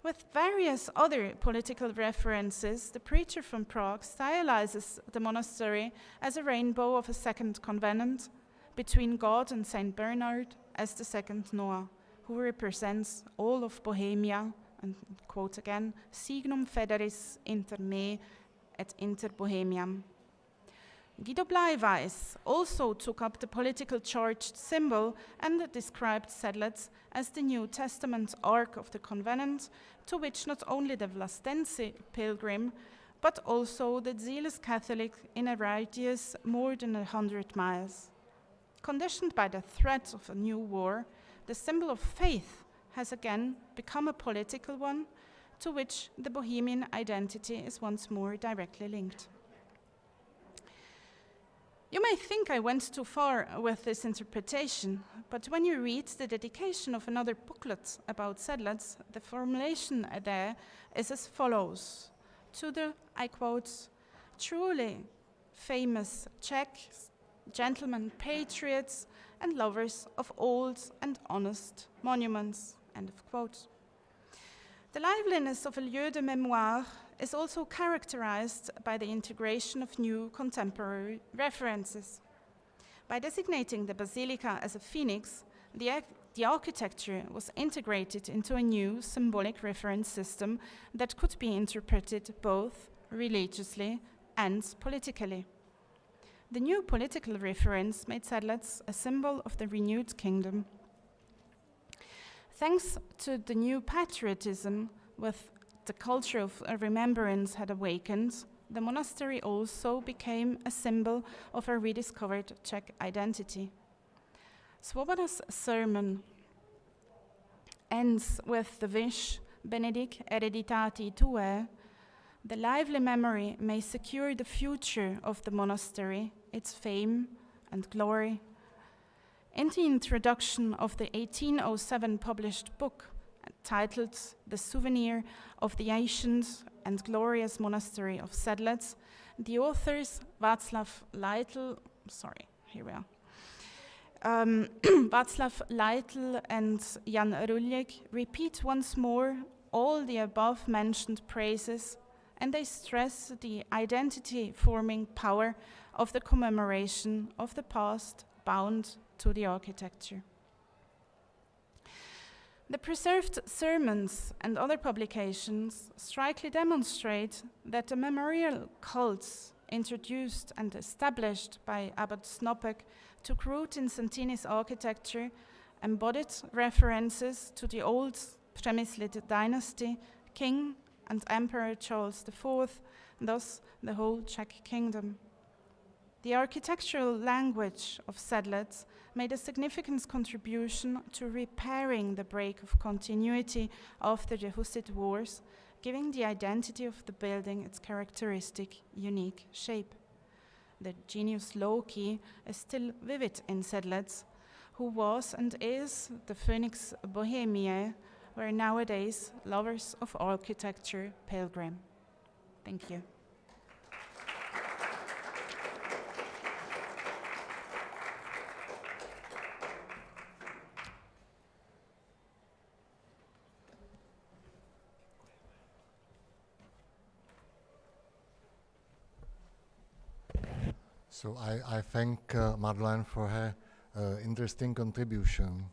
With various other political references, the preacher from Prague stylizes the monastery as a rainbow of a second covenant between God and Saint Bernard as the second Noah, who represents all of Bohemia, and quote again, "signum federis inter me et inter Bohemiam." Guido Bleiweiss also took up the political charged symbol and described Sedlec as the New Testament Ark of the Covenant, to which not only the Vlastenci pilgrim, but also the zealous Catholic in a radius more than 100 miles. Conditioned by the threat of a new war, the symbol of faith has again become a political one, to which the Bohemian identity is once more directly linked. You may think I went too far with this interpretation, but when you read the dedication of another booklet about Sedlec, the formulation there is as follows. To the, I quote, "truly famous Czech gentlemen, patriots, and lovers of old and honest monuments," end of quote. The liveliness of a lieu de mémoire is also characterized by the integration of new contemporary references. By designating the basilica as a phoenix, the architecture was integrated into a new symbolic reference system that could be interpreted both religiously and politically. The new political reference made Sedlec a symbol of the renewed kingdom. Thanks to the new patriotism with the culture of remembrance had awakened, the monastery also became a symbol of a rediscovered Czech identity. Svoboda's sermon ends with the wish, "Benedic hereditati tuae," the lively memory may secure the future of the monastery, its fame and glory. In the introduction of the 1807 published book, titled "The Souvenir of the Ancient and Glorious Monastery of Sedlec," the authors Václav Leitl, sorry, here we are. Václav Leitl and Jan Rullik repeat once more all the above-mentioned praises, and they stress the identity-forming power of the commemoration of the past bound to the architecture. The preserved sermons and other publications strikingly demonstrate that the memorial cults introduced and established by Abbot Snopek took root in Santini's architecture, embodied references to the old Přemyslid dynasty, King and Emperor Charles IV, thus the whole Czech kingdom. The architectural language of Sedlec made a significant contribution to repairing the break of continuity after the Hussite Wars, giving the identity of the building its characteristic, unique shape. The genius loci is still vivid in Sedlec, who was and is the Phoenix Bohemiae, where nowadays lovers of architecture pilgrim. Thank you. So I thank Madeleine for her interesting contribution,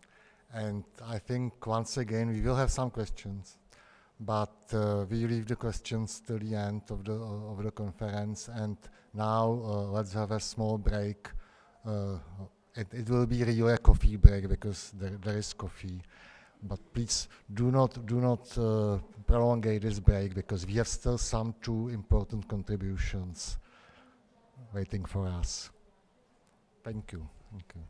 and I think once again we will have some questions, but we leave the questions till the end of the conference. And now let's have a small break. It will be really a coffee break because there is coffee, but please do not prolongate this break because we have still some two important contributions waiting for us. Thank you. Thank you.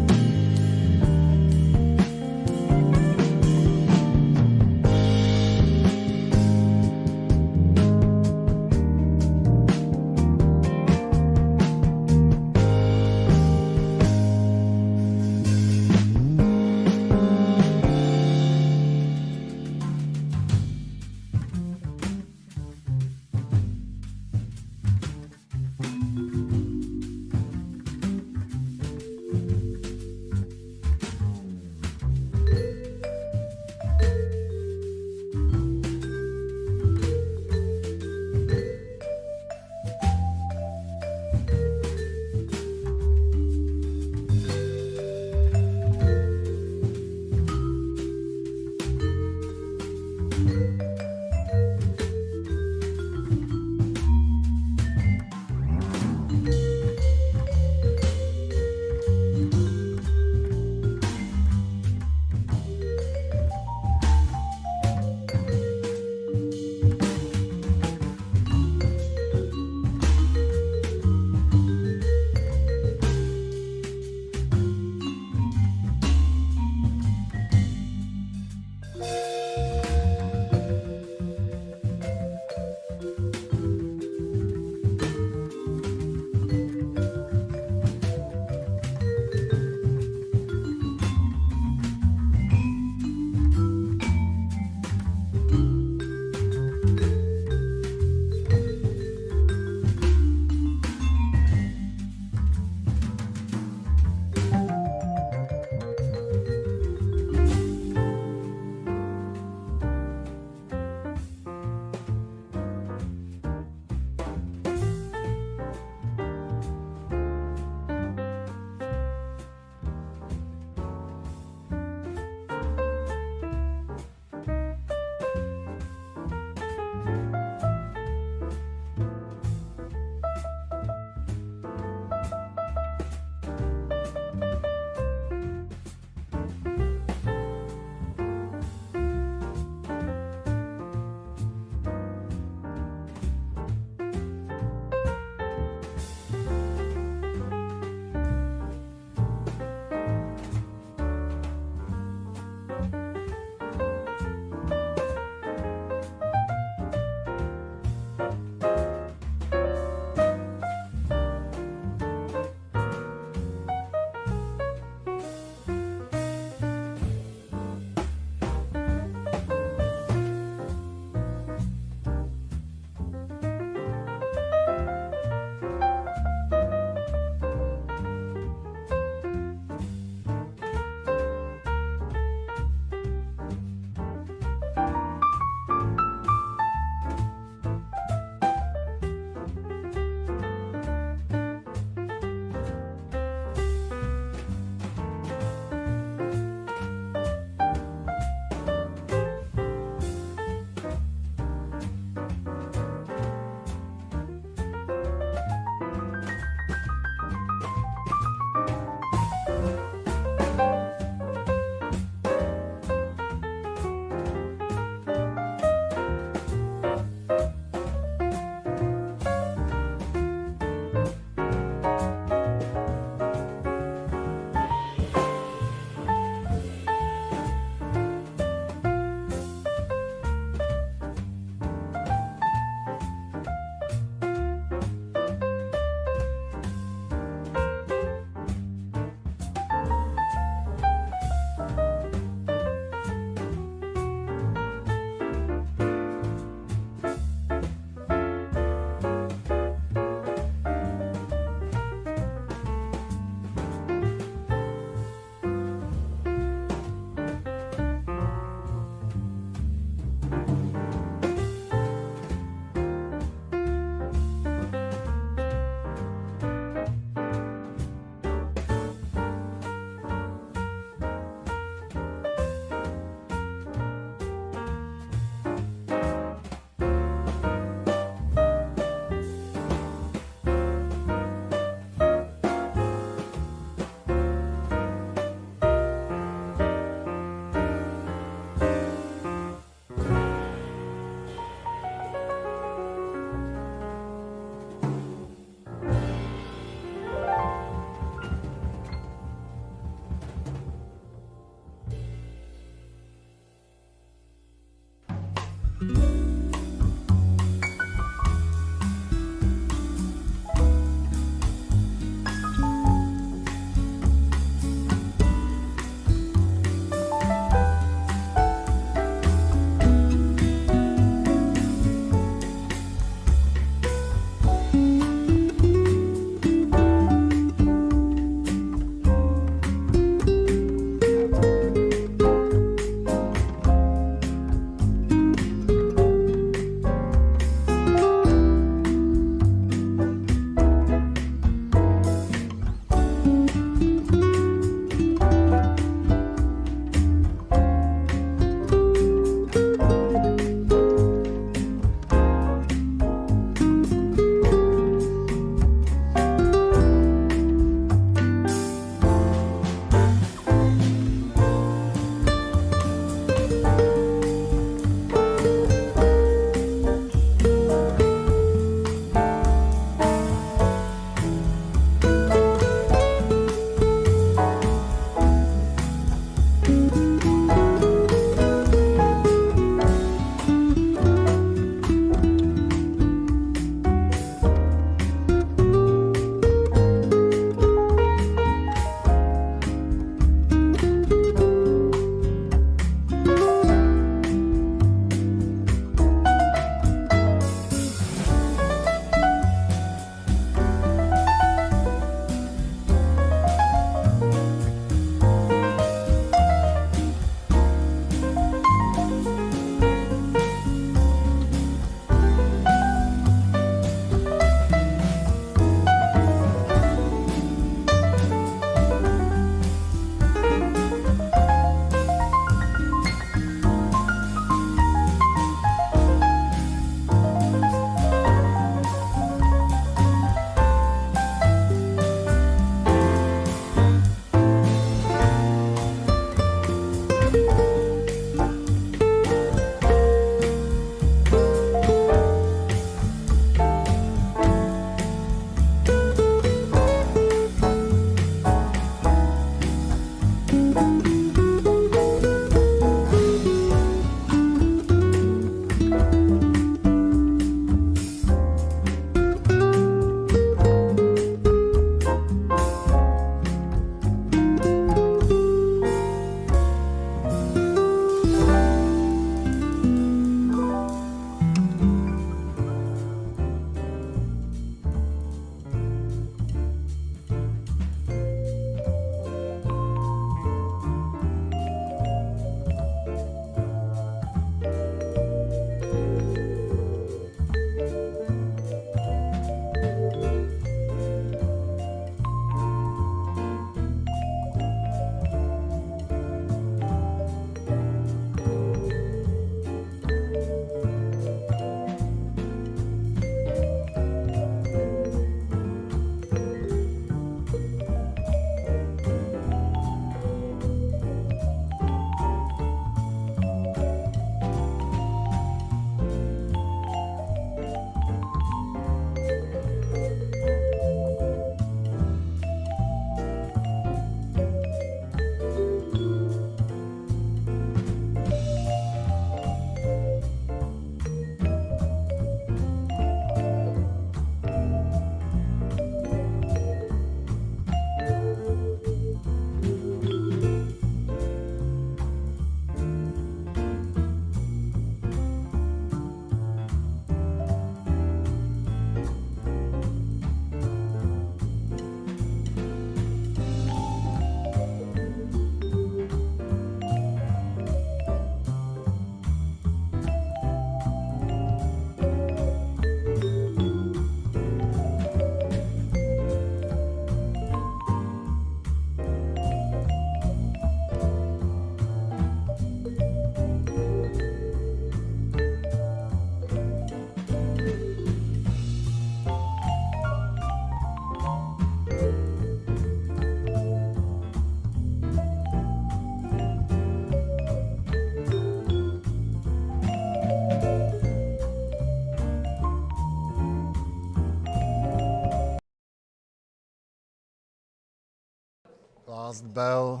Last bell.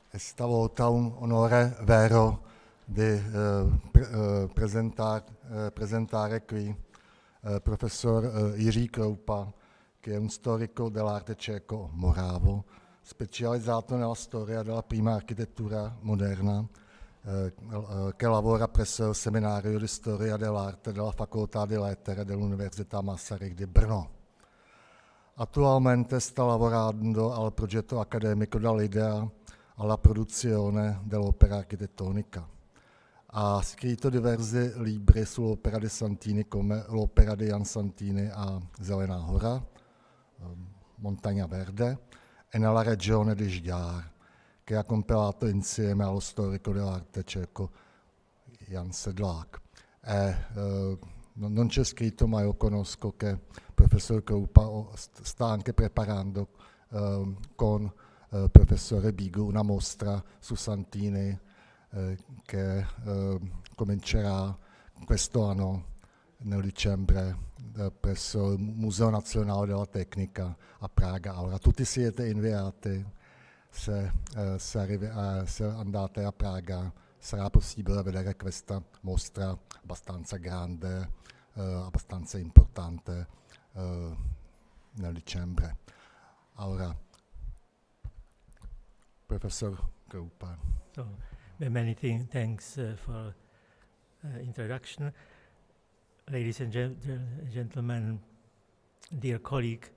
È stavolta un onore vero di presentare qui professor Jiří Kroupa, che è un storico dell'arte ceco moravo, specializzato nella storia della prima architettura moderna, che lavora presso il seminario di storia dell'arte della Facoltà di Lettere dell'Università Masaryk di Brno. Attualmente sta lavorando al progetto accademico dall'idea alla produzione dell'opera architettonica. Ha scritto diversi libri sull'opera di Santini, come l'opera di Jan Santini a Zelená hora, Montagna Verde, e nella regione di Žďár, che ha compilato insieme allo storico dell'arte ceco Jan Sedlák. Non c'è scritto, ma io conosco che il professor Kroupa sta anche preparando con professore Bigu una mostra su Santini che comincerà questo anno nel dicembre presso il Museo Nazionale della Tecnica a Praga. Allora tutti siete inviati, se andate a Praga sarà possibile vedere questa mostra abbastanza grande, abbastanza importante nel dicembre. Allora, Professor Kroupa. So, many thanks for introduction. Ladies and gentlemen, dear colleague,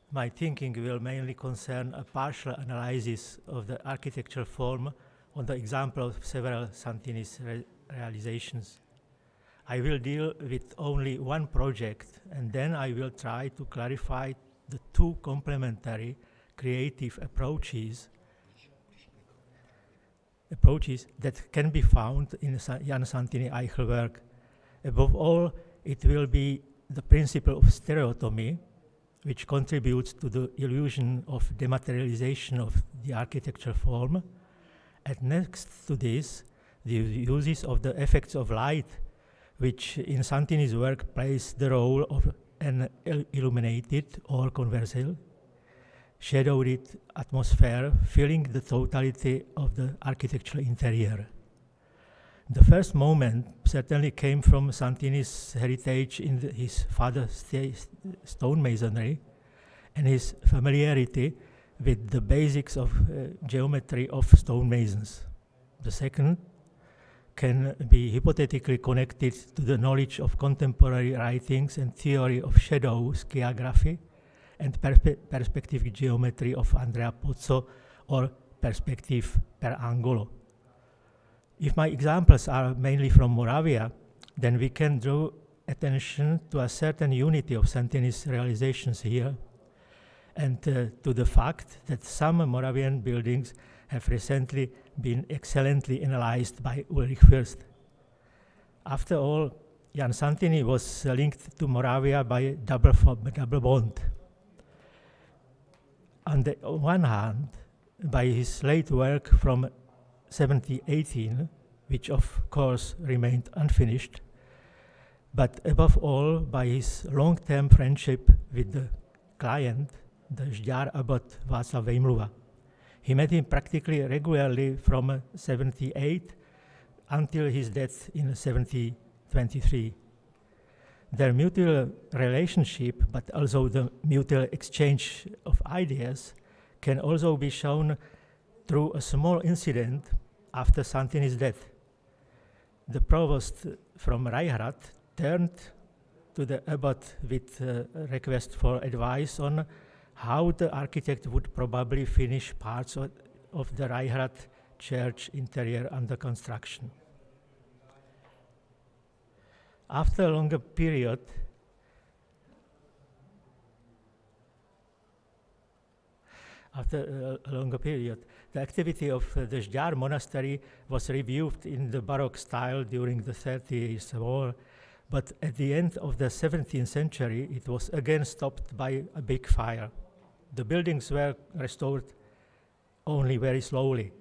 my thinking will mainly concern a partial analysis of the architectural form on the example of several Santini's realizations. I will deal with only one project, and then I will try to clarify the two complementary creative approaches that can be found in Jan Santini-Aichel work. Above all, it will be the principle of stereotomy, which contributes to the illusion of dematerialization of the architectural form. And next to this, the uses of the effects of light, which in Santini's work plays the role of an illuminated, or conversely, shadowed atmosphere filling the totality of the architectural interior. The first moment certainly came from Santini's heritage in his father's stonemasonry and his familiarity with the basics of geometry of stonemasons. The second can be hypothetically connected to the knowledge of contemporary writings and theory of shadow skiography and perspective geometry of Andrea Pozzo, or perspective per angolo. If my examples are mainly from Moravia, then we can draw attention to a certain unity of Santini's realizations here, and to the fact that some Moravian buildings have recently been excellently analyzed by Ulrich Fürst. After all, Jan Santini was linked to Moravia by a double bond. On the one hand, by his late work from 1718, which of course remained unfinished, but above all by his long-term friendship with the client, the Žďár abbot Václav Vejmluva. He met him practically regularly from 1778 until his death in 1723. Their mutual relationship, but also the mutual exchange of ideas, can also be shown through a small incident after Santini's death. The provost from Reichrath turned to the abbot with a request for advice on how the architect would probably finish parts of the Reichrath church interior under construction. After a longer period, the activity of the Žďár monastery was reviewed in the Baroque style during the 30 Years' War But at the end of the 17th century, it was again stopped by a big fire. The buildings were restored only very slowly.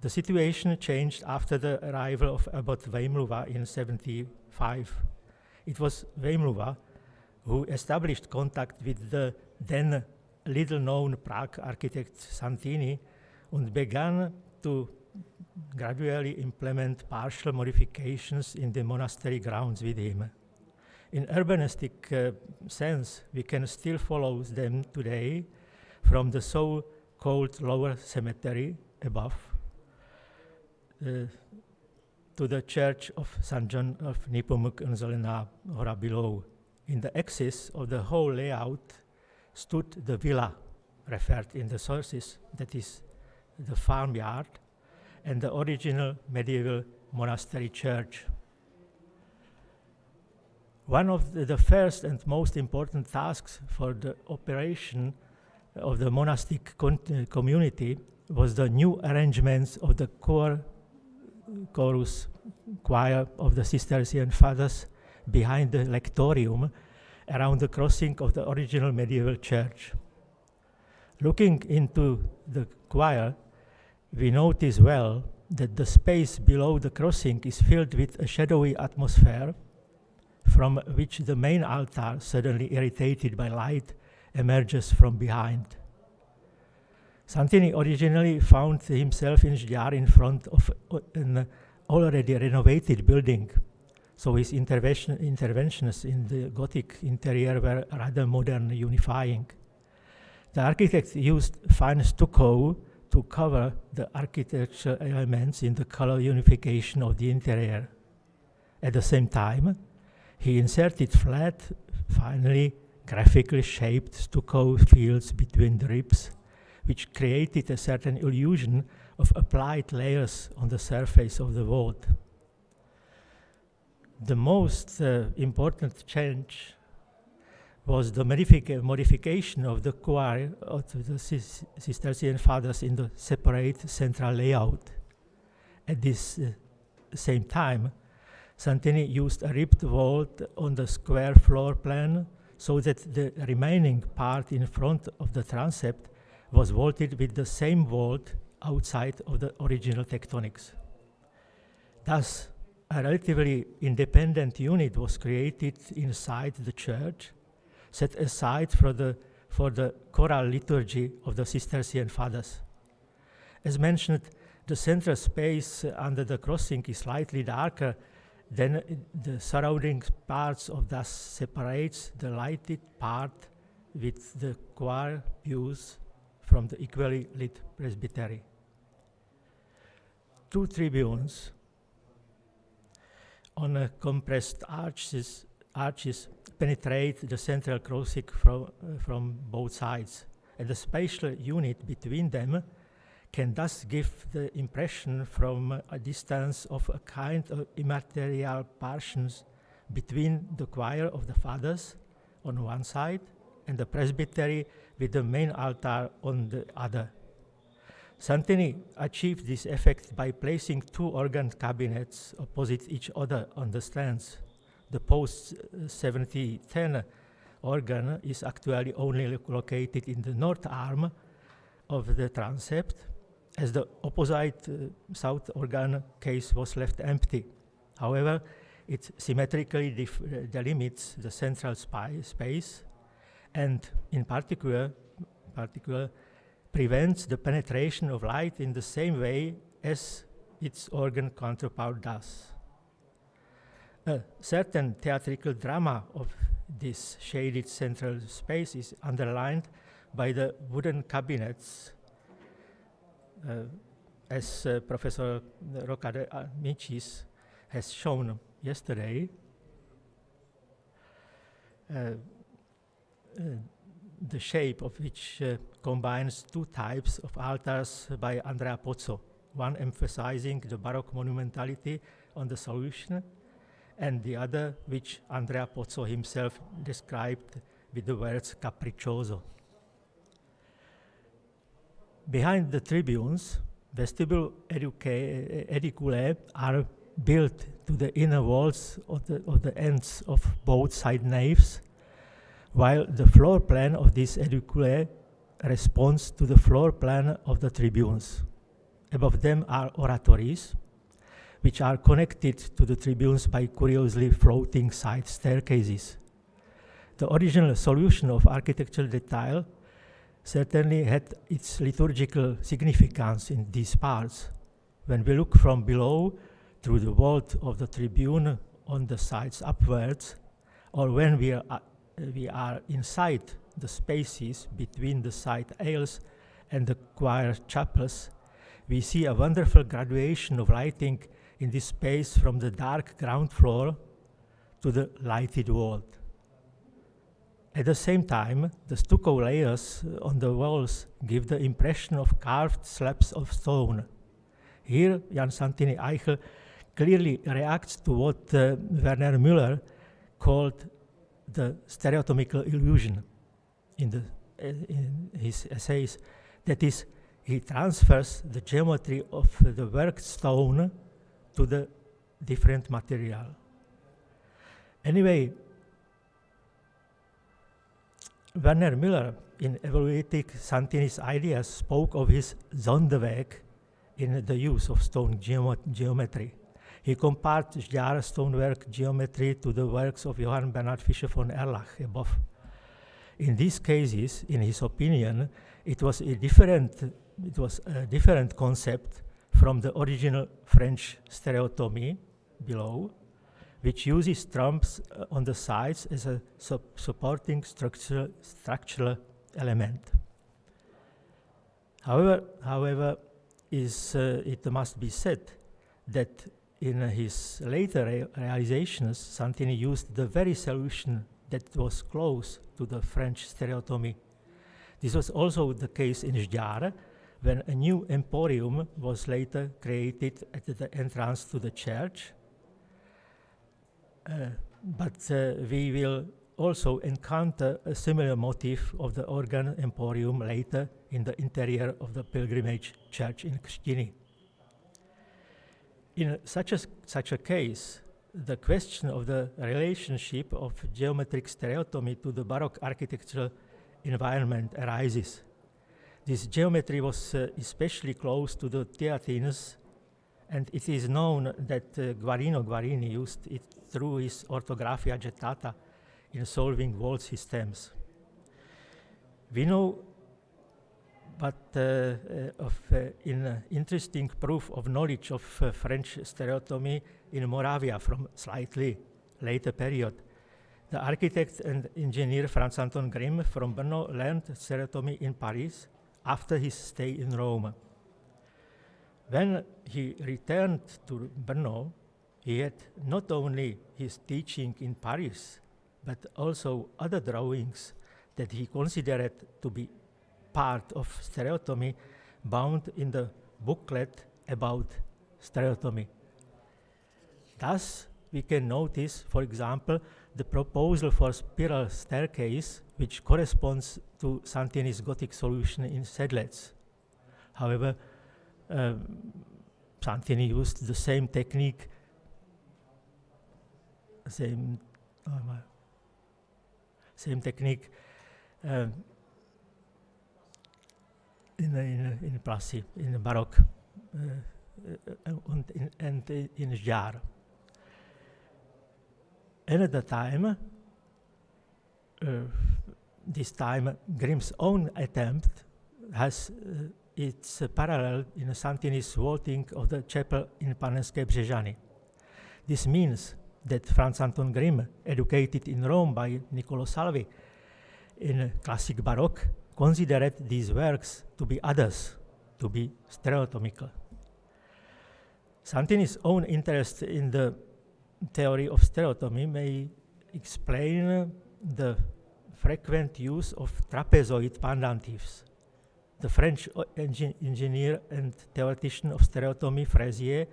The situation changed after the arrival of Abbot Weimluva in 75. It was Weimluva who established contact with the then little-known Prague architect Santini and began to gradually implement partial modifications in the monastery grounds with him. In urbanistic sense, we can still follow them today from the so-called lower cemetery above to the church of St. John of Nepomuk and Zelená Hora below. In the axis of the whole layout stood the villa referred in the sources, that is the farmyard, and the original medieval monastery church. One of the first and most important tasks for the operation of the monastic community was the new arrangements of the chorus choir of the Cistercian fathers behind the lectorium around the crossing of the original medieval church. Looking into the choir, we notice well that the space below the crossing is filled with a shadowy atmosphere from which the main altar, suddenly irritated by light, emerges from behind. Santini originally found himself in Žďár in front of an already renovated building, so his interventions in the Gothic interior were rather modern, unifying. The architect used fine stucco to cover the architectural elements in the color unification of the interior. At the same time, he inserted flat, finely graphically shaped stucco fields between the ribs, which created a certain illusion of applied layers on the surface of the vault. The most important change was the modification of the choir of the Cistercian fathers in the separate central layout. At this same time, Santini used a ribbed vault on the square floor plan so that the remaining part in front of the transept was vaulted with the same vault outside of the original tectonics. Thus, a relatively independent unit was created inside the church, set aside for the choral liturgy of the Cistercian fathers. As mentioned, the central space under the crossing is slightly darker than the surrounding parts, of thus separates the lighted part with the choir views from the equally lit presbytery. Two tribunes on compressed arches penetrate the central crossing from both sides, and the spatial unit between them can thus give the impression from a distance of a kind of immaterial partitions between the choir of the fathers on one side and the presbytery with the main altar on the other. Santini achieved this effect by placing two organ cabinets opposite each other on the stands. The post-1710 organ is actually only located in the north arm of the transept, as the opposite south organ case was left empty. However, it symmetrically delimits the central space and in particular prevents the penetration of light in the same way as its organ counterpart does. A certain theatrical drama of this shaded central space is underlined by the wooden cabinets, as Professor Rocca de Amicis has shown yesterday. The shape of which combines two types of altars by Andrea Pozzo, one emphasizing the Baroque monumentality on the solution, and the other which Andrea Pozzo himself described with the words capriccioso. Behind the tribunes, vestibule ediculae are built to the inner walls of the ends of both side naves, while the floor plan of this edicule responds to the floor plan of the tribunes. Above them are oratories, which are connected to the tribunes by curiously floating side staircases. The original solution of architectural detail certainly had its liturgical significance in these parts. When we look from below through the vault of the tribune on the sides upwards, or when we are inside the spaces between the side aisles and the choir chapels, we see a wonderful graduation of lighting in this space from the dark ground floor to the lighted vault. At the same time, the stucco layers on the walls give the impression of carved slabs of stone. Here, Jan Santini-Aichel clearly reacts to what Werner Müller called the stereotomical illusion in his essays. That is, he transfers the geometry of the worked stone to the different material. Anyway, Werner Müller, in evaluating Santini's ideas, spoke of his Sonderweg in the use of stone geometry. He compared Sjaar's stonework geometry to the works of Johann Bernhard Fischer von Erlach above. In these cases, in his opinion, it was a different concept from the original French stereotomy below, which uses trumps on the sides as a supporting structural element. However, it must be said that in his later realizations, Santini used the very solution that was close to the French stereotomy. This was also the case in Sjaar, when a new emporium was later created at the entrance to the church. But we will also encounter a similar motif of the organ emporium later in the interior of the pilgrimage church in Křtiny. In such a case, the question of the relationship of geometric stereotomy to the Baroque architectural environment arises. This geometry was especially close to the Theatines, and it is known that Guarino Guarini used it through his Orthographia Gettata in solving wall systems. We know in interesting proof of knowledge of French stereotomy in Moravia from slightly later period. The architect and engineer Franz Anton Grimm from Brno learned stereotomy in Paris after his stay in Rome. When he returned to Brno, he had not only his teaching in Paris, but also other drawings that he considered to be part of stereotomy bound in the booklet about stereotomy. Thus, we can notice, for example, the proposal for spiral staircase, which corresponds to Santini's Gothic solution in Sedlec. However, Santini used the same technique, in Plassy, in the Baroque, and in Sjaar. Another time, this time Grimm's own attempt has its parallel in Santini's vaulting of the chapel in Panenské Břežany. This means that Franz Anton Grimm, educated in Rome by Niccolo Salvi in classic Baroque, considered these works to be others, to be stereotomical. Santini's own interest in the theory of stereotomy may explain the frequent use of trapezoid pendantives. The French engineer and theoretician of stereotomy, Fraisier,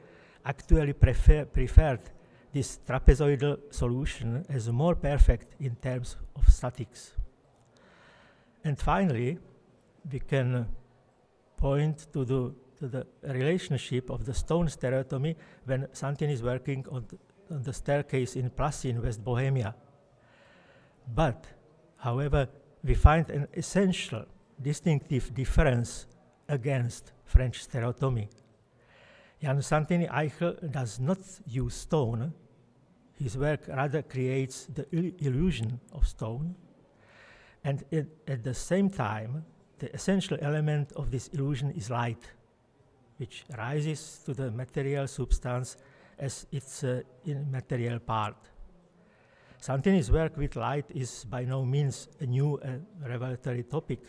actually preferred this trapezoidal solution as more perfect in terms of statics. And finally, we can point to the to the relationship of the stone stereotomy when Santini is working on the staircase in Plasy in West Bohemia. But, however, we find an essential distinctive difference against French stereotomy. Jan Santini-Aichel does not use stone. His work rather creates the illusion of stone, and at the same time, the essential element of this illusion is light, which rises to the material substance as its immaterial part. Santini's work with light is by no means a new revelatory topic.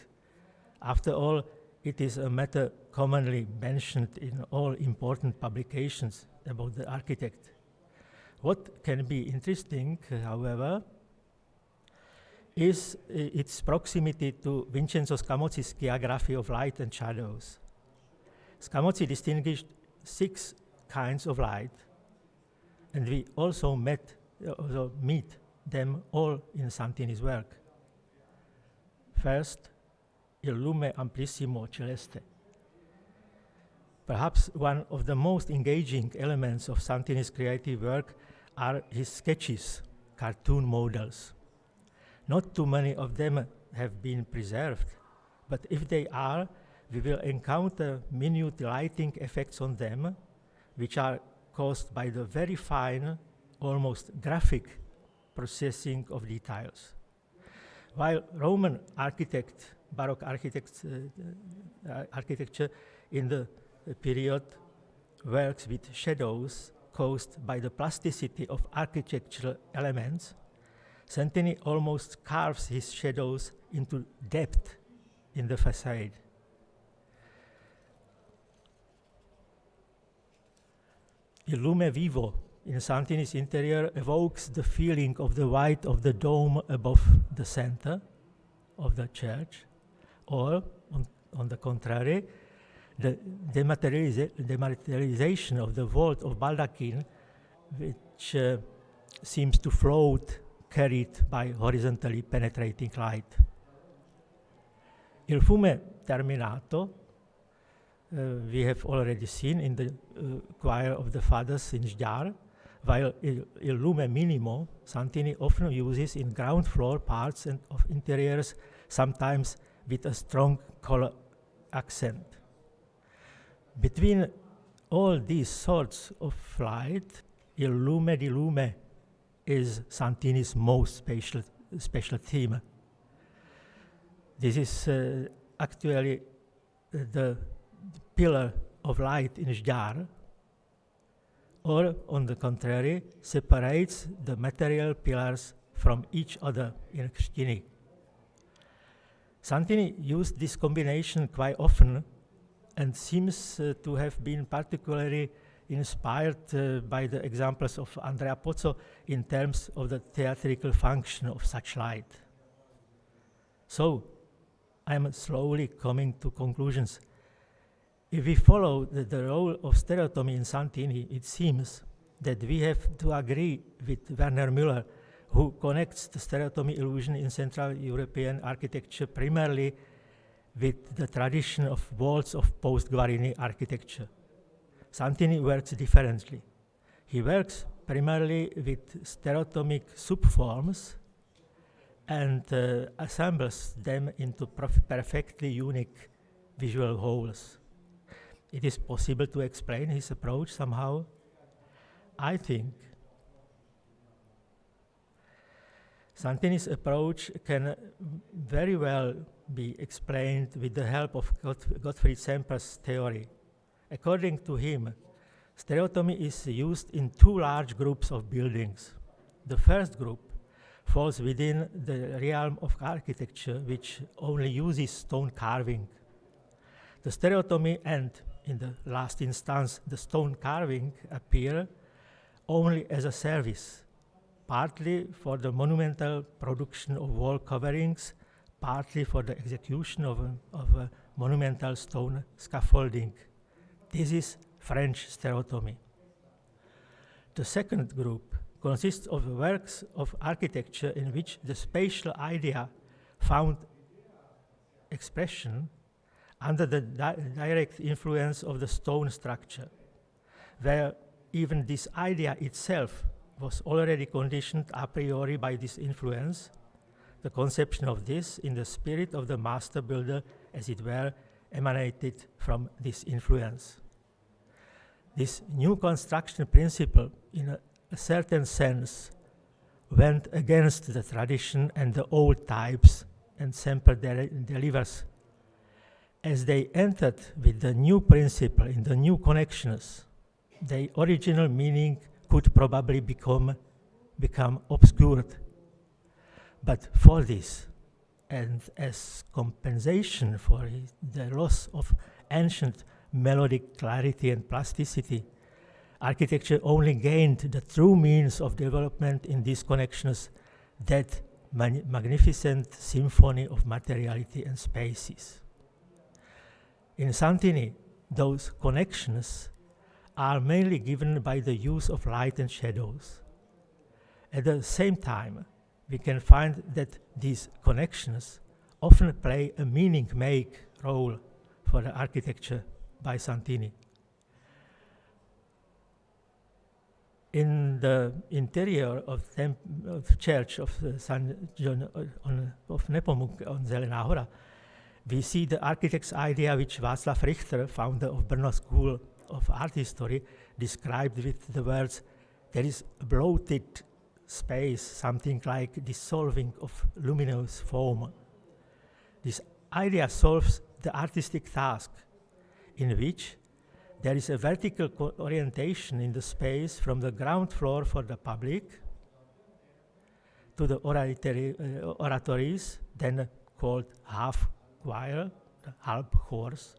After all, it is a matter commonly mentioned in all important publications about the architect. What can be interesting, however, is its proximity to Vincenzo Scamozzi's geography of light and shadows. Scamozzi distinguished 6 kinds of light, and we also meet them all in Santini's work. First, il lume amplissimo celeste. Perhaps one of the most engaging elements of Santini's creative work are his sketches, cartoon models. Not too many of them have been preserved, but if they are, we will encounter minute lighting effects on them, which are caused by the very fine, almost graphic processing of details. While Roman Baroque architecture in the period works with shadows caused by the plasticity of architectural elements, Santini almost carves his shadows into depth in the facade. Il lume vivo in Santini's interior evokes the feeling of the white of the dome above the center of the church, or, on the contrary, the dematerialization of the vault of baldachin, which seems to float, carried by horizontally penetrating light. Il fume terminato, we have already seen in the choir of the fathers in Sjar, while il lume minimo, Santini often uses in ground floor parts and of interiors, sometimes with a strong color accent. Between all these sorts of light, il lume di lume is Santini's most special theme. This is actually the pillar of light in Sjar, or on the contrary, separates the material pillars from each other in Křtiny. Santini used this combination quite often and seems to have been particularly inspired by the examples of Andrea Pozzo in terms of the theatrical function of such light. So, I'm slowly coming to conclusions. If we follow the role of stereotomy in Santini, it seems that we have to agree with Werner Müller, who connects the stereotomy illusion in Central European architecture primarily with the tradition of vaults of post-Guarini architecture. Santini works differently. He works primarily with stereotomic subforms and assembles them into perfectly unique visual wholes. It is possible to explain his approach somehow. I think Santini's approach can very well be explained with the help of Gottfried Semper's theory. According to him, stereotomy is used in 2 large groups of buildings. The first group falls within the realm of architecture, which only uses stone carving. The stereotomy and, in the last instance, the stone carving appear only as a service, partly for the monumental production of wall coverings, partly for the execution of a monumental stone scaffolding. This is French stereotomy. The second group consists of works of architecture in which the spatial idea found expression under the direct influence of the stone structure, where even this idea itself was already conditioned a priori by this influence, the conception of this in the spirit of the master builder, as it were, emanated from this influence. This new construction principle, in a certain sense, went against the tradition and the old types and semper delivers. As they entered with the new principle in the new connections, the original meaning could probably become obscured. But for this, and as compensation for the loss of ancient melodic clarity and plasticity, architecture only gained the true means of development in these connections, that magnificent symphony of materiality and spaces. In Santini, those connections are mainly given by the use of light and shadows. At the same time, we can find that these connections often play a meaning-make role for the architecture by Santini. In the interior of the church of San John of Nepomuk on Zelená Hora, we see the architect's idea which Václav Richter, founder of Brno School of Art History, described with the words, there is a bloated space, something like dissolving of luminous foam. This idea solves the artistic task, in which there is a vertical orientation in the space from the ground floor for the public to the oratories, then called half choir, the Halbchors,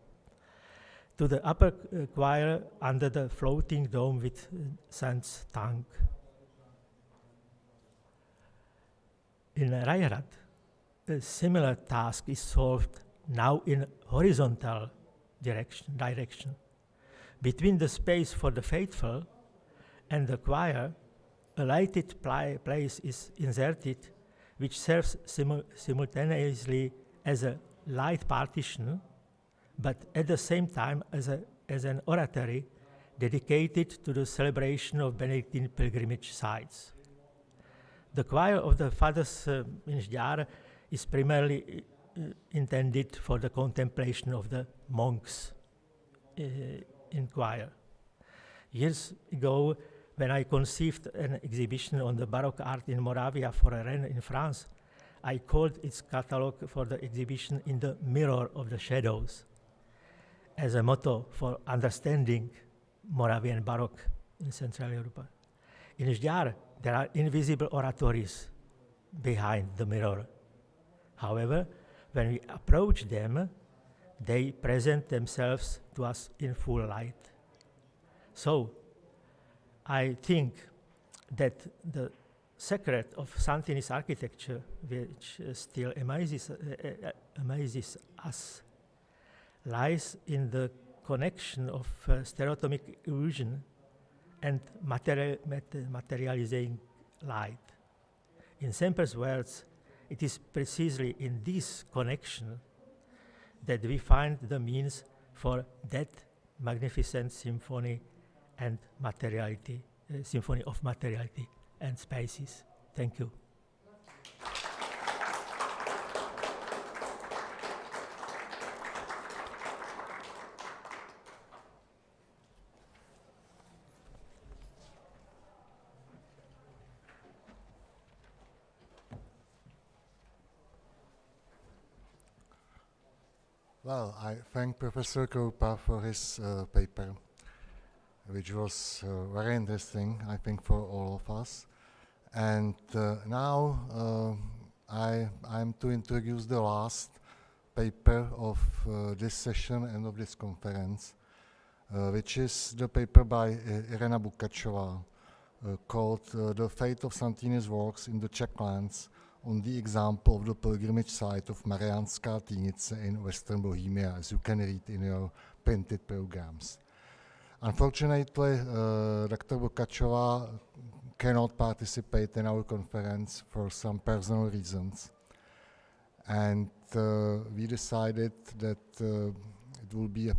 to the upper choir under the floating dome with Saint's tongue. In Rajhrad, a similar task is solved now in horizontal direction. Between the space for the faithful and the choir, a lighted place is inserted, which serves simultaneously as a light partition, but at the same time as an oratory dedicated to the celebration of Benedictine pilgrimage sites. The choir of the Fathers in Žďár is primarily intended for the contemplation of the monks in choir. Years ago, when I conceived an exhibition on the Baroque art in Moravia for a Rennes in France, I called its catalogue for the exhibition In the Mirror of the Shadows, as a motto for understanding Moravian Baroque in Central Europe. In Žďár, there are invisible oratories behind the mirror. However, when we approach them, they present themselves to us in full light. So, I think that the secret of Santini's architecture, which still amazes us, lies in the connection of stereotomic illusion and materializing light. In Semper's words, it is precisely in this connection that we find the means for that magnificent symphony and materiality, symphony of materiality and spaces. Thank you. Well, I thank Professor Kroupa for his paper, which was very interesting, I think, for all of us. And now I'm to introduce the last paper of this session and of this conference, which is the paper by Irena Bukačová called The Fate of Santini's Works in the Czech Lands on the example of the pilgrimage site of Mariánská Týnice in Western Bohemia, as you can read in your printed programs. Unfortunately, Dr. Bukačová cannot participate in our conference for some personal reasons. And we decided that it will be a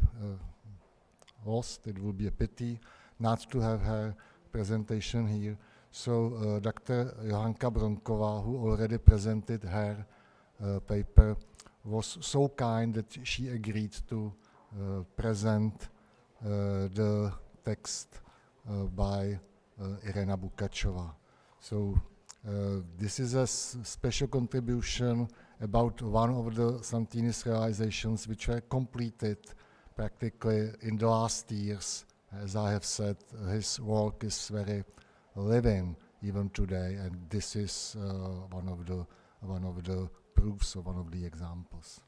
lost, it will be a pity not to have her presentation here. So Dr. Johanka Bronková, who already presented her paper, was so kind that she agreed to present the text by Irena Bukachova. So this is a special contribution about one of the Santini's realizations which were completed practically in the last years. As I have said, his work is very living even today, and this is one of the proofs, or one of the examples.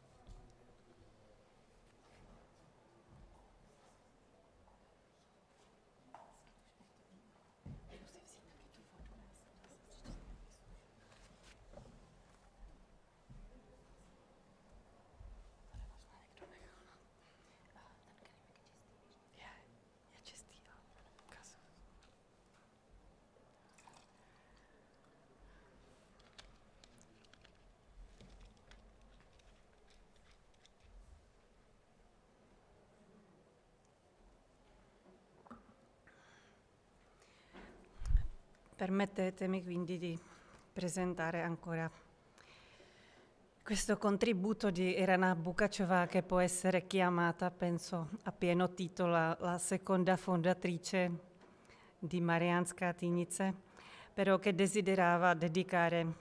Permettetemi quindi di presentare ancora questo contributo di Irena Bukachova, che può essere chiamata, penso, a pieno titolo la seconda fondatrice di Mariánska Tynice, però che desiderava dedicare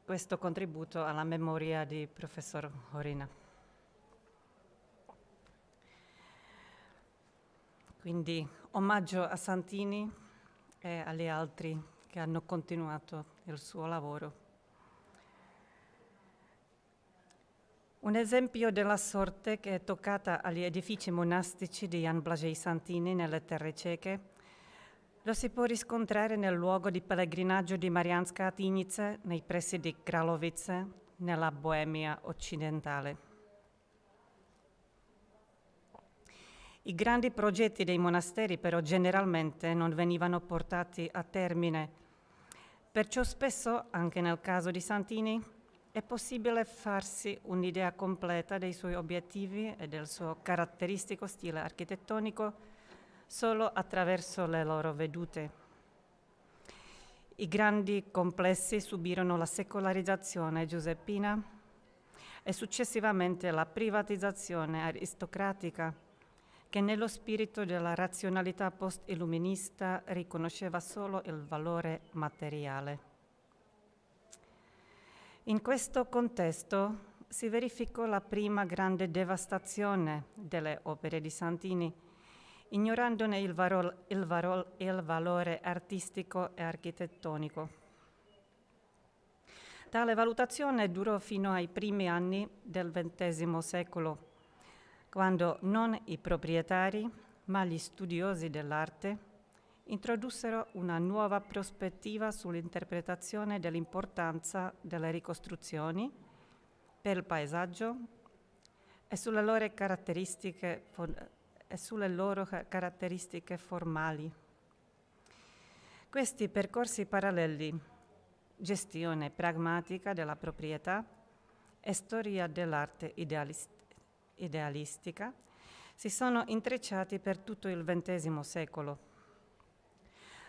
questo contributo alla memoria di professor Horina. Quindi omaggio a Santini e agli altri che hanno continuato il suo lavoro. Un esempio della sorte che è toccata agli edifici monastici di Jan Blažej Santini nelle terre ceche lo si può riscontrare nel luogo di pellegrinaggio di Mariánska Tynice nei pressi di Kralovice, nella Boemia occidentale. I grandi progetti dei monasteri però generalmente non venivano portati a termine. Perciò spesso, anche nel caso di Santini, è possibile farsi un'idea completa dei suoi obiettivi e del suo caratteristico stile architettonico solo attraverso le loro vedute. I grandi complessi subirono la secolarizzazione giuseppina e successivamente la privatizzazione aristocratica, che nello spirito della razionalità post-illuminista riconosceva solo il valore materiale. In questo contesto si verificò la prima grande devastazione delle opere di Santini, ignorandone il valore artistico e architettonico. Tale valutazione durò fino ai primi anni del XX secolo, quando non i proprietari, ma gli studiosi dell'arte introdussero una nuova prospettiva sull'interpretazione dell'importanza delle ricostruzioni per il paesaggio e sulle loro caratteristiche formali. Questi percorsi paralleli, gestione pragmatica della proprietà e storia dell'arte idealistica, si sono intrecciati per tutto il XX secolo.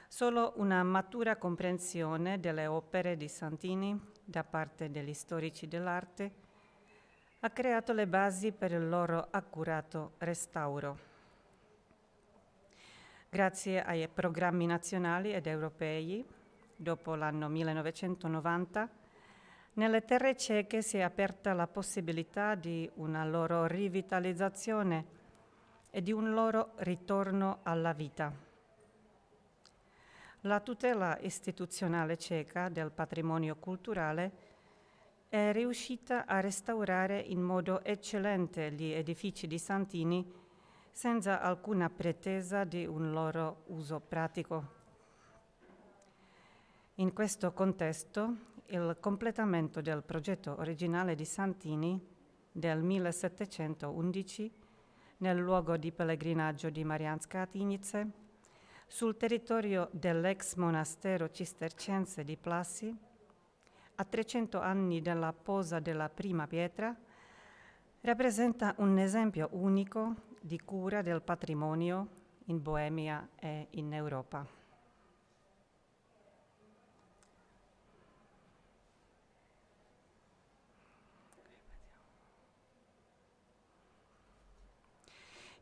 Solo una matura comprensione delle opere di Santini da parte degli storici dell'arte ha creato le basi per il loro accurato restauro. Grazie ai programmi nazionali ed europei, dopo l'anno 1990, nelle terre ceche si è aperta la possibilità di una loro rivitalizzazione e di un loro ritorno alla vita. La tutela istituzionale ceca del patrimonio culturale è riuscita a restaurare in modo eccellente gli edifici di Santini senza alcuna pretesa di un loro uso pratico. In questo contesto, il completamento del progetto originale di Santini del 1711 nel luogo di pellegrinaggio di Mariánska Tynice, sul territorio dell'ex monastero cistercense di Plassi, a 300 anni dalla posa della prima pietra, rappresenta un esempio unico di cura del patrimonio in Boemia e in Europa.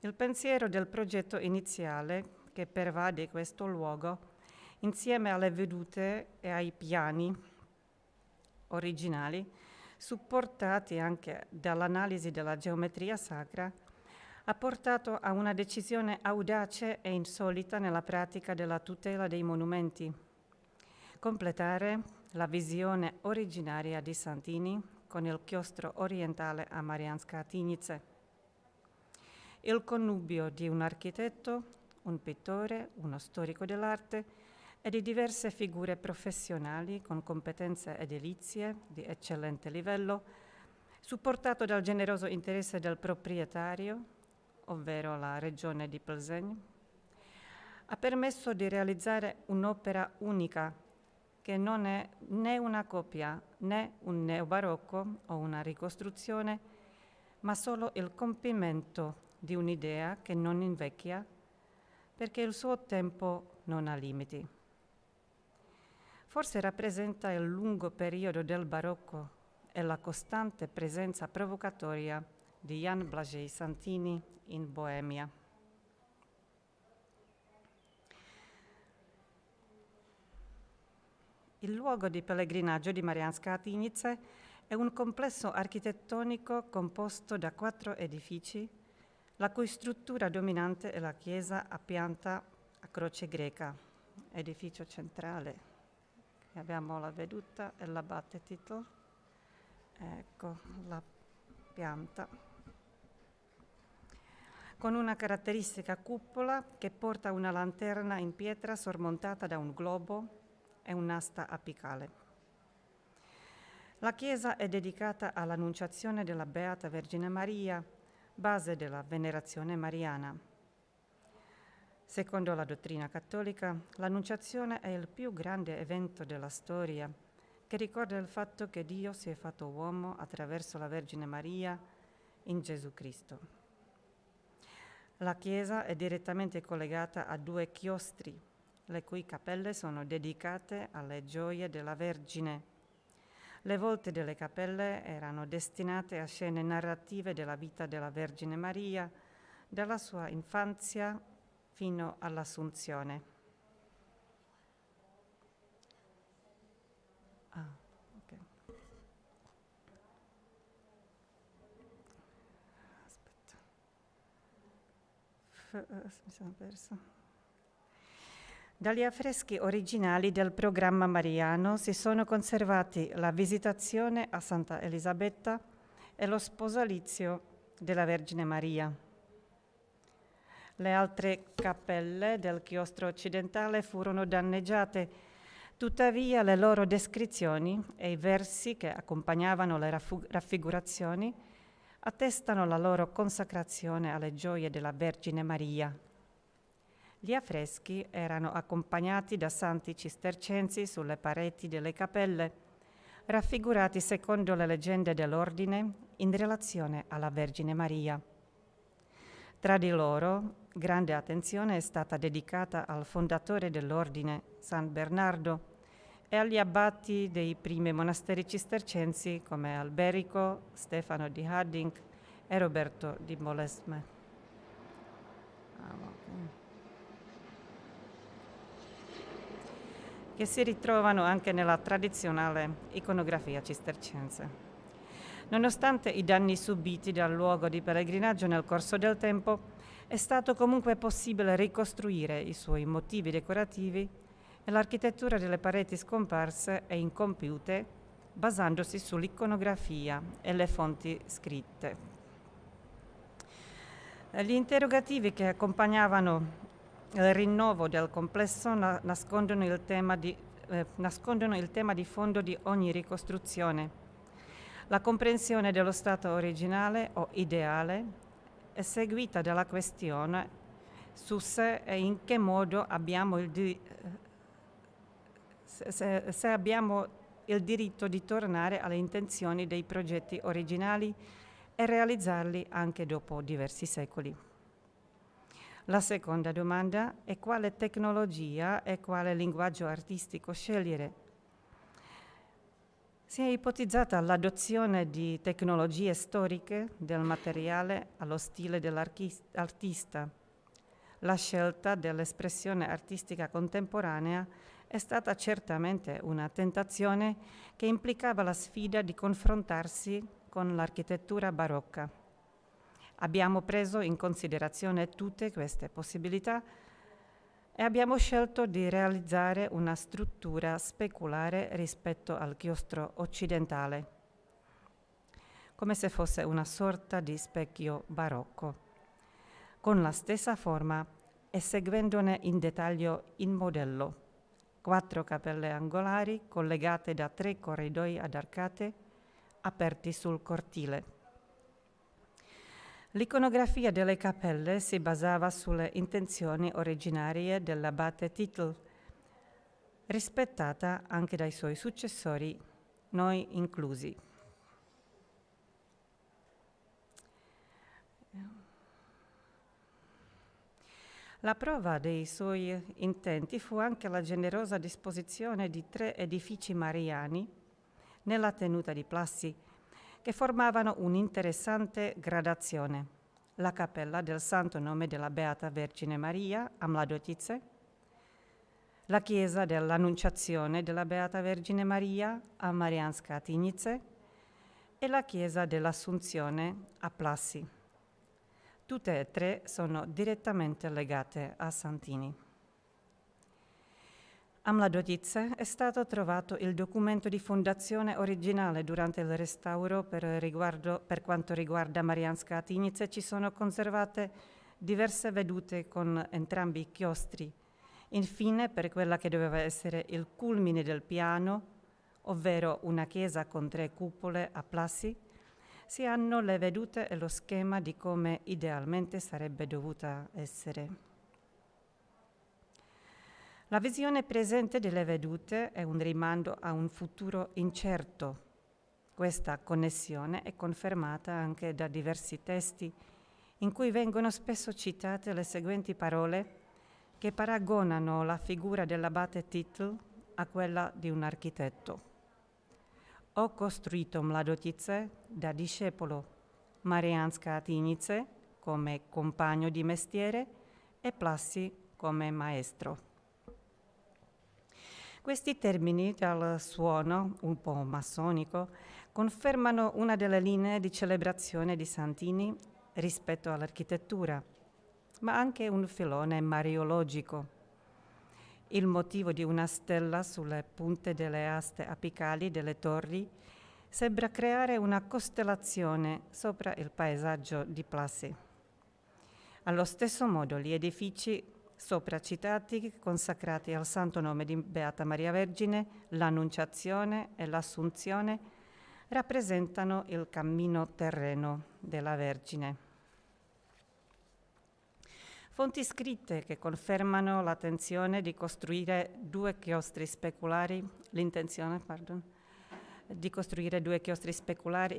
Il pensiero del progetto iniziale che pervade questo luogo, insieme alle vedute e ai piani originali, supportati anche dall'analisi della geometria sacra, ha portato a una decisione audace e insolita nella pratica della tutela dei monumenti: completare la visione originaria di Santini con il chiostro orientale a Mariánska Tynice. Il connubio di un architetto, un pittore, uno storico dell'arte e di diverse figure professionali con competenze edilizie di eccellente livello, supportato dal generoso interesse del proprietario, ovvero la regione di Plzeň, ha permesso di realizzare un'opera unica che non è né una copia né un neobarocco o una ricostruzione, ma solo il compimento di un'idea che non invecchia, perché il suo tempo non ha limiti. Forse rappresenta il lungo periodo del barocco e la costante presenza provocatoria di Jan Blažej Santini in Boemia. Il luogo di pellegrinaggio di Mariánska Tynice è un complesso architettonico composto da 4 edifici, la cui struttura dominante è la chiesa a pianta a croce greca, edificio centrale. Abbiamo la veduta e l'abbattitito. Ecco la pianta, con una caratteristica cupola che porta una lanterna in pietra sormontata da un globo e un'asta apicale. La chiesa è dedicata all'Annunciazione della Beata Vergine Maria, base della venerazione mariana. Secondo la dottrina cattolica, l'Annunciazione è il più grande evento della storia, che ricorda il fatto che Dio si è fatto uomo attraverso la Vergine Maria in Gesù Cristo. La chiesa è direttamente collegata a 2 chiostri, le cui cappelle sono dedicate alle gioie della Vergine. Le volte delle cappelle erano destinate a scene narrative della vita della Vergine Maria, dalla sua infanzia fino all'Assunzione. Okay. Aspetta. Mi sono persa. Dagli affreschi originali del programma mariano si sono conservati la Visitazione a Santa Elisabetta e lo Sposalizio della Vergine Maria. Le altre cappelle del chiostro occidentale furono danneggiate, tuttavia le loro descrizioni e i versi che accompagnavano le raffigurazioni attestano la loro consacrazione alle gioie della Vergine Maria. Gli affreschi erano accompagnati da santi cistercensi sulle pareti delle cappelle, raffigurati secondo le leggende dell'ordine in relazione alla Vergine Maria. Tra di loro, grande attenzione è stata dedicata al fondatore dell'ordine, San Bernardo, e agli abbati dei primi monasteri cistercensi come Alberico, Stefano di Hadding e Roberto di Bolesme. Che si ritrovano anche nella tradizionale iconografia cistercense. Nonostante i danni subiti dal luogo di pellegrinaggio nel corso del tempo, è stato comunque possibile ricostruire i suoi motivi decorativi e l'architettura delle pareti scomparse e incompiute, basandosi sull'iconografia e le fonti scritte. Gli interrogativi che accompagnavano il rinnovo del complesso nascondono il tema di fondo di ogni ricostruzione: la comprensione dello stato originale o ideale è seguita dalla questione su se e in che modo abbiamo il diritto di tornare alle intenzioni dei progetti originali e realizzarli anche dopo diversi secoli. La seconda domanda è quale tecnologia e quale linguaggio artistico scegliere. Si è ipotizzata l'adozione di tecnologie storiche del materiale allo stile dell'artista. La scelta dell'espressione artistica contemporanea è stata certamente una tentazione che implicava la sfida di confrontarsi con l'architettura barocca. Abbiamo preso in considerazione tutte queste possibilità e abbiamo scelto di realizzare una struttura speculare rispetto al chiostro occidentale, come se fosse una sorta di specchio barocco, con la stessa forma e seguendone in dettaglio il modello: 4 cappelle angolari collegate da 3 corridoi ad arcate aperti sul cortile. L'iconografia delle cappelle si basava sulle intenzioni originarie dell'abate Titel, rispettata anche dai suoi successori, noi inclusi. La prova dei suoi intenti fu anche la generosa disposizione di 3 edifici mariani nella tenuta di Plassi, che formavano un'interessante gradazione: la cappella del Santo Nome della Beata Vergine Maria a Mladotice, la chiesa dell'Annunciazione della Beata Vergine Maria a Marianska Tinice e la chiesa dell'Assunzione a Plassi. Tutte e 3 sono direttamente legate a Santini. A Mladotice è stato trovato il documento di fondazione originale. Durante il restauro per quanto riguarda Marianska Tinice ci sono conservate diverse vedute con entrambi i chiostri. Infine, per quella che doveva essere il culmine del piano, ovvero una chiesa con 3 cupole a Plassi, si hanno le vedute e lo schema di come idealmente sarebbe dovuta essere. La visione presente delle vedute è un rimando a un futuro incerto. Questa connessione è confermata anche da diversi testi in cui vengono spesso citate le seguenti parole che paragonano la figura dell'abate Titel a quella di un architetto. Ho costruito Mladotice da discepolo, Marianska Tinice come compagno di mestiere e Plassi come maestro. Questi termini, dal suono un po' massonico, confermano una delle linee di celebrazione di Santini rispetto all'architettura, ma anche un filone mariologico. Il motivo di una stella sulle punte delle aste apicali delle torri sembra creare una costellazione sopra il paesaggio di Plassi. Allo stesso modo gli edifici sopra citati, consacrati al Santo Nome di Beata Maria Vergine, l'Annunciazione e l'Assunzione, rappresentano il cammino terreno della Vergine. Fonti scritte che confermano l'intenzione di costruire 2 chiostri speculari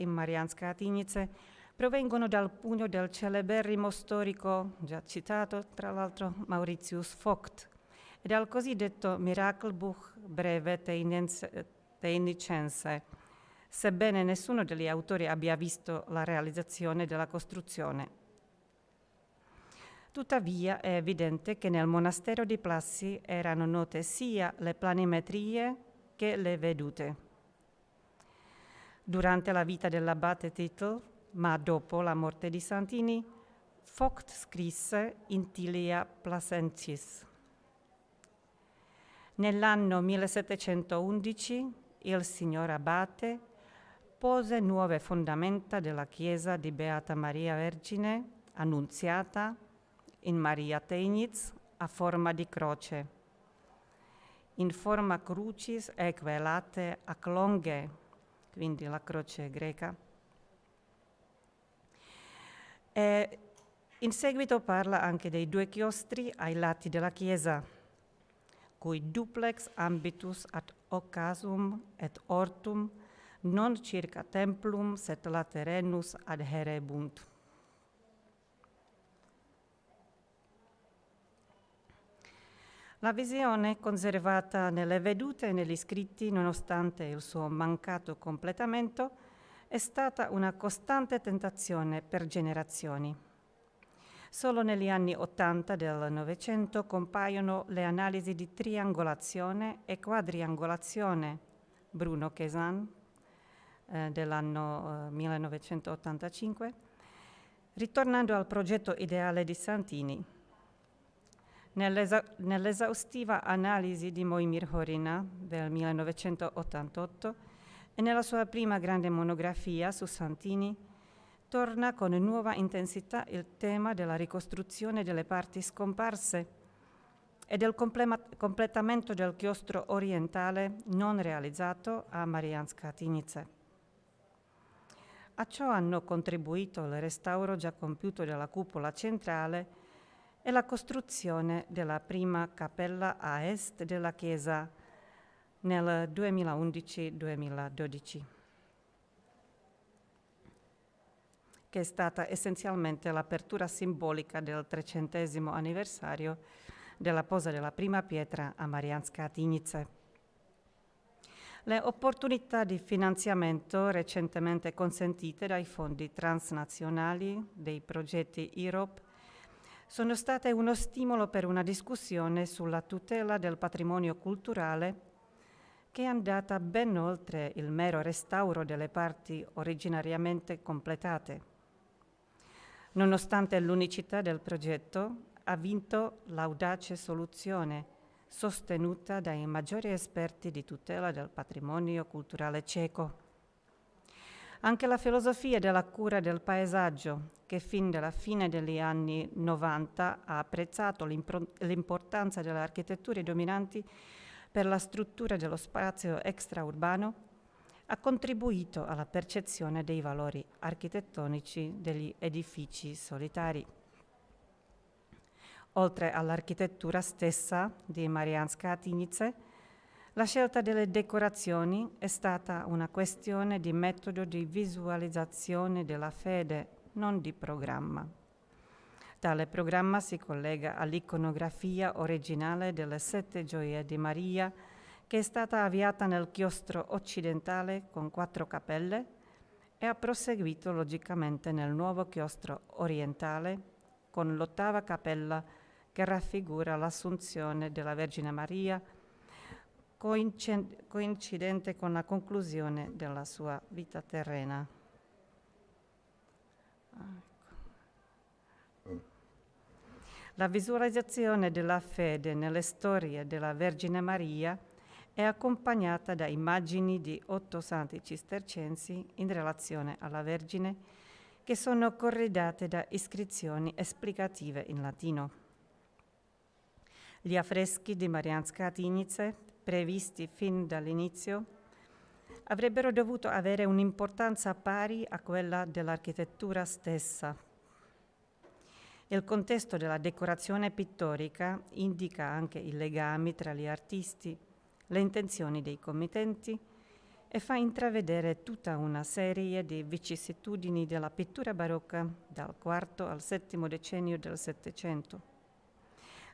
in Marianska Tinice provengono dal pugno del celeberrimo storico, già citato tra l'altro, Mauritius Vogt, e dal cosiddetto Mirakelbuch breve teinicense, sebbene nessuno degli autori abbia visto la realizzazione della costruzione. Tuttavia è evidente che nel monastero di Plassi erano note sia le planimetrie che le vedute. Durante la vita dell'abate Titel, ma dopo la morte di Santini, Vogt scrisse in Tilia Placentis. Nell'anno 1711 il signor abate pose nuove fondamenta della chiesa di Beata Maria Vergine Annunziata in Maria Teiniz a forma di croce, in forma crucis eque late ac longe, quindi la croce greca. E in seguito parla anche dei 2 chiostri ai lati della chiesa, cui duplex ambitus ad occasum et ortum non circa templum sed laterenus adherebunt. La visione conservata nelle vedute e negli scritti, nonostante il suo mancato completamento, è stata una costante tentazione per generazioni. Solo negli anni '80 del Novecento compaiono le analisi di triangolazione e quadriangolazione Bruno Chesan dell'anno 1985, ritornando al progetto ideale di Santini. Nell'esaustiva analisi di Mojmír Horina del 1988 e nella sua prima grande monografia su Santini, torna con nuova intensità il tema della ricostruzione delle parti scomparse e del completamento del chiostro orientale non realizzato a Mariánska Tynice. A ciò hanno contribuito il restauro già compiuto della cupola centrale e la costruzione della prima cappella a est della chiesa nel 2011-2012, che è stata essenzialmente l'apertura simbolica del 300° anniversario della posa della prima pietra a Mariánska Tynice. Le opportunità di finanziamento recentemente consentite dai fondi transnazionali dei progetti Europe sono state uno stimolo per una discussione sulla tutela del patrimonio culturale che è andata ben oltre il mero restauro delle parti originariamente completate. Nonostante l'unicità del progetto, ha vinto l'audace soluzione sostenuta dai maggiori esperti di tutela del patrimonio culturale ceco. Anche la filosofia della cura del paesaggio, che fin dalla fine degli anni 90 ha apprezzato l'importanza delle architetture dominanti per la struttura dello spazio extraurbano, ha contribuito alla percezione dei valori architettonici degli edifici solitari. Oltre all'architettura stessa di Mariánska Tynice, la scelta delle decorazioni è stata una questione di metodo di visualizzazione della fede, non di programma. Tale programma si collega all'iconografia originale delle 7 gioie di Maria, che è stata avviata nel chiostro occidentale con 4 cappelle e ha proseguito logicamente nel nuovo chiostro orientale con l'8ª cappella che raffigura l'Assunzione della Vergine Maria, coincidente con la conclusione della sua vita terrena. La visualizzazione della fede nelle storie della Vergine Maria è accompagnata da immagini di 8 santi cistercensi in relazione alla Vergine, che sono corredate da iscrizioni esplicative in latino. Gli affreschi di Mariánska Tynice, previsti fin dall'inizio, avrebbero dovuto avere un'importanza pari a quella dell'architettura stessa. Il contesto della decorazione pittorica indica anche i legami tra gli artisti, le intenzioni dei committenti e fa intravedere tutta una serie di vicissitudini della pittura barocca dal IV al VII decennio del Settecento.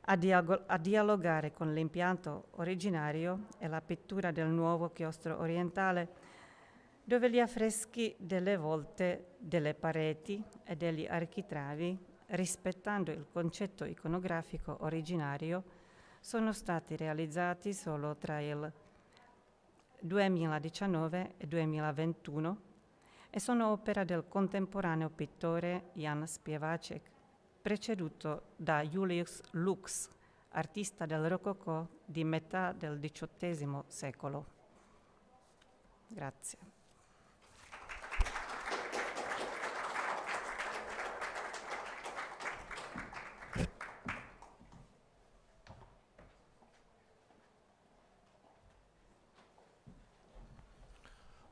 A dialogare con l'impianto originario è la pittura del nuovo chiostro orientale, dove gli affreschi delle volte delle pareti e degli architravi, rispettando il concetto iconografico originario, sono stati realizzati solo tra il 2019 e 2021 e sono opera del contemporaneo pittore Jan Spievacek, preceduto da Julius Lux, artista del Rococò di metà del XVIII secolo. Grazie.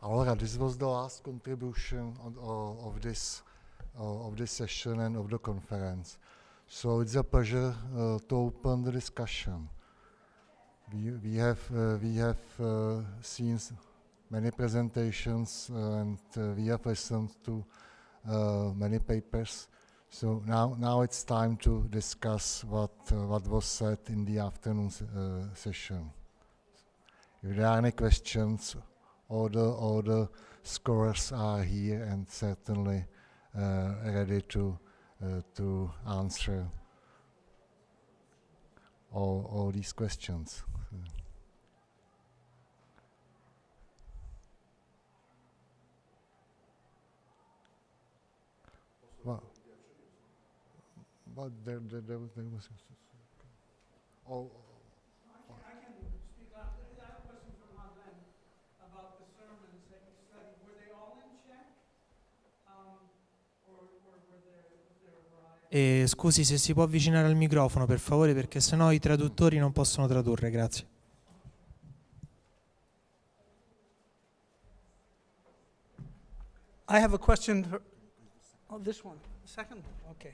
Allora, this was the last contribution of this session and of the conference. So it's a pleasure to open the discussion. we have seen many presentations and we have listened to many papers. So now it's time to discuss what was said in the afternoon session. If there are any questions, all the scholars are here and certainly ready to answer all these questions. But there was. Oh. I can speak up. I have a question for Madeleine about the sermons that you studied. Were they all in Czech? Or was there a variety? Scusi se si può avvicinare al microfono per favore, perché sennò i traduttori non possono tradurre, grazie. I have a question for, this one, the second one, okay.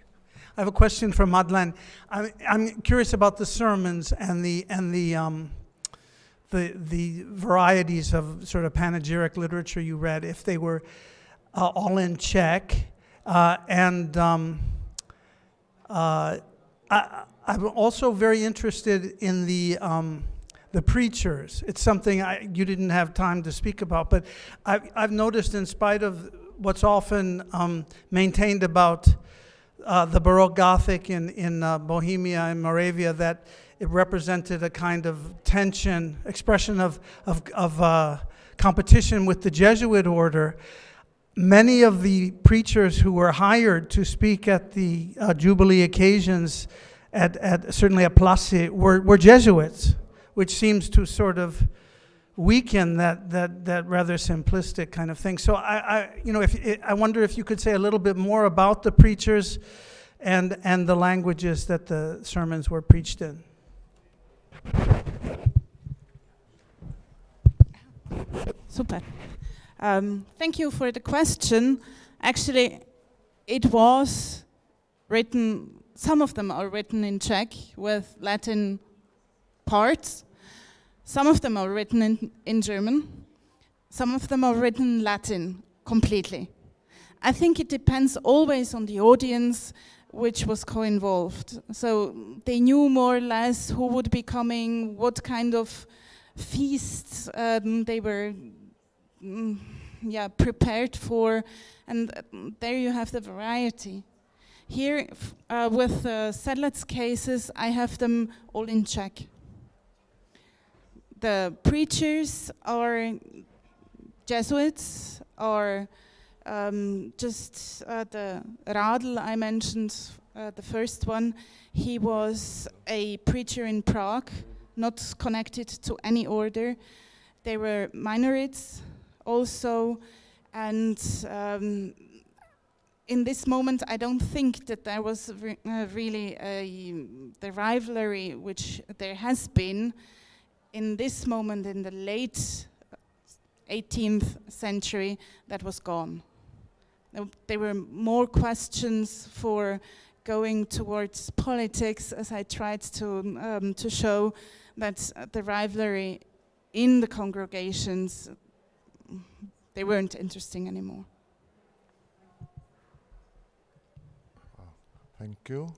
I have a question for Madeleine. I'm curious about the sermons and the varieties of sort of panegyric literature you read, if they were all in Czech, and I'm also very interested in the preachers. It's something you didn't have time to speak about, but I've noticed, in spite of what's often maintained about the Baroque Gothic in Bohemia and Moravia, that it represented a kind of tension, expression of competition with the Jesuit order. Many of the preachers who were hired to speak at the Jubilee occasions, certainly at Plassey, were Jesuits, which seems to sort of weaken that rather simplistic kind of thing. So I wonder if you could say a little bit more about the preachers and the languages that the sermons were preached in. Super. Thank you for the question. Actually, it was written, some of them are written in Czech with Latin parts. Some of them are written in German. Some of them are written in Latin completely. I think it depends always on the audience which was co-involved. So they knew more or less who would be coming, what kind of feasts they were prepared for, and there you have the variety. Here, with Sedlet's cases, I have them all in Czech. The preachers are Jesuits, or just the Radl I mentioned, the first one. He was a preacher in Prague, not connected to any order. They were minorites also, and in this moment I don't think that there was really the rivalry which there has been. In this moment, in the late 18th century, that was gone. There were more questions for going towards politics, as I tried to show, that the rivalry in the congregations, they weren't interesting anymore. Thank you.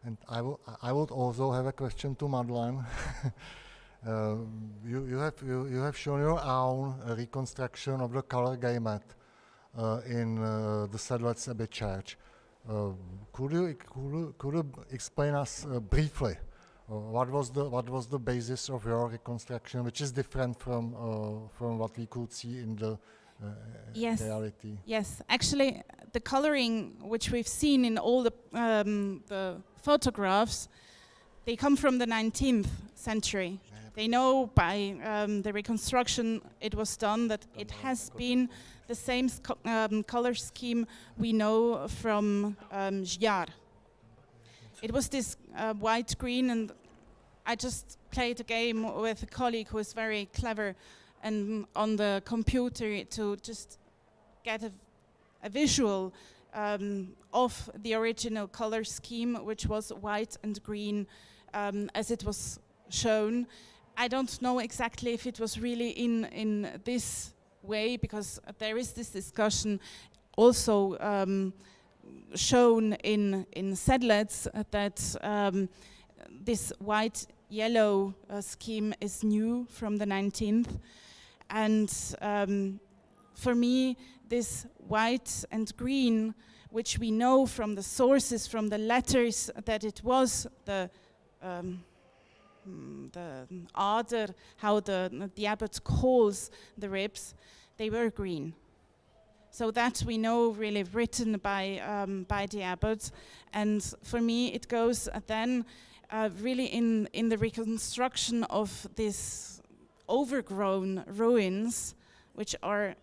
And I would also have a question to Madeleine. You have shown your own reconstruction of the color gamut in the Sedlet's Abbey Church. Could you explain us briefly what was the basis of your reconstruction, which is different from what we could see in the reality? Yes, actually, the coloring which we've seen in all the photographs, they come from the 19th century. They know by the reconstruction it was done that it has been the same color scheme we know from Žďár. It was this white-green, and I just played a game with a colleague who is very clever and on the computer to just get a visual of the original color scheme, which was white and green as it was shown. I don't know exactly if it was really in this way, because there is this discussion also shown in Sedlets that this white-yellow scheme is new from the 19th. And for me, this white and green, which we know from the sources, from the letters, that it was the Ader, how the abbot calls the ribs, they were green. So that we know really written by the abbot. And for me, it goes then really in the reconstruction of these overgrown ruins, which are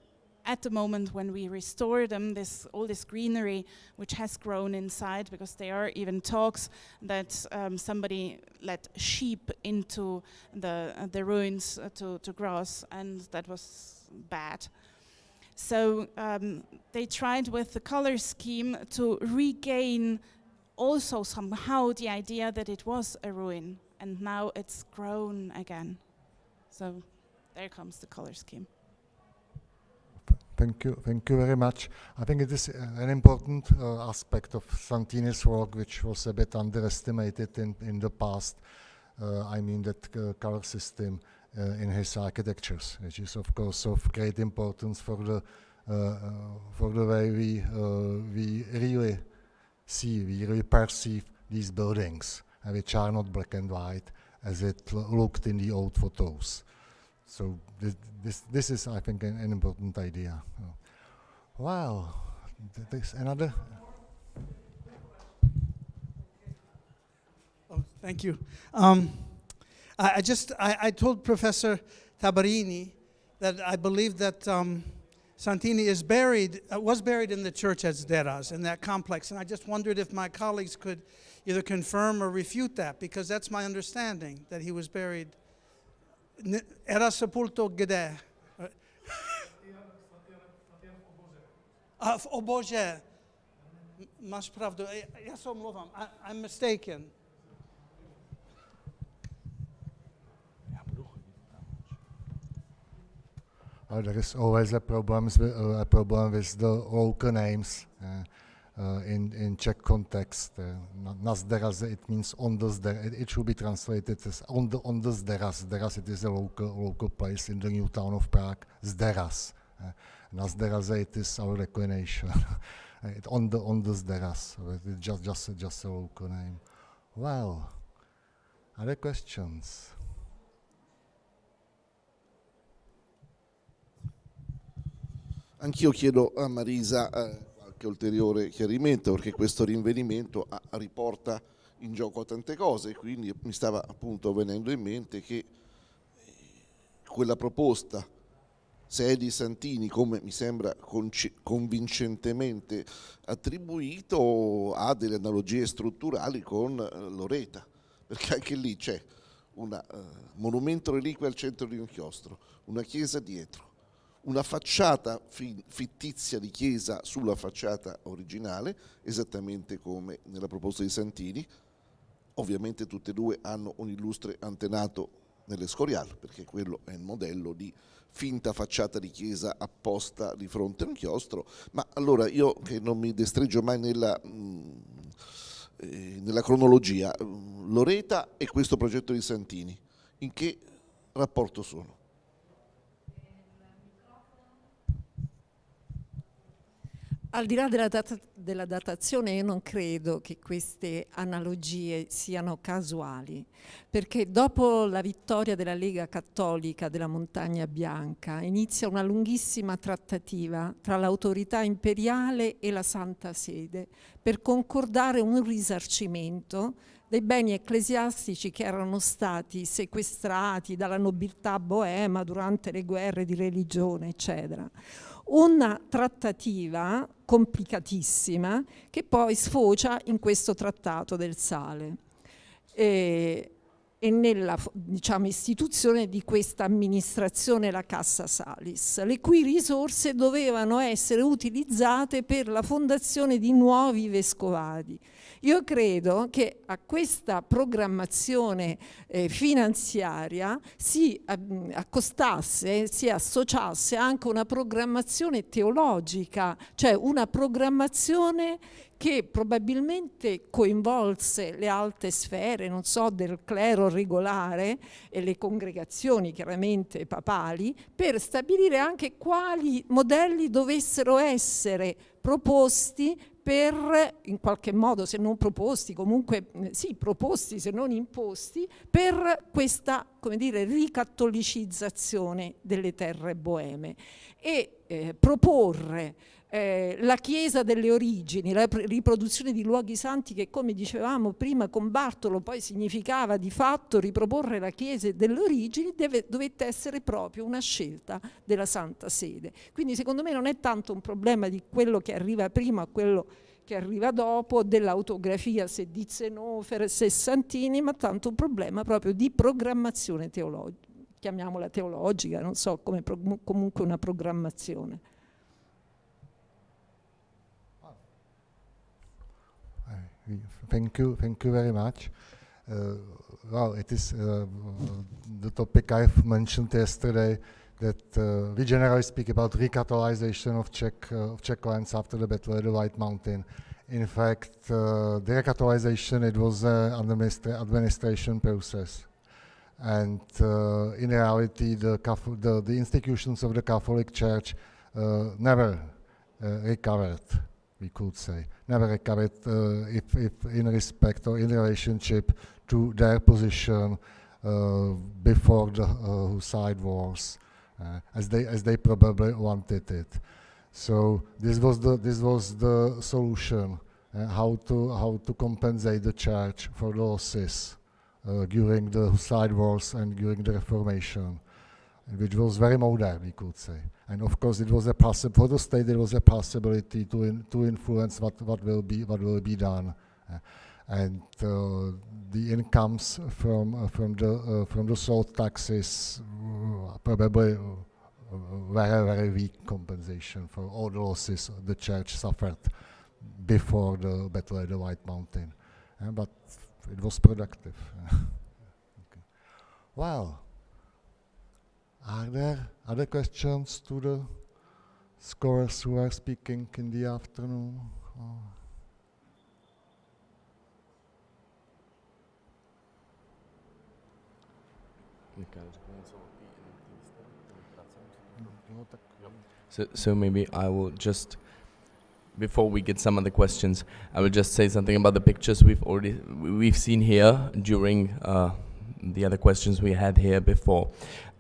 at the moment when we restore them, all this greenery which has grown inside, because there are even talks that somebody let sheep into the ruins to grass, and that was bad. So they tried with the color scheme to regain also somehow the idea that it was a ruin, and now it's grown again. So there comes the color scheme. Thank you very much. I think it is an important aspect of Santini's work, which was a bit underestimated in the past. I mean that color system in his architectures, which is of course of great importance for the way we really see, we really perceive these buildings, which are not black and white as it looked in the old photos. So this is, I think, an important idea. Wow, there's another. Oh, thank you. I told Professor Tabarini that I believe that Santini was buried in the church at Sderas, in that complex, and I just wondered if my colleagues could either confirm or refute that, because that's my understanding, that he was buried. Era sepulto kde? V obože. Máš pravdu, já se omlouvám, I'm mistaken. There is always a problem with the local names in Czech context. Na Zderaze, it means on the Zderaze. It should be translated as on the Zderaze. Zderaz, it is a local place in the new town of Prague. Zderaz. Na Zderaze, it is our reclination. on the Zderaze. It's just a local name. Well, other questions? Anch'io chiedo a Marisa qualche ulteriore chiarimento, perché questo rinvenimento riporta in gioco tante cose, quindi mi stava appunto venendo in mente che quella proposta, se è di Santini, come mi sembra convincentemente attribuito, ha delle analogie strutturali con Loreta, perché anche lì c'è un monumento reliquia al centro di un chiostro, una chiesa dietro, una facciata fittizia di chiesa sulla facciata originale, esattamente come nella proposta di Santini. Ovviamente tutte e due hanno un illustre antenato nell'Escorial, perché quello è il modello di finta facciata di chiesa apposta di fronte a un chiostro. Ma allora io, che non mi destreggio mai nella cronologia, Loreta e questo progetto di Santini, in che rapporto sono? Al di là della datazione, io non credo che queste analogie siano casuali, perché dopo la vittoria della Lega Cattolica della Montagna Bianca inizia una lunghissima trattativa tra l'autorità imperiale e la Santa Sede per concordare un risarcimento dei beni ecclesiastici che erano stati sequestrati dalla nobiltà boema durante le guerre di religione, eccetera. Una trattativa complicatissima che poi sfocia in questo trattato del sale. e nella istituzione di questa amministrazione, la Cassa Salis, le cui risorse dovevano essere utilizzate per la fondazione di nuovi vescovadi. Io credo che a questa programmazione finanziaria si accostasse, si associasse anche una programmazione teologica, cioè una programmazione che probabilmente coinvolse le alte sfere, non so, del clero regolare e le congregazioni chiaramente papali, per stabilire anche quali modelli dovessero essere proposti per, in qualche modo, se non proposti, comunque sì, proposti se non imposti, per questa, come dire, ricattolicizzazione delle terre boeme e proporre la Chiesa delle origini, la riproduzione di luoghi santi che, come dicevamo prima con Bartolo, poi significava di fatto riproporre la Chiesa delle origini, dovette essere proprio una scelta della Santa Sede. Quindi secondo me non è tanto un problema di quello che arriva prima a quello che arriva dopo, dell'autografia se di Zenofere, se Santini, ma tanto un problema proprio di programmazione teologica, chiamiamola teologica, non so, come comunque una programmazione. Thank you very much. Well, it is the topic I've mentioned yesterday, that we generally speak about recatholization of Czech lands after the Battle of the White Mountain. In fact, the recatholization, it was an administration process. And in reality, the institutions of the Catholic Church never recovered, we could say, never recovered if in respect or in relationship to their position before the Hussite wars, as they probably wanted it. So this was the solution, how to compensate the Church for the losses during the Hussite wars and during the Reformation, which was very modern, we could say. And of course, it was for the state. It was a possibility to influence what will be done, and the incomes from the salt taxes probably very weak compensation for all the losses the Church suffered before the Battle of the White Mountain, but it was productive. Okay. Well. Are there other questions to the scholars who are speaking in the afternoon? So maybe I will just, before we get some of the questions, I will just say something about the pictures we've seen here during the other questions we had here before.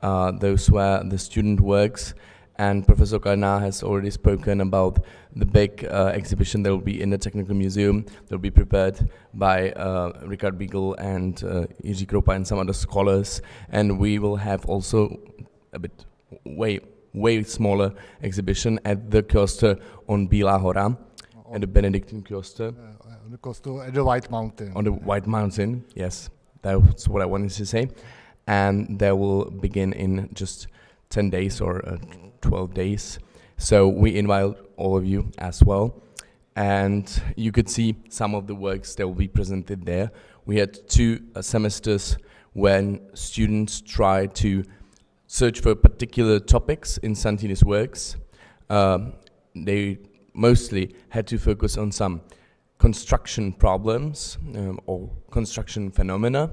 Those were the student works, and Professor Karna has already spoken about the big exhibition that will be in the Technical Museum. That will be prepared by Richard Beagle and Jiří Kroupa and some other scholars, and we will have also a bit way smaller exhibition at the Kloster on Bílá hora, at the Benedictine Kloster. The Kloster at the White Mountain. On the White Mountain, yes. That's what I wanted to say. And they will begin in just 10 days or 12 days. So we invite all of you as well. And you could see some of the works that will be presented there. We had 2 semesters when students tried to search for particular topics in Santini's works. They mostly had to focus on some construction problems or construction phenomena,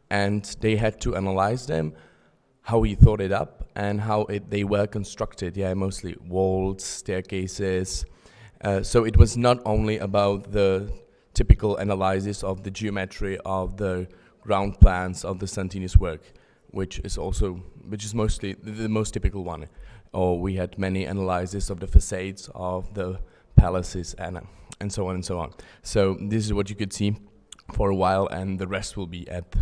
and they had to analyze them, how he thought it up, and how they were constructed. Yeah, mostly walls, staircases. So it was not only about the typical analysis of the geometry of the ground plans of the Santini's work, which is mostly the most typical one. Or we had many analyses of the facades of the palaces and so on and so on. So this is what you could see for a while, and the rest will be at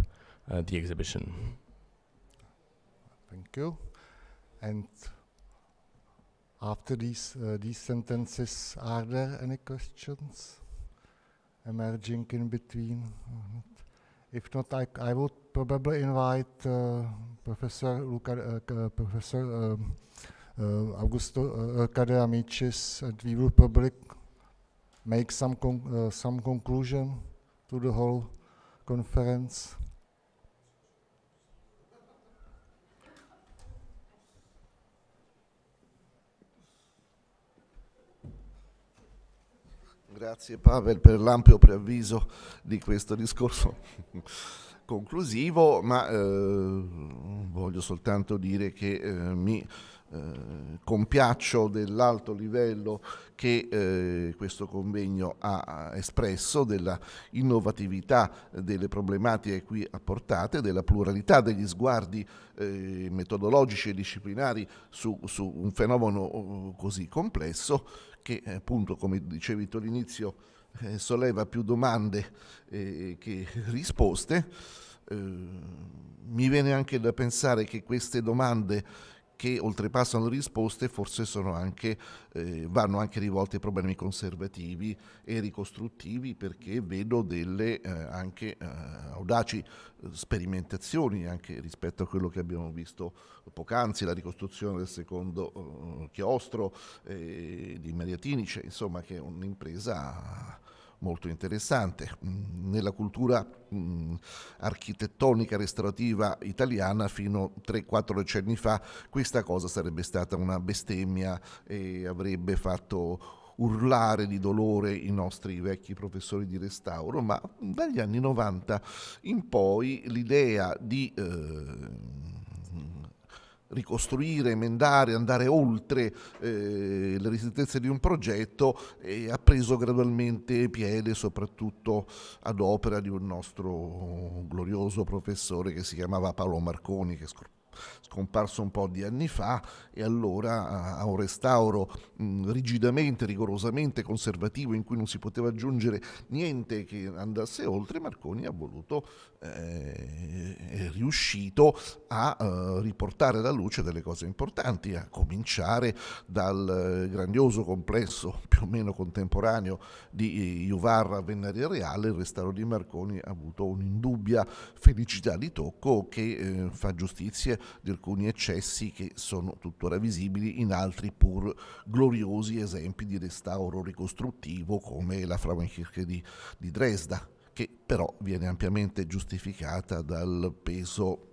the exhibition. Thank you. And after these sentences, are there any questions emerging in between? If not, I would probably invite Professor Augusto Amicis, and we will probably make some conclusion to the whole conference. Grazie Pavel per l'ampio preavviso di questo discorso conclusivo, ma voglio soltanto dire che mi compiaccio dell'alto livello che questo convegno ha espresso, della innovatività delle problematiche qui apportate, della pluralità degli sguardi metodologici e disciplinari su un fenomeno così complesso che appunto, come dicevi tu all'inizio, solleva più domande che risposte. Mi viene anche da pensare che queste domande che oltrepassano le risposte forse sono anche, vanno anche rivolte ai problemi conservativi e ricostruttivi, perché vedo delle anche audaci sperimentazioni anche rispetto a quello che abbiamo visto poc'anzi, la ricostruzione del secondo chiostro di Mariatinice, insomma, che è un'impresa molto interessante. Nella cultura architettonica restaurativa italiana fino a 3-4 decenni fa questa cosa sarebbe stata una bestemmia e avrebbe fatto urlare di dolore i nostri vecchi professori di restauro, ma dagli anni 90 in poi l'idea di ricostruire, emendare, andare oltre le ristrettezze di un progetto ha preso gradualmente piede, soprattutto ad opera di un nostro glorioso professore che si chiamava Paolo Marconi, che è scomparso un po' di anni fa, e allora a un restauro rigidamente, rigorosamente conservativo, in cui non si poteva aggiungere niente che andasse oltre, Marconi ha voluto, è riuscito a riportare alla luce delle cose importanti, a cominciare dal grandioso complesso più o meno contemporaneo di Juvarra Vennaria Reale. Il restauro di Marconi ha avuto un'indubbia felicità di tocco che fa giustizia di alcuni eccessi che sono tuttora visibili in altri pur gloriosi esempi di restauro ricostruttivo come la Frauenkirche di Dresda, che però viene ampiamente giustificata dal peso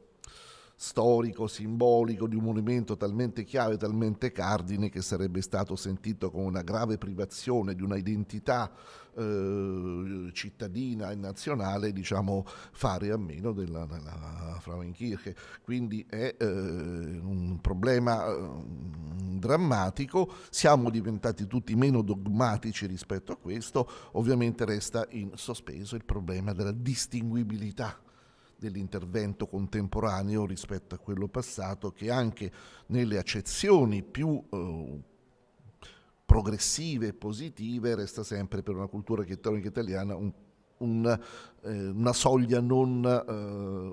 storico, simbolico di un monumento talmente chiave, talmente cardine, che sarebbe stato sentito come una grave privazione di una identità cittadina e nazionale, diciamo, fare a meno della Frauenkirche. Quindi è un problema drammatico. Siamo diventati tutti meno dogmatici rispetto a questo. Ovviamente resta in sospeso il problema della distinguibilità dell'intervento contemporaneo rispetto a quello passato, che anche nelle accezioni più progressive e positive resta sempre per una cultura architettonica italiana una soglia non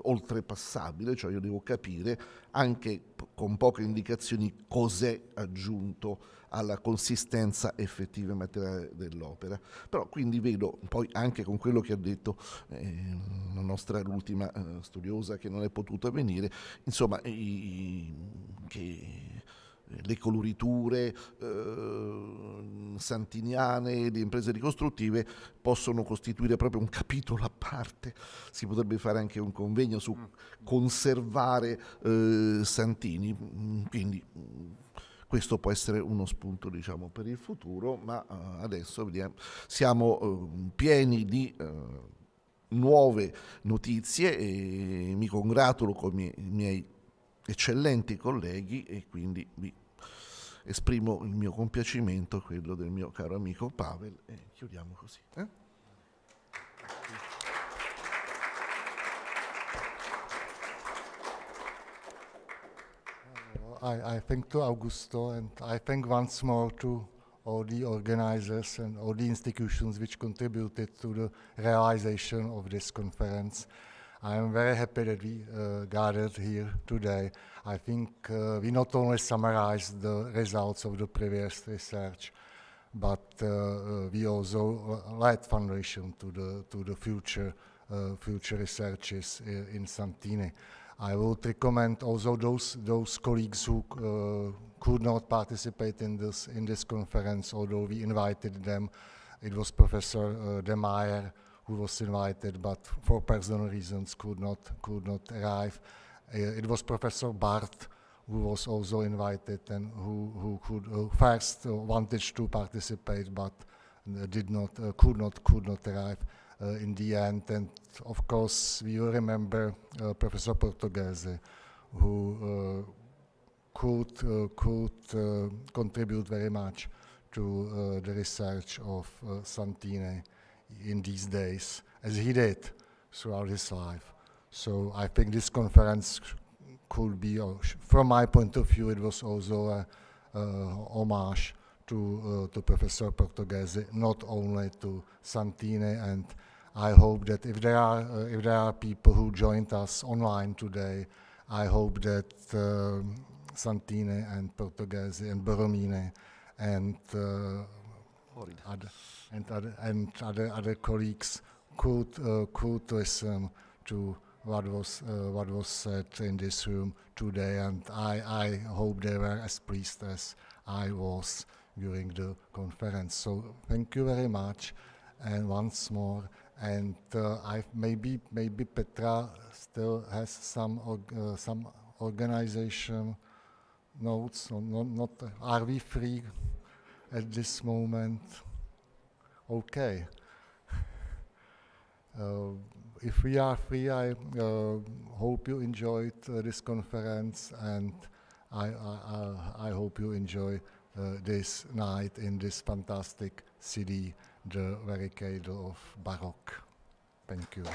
oltrepassabile, cioè io devo capire anche con poche indicazioni cos'è aggiunto alla consistenza effettiva e materiale dell'opera. Però quindi vedo poi anche con quello che ha detto la nostra ultima studiosa che non è potuta venire, insomma, che le coloriture santiniane, le imprese ricostruttive possono costituire proprio un capitolo a parte. Si potrebbe fare anche un convegno su conservare Santini, quindi questo può essere uno spunto, diciamo, per il futuro, ma adesso vediamo, siamo pieni di nuove notizie e mi congratulo con i miei eccellenti colleghi e quindi vi esprimo il mio compiacimento, quello del mio caro amico Pavel, e chiudiamo così. I thank to Augusto, and I thank once more to all the organizers and all the institutions which contributed to the realization of this conference. I am very happy that we gathered here today. I think we not only summarized the results of the previous research, but we also led foundation to the future future researches in Santini. I would recommend also those colleagues who could not participate in this conference, although we invited them. It was Professor De Meyer who was invited, but for personal reasons could not arrive. It was Professor Barth who was also invited and who could first wanted to participate, but could not arrive in the end. And of course, we will remember Professor Portoghese, who could contribute very much to the research of Santini in these days, as he did throughout his life. So I think this conference could be, from my point of view, it was also a homage to Professor Portoghese, not only to Santini. And I hope that if there are people who joined us online today, I hope that Santini and Portoghese and Borromini and other colleagues could listen to what was said in this room today, and I hope they were as pleased as I was during the conference. So thank you very much, and once more. And maybe Petra still has some organization notes. Or not. Are we free at this moment? Okay. If we are free, I hope you enjoyed this conference, and I hope you enjoy this night in this fantastic city, the very cradle of Baroque. Thank you.